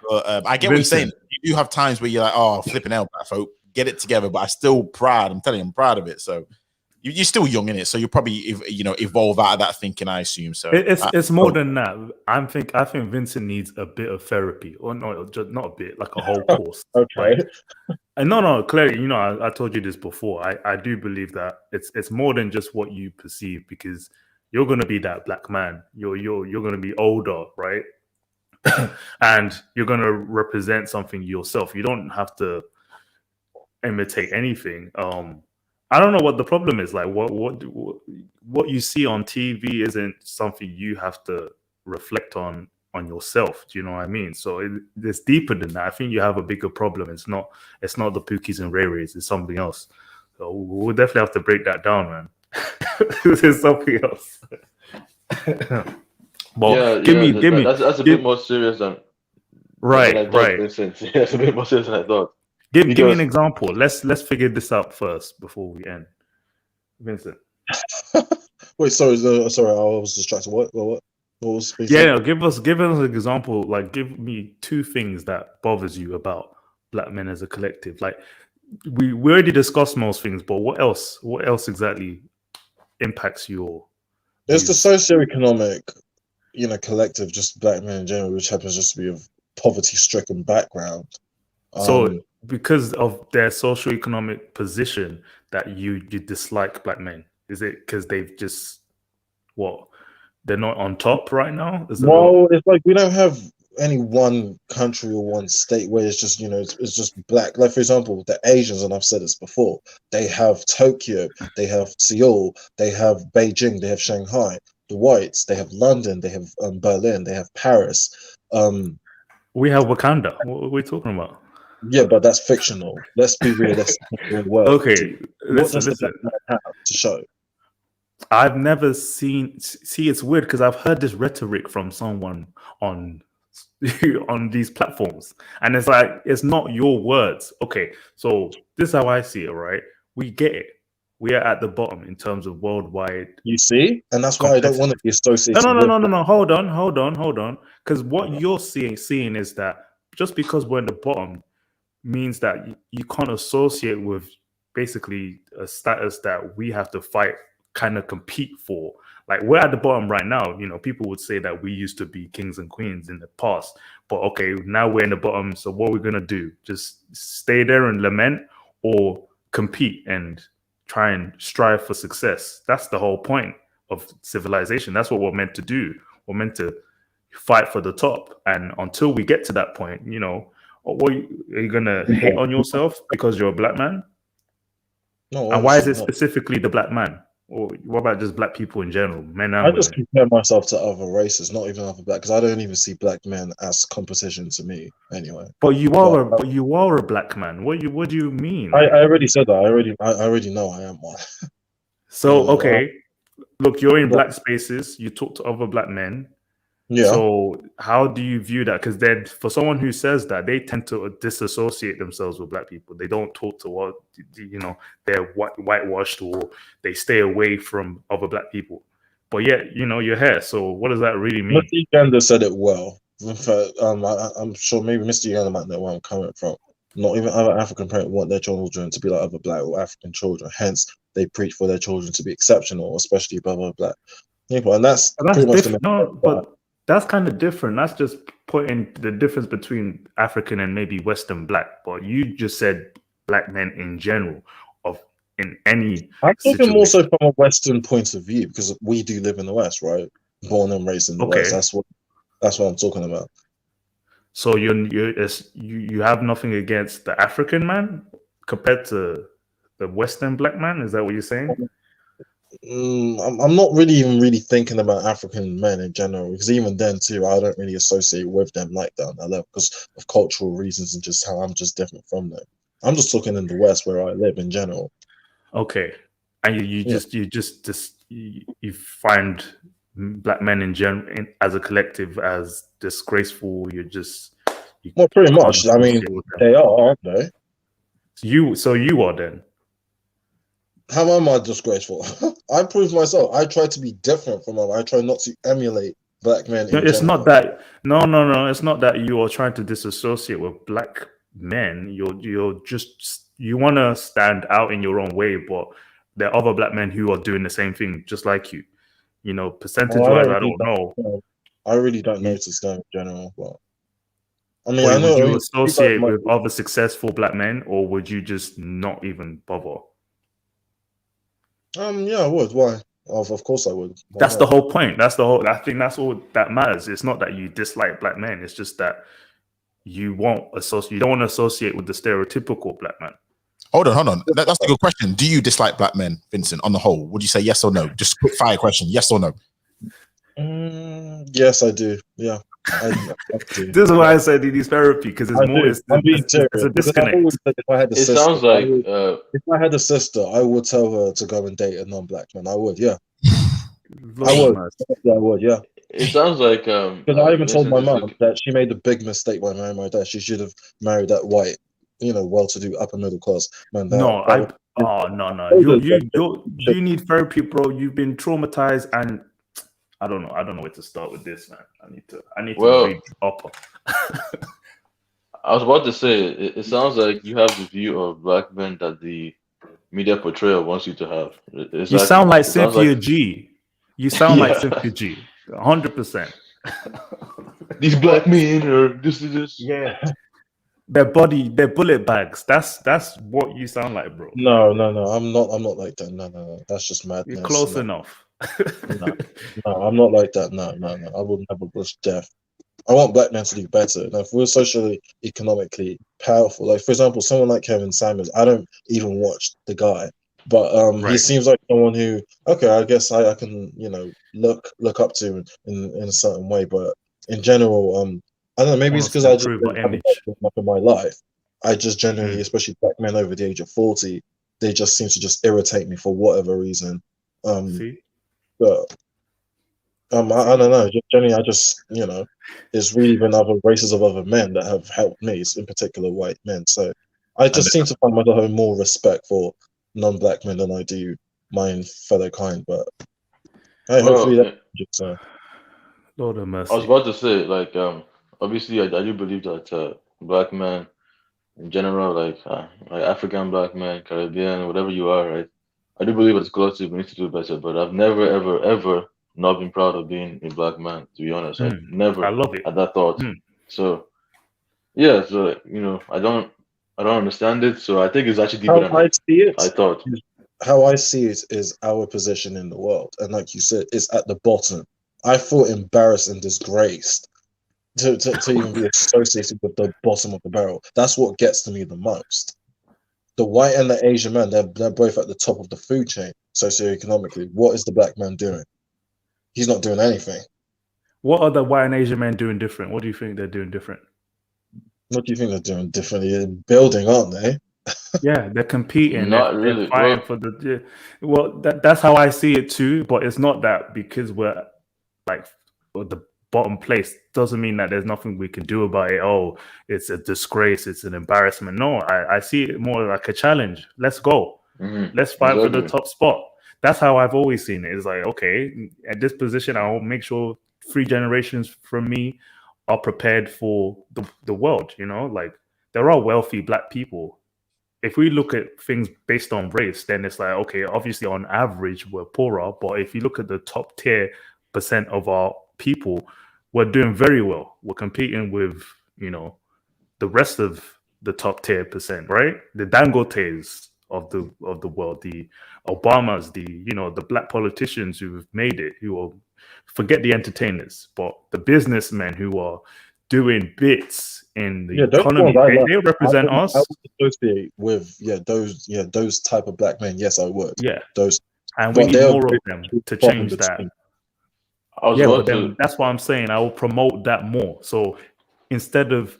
But I get what you're saying. You do have times where you're like, oh, flipping out, black folk, get it together. But I'm still proud. I'm telling you, I'm proud of it. So you're still young in it, so you'll probably evolve out of that thinking, I assume. So it's more than that. I think Vincent needs a bit of therapy, or no, just not a bit, like a whole course. Okay. And no, clearly, I told you this before. I do believe that it's more than just what you perceive, because you're gonna be that black man. You're gonna be older, right? And you're gonna represent something yourself. You don't have to imitate anything. I don't know what the problem is. Like what you see on TV isn't something you have to reflect on yourself. Do you know what I mean? So it's deeper than that. I think you have a bigger problem. It's not the Pookies and Ray Rays. It's something else. So we'll definitely have to break that down, man. There's something else. But give me. That's a bit more serious than right. Vincent. That's a bit more serious than I thought. Give me an example. Let's figure this out first before we end. Vincent. Wait, sorry, I was distracted. What was? Yeah, give us an example. Like, give me 2 things that bothers you about black men as a collective. Like, we already discussed most things, but what else? What else exactly impacts your? There's the socioeconomic, collective, just black men in general, which happens just to be of poverty-stricken background. So, because of their socioeconomic position, that you dislike black men? Is it because they've just they're not on top right now. Well, it's like we don't have any one country or one state where it's just, it's just black. Like, for example, the Asians, and I've said this before, they have Tokyo, they have Seoul, they have Beijing, they have Shanghai. The whites, they have London, they have Berlin, they have Paris. We have Wakanda. What are we talking about? Yeah, but that's fictional. Let's be realistic. Okay, What does listen. the black man have to show? I've never seen. See, it's weird because I've heard this rhetoric from someone on on these platforms, and it's like it's not your words. Okay, so this is how I see it. Right, we get it. We are at the bottom in terms of worldwide. You see, and that's why I don't want to be associated. No. Hold on. Because what you're seeing is that just because we're in the bottom means that you can't associate with basically a status that we have to fight, kind of compete for. Like, we're at the bottom right now. People would say that we used to be kings and queens in the past, but okay, now we're in the bottom. So what are we gonna do? Just stay there and lament, or compete and try and strive for success? That's the whole point of civilization. That's what we're meant to do. We're meant to fight for the top, and until we get to that point, are you gonna hate on yourself because you're a black man? No. And why is it specifically the black man? Or what about just black people in general, men and women? I just compare myself to other races, not even other black, because I don't even see black men as competition to me anyway. But you are a black man. What do you mean? I already said that. I already know I am one. So okay, look, you're in black spaces. You talk to other black men. Yeah. So how do you view that? Because then, for someone who says that, they tend to disassociate themselves with black people. They don't talk to what they're whitewashed, or they stay away from other black people. But yet, you're here. So what does that really mean? Mr. Uganda said it well. In fact, I'm sure maybe Mr. Uganda might know where I'm coming from. Not even other African parents want their children to be like other black or African children. Hence, they preach for their children to be exceptional, especially above other black people. And that's pretty much but that's kind of different. That's just putting the difference between African and maybe Western black. But you just said black men in general, in any. I'm talking more so from a Western point of view, because we do live in the West, right? Born and raised in the West. That's what I'm talking about. So you have nothing against the African man compared to the Western black man? Is that what you're saying? I'm not really thinking about African men in general, because even then too, I don't really associate with them like that on that level because of cultural reasons and just how I'm just different from them. I'm just talking in the West where I live in general. Okay, and you find black men in general as a collective as disgraceful. Well, pretty much. I mean, they are, aren't they? So you are then. How am I disgraceful? I proved myself. I try to be different from them. I try not to emulate black men. It's not that. No. It's not that you are trying to disassociate with black men. You want to stand out in your own way, but there are other black men who are doing the same thing, just like you. Percentage-wise, I don't know. I really don't notice them in general, but I mean, would you associate with other successful black men, or would you just not even bother? Yeah, I would. Why? Of course I would. That's the whole point. I think that's all that matters. It's not that you dislike black men. It's just that you don't want to associate with the stereotypical black man. Hold on. That's a good question. Do you dislike black men, Vincent, on the whole? Would you say yes or no? Just quick fire question. Yes or no? Yes, I do. Yeah. I do. This is why I said it is therapy, because it's a disconnect. It sounds like if I had a sister, I would tell her to go and date a non-black man. I would, yeah. I would, yeah. It sounds like because I even told my mom that she made a big mistake by marrying my dad. She should have married that white, well-to-do upper middle class man. No. You need therapy, bro. You've been traumatized, and I don't know where to start with this, man. I need to read up. I was about to say, it sounds like you have the view of black men that the media portrayal wants you to have. You sound like Cynthia G. You sound like Cynthia G. 100%. These black men are this. Yeah. Their bullet bags. That's what you sound like, bro. No. I'm not like that. No. That's just madness. You're close enough. No, I'm not like that. No. I would never blush death. I want black men to do better. Now, if we're socially, economically powerful, like for example, someone like Kevin Samuels, I don't even watch the guy, but he Right. seems like someone who, okay, I guess I can, look up to in a certain way. But in general, I don't know, maybe it's Wants because to I just improve our haven't image. done enough in my life. I just generally, Mm. especially black men over the age of 40, they just seem to just irritate me for whatever reason. See? But I don't know. Just generally, I just there's really been other races of other men that have helped me, in particular white men. So I And just seem to find myself having more respect for non-black men than I do my fellow kind. But hey, hopefully Well, that just Lord have I was mercy. about to say, like, obviously, I do believe that black men in general, like African black men, Caribbean, whatever you are, right? I do believe as collective we need to do better, but I've never, ever, ever not been proud of being a black man, to be honest. I Mm. never I love it. had that thought. Mm. So yeah, so I don't understand it. So I think it's actually deeper how than I see it. I thought. How I see it is our position in the world, and like you said, it's at the bottom. I feel embarrassed and disgraced to even be associated with the bottom of the barrel. That's what gets to me the most. The white and the Asian man, they're both at the top of the food chain socioeconomically. What is the black man doing? He's not doing anything. What are the white and Asian men doing different? What do you think they're doing different? What do you think they're doing differently? They're building, aren't they? Yeah, they're competing. Not They're really. fighting Well, for the. Yeah. Well, that's how I see it too. But it's not that because we're like at the bottom place doesn't mean that there's nothing we can do about it. Oh, it's a disgrace. It's an embarrassment. No, I see it more like a challenge. Let's go. Let's fight for the exactly. top spot. That's how I've always seen it. It's like, okay, at this position, I'll make sure 3 generations from me are prepared for the world. Like there are wealthy black people. If we look at things based on race, then it's like, okay, obviously on average we're poorer, but if you look at the top tier percent of our people, we're doing very well. We're competing with, the rest of the top tier percent, right? The Dangotes of the world, the Obamas, the black politicians who've made it, who are forget the entertainers, but the businessmen who are doing bits in the Those ones economy, I they, like. they represent I us. would associate with those type of black men. Yes, I would. Yeah. Those, And we but need they're more of them to top in change that. between. I was Yeah, about but then to. that's what I'm saying. I will promote that more. So instead of,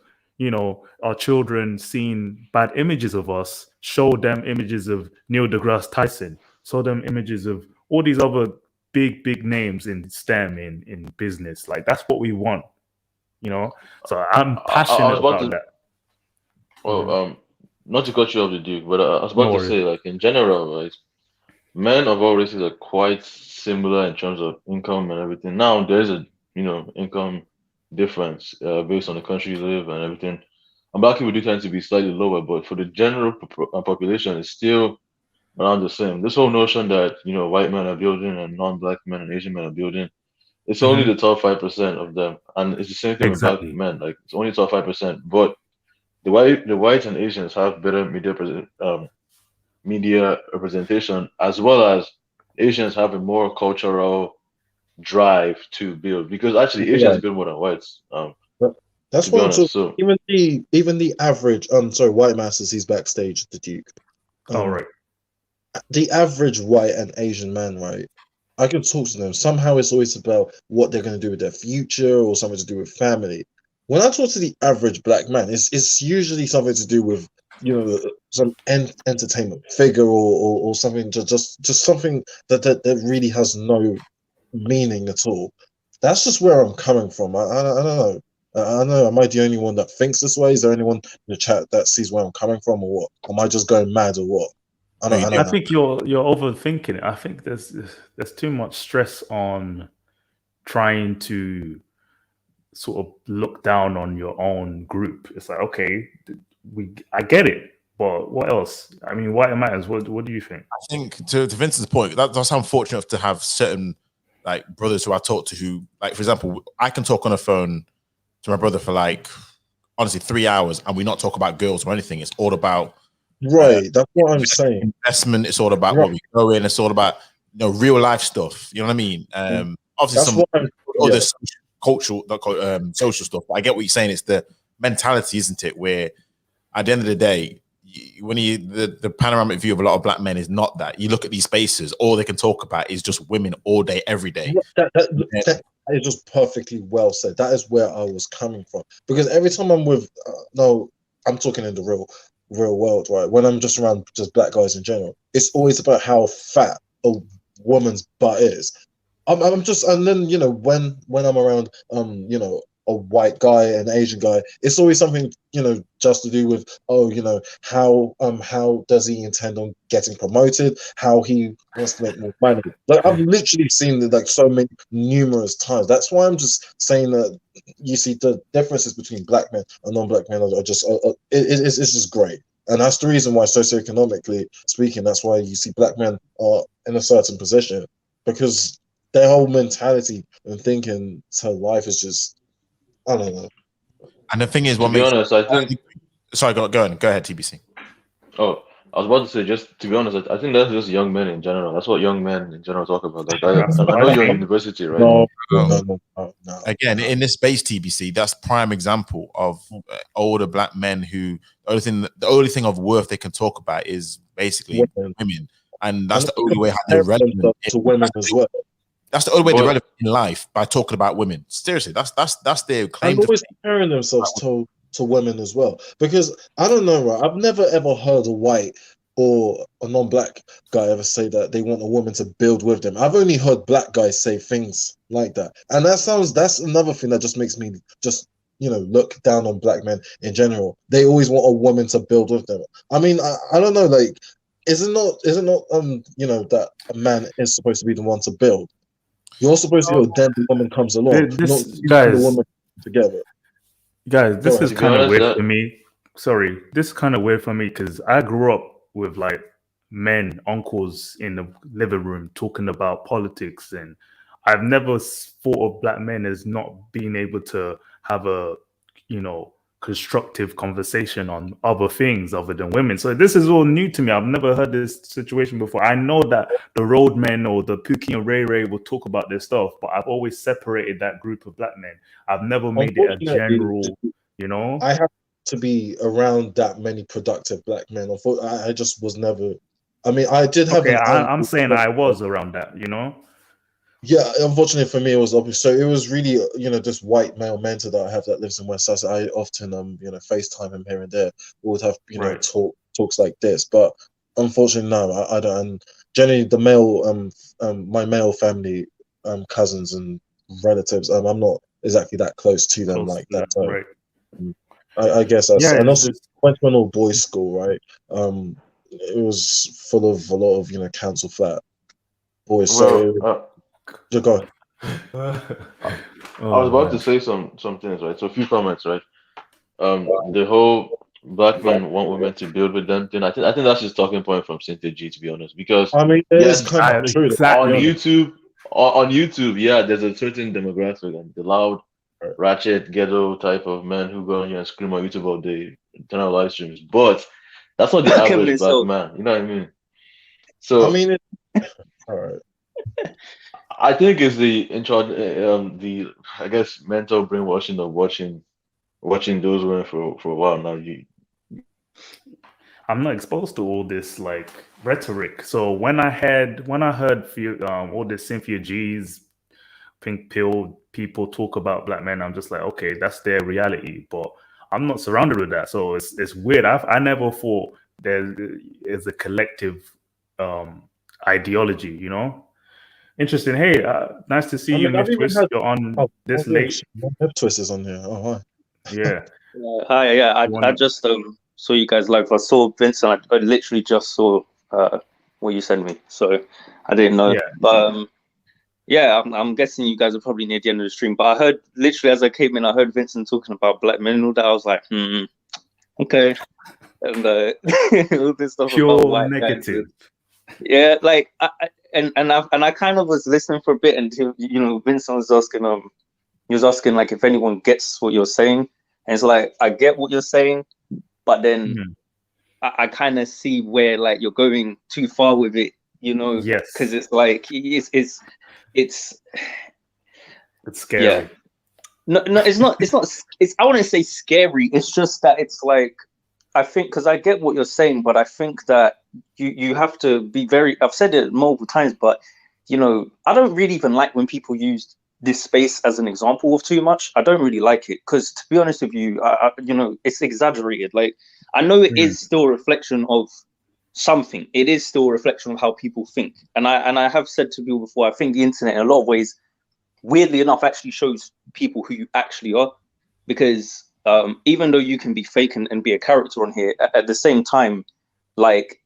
our children seeing bad images of us, show them images of Neil deGrasse Tyson, show them images of all these other big names in STEM, in business. Like that's what we want, So I'm I passionate was about about to. that. Well, not to cut you off the Duke, but I was No about to worries. say, like in general, right, men of all races are quite similar in terms of income and everything. Now there's a income difference based on the country you live and everything. And black people do tend to be slightly lower, but for the general population, it's still around the same. This whole notion that white men are building and non-black men and Asian men are building, it's only the top 5% of them, and it's the same thing with black Exactly. men. Like it's only top 5%, but the whites and Asians have better media representation, as well as Asians have a more cultural drive to build, because actually Asians Right. build more than whites. That's To be what I'm honest, talking. so Even the average. Sorry, white masses. He's backstage. The Duke. All right. The average white and Asian man, right? I can talk to them. Somehow it's always about what they're going to do with their future or something to do with family. When I talk to the average black man, it's usually something to do with some entertainment figure or something, just something that really has no meaning at all. That's just where I'm coming from. I don't know. I don't know. Am I the only one that thinks this way? Is there anyone in the chat that sees where I'm coming from, or what? Am I just going mad, or what? I don't I know. think you're overthinking it. I think there's too much stress on trying to sort of look down on your own group. It's like, okay, I get it, but what else? I mean, why it matters? What do you think? I think to Vincent's point, that's how I'm fortunate to have certain like brothers who I talk to who, like, for example, I can talk on the phone to my brother for like honestly 3 hours and we not talk about girls or anything. It's all about Right, that's what I'm saying. investment. It's all about Right. where we go in. It's all about real life stuff. You know what I mean? Obviously, That's some what other cultural, social stuff. But I get what you're saying. It's the mentality, isn't it? Where at the end of the day, when the panoramic view of a lot of black men is not that. You look at these spaces, all they can talk about is just women all day, every day. That is just perfectly well said. That is where I was coming from. Because every time I'm with, I'm talking in the real world, right? When I'm just around just black guys in general, it's always about how fat a woman's butt is. I'm just, and then when I'm around a white guy, an Asian guy, it's always something just to do with how does he intend on getting promoted, how he wants to make more money. Like I've literally seen it like so many numerous times. That's why I'm just saying that you see the differences between black men and non-black men are just it's just great. And that's the reason why, socioeconomically speaking, that's why you see black men are in a certain position, because their whole mentality and thinking to life is just, I don't know. And the thing is, To be honest, I think. Sorry, go ahead, TBC. Oh, I was about to say, just to be honest, I think that's just young men in general. That's what young men in general talk about. Like, I know you're in university, right? No. Again, in this space, TBC, that's prime example of older black men who the only thing of worth they can talk about is basically women, and that's the only way they're relevant to women as well. That's the only way they're relevant in life, by talking about women. Seriously, that's their claim. And always comparing themselves to women as well. Because I don't know, right? I've never ever heard a white or a non-black guy ever say that they want a woman to build with them. I've only heard black guys say things like that, and that's another thing that just makes me just look down on black men in general. They always want a woman to build with them. I mean, I don't know, like, is it not that a man is supposed to be the one to build? You're supposed to then the woman comes along, not the woman together. Guys, this is kind of weird for me. Sorry, this is kind of weird for me because I grew up with like men, uncles in the living room talking about politics, and I've never thought of black men as not being able to have a constructive conversation on other things other than women. So this is all new to me. I've never heard this situation before. I know that the roadmen or the Pookie and Ray Ray will talk about this stuff, but I've always separated that group of black men. I've never made it a general, I have to be around that many productive black men. I just was never. I mean, I did have. Okay, I'm saying I was around that, Yeah, unfortunately for me, it was obvious. So it was really, this white male mentor that I have that lives in West Sussex. I often, FaceTime him here and there. We would have, talks like this. But unfortunately, no, I don't. And generally, the male, my male family, cousins and relatives, I'm not exactly that close to them like that. So, right. I guess that's. And also, went to an all boys school, right? It was full of a lot of, council flat boys. So. Go ahead. I was about to say some things, right? So a few comments, right? The whole black men want women to build with them thing. I think that's just talking point from Cynthia G, to be honest. Because I mean, it is kind of true. On YouTube, yeah, there's a certain demographic, and the loud, ratchet, ghetto type of men who go on here and scream on YouTube all day, turn on live streams. But that's not the average black man. You know what I mean? So I mean, all right. I think it's the I guess mental brainwashing of watching those women for a while now. I'm not exposed to all this like rhetoric. So when I heard all this Cynthia G's pink pill people talk about black men, I'm just like, okay, that's their reality. But I'm not surrounded with that, so it's weird. I never thought there is a collective ideology, Interesting. Hey, nice to see you, Nip Twist. You're on this late. Nip Twist is on here. Oh, hi. Yeah. Hi. Yeah, I just saw you guys live. I saw Vincent. I literally just saw what you sent me, so I didn't know. Yeah. But I'm guessing you guys are probably near the end of the stream. But I heard literally as I came in, I heard Vincent talking about black men and all that. I was like, okay, and all this stuff pure about white negative. Guys. Yeah, like I kind of was listening for a bit until Vincent was asking he was asking like if anyone gets what you're saying, and it's like I get what you're saying, but then I kind of see where like you're going too far with it you know, Yes. because it's like it's scary. yeah. No, it's not. It's. I wouldn't say scary. It's just that it's like, I think, because I get what you're saying, but I think that you have to be very. I've said it multiple times, but you know, I don't really even like when people use this space as an example of too much. I don't really like it because, to be honest with you, you know, it's exaggerated. Like, I know it is still a reflection of something. It is still a reflection of how people think, and I have said to people before, I think the internet in a lot of ways, weirdly enough, actually shows people who you actually are, because even though you can be fake and be a character on here, at the same time, like,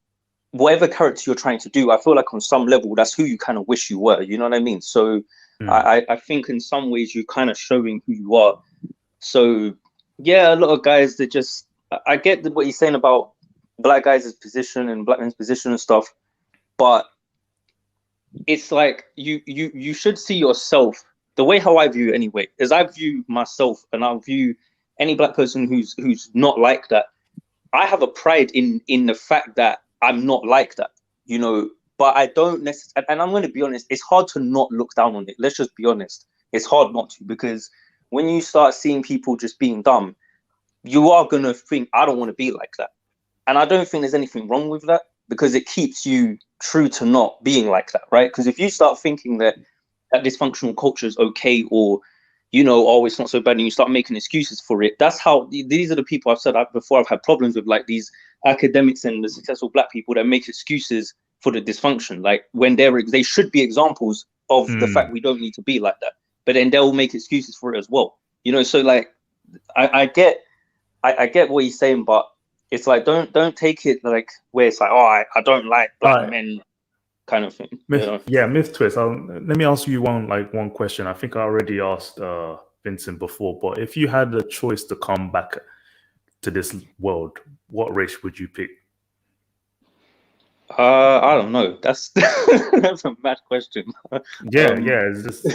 whatever character you're trying to do, I feel like on some level that's who you kind of wish you were, you know what I mean? So I think in some ways you're kind of showing who you are. So yeah, a lot of guys, they just, I get what you're saying about black guys' position and black men's position and stuff, but it's like you should see yourself the way how I view it anyway, is I view myself and I'll view any black person who's not like that. I have a pride in the fact that I'm not like that, you know, but I don't necessarily, and I'm going to be honest, it's hard to not look down on it. Let's just be honest. It's hard not to, because when you start seeing people just being dumb, you are going to think, I don't want to be like that. And I don't think there's anything wrong with that, because it keeps you true to not being like that, right? Because if you start thinking that dysfunctional culture is okay, or, you know, oh, it's not so bad, and you start making excuses for it, that's how, these are the people I've said before I've had problems with, like these academics and the successful black people that make excuses for the dysfunction, like when they should be examples of the fact we don't need to be like that, but then they'll make excuses for it as well, you know. So like, I get what he's saying, but it's like, don't take it like where it's like, oh, I don't like black men kind of thing. Myth twist. Let me ask you one question. I think I already asked Vincent before, but if you had a choice to come back to this world, what race would you pick? I don't know. That's that's a mad question. It's just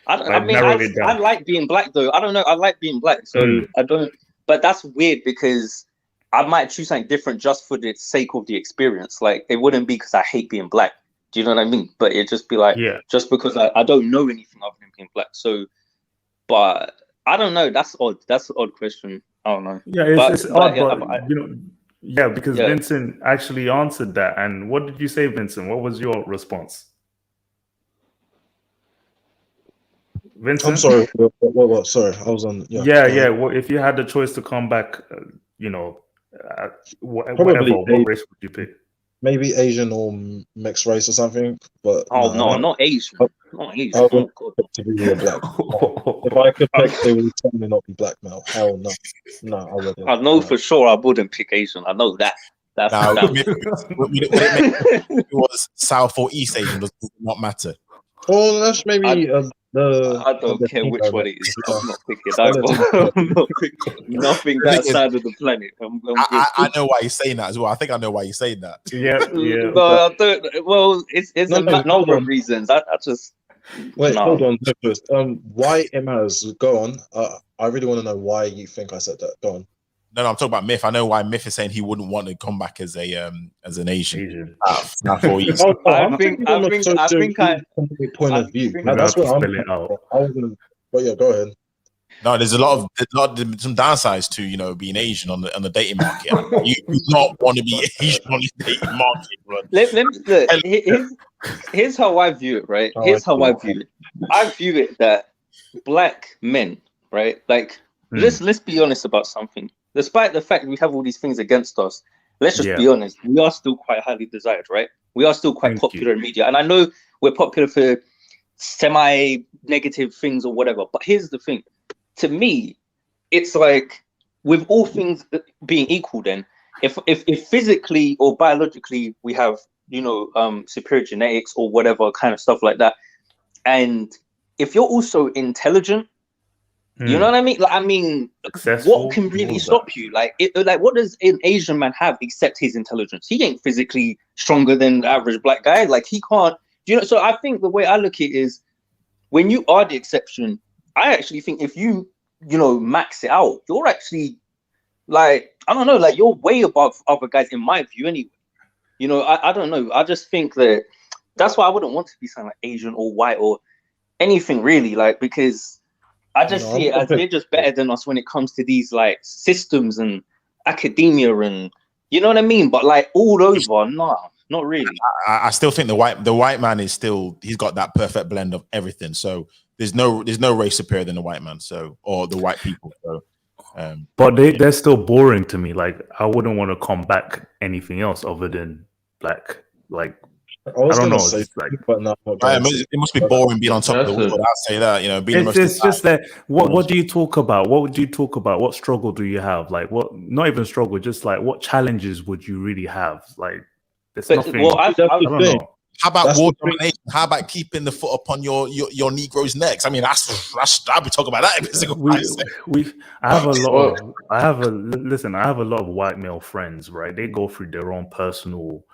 I like being black though. I don't know. I like being black, so I don't. But that's weird, because I might choose something different just for the sake of the experience. Like, it wouldn't be because I hate being black. Do you know what I mean? But it'd just be like, just because I don't know anything other than being black. So, but I don't know. That's odd. That's an odd question. I don't know. Yeah, it's odd, but you know. Yeah, because Vincent actually answered that. And what did you say, Vincent? What was your response? Vincent? I'm sorry. What? Sorry, I was on. Yeah. Well, if you had the choice to come back, you know, whatever, what race would you pick? Maybe Asian or mixed race or something. But no, not Asian. Not Asian. I would to be a black. If I could pick, it would certainly not be black male. Hell no. No, I wouldn't. I know for sure I wouldn't pick Asian. I know that. That's it was South or East Asian does not matter. Well, that's maybe I don't care which one it is. I'm not picking that. I'm not picking nothing that side of the planet. I know why he's saying that as well. I think I know why he's saying that. Yeah. No, I don't. Well, it's a number of reasons. I just wait. Hold on, Nicholas. Why it matters? Go on. I really want to know why you think I said that. Go on. No, I'm talking about Myth. I know why Myth is saying he wouldn't want to come back as an Asian. I think point of view. That's what I'm spelling out. But yeah, go ahead. No, there's a lot of some downsides to, you know, being Asian on the dating market. You do not want to be Asian on the dating market, bro. Let me here's how I view it, right? Here's how I view it. I view it that black men, right? Like, let's be honest about something. Despite the fact we have all these things against us, let's just be honest. We are still quite highly desired, right? We are still quite popular in media. And I know we're popular for semi-negative things or whatever. But here's the thing. To me, it's like, with all things being equal, then, if physically or biologically we have, you know, superior genetics or whatever kind of stuff like that, and if you're also intelligent, you know what I mean? Like, I mean, what can really stop you? Like, what does an Asian man have except his intelligence? He ain't physically stronger than the average black guy. Like, he can't, you know. So I think the way I look at it is, when you are the exception, I actually think if you know, max it out, you're actually, like, I don't know, like, you're way above other guys in my view anyway. You know, I don't know. I just think that that's why I wouldn't want to be something like Asian or white or anything really, like, because I just see it as they're just better than us when it comes to these like systems and academia and you know what I mean. But like all over, nah, not really. I still think the white man is still, he's got that perfect blend of everything. So there's no race superior than the white man. So, or the white people. So, but they're still boring to me. Like I wouldn't want to come back anything else other than black. Like I was don't gonna know, say, it's like, but no, it must be boring being on top of the world. I'll say that. You know, being it's just that. What do you talk about? What would you talk about? What struggle do you have? Like what? Not even struggle. Just like what challenges would you really have? Like there's nothing. Well, I don't know. How about war domination? How about keeping the foot upon your Negroes' necks? I mean, that's I'll be talking about that every single time. I have a lot of white male friends, right? They go through their own personal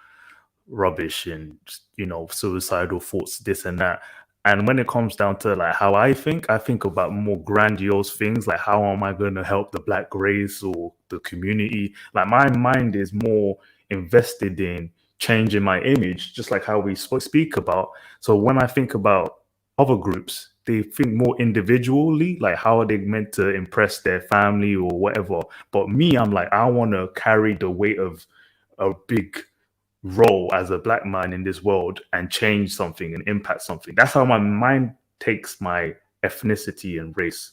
rubbish and, you know, suicidal thoughts, this and that. And when it comes down to like how I think about more grandiose things, like how am I going to help the black race or the community? Like my mind is more invested in changing my image, just like how we speak about. So when I think about other groups, they think more individually, like how are they meant to impress their family or whatever. But me, I'm like, I want to carry the weight of a big role as a black man in this world and change something and impact something. That's how my mind takes my ethnicity and race.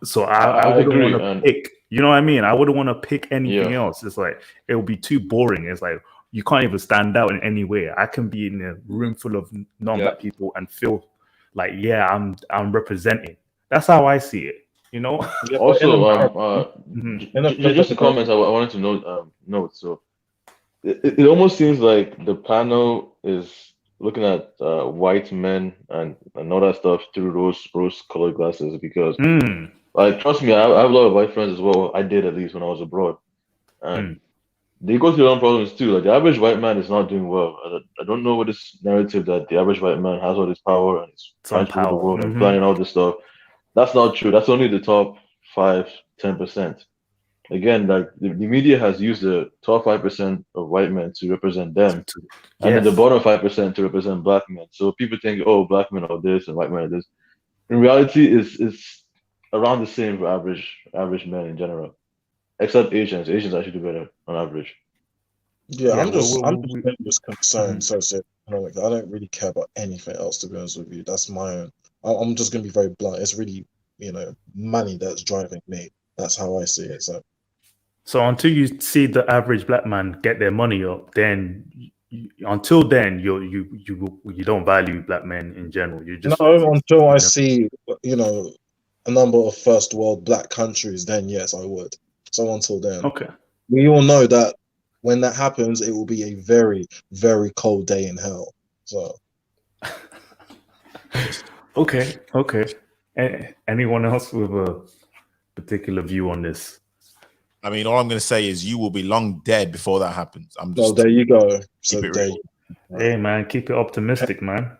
So I wouldn't want to pick, you know what I mean? I wouldn't want to pick anything else. It's like, it would be too boring. It's like, you can't even stand out in any way. I can be in a room full of non-black people and feel like, yeah, I'm representing. That's how I see it, you know? Also, just a comment I wanted to note. So it almost seems like the panel is looking at white men and all that stuff through rose-colored glasses because, like, trust me, I have a lot of white friends as well. I did, at least when I was abroad, and they go through their own problems too. Like the average white man is not doing well. I don't know what this narrative that the average white man has all this power and is trying to rule the world and planning all this stuff. That's not true. That's only the top 5-10%. Again, like the media has used the top 5% of white men to represent them, and then the bottom 5% to represent black men. So people think, oh, black men are this and white men are this. In reality, it's around the same for average men in general. Except Asians. Asians actually do better on average. Yeah, I'm just concerned socioeconomically. I don't really care about anything else, to be honest with you. That's my own. I'm just going to be very blunt. It's really, you know, money that's driving me. That's how I see it. So until you see the average black man get their money up, then until then you don't value black men in general. You just until I see, you know, a number of first world black countries, then yes, I would. So until then, okay. We all know that when that happens, it will be a very, very cold day in hell. So, okay. Anyone else with a particular view on this? I mean, all I'm going to say is you will be long dead before that happens. there you go. So hey, man, keep it optimistic, man.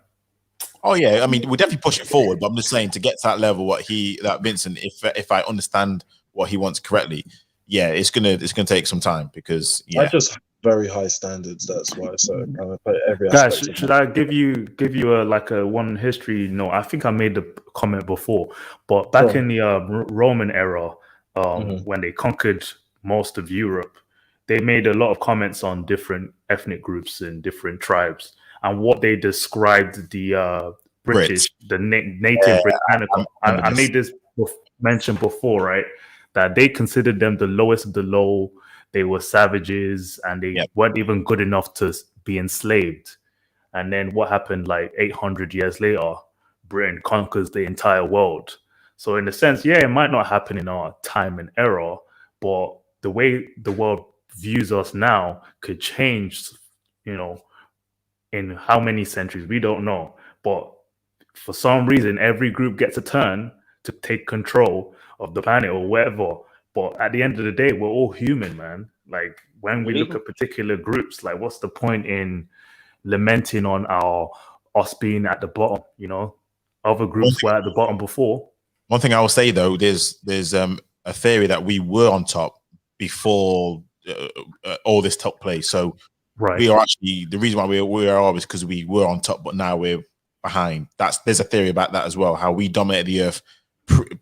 Oh yeah, I mean, we definitely push it forward, but I'm just saying to get to that level, that Vincent, if I understand what he wants correctly, yeah, it's gonna take some time because I just have very high standards. That's why. So I'm gonna put every guys, should I give you a one history note? I think I made the comment before, but back in the Roman era, when they conquered most of Europe, they made a lot of comments on different ethnic groups and different tribes and what they described the British, the native Britannica. I made this mention before, right? That they considered them the lowest of the low. They were savages and they weren't even good enough to be enslaved. And then what happened like 800 years later? Britain conquers the entire world. So in a sense, it might not happen in our time and era, but the way the world views us now could change, you know, in how many centuries, we don't know. But for some reason, every group gets a turn to take control of the planet or whatever. But at the end of the day, we're all human, man. Like when we look at particular groups, like what's the point in lamenting on us being at the bottom? You know, other groups were at the bottom before. One thing I will say though, there's a theory that we were on top before all this took place. So Right. we are actually, the reason why we are is because we were on top, but now we're behind. There's a theory about that as well, how we dominated the earth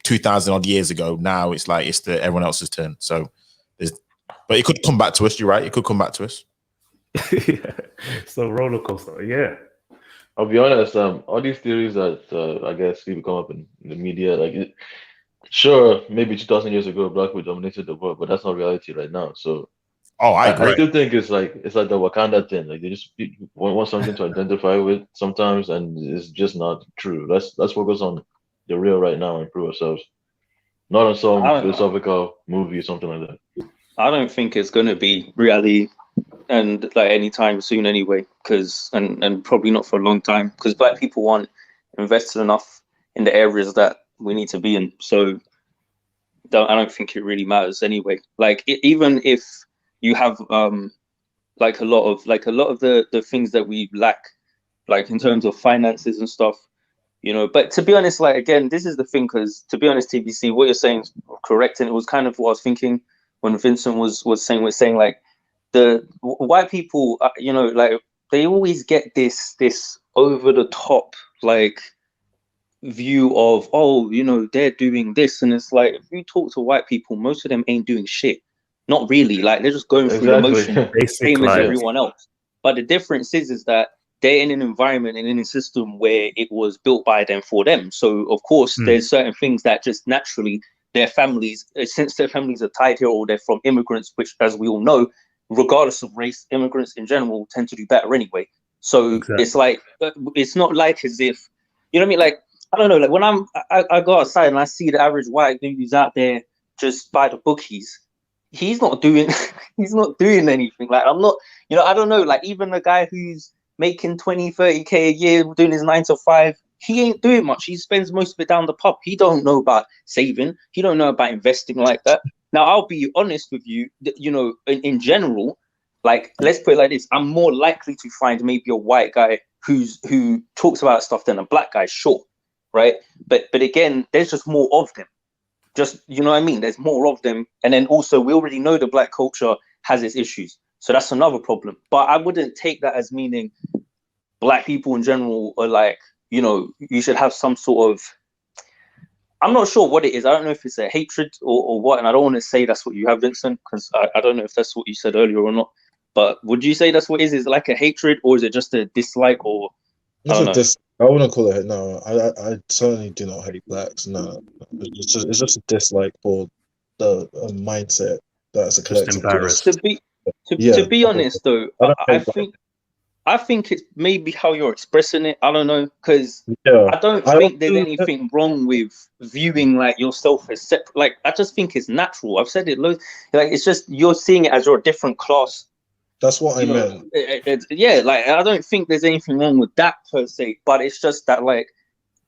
2,000 odd years ago. Now it's like everyone else's turn. So but it could come back to us. You're right, it could come back to us. Yeah. So roller coaster, yeah. I'll be honest, all these theories that I guess people come up in the media, like sure, maybe 2,000 years ago black people dominated the world, but that's not reality right now. So I agree. I still think it's like the Wakanda thing. Like they just want something to identify with sometimes, and it's just not true. Let's focus on the real right now and improve ourselves, not on some philosophical movie or something like that. I don't think it's gonna be reality, and like anytime soon anyway. Because and probably not for a long time. Because black people aren't invested enough in the areas that we need to be in. So I don't think it really matters anyway. Like even if you have like a lot of the things that we lack, like in terms of finances and stuff, you know. But to be honest, like again, this is the thing, because to be honest, TBC, what you're saying is correct, and it was kind of what I was thinking when Vincent was saying like the white people, you know, like they always get this over the top like view of, oh, you know, they're doing this, and it's like if you talk to white people, most of them ain't doing shit. Not really. Like they're just going through the motion, same as everyone else. But the difference is that they're in an environment and in a system where it was built by them for them. So of course, there's certain things that just naturally their families, since their families are tied here or they're from immigrants, which as we all know, regardless of race, immigrants in general tend to do better anyway. So it's like, it's not like as if, you know what I mean? Like, I don't know, like when I go outside and I see the average white dude who's out there just by the bookies, he's not doing anything. Like I'm not, you know, I don't know, like even the guy who's making 20, 30K a year doing his 9 to 5, he ain't doing much. He spends most of it down the pub. He don't know about saving. He don't know about investing like that. Now, I'll be honest with you, you know, in general, like, let's put it like this. I'm more likely to find maybe a white guy who talks about stuff than a black guy, sure, right? But again, there's just more of them. Just, you know what I mean? There's more of them. And then also, we already know the black culture has its issues. So that's another problem. But I wouldn't take that as meaning black people in general are like, you know, you should have some sort of, I'm not sure what it is. I don't know if it's a hatred or what. And I don't want to say that's what you have, Vincent, because I don't know if that's what you said earlier or not. But would you say that's what it is? Is it like a hatred, or is it just a dislike? Or I wouldn't call it. No, I certainly do not hate blacks. No, it's just a dislike for the mindset that's a collective. To be honest, though, I think it's maybe how you're expressing it. I don't know, because I don't think there's anything wrong with viewing like yourself as separate. Like I just think it's natural. I've said it loads. Like it's just you're seeing it as you're a different class. That's what I meant. Yeah, like I don't think there's anything wrong with that per se, but it's just that like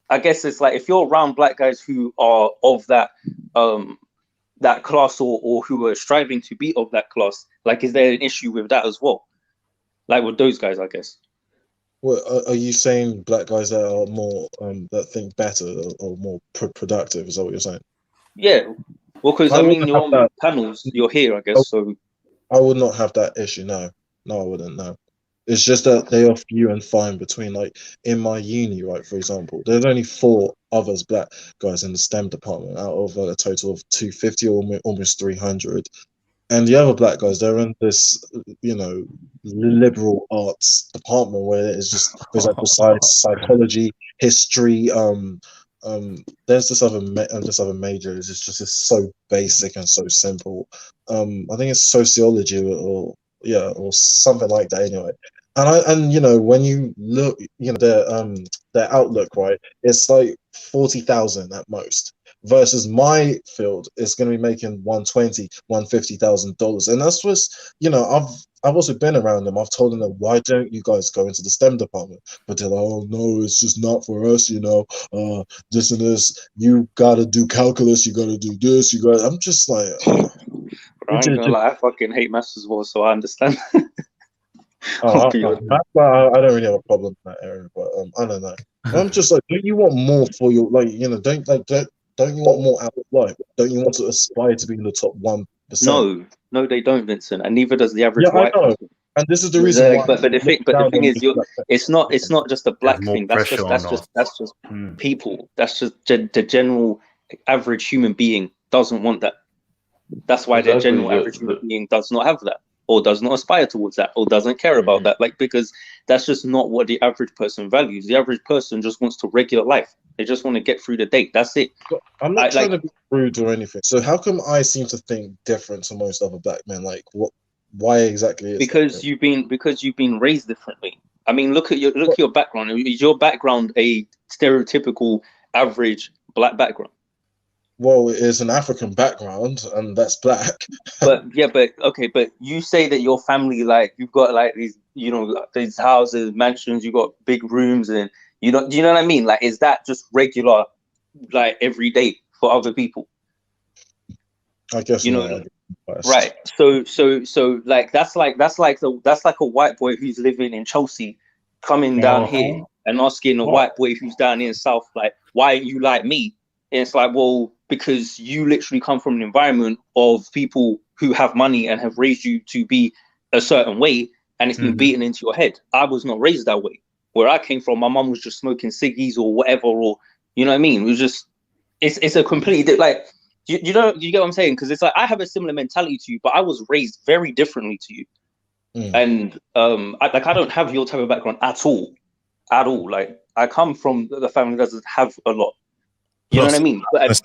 I guess it's like if you're around black guys who are of that that class or who are striving to be of that class, like is there an issue with that as well? Like with those guys, I guess. Well, are you saying black guys that are more that think better or more productive? Is that what you're saying? Yeah, well, because I mean, you're on the panels, you're here, I guess. So I would not have that issue. No, I wouldn't. No, it's just that they are few and far between. Like in my uni, right, for example, there's only 4 others black guys in the STEM department out of a total of 250 or almost 300. And the other black guys, they're in this, you know, liberal arts department where it's just there's like besides psychology, history, there's this other major. It's just so basic and so simple. I think it's sociology or something like that. Anyway, and you know when you look, you know their outlook, right? It's like 40,000 at most. Versus my field is going to be making $150,000, and that's just, you know, I've also been around them. I've told them that why don't you guys go into the STEM department? But they're like, oh no, it's just not for us, you know. This and this, you gotta do calculus, you gotta do this, you got. I'm just like, I ain't gonna lie, I fucking hate maths as well, so I understand. That's why I don't really have a problem in that area, but I don't know. I'm just like, don't you want more for your, like, you know, don't you want more out of life? Don't you want to aspire to be in the top 1%? No, they don't, Vincent, and neither does the average white person. And this is the reason why. But the thing is, it's not just a black There's more thing. That's pressure just people. That's just the general average human being doesn't want that. That's why the general average human being does not have that, or does not aspire towards that, or doesn't care about that. Like, because that's just not what the average person values. The average person just wants to regular life. They just want to get through the day. That's it. I'm not trying to be rude or anything. So how come I seem to think different to most other black men? Like, what? Why exactly? Because you've been raised differently. I mean, look at your background. Is your background a stereotypical average black background? Well, it is an African background, and that's black. But you say that your family, like, you've got like these, these houses, mansions, you got big rooms, and do you know what I mean? Like, is that just regular, like, every day for other people? I guess right. So like that's like a white boy who's living in Chelsea coming down here and asking a white boy who's down in South, like, why are you like me? And it's like, well, because you literally come from an environment of people who have money and have raised you to be a certain way, and it's been beaten into your head. I was not raised that way. Where I came from, my mum was just smoking ciggies or whatever, or you know what I mean? It was just, it's a completely like, you get what I'm saying? Because it's like I have a similar mentality to you, but I was raised very differently to you, and I don't have your type of background at all. Like, I come from the family that doesn't have a lot. You know what I mean?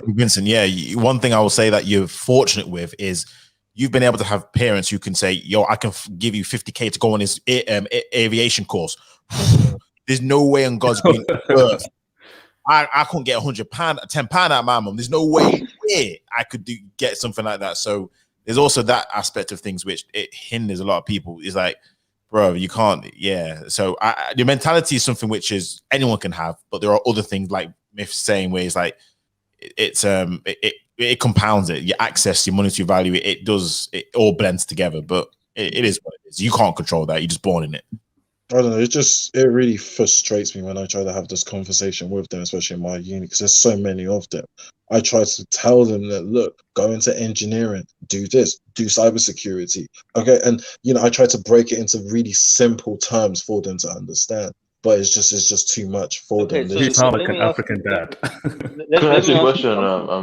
Vincent, yeah. One thing I will say that you're fortunate with is you've been able to have parents who can say, "Yo, I can give you 50K to go on this aviation course." There's no way on God's green earth I couldn't get £100, £10 out of my mum. There's no way I could get something like that. So there's also that aspect of things which it hinders a lot of people. It's like, bro, you can't. Yeah. So the mentality is something which is anyone can have, but there are other things like Myth's saying where it's like it compounds it. Your access, your monetary value, it all blends together. But it is what it is. You can't control that. You're just born in it. I don't know. It really frustrates me when I try to have this conversation with them, especially in my uni, because there's so many of them. I try to tell them that, look, go into engineering, do this, do cybersecurity. Okay. And, I try to break it into really simple terms for them to understand. But it's just too much for them. You sound like an African dad. Can I ask you a question,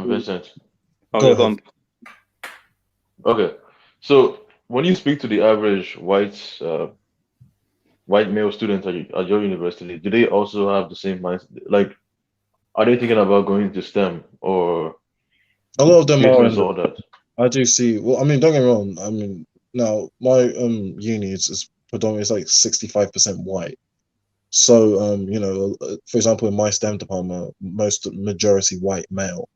Vincent? Go on. Okay. So when you speak to the average white male students at your university, do they also have the same mindset? Like, are they thinking about going to STEM or a lot of them are? All that? I do see. Well, I mean, don't get me wrong. I mean, now my uni is predominantly, it's like 65% white. So for example, in my STEM department, majority white male.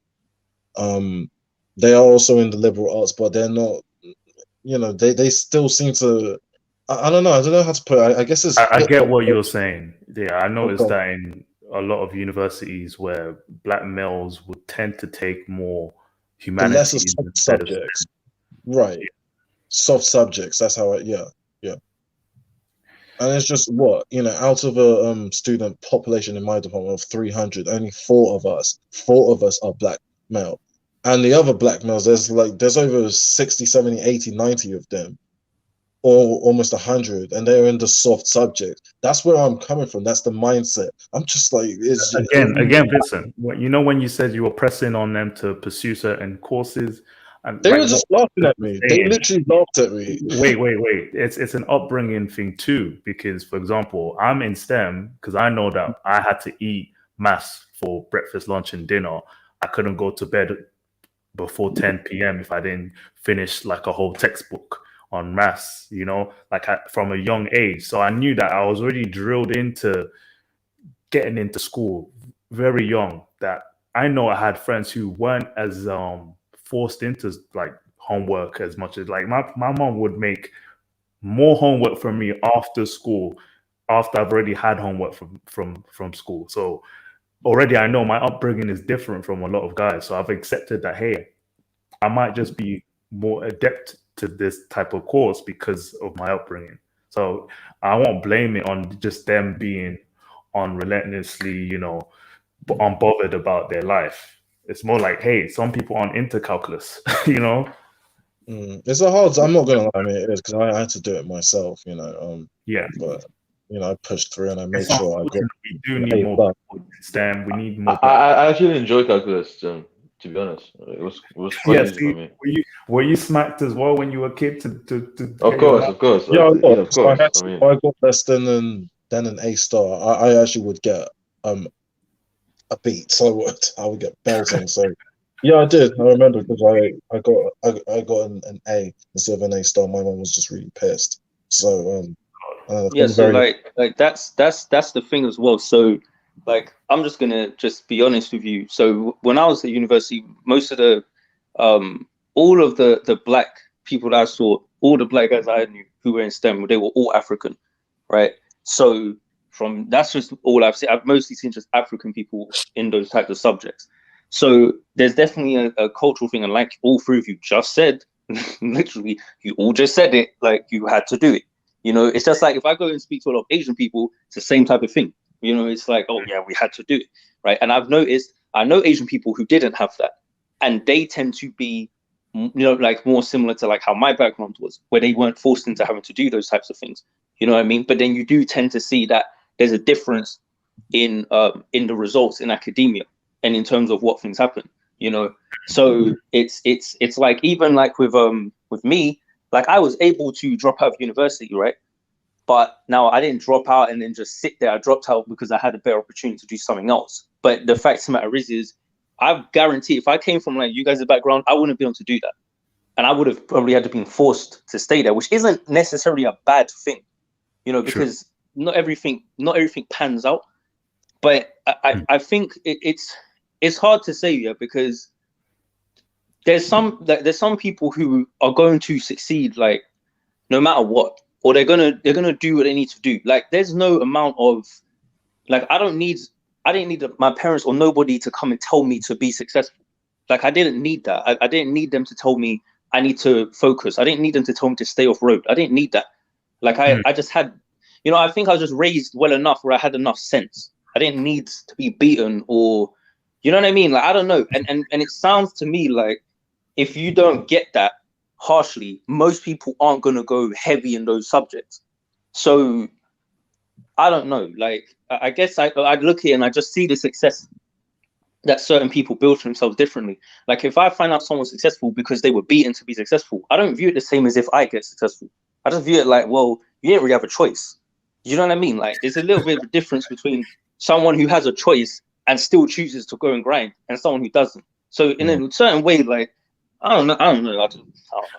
They are also in the liberal arts, but they're not. They still seem to. I don't know. I don't know how to put it. I guess it's. I get what you're saying. Yeah, I noticed that in a lot of universities where black males would tend to take more humanities soft subjects. Right. Soft subjects. That's how yeah. And it's just out of a student population in my department of 300, only four of us are black male. And the other black males, there's over 60, 70, 80, 90 of them. Or almost 100, and they're in the soft subject. That's where I'm coming from. That's the mindset. I'm just like, again, Vincent. When you said you were pressing on them to pursue certain courses, and they were just laughing at me. They literally laughed at me. Wait. It's an upbringing thing too, because for example, I'm in STEM because I know that I had to eat maths for breakfast, lunch, and dinner. I couldn't go to bed before 10 p.m. if I didn't finish like a whole textbook on maths, from a young age. So I knew that I was already drilled into getting into school very young, that I know I had friends who weren't as forced into like homework as much as like my mom would make more homework for me after school, after I've already had homework from school. So already I know my upbringing is different from a lot of guys. So I've accepted that, hey, I might just be more adept to this type of course because of my upbringing. So I won't blame it on just them being unrelentlessly, unbothered about their life. It's more like, hey, some people aren't into calculus, It's a hard. I'm not gonna lie. I mean, it is because I had to do it myself. You know. Yeah. But I pushed through and I made sure I got. We do need more people in STEM. We need more. I actually enjoy calculus. To be honest, it was quite easy for me. Were you smacked as well when you were a kid? Of course. Yeah, of course. I got less than an A star. I actually would get a beat. So I would get belting. So yeah, I did. I remember because I got an A instead of an A star. My mom was just really pissed. So yeah, so like that's the thing as well. So like I'm just gonna be honest with you. So when I was at university, most of the all of the black people that I saw, all the black guys I knew who were in STEM, they were all African, right? So that's just all I've seen. I've mostly seen just African people in those types of subjects. So there's definitely a cultural thing, and like all three of you just said, literally, you all just said it, like you had to do it. You know, it's just like if I go and speak to a lot of Asian people, it's the same type of thing. You know, it's like, oh yeah, we had to do it, right? And I've noticed, I know Asian people who didn't have that, and they tend to be, you know, like more similar to like how my background was, where they weren't forced into having to do those types of things. You know what I mean? But then you do tend to see that there's a difference in the results in academia and in terms of what things happen. You know, so it's like even like with me. Like I was able to drop out of university, right? But now I didn't drop out and then just sit there. I dropped out because I had a better opportunity to do something else. But the fact of the matter is I guarantee if I came from like you guys' background, I wouldn't be able to do that. And I would have probably had to been forced to stay there, which isn't necessarily a bad thing, you know, because not everything pans out. But I think it's hard to say, yeah, because there's some people who are going to succeed like no matter what, or they're gonna do what they need to do. Like there's no amount of like I didn't need my parents or nobody to come and tell me to be successful. Like I didn't need that. I didn't need them to tell me I need to focus. I didn't need them to tell me to stay off road. I didn't need that. Like I just had, you know, I think I was just raised well enough where I had enough sense. I didn't need to be beaten or, you know what I mean? Like I don't know. And it sounds to me like if you don't get that harshly, most people aren't going to go heavy in those subjects. So I don't know. Like, I guess I'd look here and I just see the success that certain people build for themselves differently. Like if I find out someone's successful because they were beaten to be successful, I don't view it the same as if I get successful. I just view it like, well, you didn't really have a choice. You know what I mean? Like there's a little bit of a difference between someone who has a choice and still chooses to go and grind and someone who doesn't. So in a certain way, like, I don't know.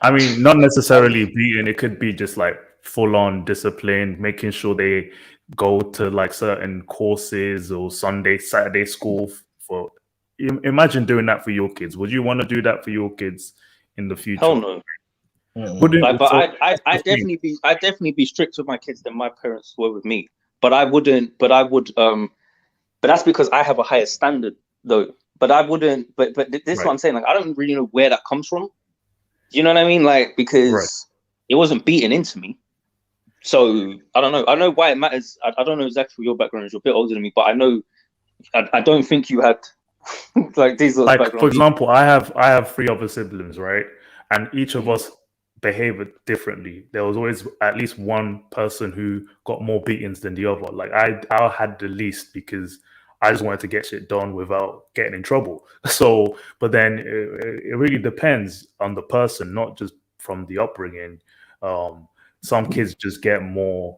I mean, not necessarily beating. It could be just like full on discipline, making sure they go to like certain courses or Saturday school. For imagine doing that for your kids. Would you want to do that for your kids in the future? Hell no. But I definitely be strict with my kids than my parents were with me. But I would. But that's because I have a higher standard though. But I wouldn't. But this is what I'm saying. Like I don't really know where that comes from. You know what I mean? Like because it wasn't beaten into me. So I don't know. I know why it matters. I don't know exactly your background is. You're a bit older than me, but I know. I don't think you had like these. Like for example, I have 3 other siblings, right? And each of us behave differently. There was always at least one person who got more beatings than the other. Like I had the least because I just wanted to get shit done without getting in trouble. So, but then it really depends on the person, not just from the upbringing. Some kids just get more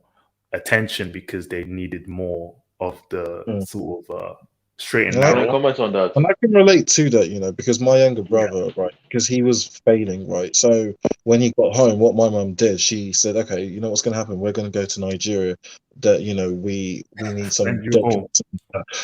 attention because they needed more of the sort of straight and narrow. Comment on that. And I can relate to that, you know, because my younger brother, right, because he was failing, right. So when he got home, what my mum did, she said, okay, you know what's going to happen? We're going to go to Nigeria. That, you know, we need some documents.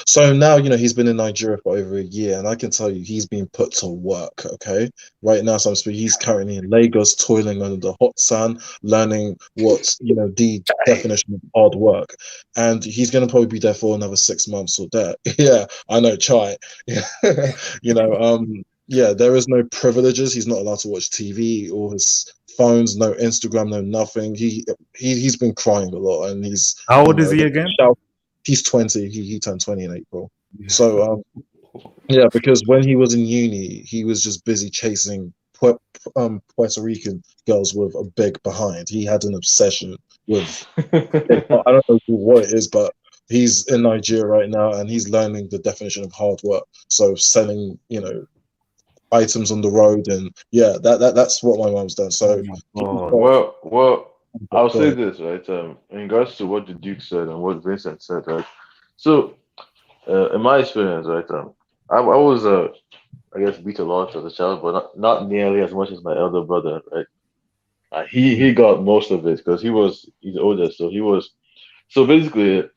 So now, you know, he's been in Nigeria for over a year, and I can tell you he's been put to work. Okay, right now, so he's currently in Lagos, toiling under the hot sun, learning what's, you know, the definition of hard work, and he's going to probably be there for another 6 months or that. Yeah, I know, chai. You know, yeah, there is no privileges. He's not allowed to watch TV or his phones, no Instagram, no nothing. He's been crying a lot, and he's how old is he again? He's 20. He turned 20 in April. So yeah, because when he was in uni, he was just busy chasing Puerto Rican girls with a big behind. He had an obsession with. I don't know what it is, but he's in Nigeria right now, and he's learning the definition of hard work. So selling, items on the road, and yeah, that's what my mom's done. So, well, I'll say this, right? In regards to what the Duke said and what Vincent said, right? So, in my experience, right, I was I guess beat a lot as a child, but not nearly as much as my elder brother, right? He got most of it because he's older, so he was. So basically,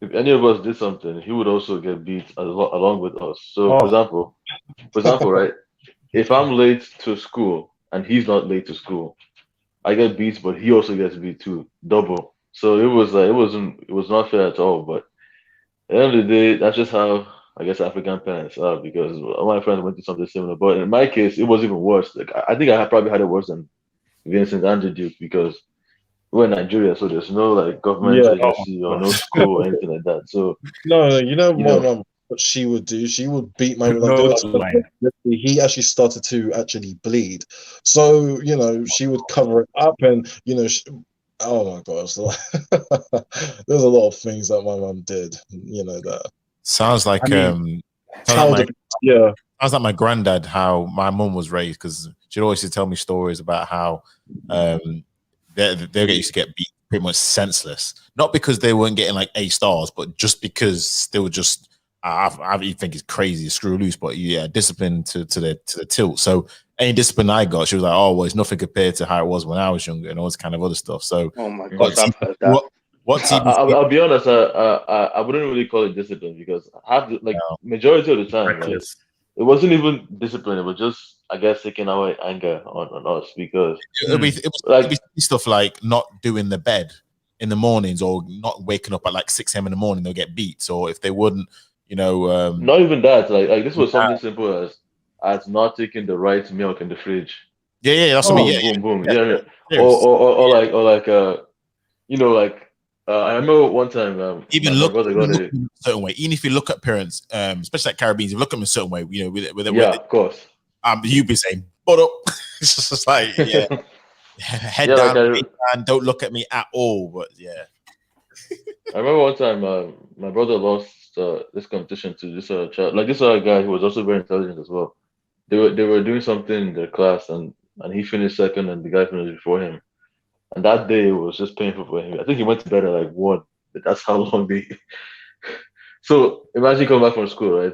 if any of us did something, he would also get beat along with us. So, for example, right? If I'm late to school and he's not late to school, I get beat, but he also gets beat too, double. So it was like it was not fair at all. But at the end of the day, that's just how I guess African parents are, because all my friends went through something similar. But in my case, it was even worse. Like I think I probably had it worse than Vincent and the Duke, because we're in Nigeria, so there's no like government agency or no school or anything like that. So no, my mom, what she would do, she would beat my he actually started to actually bleed. So, she would cover it up, and oh my gosh, there's a lot of things that my mom did, that sounds like sounds like my granddad, how my mum was raised, because she'd always tell me stories about how they used to get beat pretty much senseless, not because they weren't getting like A stars, but just because they were just I think it's crazy, screw loose, but yeah, discipline to the tilt. So any discipline I got, she was like, oh well, it's nothing compared to how it was when I was younger and all this kind of other stuff. So oh my god, I've heard that. I'll be honest, I wouldn't really call it discipline, because majority of the time, right, it wasn't even discipline. It was just, I guess, taking away anger on us, because it would be stuff like not doing the bed in the mornings, or not waking up at like 6 a.m. in the morning, they'll get beats. Or if they wouldn't, not even that. Like this was something simple as not taking the right milk in the fridge. Yeah, that's what I mean. Boom. I remember one time, even look a certain way. Even if you look at parents, especially like Caribbeans, if you look at them a certain way, of course. You'd be saying, "But up," it's just like, head down, and don't look at me at all. But yeah, I remember one time, my brother lost this competition to this child, like this other guy who was also very intelligent as well. They were doing something in their class, and he finished second, and the guy finished before him. And that day was just painful for him. I think he went to bed at like 1. That's how long they. So imagine coming back from school, right?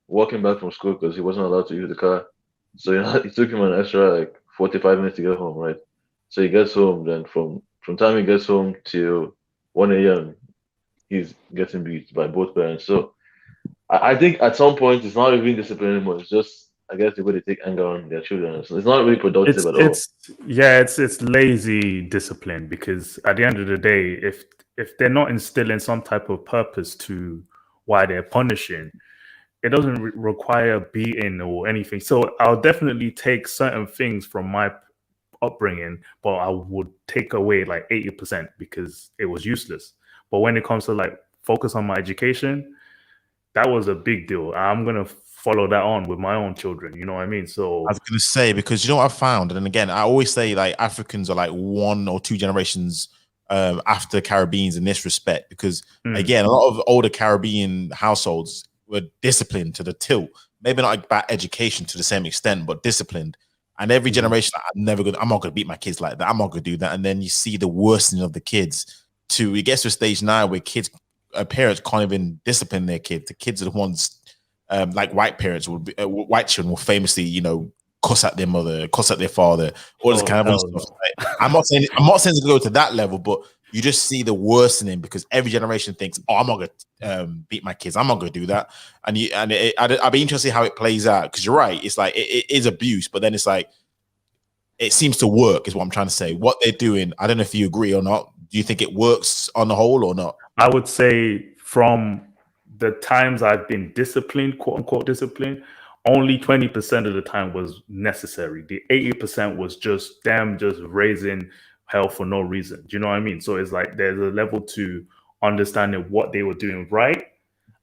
Walking back from school because he wasn't allowed to use the car. So it took him an extra like 45 minutes to get home, right? So he gets home. Then from time he gets home till 1 a.m., he's getting beat by both parents. So I think at some point it's not even discipline anymore. It's just, I guess, the way they take anger on their children. So it's not really productive at all. It's lazy discipline, because at the end of the day, if they're not instilling some type of purpose to why they're punishing, it doesn't require beating or anything. So I'll definitely take certain things from my upbringing, but I would take away like 80% because it was useless. But when it comes to like focus on my education, that was a big deal. I'm gonna follow that on with my own children. You know what I mean? So I was gonna say, because what I found, and again, I always say like Africans are like 1 or 2 generations after Caribbeans in this respect, because again, a lot of older Caribbean households were disciplined to the tilt. Maybe not about education to the same extent, but disciplined. And every generation, I'm not gonna beat my kids like that. I'm not gonna do that. And then you see the worsening of the kids. It gets to a stage now where parents can't even discipline their kids. The kids are the ones, like white parents white children will famously, cuss at their mother, cuss at their father, all this kind of stuff. No. I'm not saying to go to that level, but you just see the worsening, because every generation thinks, "Oh, I'm not gonna beat my kids. I'm not gonna do that." I'd be interested to see how it plays out, because you're right. It's like it is abuse, but then it's like it seems to work, is what I'm trying to say. What they're doing, I don't know if you agree or not. Do you think it works on the whole or not? I would say from the times I've been disciplined, quote unquote disciplined, only 20% of the time was necessary. The 80% was just them just raising hell for no reason. Do you know what I mean? So it's like there's a level to understanding what they were doing right,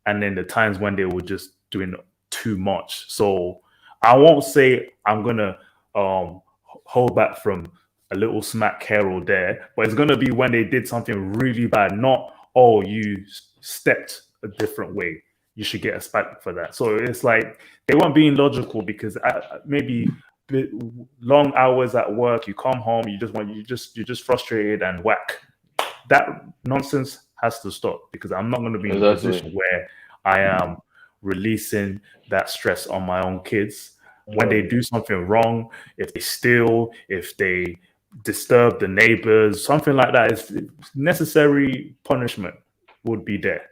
and then the times when they were just doing too much. So I won't say I'm gonna hold back from a little smack here or there, but it's going to be when they did something really bad, not, oh, you stepped a different way, you should get a spank for that. So it's like they weren't being logical, because maybe long hours at work, you come home, you're just frustrated and whack. That nonsense has to stop, because I'm not going to be in a position where I am releasing that stress on my own kids when they do something wrong. If they steal, if they disturb the neighbors, something like that, is necessary punishment would be there,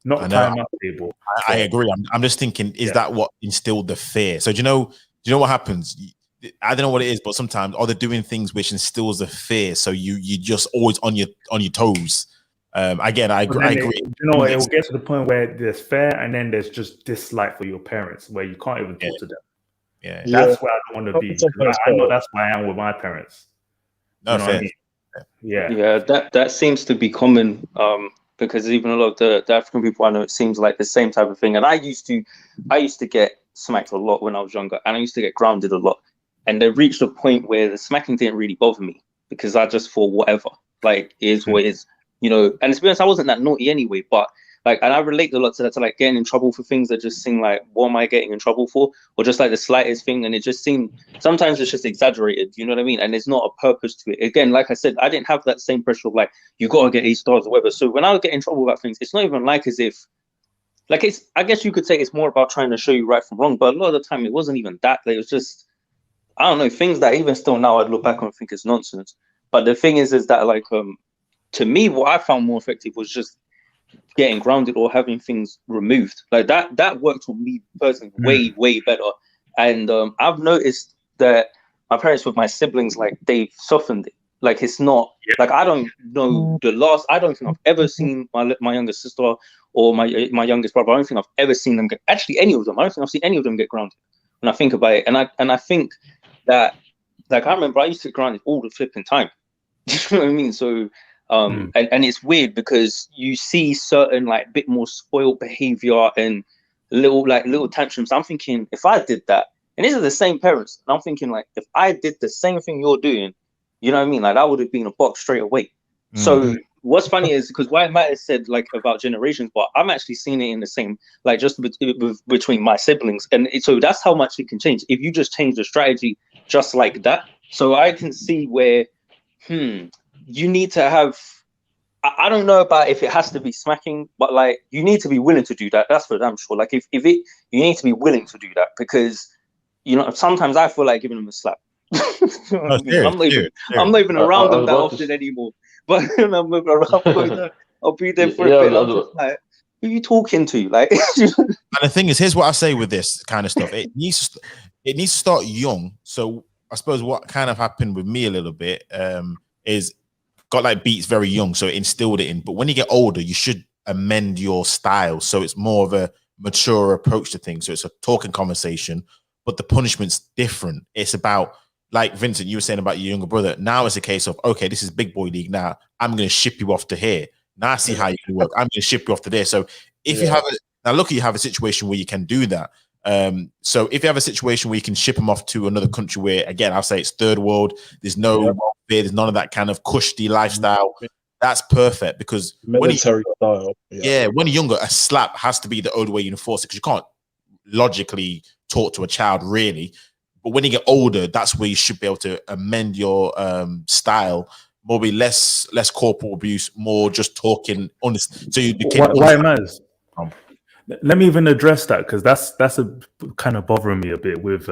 not time out table. I agree. I'm just thinking, is that what instilled the fear? So do you know what happens? I don't know what it is, but sometimes they're doing things which instills the fear, so you just always on your toes. Again, I agree. It will get to the point where there's fear, and then there's just dislike for your parents, where you can't even talk to them. Yeah, that's where I don't want to be. I know that's where I am with my parents. No, fair. I mean? Yeah. That seems to be common. Because even a lot of the African people I know, it seems like the same type of thing. And I used to get smacked a lot when I was younger, and I used to get grounded a lot. And they reached a point where the smacking didn't really bother me, because I just thought whatever, like, is what is, And to be honest, I wasn't that naughty anyway, but and I relate a lot to that, to like getting in trouble for things that just seem like, what am I getting in trouble for? Or just like the slightest thing. And it just seemed, sometimes it's just exaggerated, you know what I mean? And there's not a purpose to it. Again, like I said, I didn't have that same pressure of like, you got to get A stars or whatever. So when I would get in trouble about things, it's not even like as if, like, it's, I guess you could say it's more about trying to show you right from wrong. But a lot of the time it wasn't even that. Like, it was just, I don't know, things that even still now I'd look back and think is nonsense. But the thing is that like, to me, what I found more effective was just getting grounded or having things removed. Like that worked for me personally way better. And I've noticed that my parents with my siblings, like, they've softened it. Like, it's not like, I don't know I don't think I've ever seen my younger sister or my youngest brother. I don't think I've ever seen them get, actually any of them. I don't think I've seen any of them get grounded when I think about it. And I think that, like, I remember I used to get grounded all the flipping time. You know what I mean? So and it's weird because you see certain like bit more spoiled behavior and little tantrums. I'm thinking, if I did that, and these are the same parents, and I'm thinking, like, if I did the same thing you're doing, you know what I mean? Like, that would have been a box straight away. So what's funny is, because White Matter said like about generations, but I'm actually seeing it in the same, like, just between my siblings. And so that's how much it can change if you just change the strategy just like that. So I can see where, you need to have, I don't know about if it has to be smacking, but like, you need to be willing to do that. That's for damn sure. Like, you need to be willing to do that, because, sometimes I feel like giving them a slap. I'm not even around them that often anymore. But when I'm around, I'll be there for a bit. I'm just like, who are you talking to? Like, and the thing is, here's what I say with this kind of stuff. It needs to start young. So I suppose what kind of happened with me a little bit is got like beats very young, so it instilled it in. But when you get older, you should amend your style, so it's more of a mature approach to things. So it's a talking conversation, but the punishment's different. It's about, like Vincent, you were saying about your younger brother. Now it's a case of, okay, this is big boy league. Now I'm going to ship you off to here. Now I see how you can work. I'm going to ship you off to there. So if you have you have a situation where you can do that. So if you have a situation where you can ship them off to another country where, again, I'll say it's third world, there's no welfare, there's none of that kind of cushy lifestyle, that's perfect. Because military style. When you're younger, a slap has to be the only way you enforce it, because you can't logically talk to a child really. But when you get older, that's where you should be able to amend your style, maybe less corporal abuse, more just talking honest. So you became let me even address that, because that's a kind of bothering me a bit with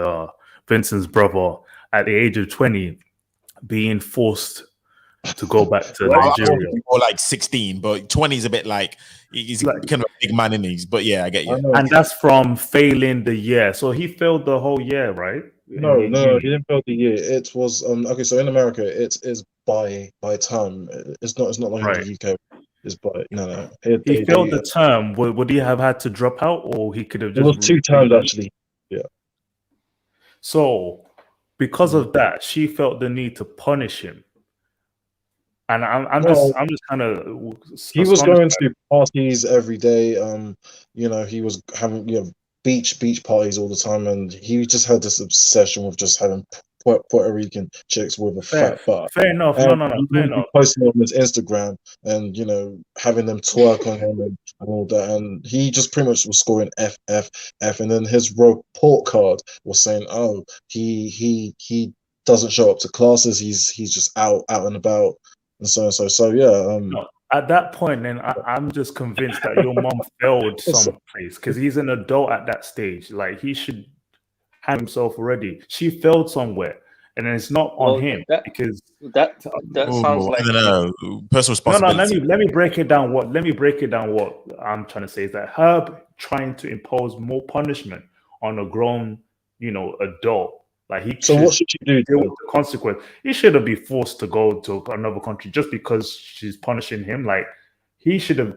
Vincent's brother at the age of 20 being forced to go back to Nigeria. Or like 16, but 20 is a bit like, he's like, kind of a big man in these. But yeah, I get you. And that's from failing the year. So he failed the whole year, right? No, he didn't fail the year. It was okay. So in America, it is by term. It's not like in the UK. It's by no. He failed the term. Would he have had to drop out, or he could have just? It was 2 times actually. Yeah. So because of that, she felt the need to punish him. And I'm just kind of. He was going to parties every day. He was having beach parties all the time, and he just had this obsession with just having Puerto Rican chicks with a fat butt. Fair enough. And No. he Fair would be enough. posting on his Instagram and having them twerk on him and all that, and he just pretty much was scoring F, and then his report card was saying, oh, he doesn't show up to classes, he's just out and about and so yeah. No, at that point, then I'm just convinced that your mom failed someplace, because he's an adult at that stage. Like, he should have himself already. She failed somewhere, and then it's not on him, because that sounds like, I don't know, personal no. responsibility. Let me break it down. What I'm trying to say is that her trying to impose more punishment on a grown, adult. Like, what should you do? Deal with the consequence. He shouldn't be forced to go to another country just because she's punishing him. Like, he should have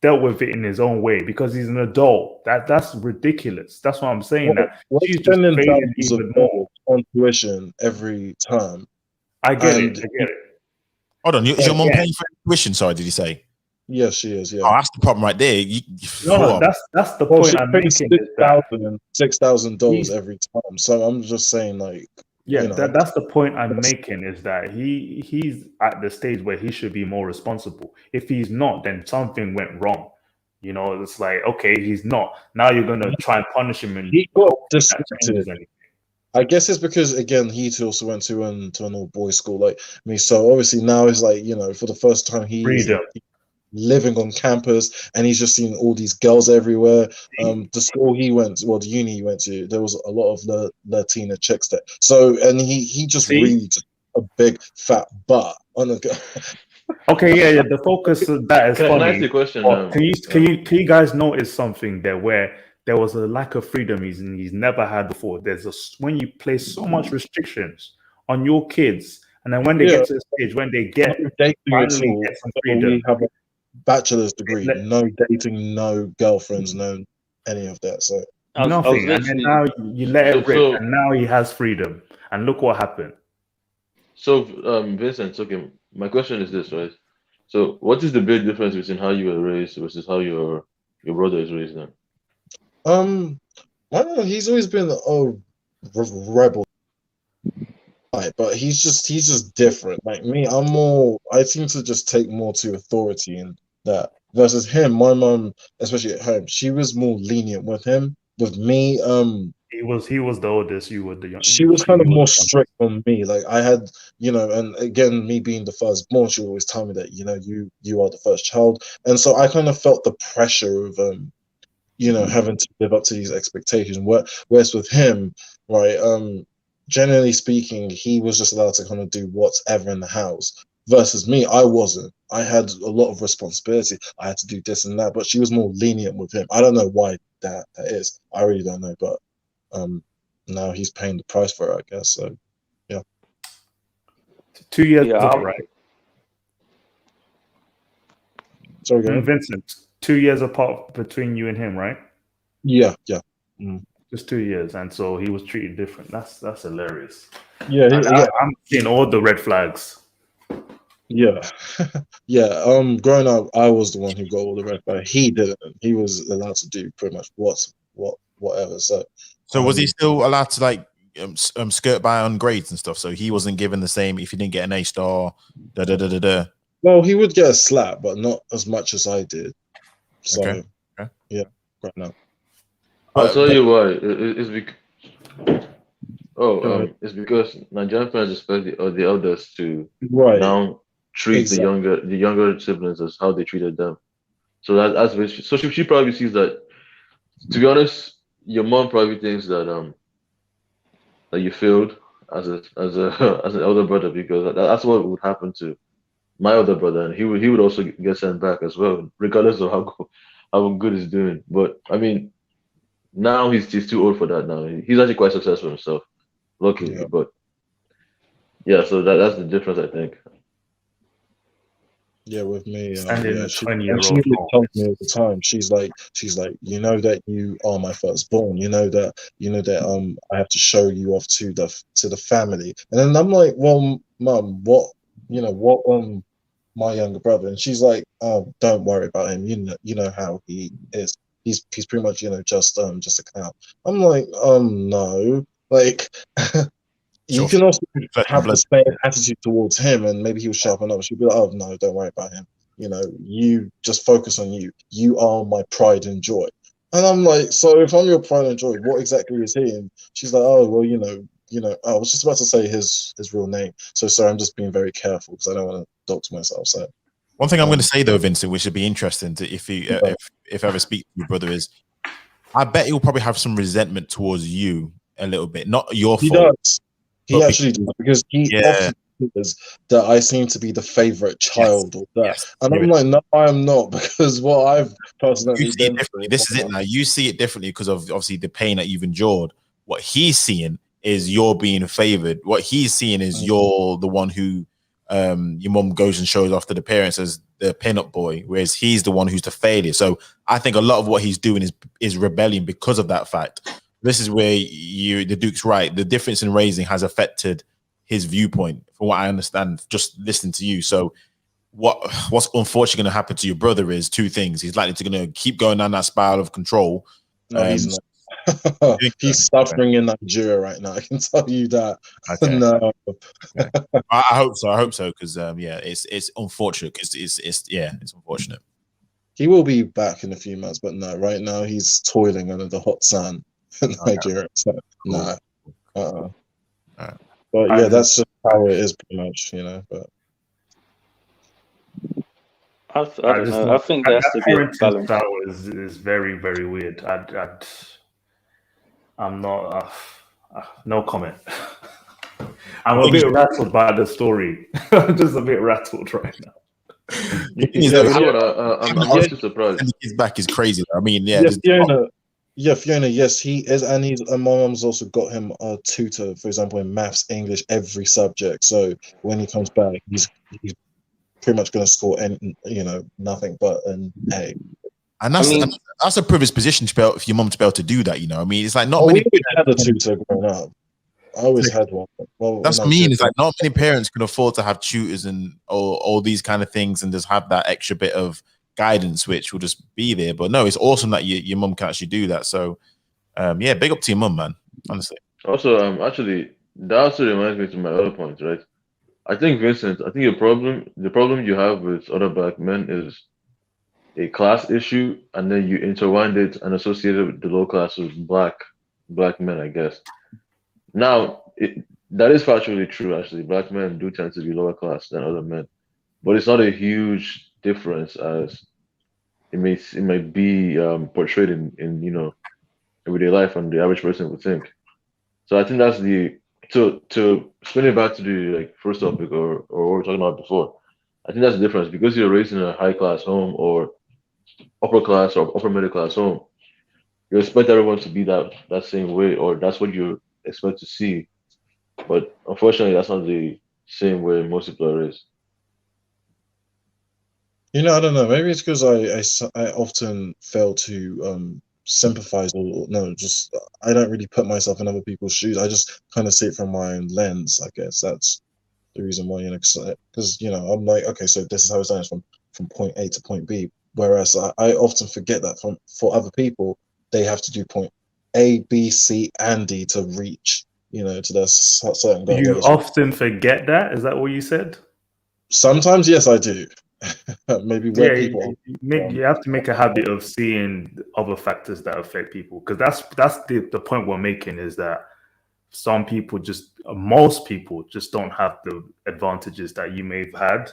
dealt with it in his own way, because he's an adult. That's ridiculous. That's what I'm saying. What She's just spending failing thousands even of more. dollars on tuition every time? I get it. Hold on, is your mom paying for tuition? Sorry, did you say? Yes, she is. Yeah. Oh, that's the problem right there. No, that's the point I'm making. $6,000 every time. So I'm just saying, like, that's the point I'm making, is that he's at the stage where he should be more responsible. If he's not, then something went wrong. It's like, okay, he's not. Now you're gonna try and punish him, and he got disrespected. I guess it's because, again, he too also went to an all-boys school like me. So obviously now it's like, for the first time he's living on campus, and he's just seen all these girls everywhere. The school he went, the uni he went to, there was a lot of Latina chicks there. So, and he just reads a big fat butt on a. Okay, yeah. The focus of that is funny. Can I ask you a question? Can you guys notice something there where there was a lack of freedom he's never had before? When you place so much restrictions on your kids, and then when they get to the stage when they finally get some freedom. We have a bachelor's degree, no dating, no girlfriends, no any of that. So nothing, and then now you let it rip, and now he has freedom, and look what happened. So, Vincent, okay, my question is this, right? So, what is the big difference between how you were raised versus how your brother is raised now? I don't know. He's always been a rebel, but he's just different. Like me, I seem to just take more to authority in that versus him. My mom, especially at home, she was more lenient with him. With me, he was the oldest, you were the youngest. She was kind of more strict on me. Like, I had, and again, me being the firstborn, she would always tell me that, you are the first child. And so I kind of felt the pressure of, having to live up to these expectations. Whereas with him, right, generally speaking, he was just allowed to kind of do whatever in the house. Versus me, I wasn't. I had a lot of responsibility. I had to do this and that, but she was more lenient with him. I don't know why that is. I really don't know, but now he's paying the price for it, I guess. So, yeah. 2 years, right? Sorry, go ahead. Vincent, 2 years apart between you and him, right? Yeah. Just 2 years, and so he was treated different. That's hilarious. Yeah, I'm seeing all the red flags. Yeah, yeah. Growing up, I was the one who got all the red flags. He didn't. He was allowed to do pretty much whatever. So was he still allowed to like skirt by on grades and stuff? So he wasn't given the same if he didn't get an A star. Well, he would get a slap, but not as much as I did. So okay. Yeah, right now. I'll tell you why. It's because Nigerian parents expect the elders to now treat the younger siblings as how they treated them. So so she probably sees that. To be honest, your mom probably thinks that that you failed as an elder brother, because that's what would happen to my older brother, and he would also get sent back as well, regardless of how good he's doing. But I mean, now he's too old for that. Now he's actually quite successful himself, luckily. Yeah. But yeah, so that's the difference, I think. Yeah, with me, she 20-year-old tells me all the time. She's like, you know that you are my firstborn. You know that I have to show you off to the family. And then I'm like, well, Mum, what my younger brother? And she's like, oh, don't worry about him. You know how he is. he's pretty much, you know, just a clown. I'm like, no, like. You can also have the same attitude towards him, and maybe he'll sharpen up. She'll be like, "Oh no, don't worry about him. You know, you just focus on you. You are my pride and joy." And I'm like, "So if I'm your pride and joy, what exactly is he?" And she's like, "Oh well, you know." I was just about to say his real name, so sorry. I'm just being very careful because I don't want to dox myself. So one thing I'm going to say though, Vincent, which should be interesting to if ever speak to your brother is, I bet he'll probably have some resentment towards you a little bit, not your fault. He does. He actually does, because he often says that I seem to be the favorite child or that. And I'm like, no, I am not, because what I've personally done. This is it now. You see it differently because of obviously the pain that you've endured. What he's seeing is you're being favored. What he's seeing is you're the one who your mum goes and shows off to the parents as the pin-up boy, whereas he's the one who's the failure. So I think a lot of what he's doing is rebellion because of that fact. This is where the Duke's right. The difference in raising has affected his viewpoint, from what I understand, just listening to you. So what's unfortunately going to happen to your brother is two things. He's likely to going to keep going down that spiral of control. No, he's not. He's suffering in Nigeria right now. I can tell you that. Okay. No. Okay. I hope so. I hope so, because it's unfortunate. Because it's unfortunate. He will be back in a few months, but no, right now he's toiling under the hot sun. Nigeria. So, cool. No. But yeah, that's just how it is, pretty much, you know. But I don't know. I think there has to be a balance. Style is very, very weird. I'm not. No comment. I'm a bit rattled by the story. I'm just a bit rattled right now. I'm actually surprised. His back is crazy. I mean, Fiona, yes, he is, and my mom's also got him a tutor, for example, in maths, English, every subject. So when he comes back, he's pretty much going to score nothing but an A. And that's a privileged position to be able, for your mom to be able to do that. You know, I mean, it's like not many. We had a tutor growing up. I always had one. Well, that's what I mean. It's like not many parents can afford to have tutors and all these kind of things, and just have that extra bit of guidance, which will just be there. But no, it's awesome that your mum can actually do that. So big up to your mum, man, honestly. Also, actually, that also reminds me to my other point, right? I think, Vincent, the problem you have with other black men is a class issue, and then you intertwined it and associated with the low class with black men, I guess. Now, that is factually true, actually. Black men do tend to be lower class than other men, but it's not a huge difference as it might be portrayed in everyday life and the average person would think. So I think that's to spin it back to the first topic or what we were talking about before. I think that's the difference, because you're raised in a high class home or upper class or upper middle class home. You expect everyone to be that same way, or that's what you expect to see. But unfortunately, that's not the same way most people are raised. I don't know. Maybe it's because I often fail to sympathize I don't really put myself in other people's shoes. I just kind of see it from my own lens. I guess that's the reason why, because I'm like, okay, so this is how it's done, from point A to point B. Whereas I often forget that for other people, they have to do point A, B, C, and D to reach, to their certain goal. You often forget that? Is that what you said? Sometimes, yes, I do. Maybe where people you have to make a habit of seeing other factors that affect people, because that's the point we're making, is that most people just don't have the advantages that you may have had.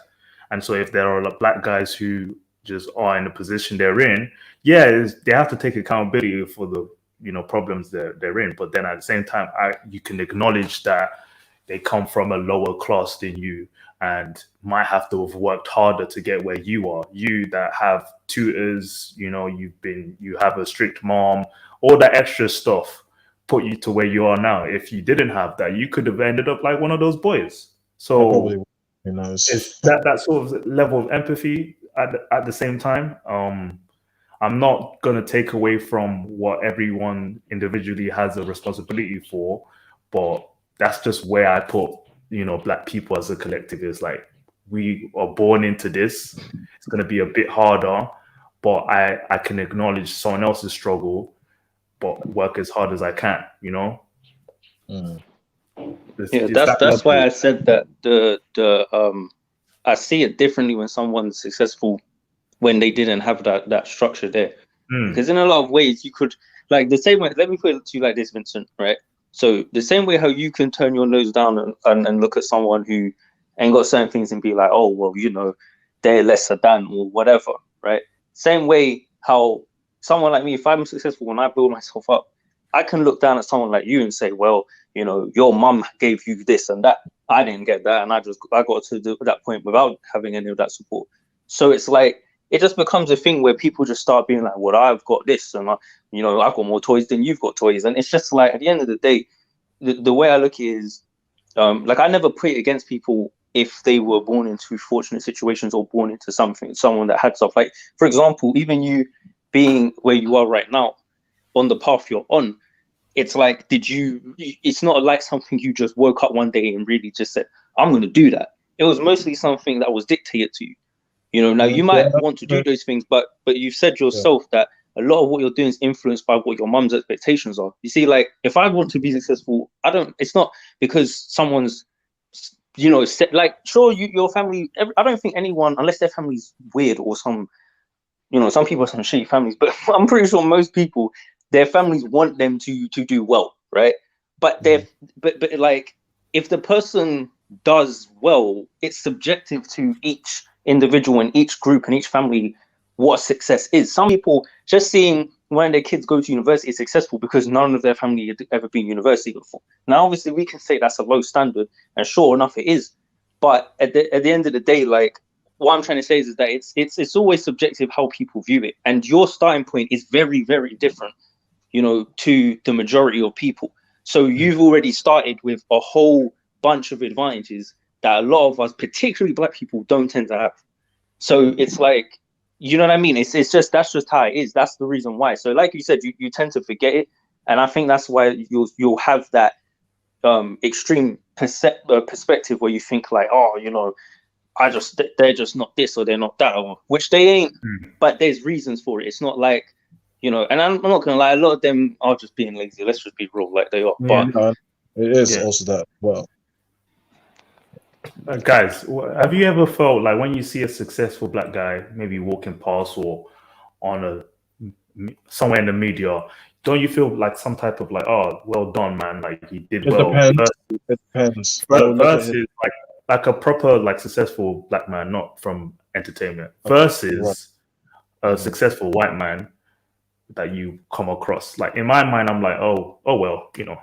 And so if there are black guys who just are in the position they're in, they have to take accountability for the problems they're in. But then at the same time, you can acknowledge that they come from a lower class than you and might have to have worked harder to get where you are. You that have tutors, you have a strict mom, all that extra stuff put you to where you are now. If you didn't have that, you could have ended up like one of those boys. So probably, who knows? It's that sort of level of empathy at the same time. I'm not going to take away from what everyone individually has a responsibility for, but that's just where I put, black people as a collective. Is like, we are born into this. It's going to be a bit harder, but I can acknowledge someone else's struggle, but work as hard as I can, you know? Yeah, that's why I said that I see it differently when someone's successful when they didn't have that structure there. Because in a lot of ways you could, like, the same way, let me put it to you like this, Vincent, right? So the same way how you can turn your nose down and look at someone who ain't got certain things and be like, oh, well, you know, they're lesser than or whatever, right? Same way how someone like me, if I'm successful, when I build myself up, I can look down at someone like you and say, well, you know, your mum gave you this and that. I didn't get that. And I got to that point without having any of that support. So it's like, it just becomes a thing where people just start being like, well, I've got this and, you know, I've got more toys than you've got toys. And it's just like, at the end of the day, the way I look at it is, like, I never put it against people if they were born into fortunate situations or born into someone that had stuff. Like, for example, even you being where you are right now on the path you're on, it's like, it's not like something you just woke up one day and really just said, I'm going to do that. It was mostly something that was dictated to you. You know, now you might want to do those things, but you've said yourself that a lot of what you're doing is influenced by what your mum's expectations are. You see, like, if I want to be successful, it's not because someone's, you know, like, sure, your family, I don't think anyone, unless their family's weird or some, you know, some people have some shitty families, but I'm pretty sure most people, their families want them to do well, right? But but like, if the person does well, it's subjective to each individual and each group and each family what success is. Some people just seeing when their kids go to university is successful because none of their family had ever been to university before. Now, obviously, we can say that's a low standard, and sure enough, it is. But at the end of the day, like, what I'm trying to say is that it's always subjective how people view it, and your starting point is very, very different, you know, to the majority of people. So you've already started with a whole bunch of advantages that a lot of us, particularly Black people, don't tend to have. So it's like, you know what I mean? It's just, that's just how it is. That's the reason why. So like you said, you tend to forget it, and I think that's why you'll have that extreme perspective where you think like, oh, you know, they're just not this or they're not that, or, which they ain't. But there's reasons for it. It's not like, you know, and I'm not gonna lie, a lot of them are just being lazy. Let's just be real, like they are. Yeah, but it is also that. Well, guys, have you ever felt like when you see a successful Black guy maybe walking past or on somewhere in the media, don't you feel like some type of like, oh, well done, man, like he did well? It depends. Versus like a proper like successful Black man, not from entertainment, versus a successful white man that you come across. Like in my mind, I'm like, oh well, you know,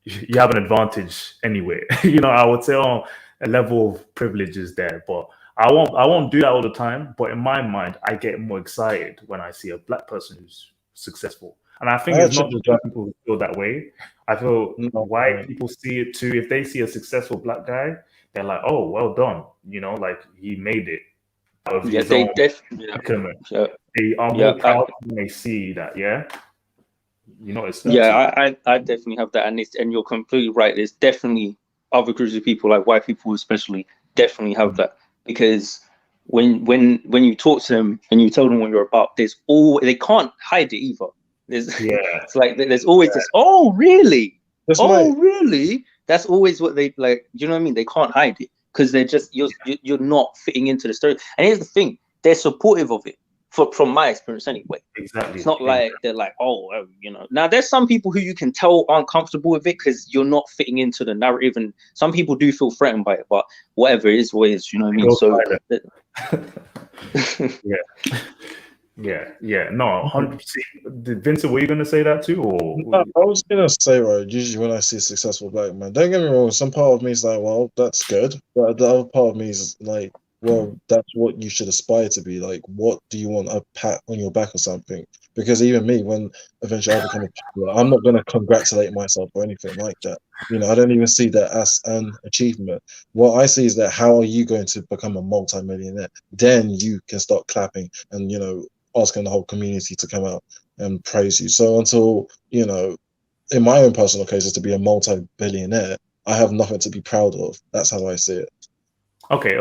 you have an advantage anyway. You know, I would say, oh, a level of privilege is there, but I won't do that all the time. But in my mind, I get more excited when I see a Black person who's successful. And I think it's not just Black people who feel that way. I feel white people see it too. If they see a successful Black guy, they're like, oh, well done. You know, like he made it. They are more proud when they see that, you know, it's I definitely have that, and you're completely right. There's definitely other groups of people, like white people especially, definitely have that, because when you talk to them and you tell them what you're about, they can't hide it either. It's like there's always this. Oh, really? Really? That's always what they like. You know what I mean? They can't hide it because they're just you're not fitting into the story. And here's the thing: they're supportive of it. From my experience, anyway. Exactly. It's not like they're like, oh, you know. Now there's some people who you can tell aren't comfortable with it because you're not fitting into the narrative, and some people do feel threatened by it. But whatever it is, what it is, you know what I mean? So. Yeah. No, 100%. Vincent, were you gonna say that too, or? No, I was gonna say, right. Usually, when I see a successful Black man, don't get me wrong. Some part of me is like, well, that's good, but the other part of me is like, well, that's what you should aspire to be. Like, what do you want, a pat on your back or something? Because even me, when eventually I become a popular, I'm not going to congratulate myself or anything like that. You know, I don't even see that as an achievement. What I see is that how are you going to become a multi-millionaire? Then you can start clapping and, you know, asking the whole community to come out and praise you. So until, you know, in my own personal cases, to be a multi-billionaire, I have nothing to be proud of. That's how I see it. Okay.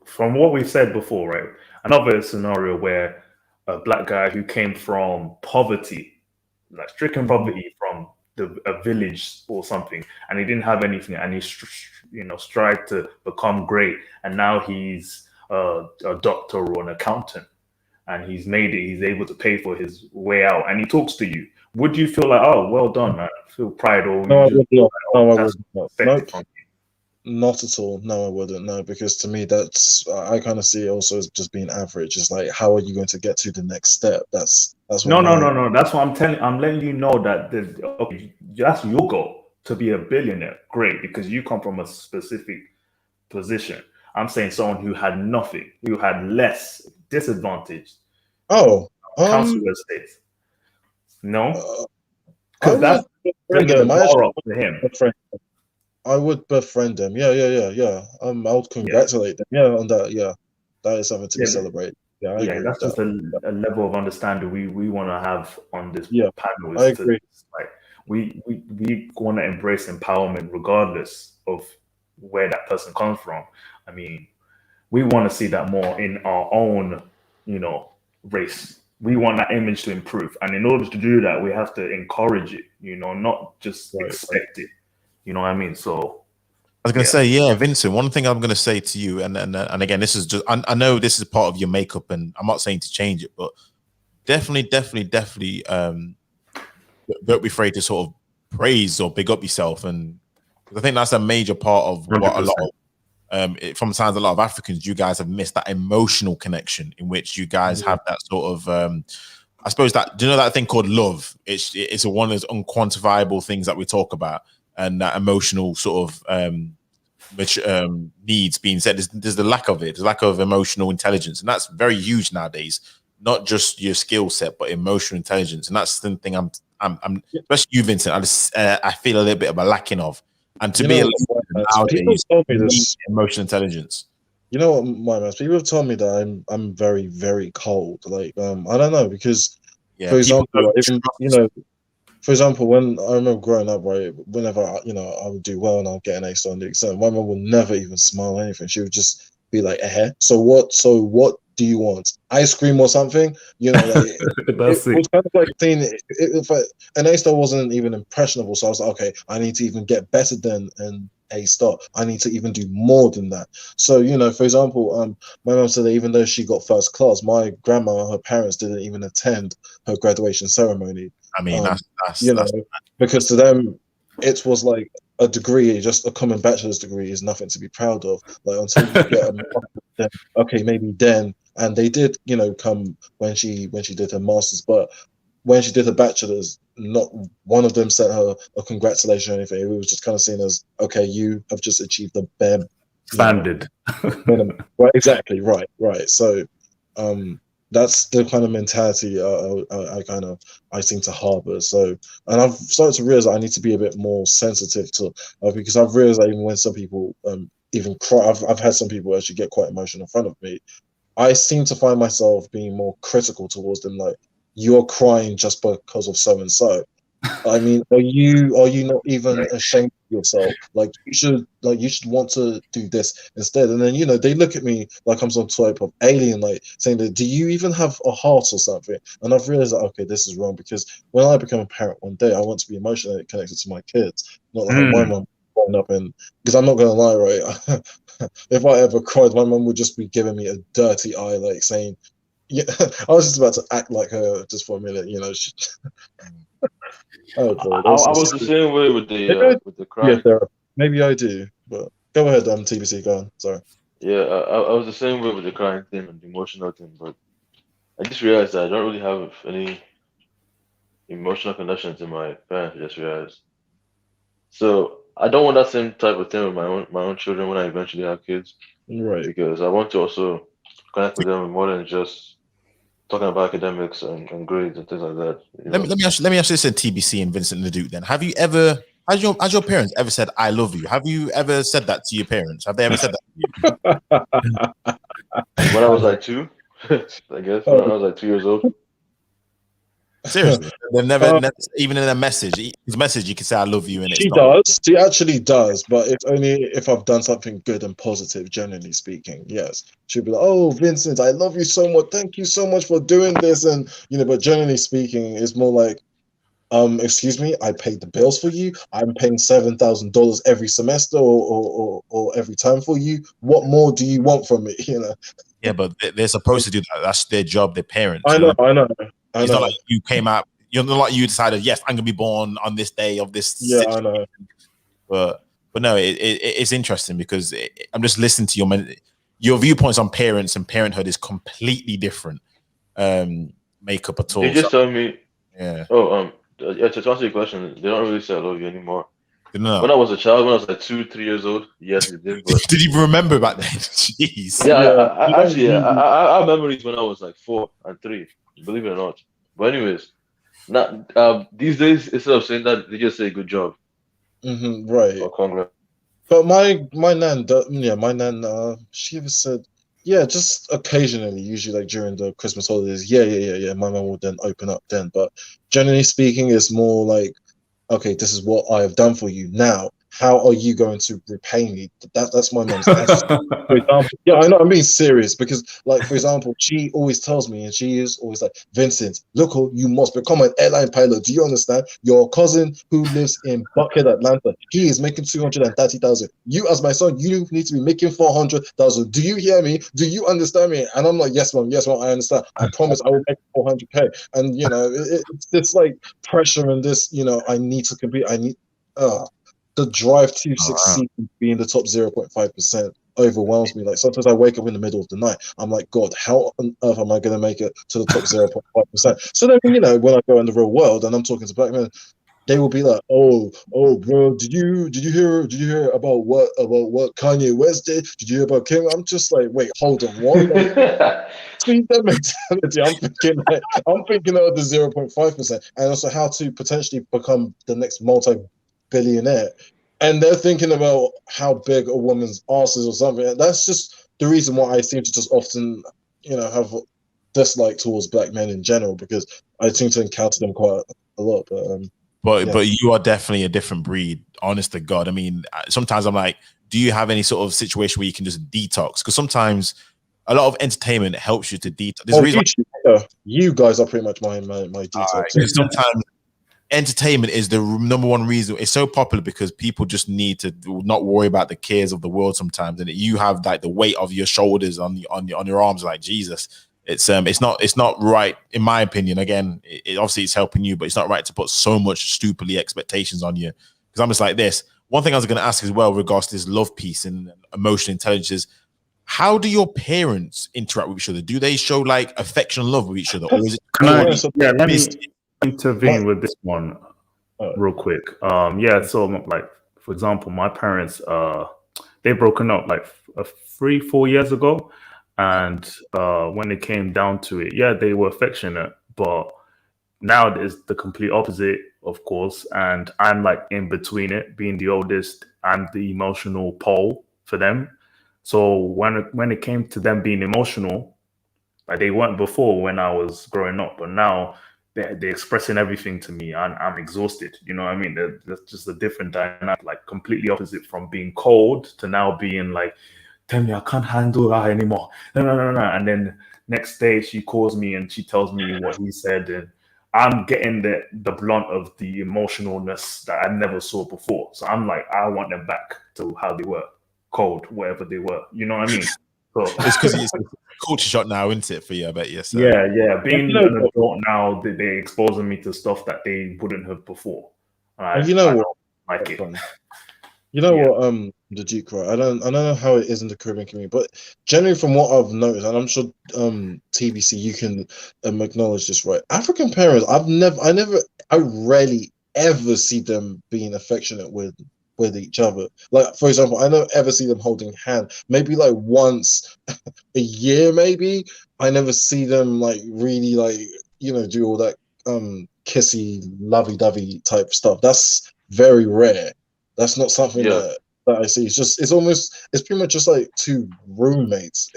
From what we've said before, right? Another scenario where a black guy who came from poverty, like stricken poverty from a village or something, and he didn't have anything, and he strived to become great, and now he's a doctor or an accountant, and he's made it. He's able to pay for his way out, and he talks to you. Would you feel like, oh, well done, man? Feel pride, or No, I would not. No, I would not. Nope. Not at all. No, I wouldn't. No, because to me, that's I kind of see it also as just being average. It's like, how are you going to get to the next step? That's no. That's what I'm telling. I'm letting you know that okay, that's your goal, to be a billionaire. Great, because you come from a specific position. I'm saying someone who had nothing, who had less, disadvantaged. Oh, council estates. No, I because that's befriend bringing the them. bar up to him. I would befriend them. Yeah. I would congratulate them. Yeah, on that. Yeah, that is something to be celebrated. Yeah, I agree that's with just a level of understanding we want to have on this panel. I agree. Like we want to embrace empowerment regardless of where that person comes from. I mean, we want to see that more in our own, race. We want that image to improve, and in order to do that, we have to encourage it. Not just expect it. You know what I mean? So I was going to say, Vincent, one thing I'm going to say to you, and again, this is just, I know this is part of your makeup, and I'm not saying to change it, but definitely, don't be afraid to sort of praise or big up yourself. And I think that's a major part of what 100%. a lot of, from times a lot of Africans, you guys have missed that emotional connection in which you guys have that sort of, I suppose that, do you know that thing called love? It's one of those unquantifiable things that we talk about. And that emotional sort of which needs being said, there's the lack of it. There's lack of emotional intelligence, and that's very huge nowadays. Not just your skill set, but emotional intelligence, and that's the thing. I'm especially you, Vincent. I feel a little bit of a lacking of, and to be a nowadays, emotional intelligence. You know what, my man? People have told me that I'm very, very cold. Like I don't know, because for example, for example, when I remember growing up, right, whenever I would do well and I'd get an A star on the exam, my mum would never even smile or anything. She would just be like, So what do you want? Ice cream or something? Like, it was kind of like saying if an A star wasn't even impressionable. So I was like, okay, I need to even get better than an A star. I need to even do more than that. So, for example, my mum said that even though she got first class, my grandma and her parents didn't even attend her graduation ceremony. I mean, that's because to them, it was like a degree, just a common bachelor's degree is nothing to be proud of. Like until you get a master's, okay, maybe then. And they did, come when she did her master's, but when she did her bachelor's, not one of them sent her a congratulation or anything. It was just kind of seen as, okay, you have just achieved the bare standard. Right, exactly, right. So, that's the kind of mentality I seem to harbor. So, and I've started to realize that I need to be a bit more sensitive to, because I've realized that even when some people even cry, I've had some people actually get quite emotional in front of me. I seem to find myself being more critical towards them, like, you're crying just because of so and so. I mean, are you not even ashamed of yourself? Like you should want to do this instead. And then they look at me like I'm some type of alien, like saying that, do you even have a heart or something? And I've realized that, okay, this is wrong, because when I become a parent one day, I want to be emotionally connected to my kids, not like my mum growing up. And because I'm not gonna lie, right, if I ever cried, my mum would just be giving me a dirty eye, like saying, yeah, I was just about to act like her just for a minute, She, I was the same way with the crying. Yeah, maybe I do, but go ahead, TBC, go on. Sorry. Yeah, I was the same way with the crying thing and the emotional thing, but I just realized that I don't really have any emotional connection to my parents. I just realized. So I don't want that same type of thing with my own children when I eventually have kids, right? Because I want to also connect with them more than just talking about academics and grades and things like that. Let me ask this to TBC and Vincent the Duke then. Have you ever, has your parents ever said "I love you"? Have you ever said that to your parents? Have they ever said that to you? When I was like 2, I guess when I was like 2 years old. Seriously, they've never even in a message. His message, you can say "I love you," and she does. She actually does, but it's only if I've done something good and positive. Generally speaking, yes, she'll be like, "Oh, Vincent, I love you so much. Thank you so much for doing this." And but generally speaking, it's more like, excuse me, I paid the bills for you. I'm paying $7,000 every semester or every time for you. What more do you want from me? Yeah, but they're supposed to do that. That's their job. Their parents. I know. It's not like you came out. You're not like you decided. Yes, I'm gonna be born on this day of this. Yeah, situation. I know. But no, it's interesting because I'm just listening to your viewpoints on parents and parenthood is completely different. Makeup at all. They just tell me. Yeah. Oh, yeah. To answer your question, they don't really say "I love you" anymore. No. When I was a child, when I was like 2-3 years old, yes, they did. But... Did you remember back then? Jeez. Yeah, I have memories when I was like 4 and 3. Believe it or not. But anyways, these days instead of saying that, they just say "good job." Right. Or congrats. But my nan, she ever said, yeah, just occasionally, usually like during the Christmas holidays, yeah. My mum will then open up then. But generally speaking, it's more like, okay, this is what I have done for you. Now, how are you going to repay me? That's my mum's answer. For example, yeah, I know, I'm being serious because, like, for example, she always tells me, and she is always like, Vincent, look, you must become an airline pilot. Do you understand? Your cousin who lives in Buckhead, Atlanta, he is making 230,000. You, as my son, you need to be making 400,000. Do you hear me? Do you understand me? And I'm like, yes, mom, I understand. I promise I will make 400K. And it's this like pressure and this, I need to compete. I need the drive to succeed and be in the top 0.5% overwhelms me. Like sometimes I wake up in the middle of the night. I'm like, God, how on earth am I going to make it to the top 0.5%? So then, when I go in the real world and I'm talking to black men, they will be like, oh, bro, did you hear about what Kanye West did? Did you hear about Kim? I'm just like, wait, hold on, what? See that mentality. I'm thinking of the 0.5% and also how to potentially become the next multi-billionaire. And they're thinking about how big a woman's ass is or something. And that's just the reason why I seem to just often, have dislike towards black men in general, because I seem to encounter them quite a lot. But you are definitely a different breed, honest to God. I mean, sometimes I'm like, do you have any sort of situation where you can just detox? Because sometimes a lot of entertainment helps you to detox. You guys are pretty much my detox. Sometimes entertainment is the number one reason it's so popular, because people just need to not worry about the cares of the world sometimes, and you have like the weight of your shoulders on your arms. Like Jesus, it's not right in my opinion. Again, it obviously it's helping you, but it's not right to put so much stupidly expectations on you. Because I'm just like this. One thing I was going to ask as well, regards to this love piece and emotional intelligence, is how do your parents interact with each other? Do they show like affection and love with each other, or is it? Let me intervene with this one real quick. So like, for example, my parents, they've broken up like 3-4 years ago, and when it came down to it, they were affectionate, but now there's the complete opposite, of course, and I'm like in between it, being the oldest. I'm the emotional pole for them. So when it came to them being emotional, like they weren't before when I was growing up, but now they're expressing everything to me, and I'm exhausted. You know what I mean? There's just a different dynamic, like completely opposite from being cold to now being like, tell me I can't handle that anymore. No. And then next day she calls me and she tells me what he said, and I'm getting the blunt of the emotionalness that I never saw before. So I'm like, I want them back to how they were, cold, wherever they were. You know what I mean? So it's because it's a culture shock now, isn't it, for you? I bet yes. Yeah. Being an adult now, they're exposing me to stuff that they wouldn't have before. You know what? Like it. You know what, the Duke, right? I don't know how it is in the Caribbean community, but generally from what I've noticed, and I'm sure TBC, you can acknowledge this, right? African parents, I rarely ever see them being affectionate with each other. Like, for example, I don't ever see them holding hands. Maybe like once a year, maybe. I never see them like really like, do all that kissy, lovey-dovey type stuff. That's very rare. That's not something that I see. It's pretty much just like two roommates,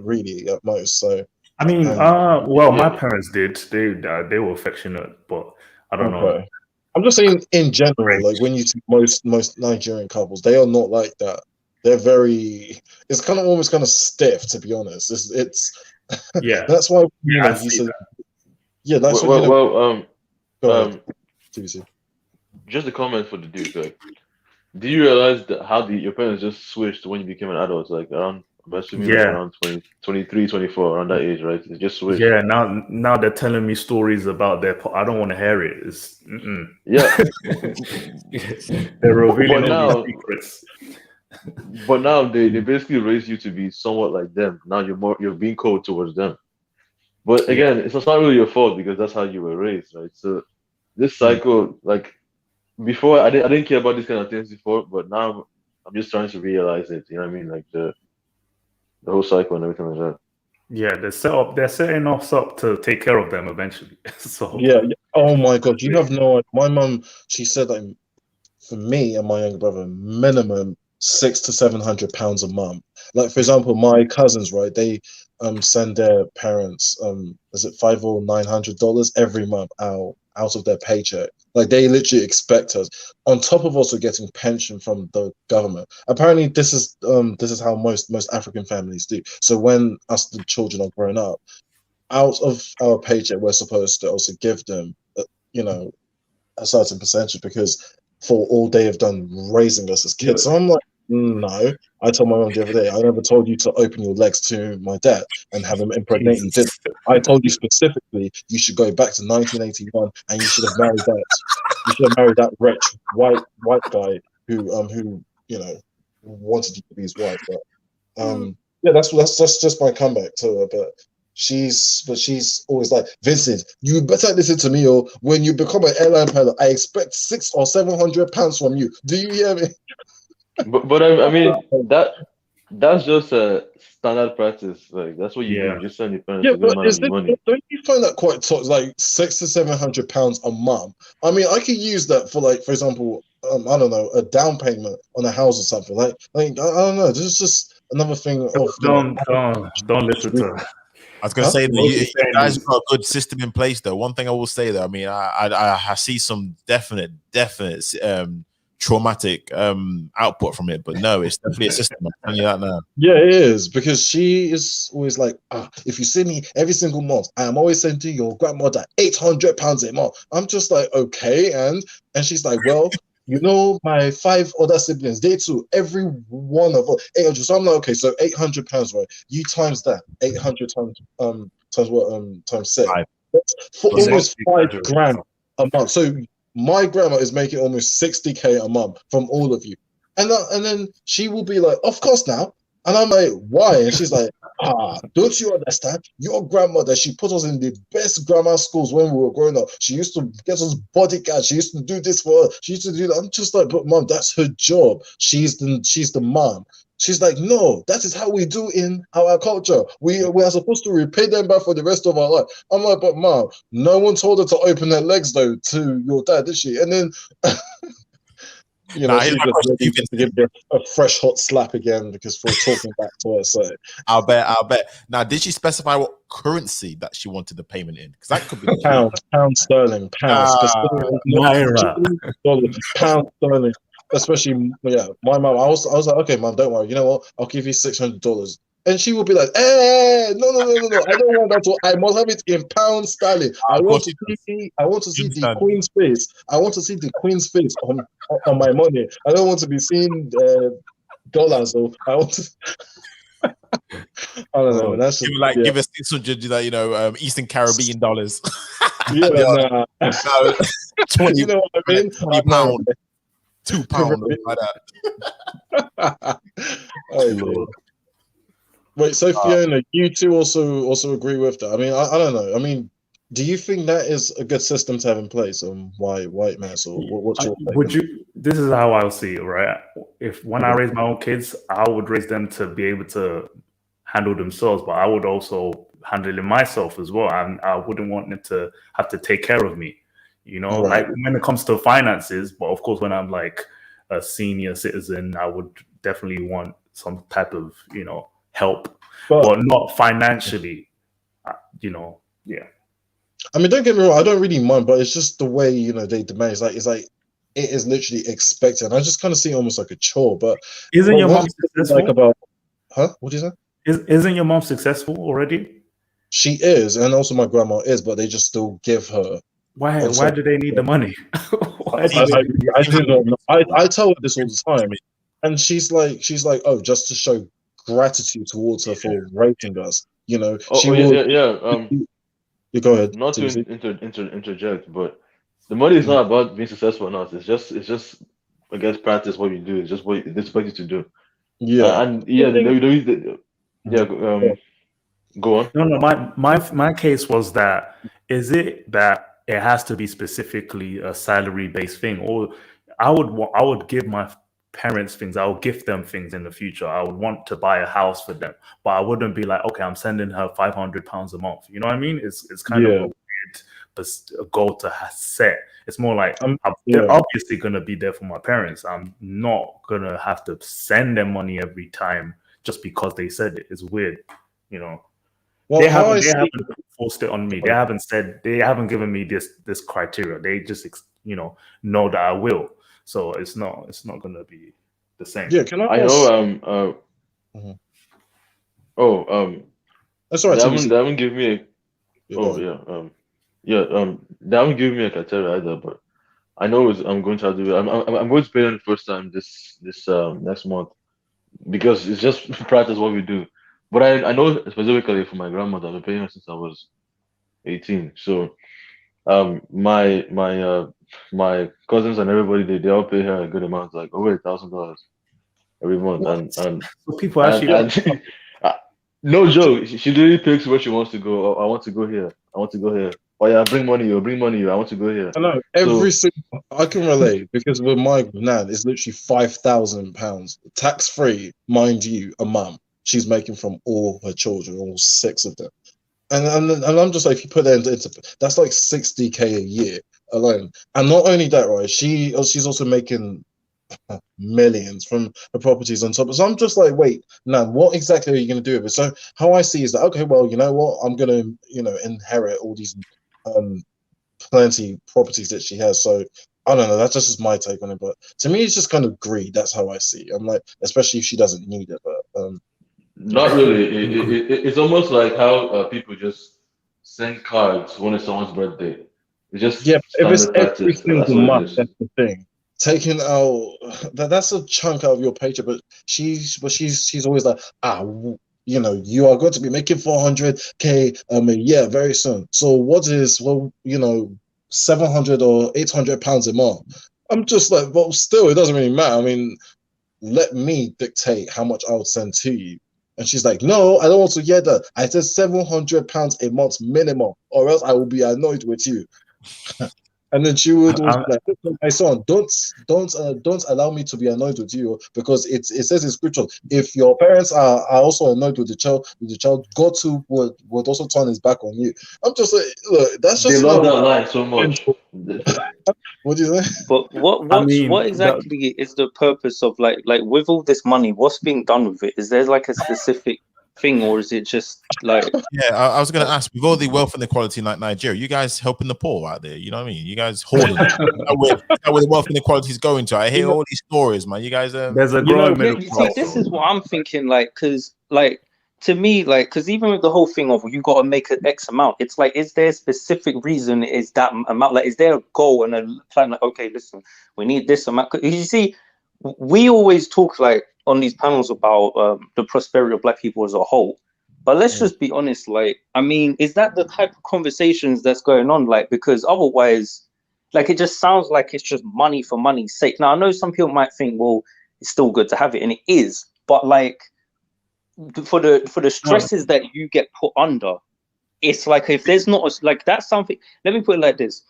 really at most. So I mean, And well, my Yeah. parents did. They were affectionate, but I don't know. okay, I'm just saying in general, like when you see most Nigerian couples, they are not like that. They're very. It's kind of almost kind of stiff, to be honest. It's Yeah, that's why yeah, I you see said that. yeah. That's what Go ahead, TBC. just a comment for the Duke. Like, do you realize that how your parents just switched when you became an adult? Like around, I'm assuming like Yeah, around 20, 23, 24, around that age, right? It just switched. yeah. Now they're telling me stories about I don't want to hear it. It's Yeah, they're revealing but all these now, secrets. they basically raise you to be somewhat like them. Now you're being cold towards them. But Yeah, again, it's not really your fault because that's how you were raised, right? So this cycle, like before, I didn't care about these kind of things before, but now I'm just trying to realize it. You know what I mean? Like the whole cycle and everything like that. yeah. They're setting us up to take care of them eventually. So Yeah. Oh my God, you have no idea. My mum, she said that for me and my younger brother, minimum £600 to £700 a month. Like for example, my cousins, right? They send their parents is it $500 or $900 every month out of their paycheck. Like they literally expect us, on top of also getting pension from the government. Apparently, this is how most African families do. So when us the children are growing up, out of our paycheck, we're supposed to also give them, you know, a certain percentage because for all they have done raising us as kids. So I'm like, no. I told my mom the other day, I never told you to open your legs to my dad and have him impregnate you. Did I told you specifically you should go back to 1981 and you should have married that. You should have married that rich white guy who wanted you to be his wife. But yeah, that's just my comeback to her. But she's always like, Vincent, you better listen to me, or when you become an airline pilot, I expect £600 or £700 from you. Do you hear me? But I mean that's just a standard practice. Like that's what you do. yeah, You just send your parents Yeah, a good but amount of money. don't you find that quite like £600 to £700 a month? I mean, I could use that for like, for example, I don't know, a down payment on a house or something. Like I don't know. This is just another thing of don't listen to her. I was going to Huh? say that What you she's saying guys is, have got a good system in place, though. One thing I will say, though, I mean, I see some definite traumatic output from it, but no, it's definitely a system. I'm telling you that now. Yeah, it is, because she is always like, if you see me every single month, I am always sending your grandmother £800 a month. I'm just like, okay, and she's like, well, my 5 other siblings, they too, every one of us 800. So I'm like, okay, so £800, right? You times that 800 times what times 6. Five. That's for So almost 5 600. grand a month. So my grandma is making almost 60K a month from all of you. And then she will be like, of course now. And I'm like, why? And she's like, don't you understand? Your grandmother, she put us in the best grammar schools when we were growing up. She used to get us bodyguards. She used to do this for us. She used to do that. I'm just like, but mom, that's her job. She's the mom. She's like, no, that is how we do in our culture. We are supposed to repay them back for the rest of our life. I'm like, but mom, no one told her to open her legs though to your dad, did she? And then Nah, here's she my just question to you, ready to give her a fresh hot slap again because for talking back to her. So I'll bet. Now, did she specify what currency that she wanted the payment in? Because that could be pound sterling, specifically Naira. dollars, pound sterling. Especially, yeah, my mom. I was like, okay, mom, don't worry. You know what? I'll give you $600. And she will be like, no. I don't want that. I must have it in pound sterling. I want to see the Queen's face. I want to see the Queen's face on my money. I don't want to be seeing dollars. So I want to. I don't know. That's just, give us 600, Eastern Caribbean dollars. Yeah, nah. 20, you know what I mean? £20, £2, like that. Oh Lord. Wait, so Fiona, you two also agree with that? I mean, I don't know. I mean, do you think that is a good system to have in place? White males, or what's your take? This is how I'll see it, right? When I raise my own kids, I would raise them to be able to handle themselves, but I would also handle it myself as well. I wouldn't want them to have to take care of me, Right. like when it comes to finances. But of course, when I'm like a senior citizen, I would definitely want some type of, help, but not financially. yeah. I mean, don't get me wrong, I don't really mind, but it's just the way, they demand. It's like it is literally expected. I just kind of see it almost like a chore. But Isn't your mom what I successful? like about, what do you say? Isn't your mom successful already? She is, and also my grandma is, but they just still give her. Why do they need the money? I do not know. I tell her this all the time, and she's like, oh, just to show gratitude towards her for raising us. She will. Yeah. You go ahead. Not to interject, but the money is not about being successful or not. It's just I guess practice what you do. It's just what they expect you to do. Yeah. And yeah, go on. No. My case was that, is it that it has to be specifically a salary based thing, or I would give my parents things, I would gift them things in the future. I would want to buy a house for them, but I wouldn't be like, okay, I'm sending her £500 a month. You know what I mean? It's kind of a weird goal to set. It's more like they're obviously gonna be there for my parents. I'm not gonna have to send them money every time just because they said it. It's weird, Well, they haven't forced it on me. They haven't given me this criteria. They just know that I will. So it's not gonna be the same. Yeah, can I know that's all right. They haven't given me they haven't given me a criteria either, but I know I'm going to do it. I'm going to pay them the first time this next month, because it's just practice what we do. But I know specifically for my grandmother, I've been paying her since I was 18. So my cousins and everybody, they all pay her a good amount, like over $1,000 every month. And so people actually no joke, she literally picks where she wants to go. I want to go here. I want to go here. Oh yeah, bring money. I want to go here. I know I can relate, because with my nan, it's literally £5,000 tax free, mind you, a mum. She's making from all her children, all 6 of them. And I'm just like, if you put that into that's like 60K a year alone. And not only that, right? She's also making millions from the properties on top. So I'm just like, wait, now what exactly are you going to do with it? So how I see is that, okay, well, you know what? I'm going to, inherit all these plenty properties that she has. So I don't know. That's just my take on it. But to me, it's just kind of greed. That's how I see it. I'm like, especially if she doesn't need it. But not really. It's almost like how people just send cards when it's someone's birthday. It's just if it's every single month, is. that's the thing. Taking out that's a chunk out of your paycheck, but she's always like, you are going to be making 400K a year very soon. So what is 700 or 800 pounds a month? I'm just like, well, still, it doesn't really matter. I mean, let me dictate how much I would send to you. And she's like, no, I don't want to hear that. I said £700 a month minimum, or else I will be annoyed with you. And then she would always be like, my son, don't allow me to be annoyed with you, because it says in scripture, if your parents are also annoyed with the child, God too would also turn his back on you. I'm just like, look, that's just, they love that line so much. What do you think? But what exactly is the purpose of like with all this money? What's being done with it? Is there like a specific thing, or is it just like? Yeah, I was going to ask, with all the wealth inequality in like Nigeria, you guys helping the poor out there? You know what I mean? You guys hoarding. where the wealth inequality is going to. I hear all these stories, man. You guys, there's a growing middle class. See, this is what I'm thinking. Like, because like, to me, like, because even with the whole thing of you got to make an X amount, it's like, is there a specific reason? Is that amount, like, is there a goal and a plan? Like, okay, listen, we need this amount. You see, we always talk like on these panels about the prosperity of Black people as a whole, but let's just be honest. Like, I mean, is that the type of conversations that's going on? Like, because otherwise, like, it just sounds like it's just money for money's sake. Now, I know some people might think, well, it's still good to have it, and it is, but like, for the stresses that you get put under, it's like, if there's not like, that's something. Let me put it like this: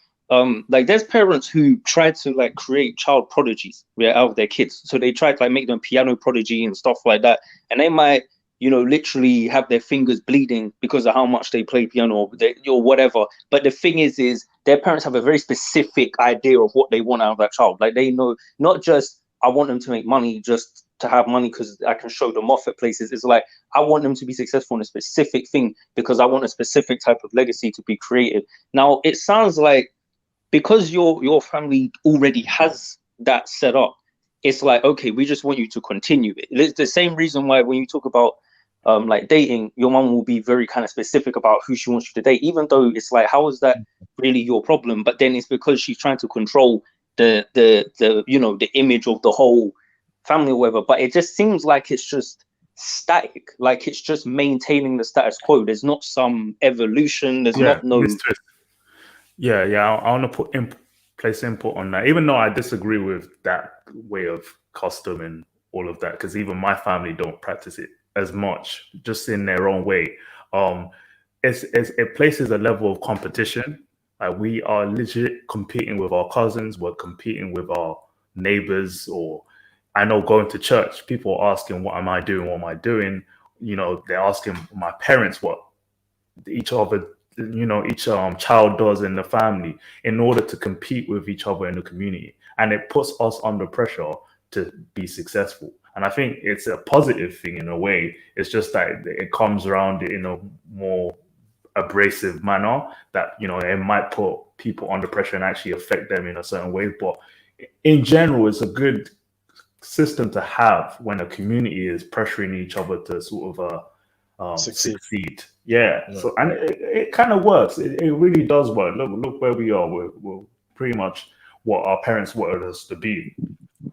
like, there's parents who try to like create child prodigies out of their kids, so they try to like make them piano prodigy and stuff like that, and they might literally have their fingers bleeding because of how much they play piano or whatever. But the thing is their parents have a very specific idea of what they want out of that child. Like, they know not just, I want them to make money just to have money because I can show them off at places. It's like, I want them to be successful in a specific thing because I want a specific type of legacy to be created. Now, it sounds like because your family already has that set up, it's like, okay, we just want you to continue it. It's the same reason why when you talk about like dating, your mom will be very kind of specific about who she wants you to date, even though it's like, how is that really your problem? But then it's because she's trying to control the you know, the image of the whole family or whatever. But it just seems like it's just static, like it's just maintaining the status quo. There's not some evolution. There's not no. Yeah, I want to place input on that, even though I disagree with that way of custom and all of that, because even my family don't practice it as much, just in their own way. It places a level of competition. We are legit competing with our cousins, we're competing with our neighbors, or I know going to church, people are asking, what am I doing? What am I doing? You know, they're asking my parents what each other, you know, each child does in the family in order to compete with each other in the community. And it puts us under pressure to be successful. And I think it's a positive thing in a way. It's just that it comes around in a more abrasive manner that, you know, it might put people under pressure and actually affect them in a certain way. But in general, it's a good system to have when a community is pressuring each other to sort of succeed. Yeah. So, and it kind of works. It really does work. Look where we are. We're pretty much what our parents wanted us to be.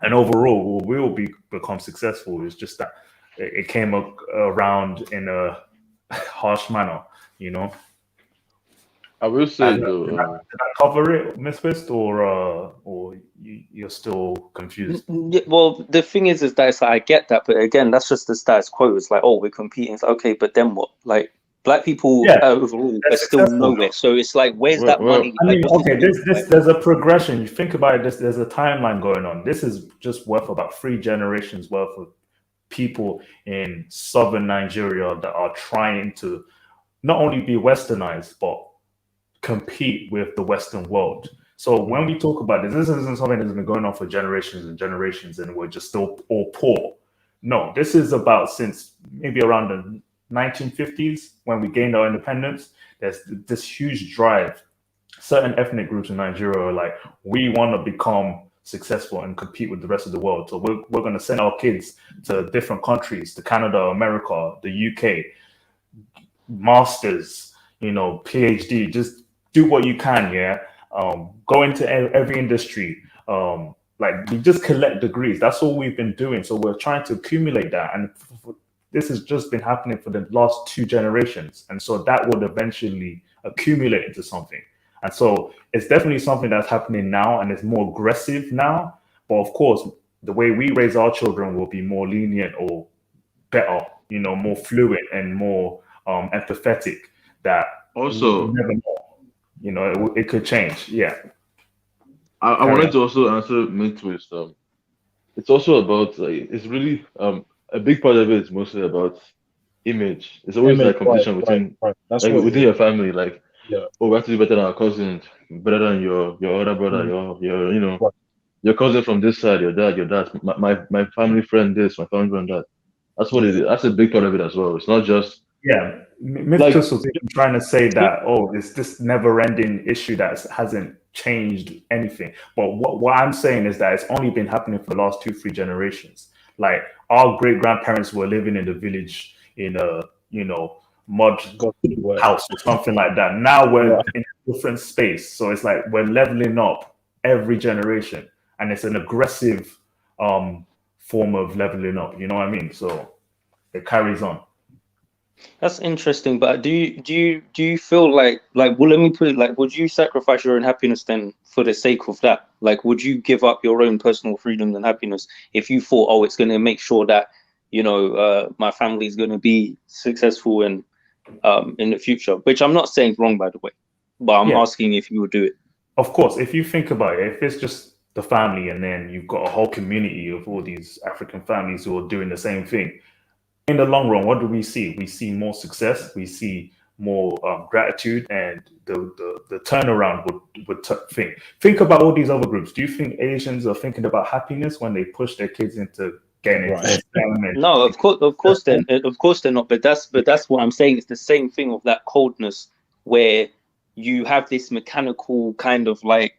And overall, we'll become successful. It's just that it came around in a harsh manner, you know. I will say though, did I cover it, Miss Fist, or you're still confused? Well, the thing is that it's like, I get that, but again, that's just the status quo. It's like, oh, we're competing. It's like, okay, but then what? Like, black people overall are still nowhere. So it's like, where's that money? I mean, okay, there's a progression. You think about it, there's a timeline going on. This is just worth about 3 generations worth of people in southern Nigeria that are trying to not only be westernized, but compete with the Western world. So when we talk about this isn't something that's been going on for generations and generations and we're just still all poor. No, this is about since maybe around the 1950s when we gained our independence. There's this huge drive. Certain ethnic groups in Nigeria are like, we want to become successful and compete with the rest of the world. So we're going to send our kids to different countries, to Canada, America, the UK, masters, you know, PhD, just do what you can, go into every industry, like we just collect degrees. That's all we've been doing. So we're trying to accumulate that, and this has just been happening for the last 2 generations, and so that would eventually accumulate into something. And so it's definitely something that's happening now, and it's more aggressive now. But of course, the way we raise our children will be more lenient or better, you know, more fluid and more empathetic. That also, you never know. You know, it could change. Yeah. I wanted to also answer mid-twist. It's also about like, it's really a big part of it is mostly about image. It's always like competition within That's like what within your family. Like, yeah, oh, we have to do better than our cousins, better than your other brother, your you know, your cousin from this side, your dad, my family friend this, my family friend that. That's what it is. That's a big part of it as well. It's not just Mythos was even trying to say that, oh, it's this never-ending issue that hasn't changed anything. But what I'm saying is that it's only been happening for the last 2-3 generations. Like our great-grandparents were living in the village in a, you know, mud house or something like that. Now we're in a different space. So it's like we're leveling up every generation, and it's an aggressive form of leveling up. You know what I mean? So it carries on. That's interesting, but do you feel like well, let me put it like, would you sacrifice your own happiness then for the sake of that? Like, would you give up your own personal freedom and happiness if you thought, oh, it's going to make sure that, you know, my family is going to be successful in the future? Which I'm not saying wrong, by the way, but I'm asking if you would do it. Of course, if you think about it, if it's just the family and then you've got a whole community of all these African families who are doing the same thing, in the long run, what do we see? We see more success. We see more gratitude, and the turnaround would think about all these other groups. Do you think Asians are thinking about happiness when they push their kids into getting Right. No, of course they're not. But that's what I'm saying. It's the same thing of that coldness where you have this mechanical kind of like,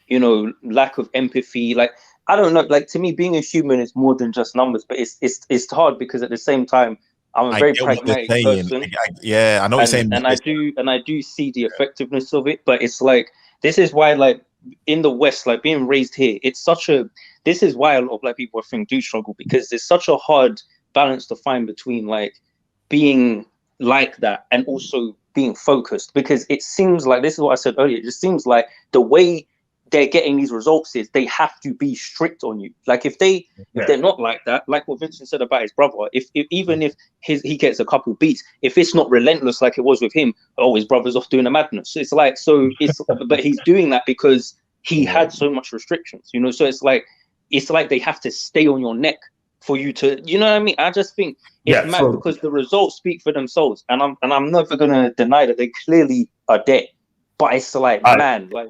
you know, lack of empathy. Like, I don't know. Like, to me, being a human is more than just numbers. But it's hard because at the same time, I'm a very pragmatic person. I know what you're saying. And I do see the effectiveness of it. But it's like, this is why, like, in the West, like being raised here, this is why a lot of Black people, I think, do struggle, because there's such a hard balance to find between like being like that and also being focused. Because it seems like, this is what I said earlier, it just seems like the way they're getting these results is they have to be strict on you. Like if they're not like that, like what Vincent said about his brother, if even if he gets a couple beats, if it's not relentless like it was with him, his brother's off doing a madness. It's like, so it's but he's doing that because he had so much restrictions, you know. So it's like they have to stay on your neck for you to, you know what I mean? I just think it's mad because the results speak for themselves, and I'm never gonna deny that they clearly are there. But it's like, man, like.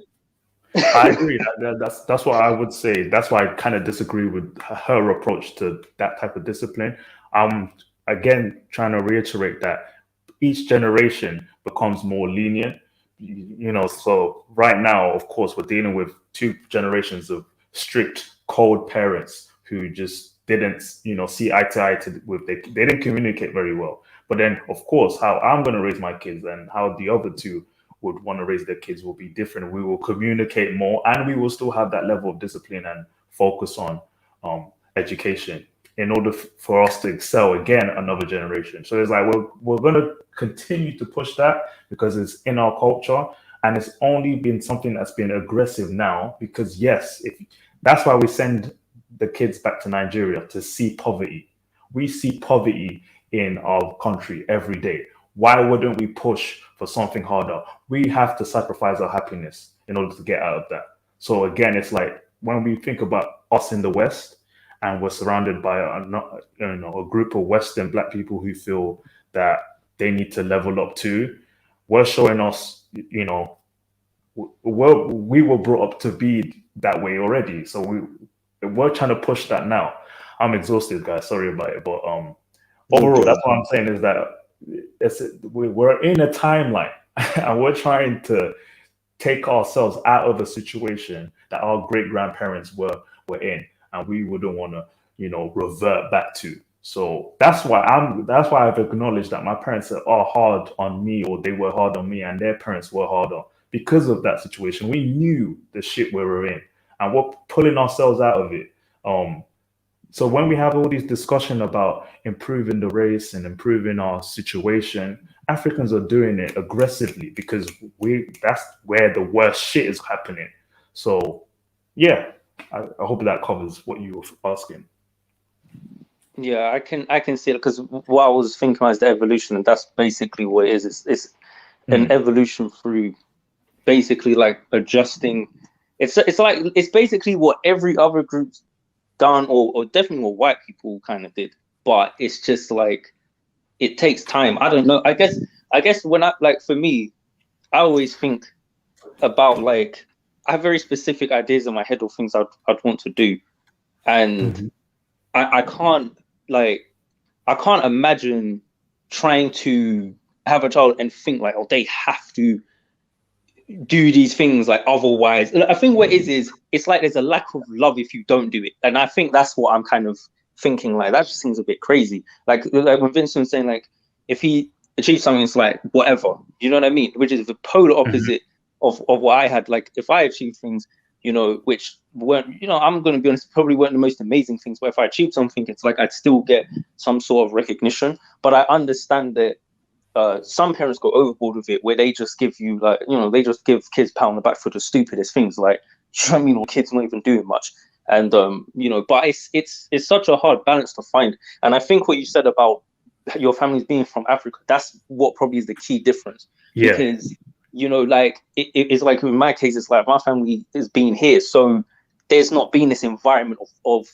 I agree. That's what I would say. That's why I kind of disagree with her approach to that type of discipline. I'm again trying to reiterate that each generation becomes more lenient. You know, so right now, of course, we're dealing with two generations of strict, cold parents who just didn't, you know, see eye to eye they didn't communicate very well. But then, of course, how I'm going to raise my kids and how the other two would want to raise their kids will be different. We will communicate more, and we will still have that level of discipline and focus on education in order for us to excel again another generation. So it's like we're going to continue to push that because it's in our culture, and it's only been something that's been aggressive now because that's why we send the kids back to Nigeria to see poverty. We see poverty in our country every day. Why wouldn't we push for something harder? We have to sacrifice our happiness in order to get out of that. So again, it's like when we think about us in the West and we're surrounded by a group of Western Black people who feel that they need to level up too, we're showing us, you know, we were brought up to be that way already. So we're trying to push that now. I'm exhausted, guys. Sorry about it. But overall, that's what I'm saying is that we're in a timeline and we're trying to take ourselves out of a situation that our great grandparents were in, and we wouldn't want to, you know, revert back to. So that's why I've acknowledged that my parents are hard on me, or they were hard on me, and their parents were harder because of that situation. We knew the shit we were in, and we're pulling ourselves out of it. So when we have all these discussion about improving the race and improving our situation, Africans are doing it aggressively because that's where the worst shit is happening. So yeah, I hope that covers what you were asking. Yeah, I can see it because what I was thinking was the evolution, and that's basically what it is. It's an evolution through basically like adjusting. It's basically what every other group's done, or definitely what white people kind of did, but it's just like it takes time. I don't know. I guess when for me, I always think about like I have very specific ideas in my head of things I'd want to do, and I can't imagine trying to have a child and think like, oh, they have to do these things like otherwise. I think what it is it's like there's a lack of love if you don't do it, and I think that's what I'm kind of thinking. Like that just seems a bit crazy. Like when Vincent was saying like if he achieves something, it's like whatever, you know what I mean? Which is the polar opposite of what I had. Like if I achieved things, you know, which weren't, you know, I'm going to be honest, probably weren't the most amazing things, but if I achieved something, it's like I'd still get some sort of recognition. But I understand that some parents go overboard with it, where they just give you like, you know, they just give kids pat on the back for the stupidest things, like, you know what I mean, or kids not even doing much. And you know, but it's such a hard balance to find. And I think what you said about your families being from Africa, that's what probably is the key difference. Yeah. Because, you know, like it's like in my case, it's like my family has been here, so there's not been this environment of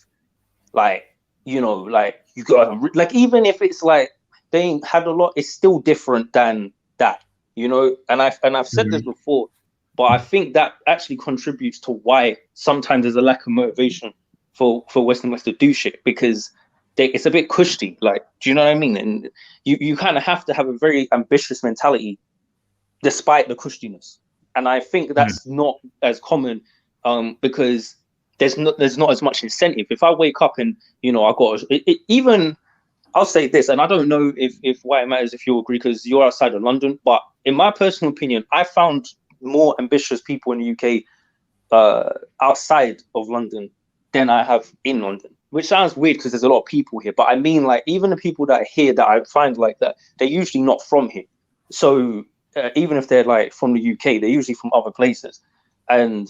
like, you know, like you got like, even if it's like they ain't had a lot, it's still different than that, you know. And I've said this before, but I think that actually contributes to why sometimes there's a lack of motivation for Westerners to do shit, because it's a bit cushy. Like, do you know what I mean? And you kind of have to have a very ambitious mentality despite the cushiness. And I think that's not as common because there's not as much incentive. If I wake up and, you know, I got even, I'll say this, and I don't know if why it matters if you agree, because you're outside of London, but in my personal opinion, I found more ambitious people in the UK outside of London than I have in London, which sounds weird because there's a lot of people here. But I mean, like, even the people that are here that I find like that, they're usually not from here. So even if they're like from the UK, they're usually from other places. And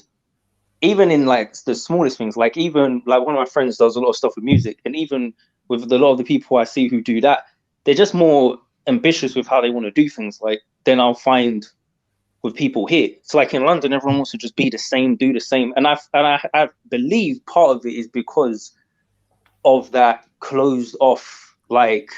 even in like the smallest things, like even like one of my friends does a lot of stuff with music, and even with a lot of the people I see who do that, they're just more ambitious with how they want to do things. Like, then I'll find with people here. So like in London, everyone wants to just be the same, do the same. And I believe part of it is because of that closed off, like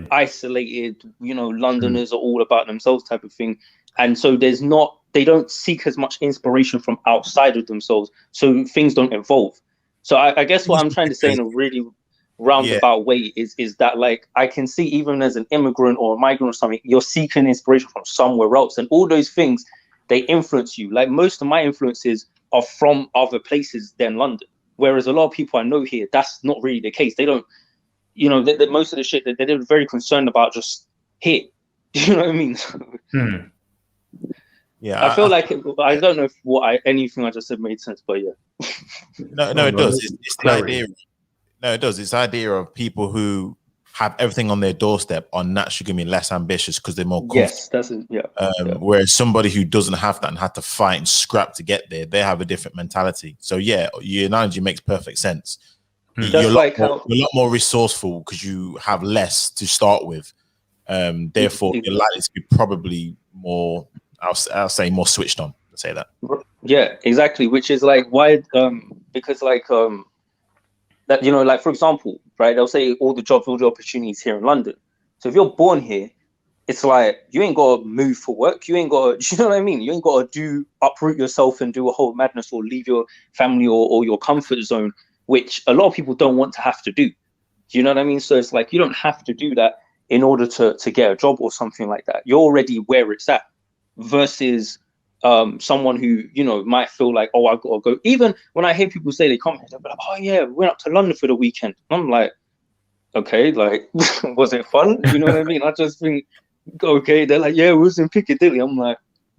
isolated, you know, Londoners are all about themselves type of thing. And so they don't seek as much inspiration from outside of themselves. So things don't evolve. So I guess what I'm trying to say in a really roundabout way is that, like, I can see even as an immigrant or a migrant or something, you're seeking inspiration from somewhere else, and all those things, they influence you. Like, most of my influences are from other places than London, whereas a lot of people I know here, that's not really the case. They don't, you know, most of the shit that they're very concerned about just here. You know what I mean? Yeah, I feel like I don't know if anything I just said made sense, but yeah. No, it does. It's the idea. No, it does. It's the idea of people who have everything on their doorstep are naturally going to be less ambitious because they're more comfortable. Yes, that's it. Yeah. Whereas somebody who doesn't have that and had to fight and scrap to get there, they have a different mentality. So yeah, your analogy makes perfect sense. You're a lot more resourceful because you have less to start with. Therefore, you're likely to be probably more, I'll say more switched on, to say that. Yeah, exactly. Which is like why, because like, that, you know, like, for example, right, they'll say all the opportunities here in London. So if you're born here, it's like you ain't got to move for work. You ain't got to, you know what I mean? You ain't got to uproot yourself and do a whole madness or leave your family or your comfort zone, which a lot of people don't want to have to do. Do you know what I mean? So it's like you don't have to do that in order to get a job or something like that. You're already where it's at, versus someone who, you know, might feel like, oh, I've got to go. Even when I hear people say they come here, they'll be like, oh yeah, we went up to London for the weekend. I'm like, okay, like, was it fun? You know what I mean? I just think, okay. They're like, yeah, we was in Piccadilly. I'm like,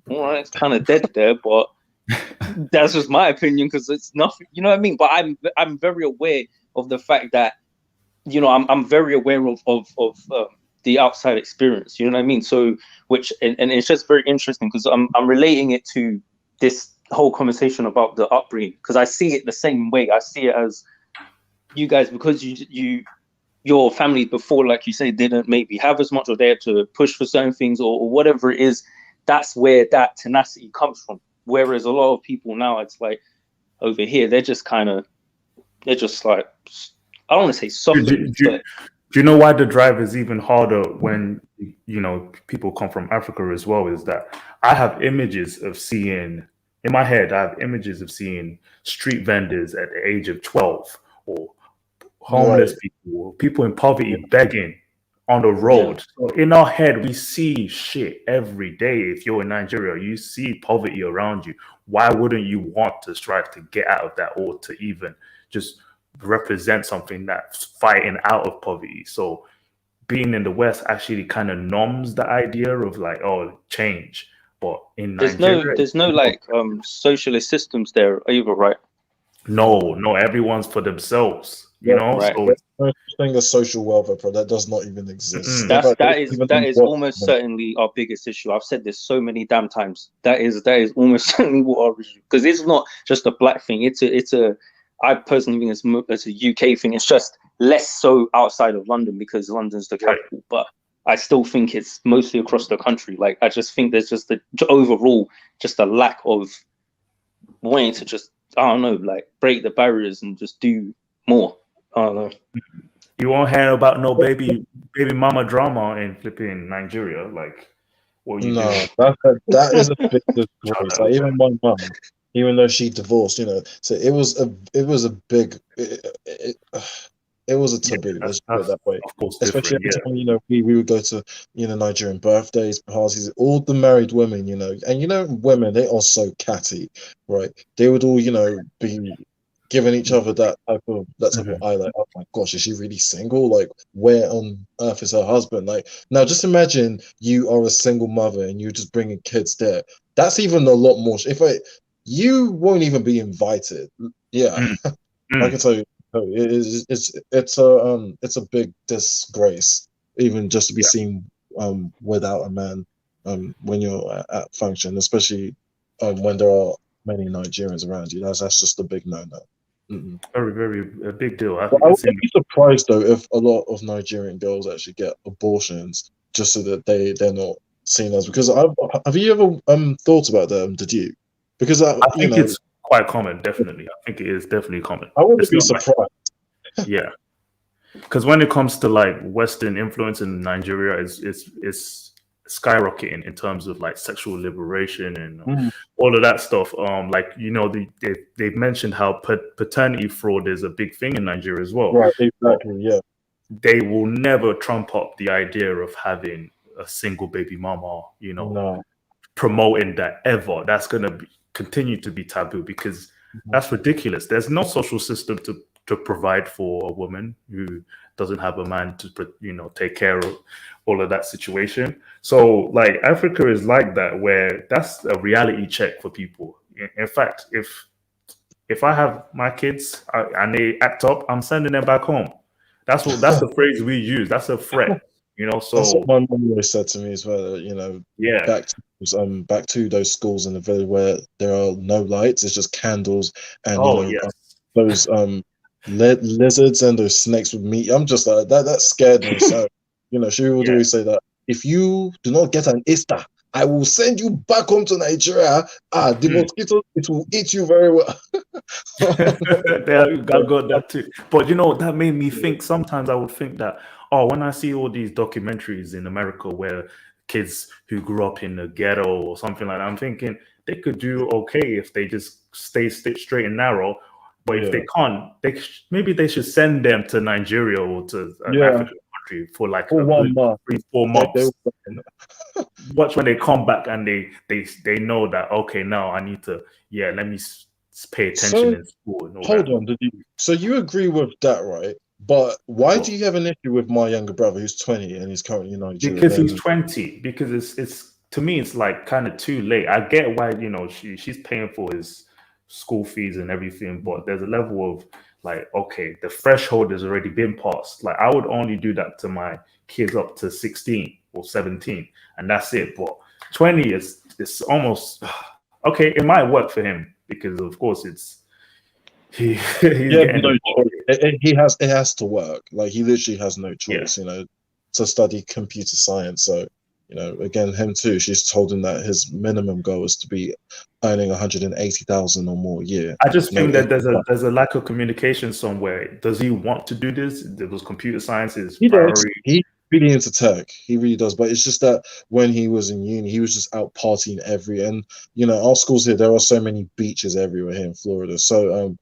all right, it's kind of dead there, but that's just my opinion because it's nothing. You know what I mean? But I'm very aware of the fact that, you know, I'm very aware of the outside experience. You know what I mean? So, which and it's just very interesting because I'm relating it to this whole conversation about the upbringing, because I see it the same way. I see it as you guys, because your family before, like you say, didn't maybe have as much, or they had to push for certain things or whatever it is. That's where that tenacity comes from. Whereas a lot of people now, it's like over here, they're just like, I don't want to say soft. Do you know why the drive is even harder when, you know, people come from Africa as well? Is that I have images of seeing, in my head, I have images of seeing street vendors at the age of 12, or homeless people, or people in poverty begging on the road. So in our head, we see shit every day. If you're in Nigeria, you see poverty around you. Why wouldn't you want to strive to get out of that, or to even just represent something that's fighting out of poverty? So being in the West actually kind of numbs the idea of like, oh, change. But in Nigeria, there's no like socialist systems there either, right? No, everyone's for themselves. You know, right. So there's no such thing as social welfare, bro. That does not even exist. That is almost certainly our biggest issue. I've said this so many damn times. That is almost certainly what our issue, because it's not just a black thing. It's a I personally think it's a UK thing. It's just less so outside of London because London's the capital, but I still think it's mostly across the country. Like, I just think there's just overall just a lack of wanting to just, I don't know, like break the barriers and just do more. I don't know. You won't hear about no baby mama drama in flipping Nigeria. Like, What are you No, doing? that is a big disgrace. Child Like even my mum, even though she divorced, so it was a big it was a taboo. Let's put it That's that way. of course Especially different. every Yeah. time we would go to Nigerian birthdays, parties, all the married women, and women, they are so catty, right? They would all be giving each other that type of eye, like, oh my gosh, is she really single? Like, where on earth is her husband? Like, now just imagine you are a single mother and you're just bringing kids there. That's even a lot more. You won't even be invited. Yeah, I can tell you, it's a big disgrace even just to be Yeah. seen without a man when you're at function, especially when there are many Nigerians around you. That's just a big no-no. Very, very a big deal. I But think I the wouldn't same. be surprised though if a lot of Nigerian girls actually get abortions just so that they're not seen as, because have you ever thought about that? Did you? Because I think it's quite common. Definitely, I think it is definitely common. I wouldn't It's be not like, surprised. yeah, because when it comes to like Western influence in Nigeria, it's skyrocketing in terms of like sexual liberation and all of that stuff. Like they've mentioned how paternity fraud is a big thing in Nigeria as well. Right, But exactly, yeah. they will never trump up the idea of having a single baby mama. No. Promoting that ever. That's going to continue to be taboo because that's ridiculous. There's no social system to provide for a woman who doesn't have a man to take care of all of that situation. So like Africa is like that, where that's a reality check for people. In fact, if I have my kids and they act up, I'm sending them back home. That's the phrase we use. That's a threat. So that's what my mum always said to me as well. yeah. Back to those schools in the village where there are no lights. It's just candles and Yes. those lizards and those snakes with meat. I'm just like that scared me. So she would always say that if you do not get an Easter, I will send you back home to Nigeria. The mosquitoes, it will eat you very well. I got that too. But that made me think. Sometimes I would think that, when I see all these documentaries in America where kids who grew up in the ghetto or something like that, I'm thinking they could do okay if they just stay straight and narrow. But if they can't, maybe they should send them to Nigeria or to an African country for like For 1 month, 3-4 months. Watch when they come back and they know that, okay, now I need to let me pay attention in school and all hold that. on, so you agree with that, right? But why do you have an issue with my younger brother who's 20 and he's currently in Nigeria? Because he's 20. Because it's to me it's like kind of too late. I get why she's paying for his school fees and everything, but there's a level of like, okay, the threshold has already been passed. Like I would only do that to my kids up to 16 or 17, and that's it. But 20 is almost okay. It might work for him because of course it has to work. Like he literally has no choice, to study computer science. So again, him too. She's told him that his minimum goal is to be earning 180,000 or more a year. I just think that there's a lack of communication somewhere. Does he want to do this? Does computer science is priority? He's really into tech. He really does. But it's just that when he was in uni, he was just out partying our schools here, there are so many beaches everywhere here in Florida. So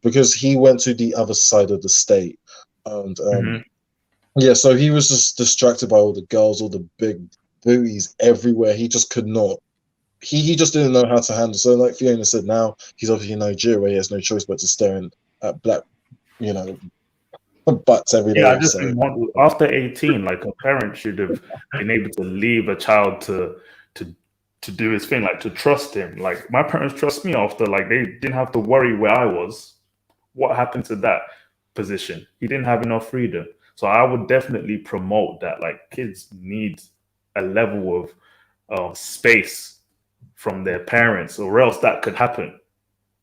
because he went to the other side of the state, and so he was just distracted by all the girls, all the big booties everywhere. He just could not. He just didn't know how to handle. So, like Fiona said, now he's obviously in Nigeria, where he has no choice but to stare at black, butts every day. I just think after 18, like a parent should have been able to leave a child to do his thing, like to trust him. Like my parents trust me after, like they didn't have to worry where I was. What happened to that position? He didn't have enough freedom. So I would definitely promote that. Like kids need a level of space from their parents, or else that could happen.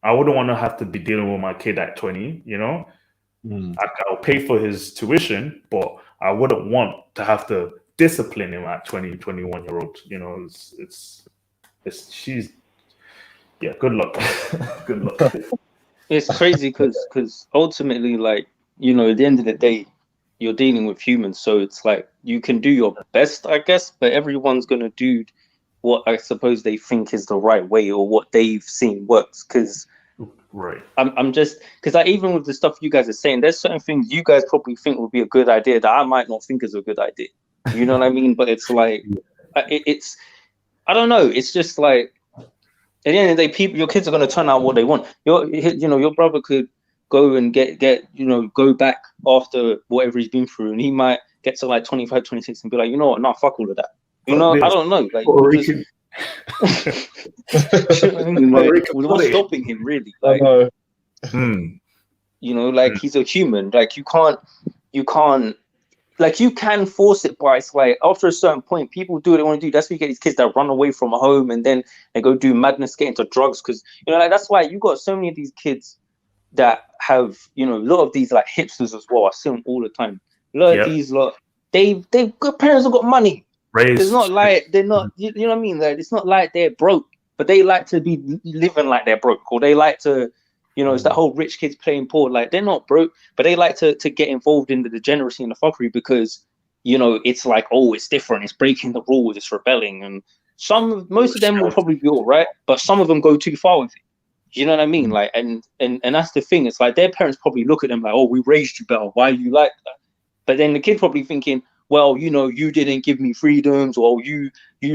I wouldn't want to have to be dealing with my kid at 20. I'll pay for his tuition, but I wouldn't want to have to discipline him at 20, 21-year-old. She's good luck. Good luck. It's crazy because ultimately, like, at the end of the day, you're dealing with humans, so it's like you can do your best, I guess, but everyone's gonna do what I suppose they think is the right way or what they've seen works. Because Right. I'm just because even with the stuff you guys are saying, there's certain things you guys probably think would be a good idea that I might not think is a good idea. You know what I mean? But it's like it's I don't know. It's just like at the end of the day, your kids are going to turn out what they want. Your brother could go and get go back after whatever he's been through, and he might get to like 25, 26 and be like, you know what, nah, fuck all of that. I don't know. Like, what's stopping him really? Like, like he's a human. Like you can't, like you can force it, but it's like after a certain point, people do what they want to do. That's why you get these kids that run away from home and then they go do madness, get into drugs. Because like that's why you got so many of these kids that have a lot of these like hipsters as well. I see them all the time. A lot of these they've got parents who got money. It's not like they're not. You know what I mean? Like it's not like they're broke, but they like to be living like they're broke, or they like to. It's that whole rich kids playing poor. Like they're not broke, but they like to get involved in the degeneracy and the fuckery because it's like, oh, it's different. It's breaking the rules. It's rebelling, and most of them will probably be all right, but some of them go too far with it. You know what I mean? Like, and that's the thing. It's like their parents probably look at them like, oh, we raised you better. Why are you like that? But then the kid probably thinking, well, you didn't give me freedoms, or you're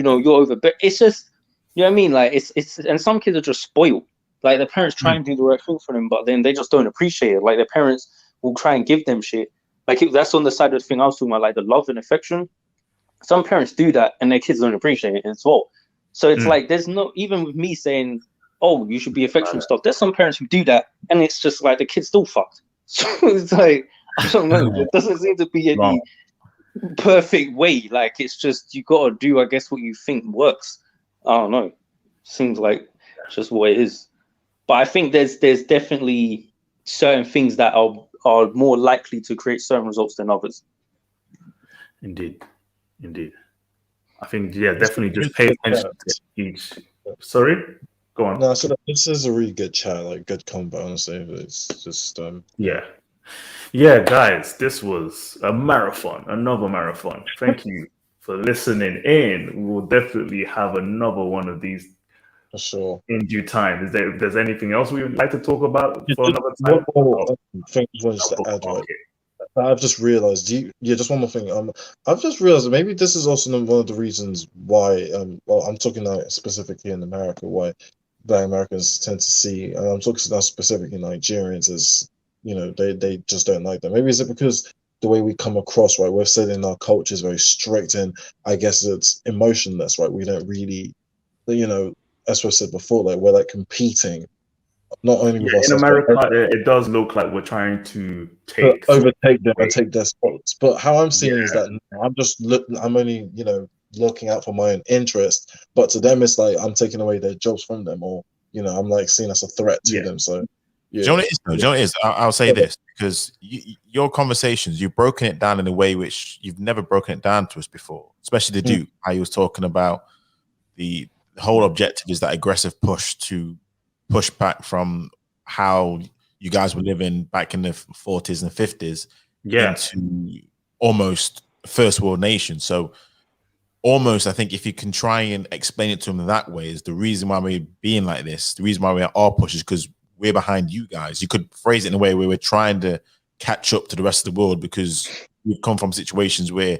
over. But it's just, you know what I mean? Like it's and some kids are just spoiled. Like their parents try and do the right thing for them, but then they just don't appreciate it. Like their parents will try and give them shit. Like that's on the side of the thing I was talking about, like the love and affection. Some parents do that, and their kids don't appreciate it as well. So it's like there's no, even with me saying, oh, you should be affectionate and stuff. There's some parents who do that, and it's just like the kid's still fucked. So it's like I don't know. There doesn't seem to be any perfect way. Like it's just you gotta do, I guess, what you think works. I don't know. Seems like just what it is. But I think there's definitely certain things that are more likely to create certain results than others. Indeed. I think definitely just pay attention to each. Sorry, go on. No, so this is a really good chat, like good combo. Honestly, it's just Yeah, guys, this was a marathon, another marathon. Thank you for listening in. We will definitely have another one of these for sure in due time. If there's anything else we would like to talk about for another time? One more thing I wanted to add, right? I've just realized, just one more thing. I've just realized maybe this is also one of the reasons why, well, I'm talking now specifically in America, why Black Americans tend to see, and I'm talking now specifically Nigerians as, they just don't like them. Maybe is it because the way we come across, right? We're said in our culture is very strict, and I guess it's emotionless, right? We don't really, as I said before, like we're like competing, not only with ourselves, in America, it does look like we're trying to overtake them and take their spots. But how I'm seeing is that I'm only looking out for my own interest, but to them it's like I'm taking away their jobs from them, or I'm like seen as a threat to them. So I'll say this because your conversations, you've broken it down in a way which you've never broken it down to us before, especially the Duke. How he was talking about the whole objective is that aggressive push to push back from how you guys were living back in the 40s and 50s into almost first world nation. So almost, I think if you can try and explain it to them that way, is the reason why we're being like this, the reason why we are pushes, because we're behind you guys. You could phrase it in a way where we're trying to catch up to the rest of the world because we've come from situations where,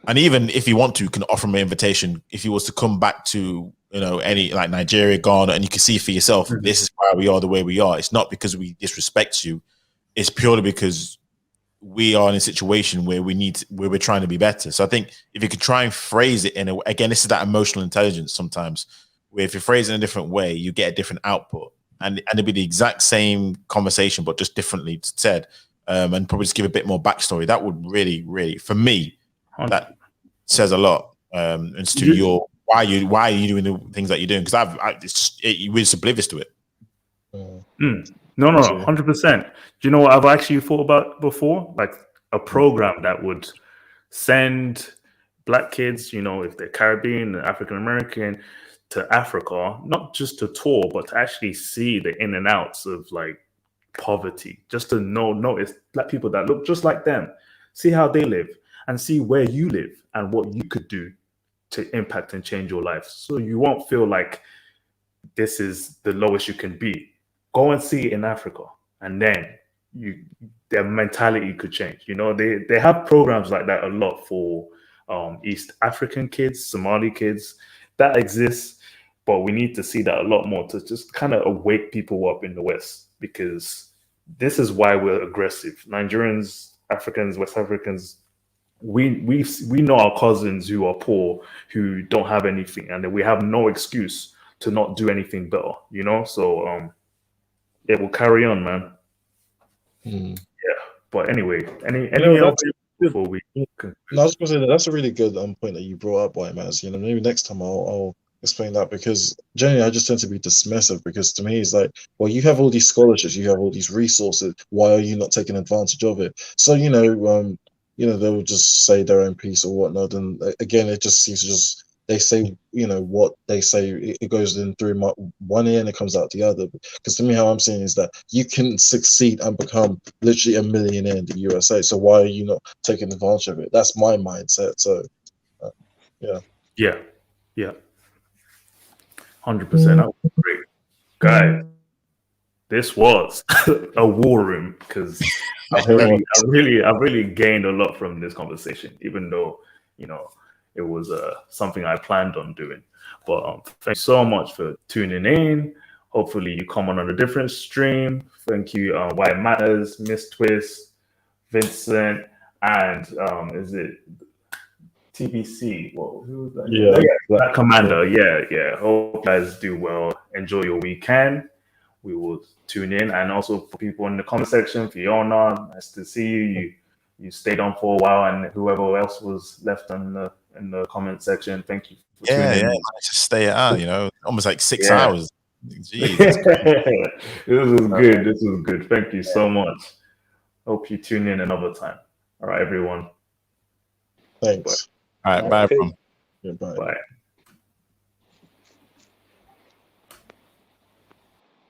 and even if you want to, you can offer him an invitation. If he was to come back to, any like Nigeria, Ghana, and you can see for yourself, this is why we are the way we are. It's not because we disrespect you. It's purely because we are in a situation where we're trying to be better. So I think if you could try and phrase it again, this is that emotional intelligence sometimes, where if you phrase it in a different way, you get a different output. And it'd be the exact same conversation, but just differently said, and probably just give a bit more backstory. That would really, really, for me, that says a lot. And to why are you doing the things that you're doing? Because we're just oblivious to it. No, 100%. Do you know what I've actually thought about before? Like a program that would send Black kids, if they're Caribbean and African American, to Africa, not just to tour, but to actually see the in and outs of like poverty, just to notice Black people that look just like them, see how they live, and see where you live and what you could do to impact and change your life. So you won't feel like this is the lowest you can be. Go and see it in Africa, and then their mentality could change. You know, they have programs like that a lot for East African kids, Somali kids, that exists. But we need to see that a lot more to just kind of wake people up in the West, because this is why we're aggressive. Nigerians, Africans, West Africans, we know our cousins who are poor, who don't have anything, and we have no excuse to not do anything better, you know? So it will carry on, man. Yeah. But anyway, any else before we conclude? No, I was gonna say that's a really good point that you brought up, White Maz. You know, maybe next time I'll explain that, because generally I just tend to be dismissive, because to me it's like, well, you have all these scholarships, you have all these resources, why are you not taking advantage of it? So they'll just say their own piece or whatnot, and again it just seems to just, they say, what they say, it goes in through one ear and it comes out the other. Because to me, how I'm seeing is that you can succeed and become literally a millionaire in the USA. So why are you not taking advantage of it? That's my mindset. So, yeah. 100%. That was great, guys. This was a war room, because I've really gained a lot from this conversation, even though it was something I planned on doing. But thank you so much for tuning in. Hopefully you come on a different stream. Thank you, Why It Matters, Miss Twist, Vincent, and is it TBC? Well, who was that? That Commander. Yeah. Hope you guys do well. Enjoy your weekend. We will tune in. And also for people in the comment section, Fiona, nice to see you. You stayed on for a while, and whoever else was left in the comment section, thank you for tuning in. Just stay out, almost like 6 hours. Jeez, This was good. Thank you so much. Hope you tune in another time. All right, everyone. Thanks. All right, bye, everyone. Yeah, bye. Bye.